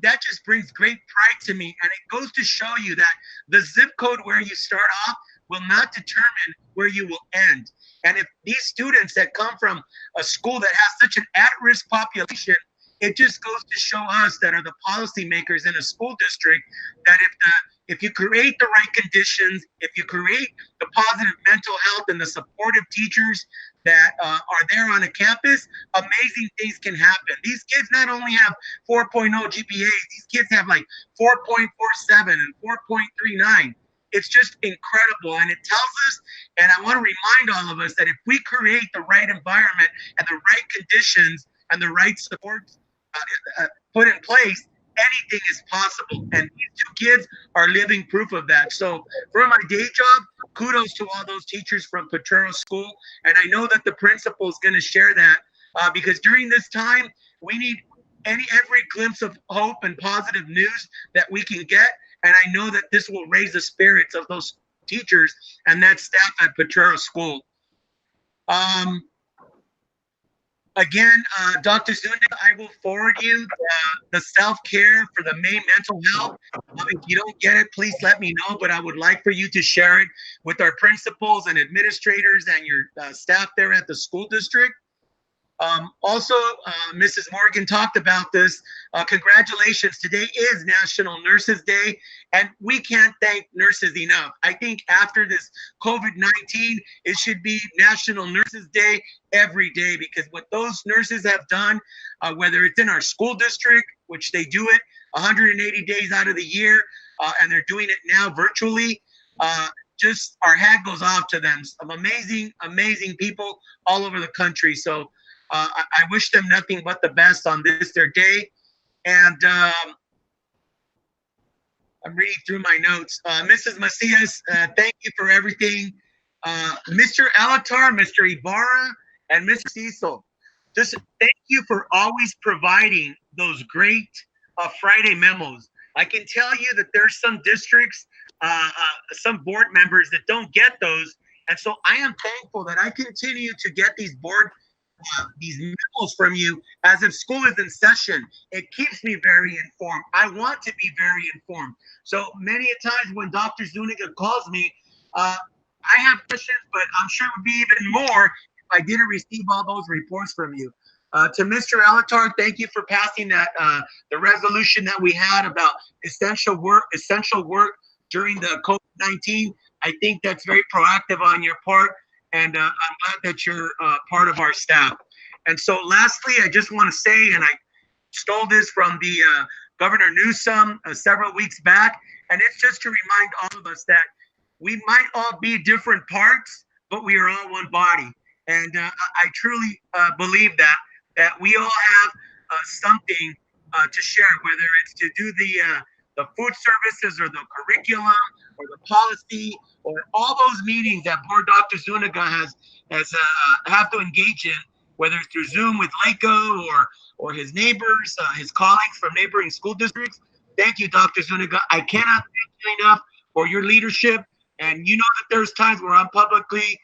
that just brings great pride to me. And it goes to show you that the zip code where you start off will not determine where you will end. And if these students that come from a school that has such an at-risk population, it just goes to show us that are the policymakers in a school district that if you create the right conditions, if you create the positive mental health and the supportive teachers that are there on a campus, amazing things can happen. These kids not only have 4.0 GPAs, these kids have like 4.47 and 4.39. It's just incredible, and it tells us, and I want to remind all of us, that if we create the right environment and the right conditions and the right supports put in place, anything is possible. And these 2 kids are living proof of that. So for my day job, kudos to all those teachers from Potrero School, and I know that the principal is going to share that because during this time, we need every glimpse of hope and positive news that we can get. And I know that this will raise the spirits of those teachers and that staff at Potrero School. Again, Dr. Zuniga, I will forward you the self-care for the May mental health. If you don't get it, please let me know, but I would like for you to share it with our principals and administrators and your staff there at the school district. Also, Mrs. Morgan talked about this. Congratulations, today is National Nurses Day, and we can't thank nurses enough. I think after this COVID-19, it should be National Nurses Day every day, because what those nurses have done, whether it's in our school district, which they do it 180 days out of the year, and they're doing it now virtually, just our hat goes off to them. Some amazing, amazing people all over the country. So I wish them nothing but the best on this, their day. And I'm reading through my notes. Mrs. Macias, thank you for everything. Mr. Alatar, Mr. Ibarra, and Mr. Cecil, just thank you for always providing those great Friday memos. I can tell you that there's some districts, some board members that don't get those. And so I am thankful that I continue to get these these memos from you as if school is in session. It keeps me very informed. I want to be very informed. So many a times when Dr. Zuniga calls me, I have questions, but I'm sure it would be even more if I didn't receive all those reports from you. To Mr. Alatar, thank you for passing that the resolution that we had about essential work during the COVID-19. I think that's very proactive on your part, and I'm glad that you're part of our staff. And so lastly, I just want to say, and I stole this from the Governor Newsom several weeks back, and it's just to remind all of us that we might all be different parts, but we are all one body. And I truly believe that we all have something to share, whether it's to do the food services or the curriculum or the policy or all those meetings that poor Dr. Zuniga has have to engage in, whether it's through Zoom with LACO or his neighbors, his colleagues from neighboring school districts. Thank you, Dr. Zuniga. I cannot thank you enough for your leadership. And you know that there's times where I'm publicly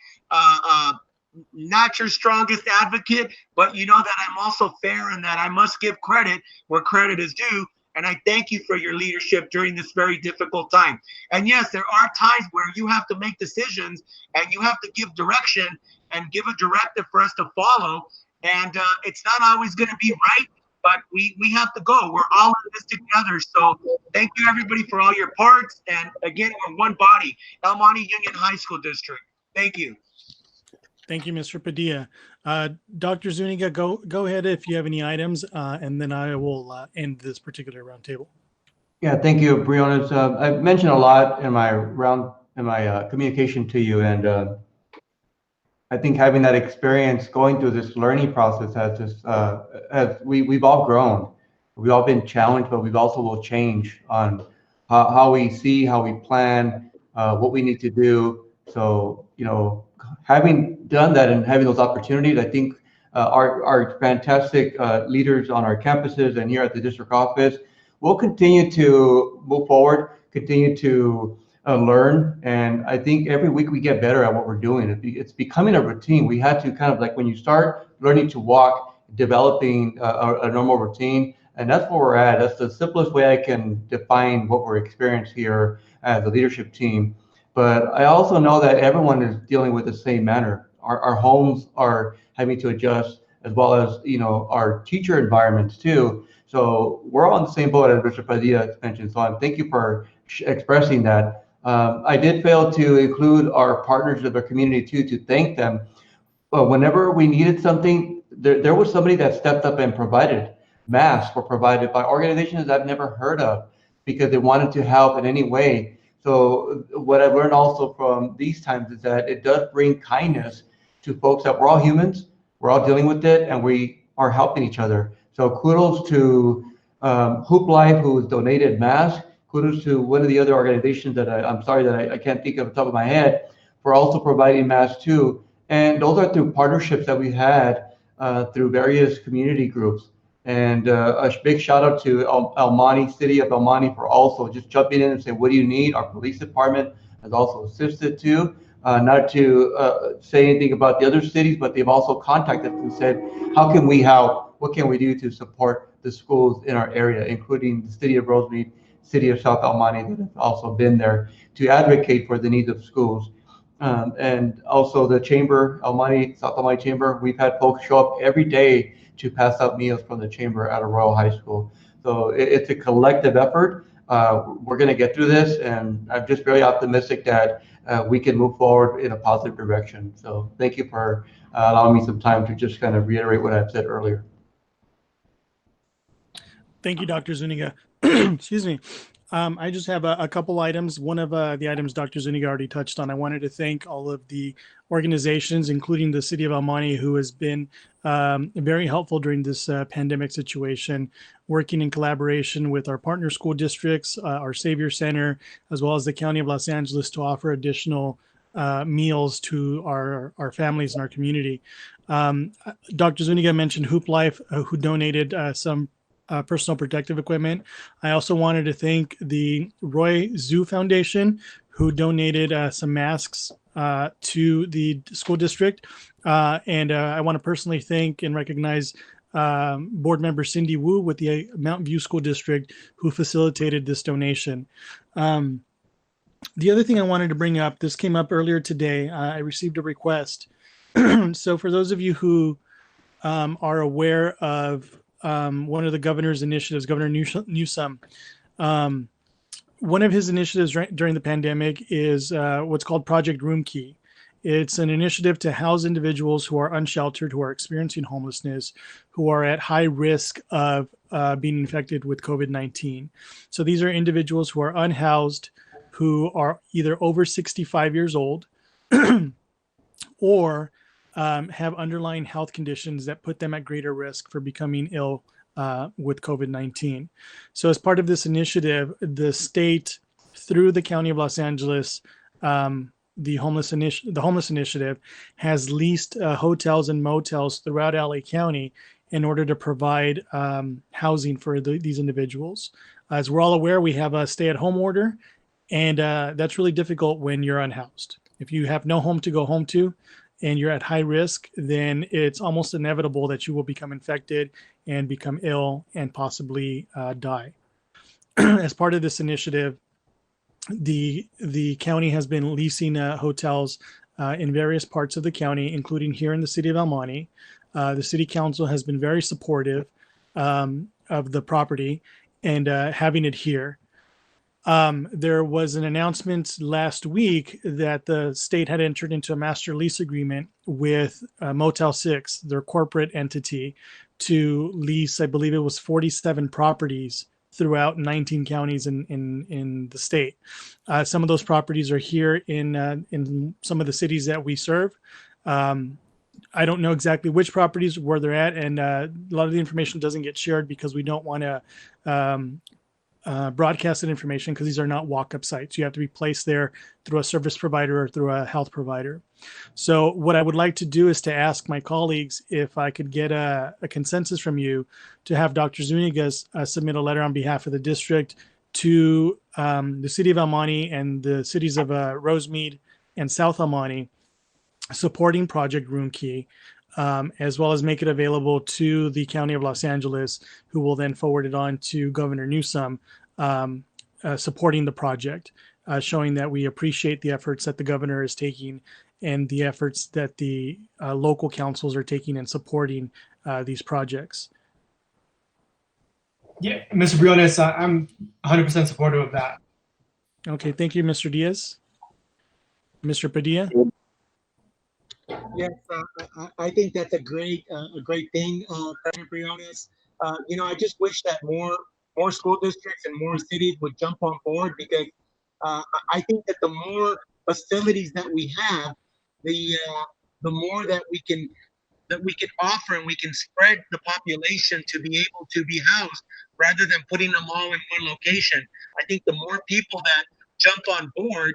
not your strongest advocate, but you know that I'm also fair and that I must give credit where credit is due. And I thank you for your leadership during this very difficult time. And yes, there are times where you have to make decisions and you have to give direction and give a directive for us to follow. And it's not always going to be right, but we have to go. We're all in this together. So thank you, everybody, for all your parts. And again, we're one body, El Monte Union High School District. Thank you. Thank you, Mr. Padilla. Dr. Zuniga, go ahead if you have any items, and then I will end this particular roundtable. Yeah, thank you, Briones. I've mentioned a lot in my communication to you, and I think having that experience going through this learning process we've all grown. We've all been challenged, but we've also will change on how we see, how we plan, what we need to do. So, you know, having done that and having those opportunities, I think our fantastic leaders on our campuses and here at the district office will continue to move forward, continue to learn. And I think every week we get better at what we're doing. It's becoming a routine. We had to kind of like when you start learning to walk, developing a normal routine. And that's where we're at. That's the simplest way I can define what we're experiencing here as a leadership team. But I also know that everyone is dealing with the same manner. Our homes are having to adjust, as well as, you know, our teacher environments too. So we're all on the same boat, as Mr. Padilla mentioned. So thank you for expressing that. I did fail to include our partners of the community too, to thank them. But whenever we needed something, there was somebody that stepped up and provided. Masks were provided by organizations I've never heard of because they wanted to help in any way. So what I've learned also from these times is that it does bring kindness to folks that we're all humans, we're all dealing with it, and we are helping each other. So kudos to Hoop Life, who has donated masks. Kudos to one of the other organizations that I'm sorry that I can't think of the top of my head, for also providing masks too. And those are through partnerships that we had through various community groups. And a big shout out to El Monte, City of El Monte, for also just jumping in and saying, what do you need? Our police department has also assisted too. Not to say anything about the other cities, but they've also contacted us and said, how can we help? What can we do to support the schools in our area, including the city of Rosemead, city of South El Monte that have also been there to advocate for the needs of schools. And also the chamber, El Monte, South El Monte Chamber, we've had folks show up every day to pass out meals from the chamber at a Royal High School. So it's a collective effort. We're going to get through this, and I'm just very optimistic that we can move forward in a positive direction. So thank you for allowing me some time to just kind of reiterate what I've said earlier. Thank you, Dr. Zuniga. Excuse me. I just have a couple items. One of the items Dr. Zuniga already touched on. I wanted to thank all of the organizations, including the City of El Monte, who has been very helpful during this pandemic situation, working in collaboration with our partner school districts, our Savior Center, as well as the County of Los Angeles to offer additional meals to our families in our community. Dr. Zuniga mentioned Hoop Life, who donated some personal protective equipment. I also wanted to thank the Roy Zoo Foundation, who donated some masks to the school district. And I want to personally thank and recognize board member Cindy Wu with the Mountain View School District, who facilitated this donation. The other thing I wanted to bring up, this came up earlier today. I received a request. So for those of you who are aware of one of the governor's initiatives, Governor Newsom, one of his initiatives during the pandemic is what's called Project Room Key. It's an initiative to house individuals who are unsheltered, who are experiencing homelessness, who are at high risk of being infected with COVID-19. So these are individuals who are unhoused, who are either over 65 years old or have underlying health conditions that put them at greater risk for becoming ill with COVID-19. So as part of this initiative, the state, through the County of Los Angeles, the homeless initiative has leased hotels and motels throughout LA County in order to provide housing for these individuals. As we're all aware, we have a stay-at-home order, and that's really difficult when you're unhoused. If you have no home to go home to, and you're at high risk, then it's almost inevitable that you will become infected and become ill and possibly die. As part of this initiative, the county has been leasing hotels in various parts of the county, including here in the city of El Monte. The city council has been very supportive of the property and having it here. There was an announcement last week that the state had entered into a master lease agreement with Motel 6, their corporate entity, to lease, I believe it was 47 properties throughout 19 counties in the state. Some of those properties are here in some of the cities that we serve. I don't know exactly which properties, where they're at, and a lot of the information doesn't get shared because we don't want to broadcasted information, because these are not walk-up sites. You have to be placed there through a service provider or through a health provider. So what I would like to do is to ask my colleagues if I could get a consensus from you to have Dr. Zuniga submit a letter on behalf of the district to the city of El Monte and the cities of Rosemead and South El Monte, supporting Project Room Key, as well as make it available to the County of Los Angeles, who will then forward it on to Governor Newsom, supporting the project, showing that we appreciate the efforts that the governor is taking and the efforts that the local councils are taking in supporting these projects. Yeah, Mr. Briones, I'm 100% supportive of that. Okay, thank you, Mr. Diaz. Mr. Padilla? Yes, I think that's a great thing, President Briones. I just wish that more school districts and more cities would jump on board, because I think that the more facilities that we have, the more that we can offer, and we can spread the population to be able to be housed, rather than putting them all in one location. I think the more people that jump on board,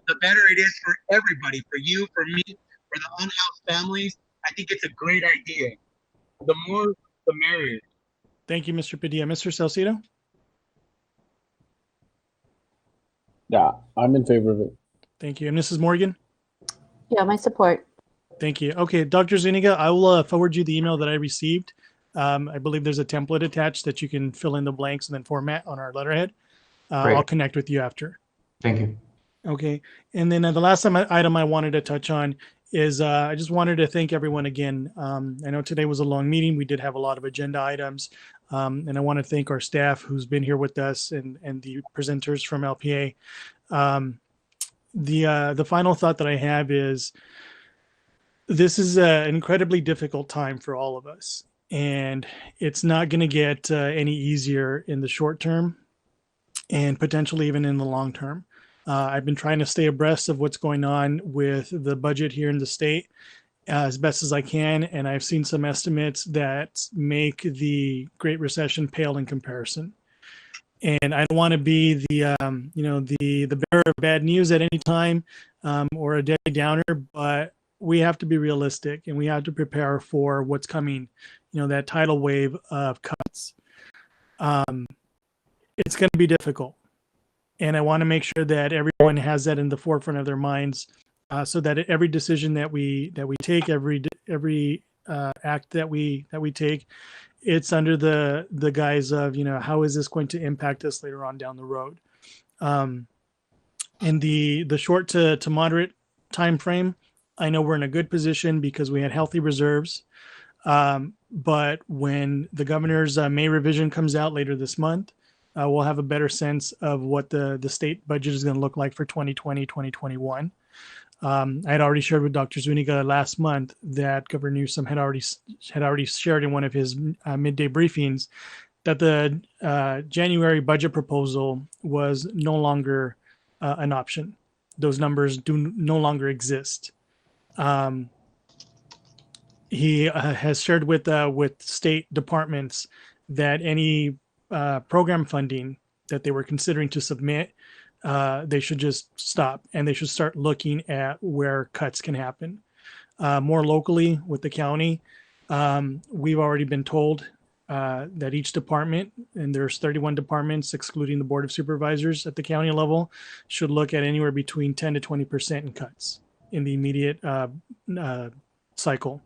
the better it is for everybody, for you, for me, for the unhoused families. I think it's a great idea. The more, the merrier. Thank you, Mr. Padilla. Mr. Salcido? Yeah, I'm in favor of it. Thank you. And Mrs. Morgan? Yeah, my support. Thank you. Okay, Dr. Zuniga, I will forward you the email that I received. I believe there's a template attached that you can fill in the blanks and then format on our letterhead. Great. I'll connect with you after. Thank you. Okay. And then the last item I wanted to touch on is I just wanted to thank everyone again. I know today was a long meeting. We did have a lot of agenda items. And I want to thank our staff who's been here with us and the presenters from LPA. The final thought that I have is this is an incredibly difficult time for all of us. And it's not going to get any easier in the short term and potentially even in the long term. I've been trying to stay abreast of what's going on with the budget here in the state as best as I can. And I've seen some estimates that make the Great Recession pale in comparison. And I don't want to be the bearer of bad news at any time or a Debbie Downer, but we have to be realistic and we have to prepare for what's coming, that tidal wave of cuts. It's going to be difficult. And I want to make sure that everyone has that in the forefront of their minds so that every decision that we take, every act that we take, it's under the guise of, how is this going to impact us later on down the road? In the short to moderate time frame, I know we're in a good position because we had healthy reserves. But when the governor's May revision comes out later this month, we'll have a better sense of what the state budget is going to look like for 2020, 2021. I had already shared with Dr. Zuniga last month that Governor Newsom had already shared in one of his midday briefings that the January budget proposal was no longer an option. Those numbers do no longer exist. He has shared with state departments that any program funding that they were considering to submit, they should just stop and they should start looking at where cuts can happen. More locally with the county, we've already been told that each department, and there's 31 departments excluding the Board of Supervisors at the county level, should look at anywhere between 10 to 20% in cuts in the immediate cycle.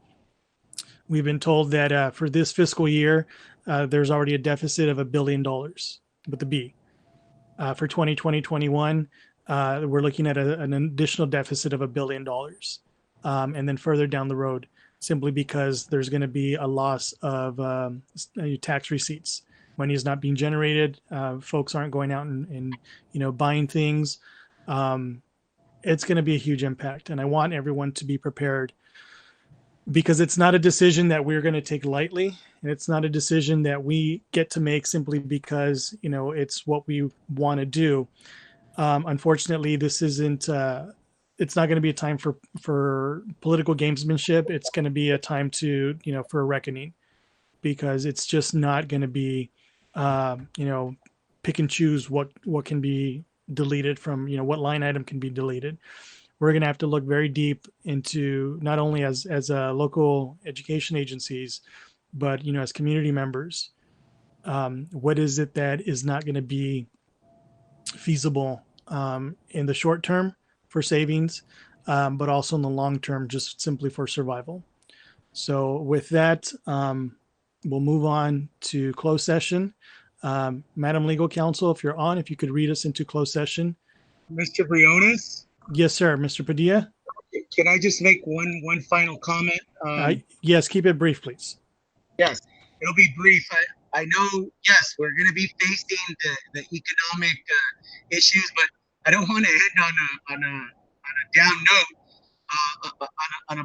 We've been told that for this fiscal year, there's already a deficit of $1 billion with the B. For 2020-21, we're looking at an additional deficit of $1 billion. And then further down the road, simply because there's going to be a loss of tax receipts. Money is not being generated. Folks aren't going out and buying things. It's going to be a huge impact. And I want everyone to be prepared because it's not a decision that we're going to take lightly. And it's not a decision that we get to make simply because, it's what we want to do. Unfortunately, this isn't, it's not going to be a time for political gamesmanship. It's going to be a time to, for a reckoning, because it's just not going to be, pick and choose what can be deleted from, what line item can be deleted. We're going to have to look very deep into not only as local education agencies, but, as community members, what is it that is not going to be feasible in the short term for savings, but also in the long term, just simply for survival. So with that, we'll move on to closed session. Madam Legal Counsel, if you're on, if you could read us into closed session. Mr. Briones? Yes, sir. Mr. Padilla? Can I just make one final comment? Yes, keep it brief, please. Yes, it'll be brief. I know, yes, we're going to be facing the economic issues, but I don't want to end on a down note. On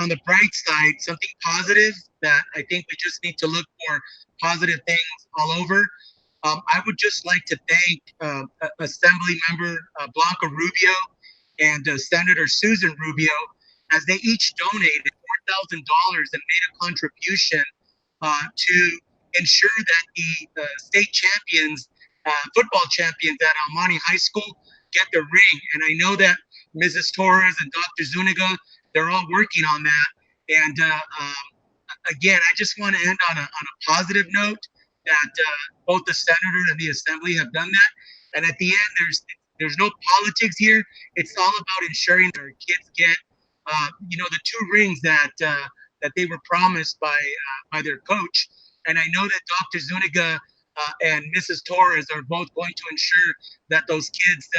the bright side, something positive that I think we just need to look for positive things all over. I would just like to thank Assembly Member Blanca Rubio and Senator Susan Rubio, as they each donated $4,000 and made a contribution to ensure that the state champions, football champions at Almani High School get the ring. And I know that Mrs. Torres and Dr. Zuniga, they're all working on that. And again, I just want to end on a positive note that both the senator and the assembly have done that. And at the end, There's no politics here. It's all about ensuring that our kids get, the 2 rings that they were promised by their coach. And I know that Dr. Zuniga and Mrs. Torres are both going to ensure that those kids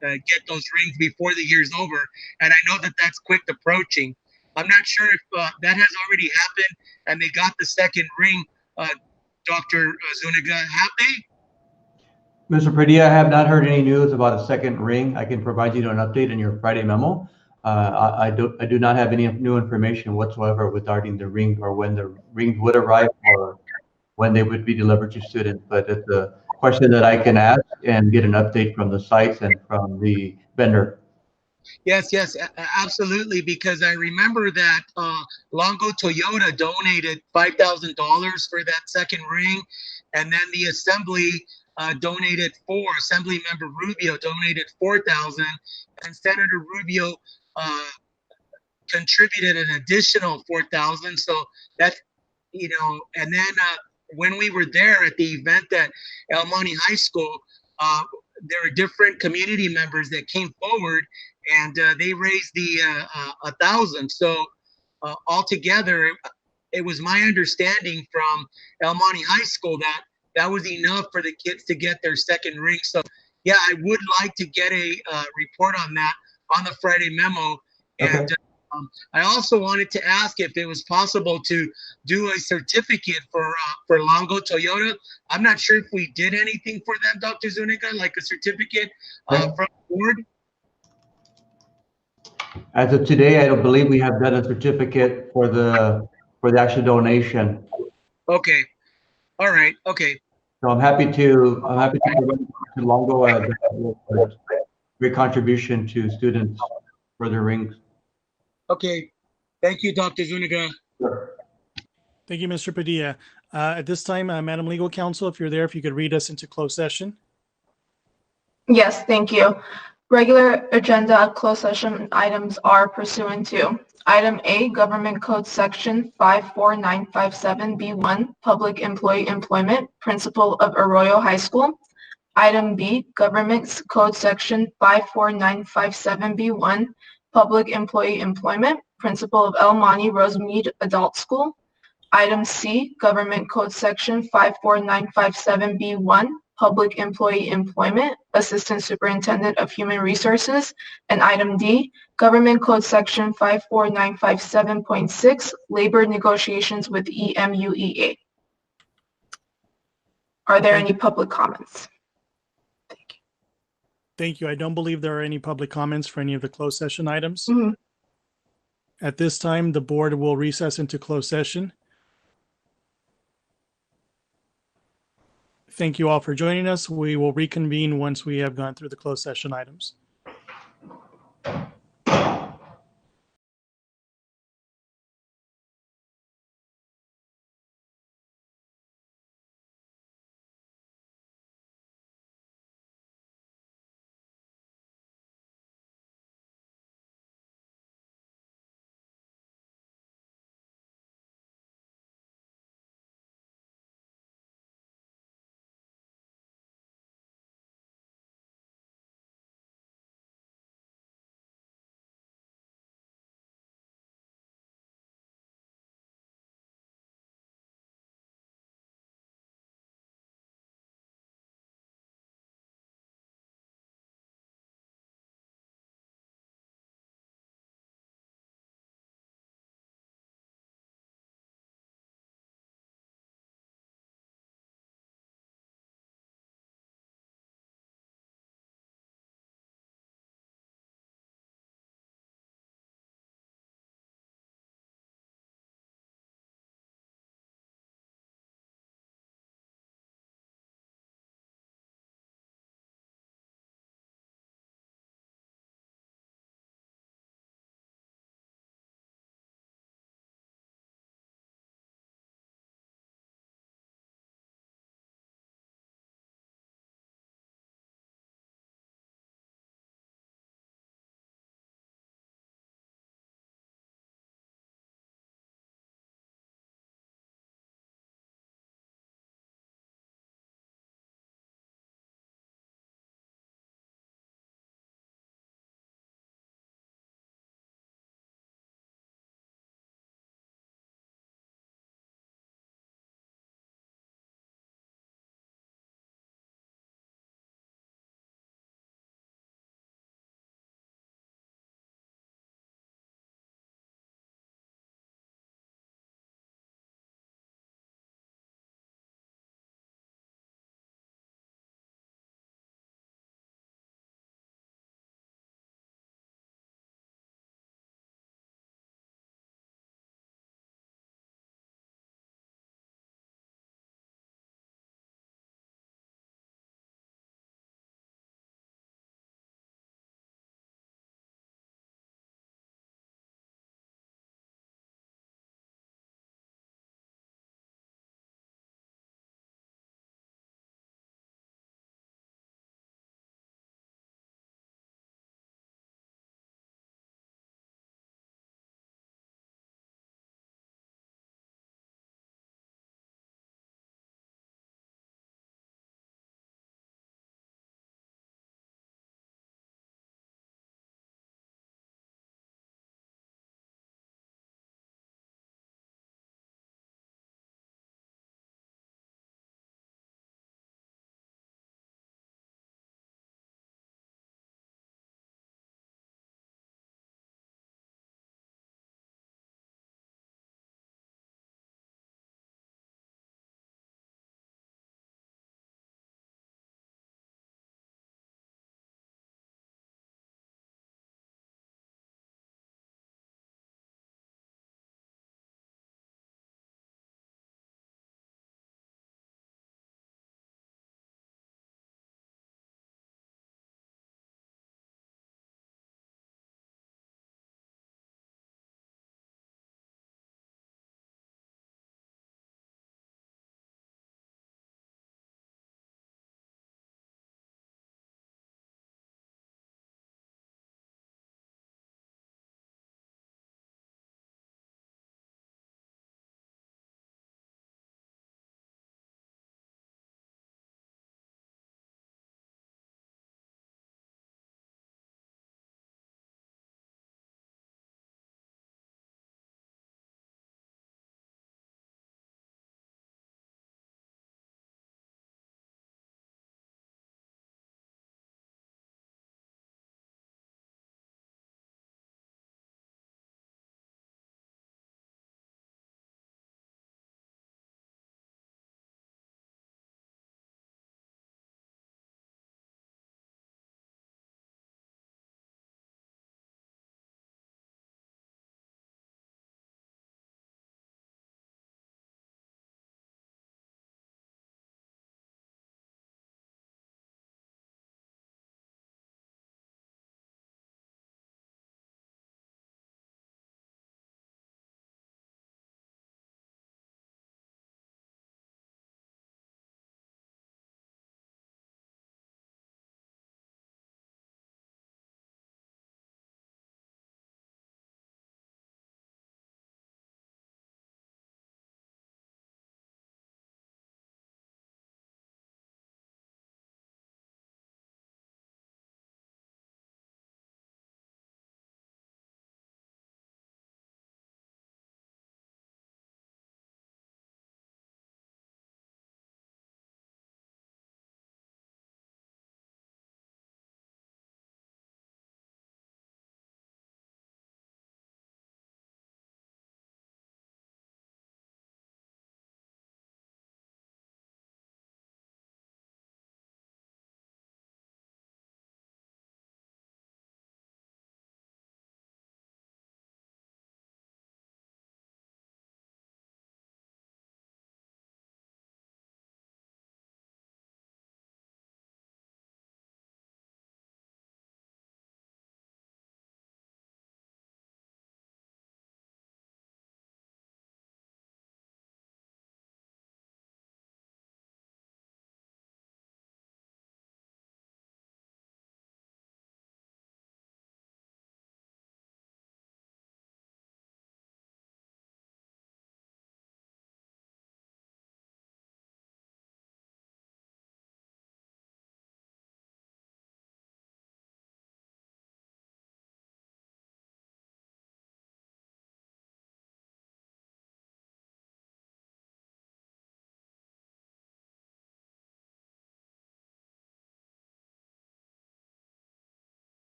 get those rings before the year's over. And I know that that's quick approaching. I'm not sure if that has already happened and they got the second ring, Dr. Zuniga. Have they? Mr. Padilla, I have not heard any news about a second ring. I can provide you an update in your Friday memo. I do not have any new information whatsoever regarding the ring or when the rings would arrive or when they would be delivered to students. But it's a question that I can ask and get an update from the sites and from the vendor. Yes, absolutely. Because I remember that Longo Toyota donated $5,000 for that second ring, and then the assembly donated Assembly Member Rubio donated 4,000, and Senator Rubio contributed an additional 4,000. So that's and then when we were there at the event at El Monte High School, there were different community members that came forward, and they raised the 1,000. So altogether, it was my understanding from El Monte High School that that was enough for the kids to get their second ring. So yeah, I would like to get a report on that on the Friday memo. And I also wanted to ask if it was possible to do a certificate for Longo Toyota. I'm not sure if we did anything for them, Dr. Zuniga, like a certificate from the board. As of today, I don't believe we have done a certificate for the actual donation. Okay. All right. Okay. So I'm happy to provide to Longo a great contribution to students for their rings. Okay. Thank you, Dr. Zuniga. Sure. Thank you, Mr. Padilla. At this time, Madam Legal Counsel, if you're there, if you could read us into closed session. Yes, thank you. Regular agenda closed session items are pursuant to Item A, Government Code Section 54957B1, Public Employee Employment, Principal of Arroyo High School. Item B, Government Code Section 54957B1, Public Employee Employment, Principal of El Monte Rosemead Adult School. Item C, Government Code Section 54957B1, Public Employee Employment, Assistant Superintendent of Human Resources. And item D, Government Code Section 54957.6, Labor Negotiations with EMUEA. Are there any public comments? Thank you. I don't believe there are any public comments for any of the closed session items. Mm-hmm. At this time, the board will recess into closed session. Thank you all for joining us. We will reconvene once we have gone through the closed session items.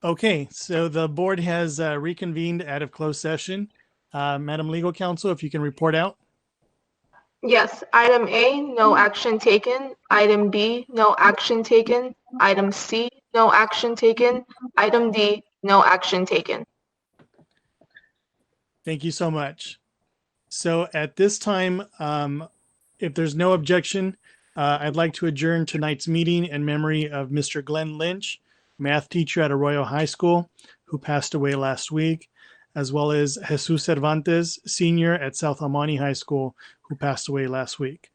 Okay, so the board has reconvened out of closed session. Madam Legal Counsel, if you can report out. Yes, item A, no action taken. Item B, no action taken. Item C, no action taken. Item D, no action taken. Thank you so much. So at this time, if there's no objection, I'd like to adjourn tonight's meeting in memory of Mr. Glenn Lynch, math teacher at Arroyo High School, who passed away last week, as well as Jesus Cervantes, senior at South Almani High School, who passed away last week.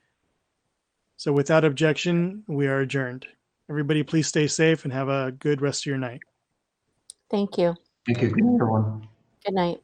So without objection, we are adjourned. Everybody please stay safe and have a good rest of your night. Thank you. Thank you, everyone. Good night.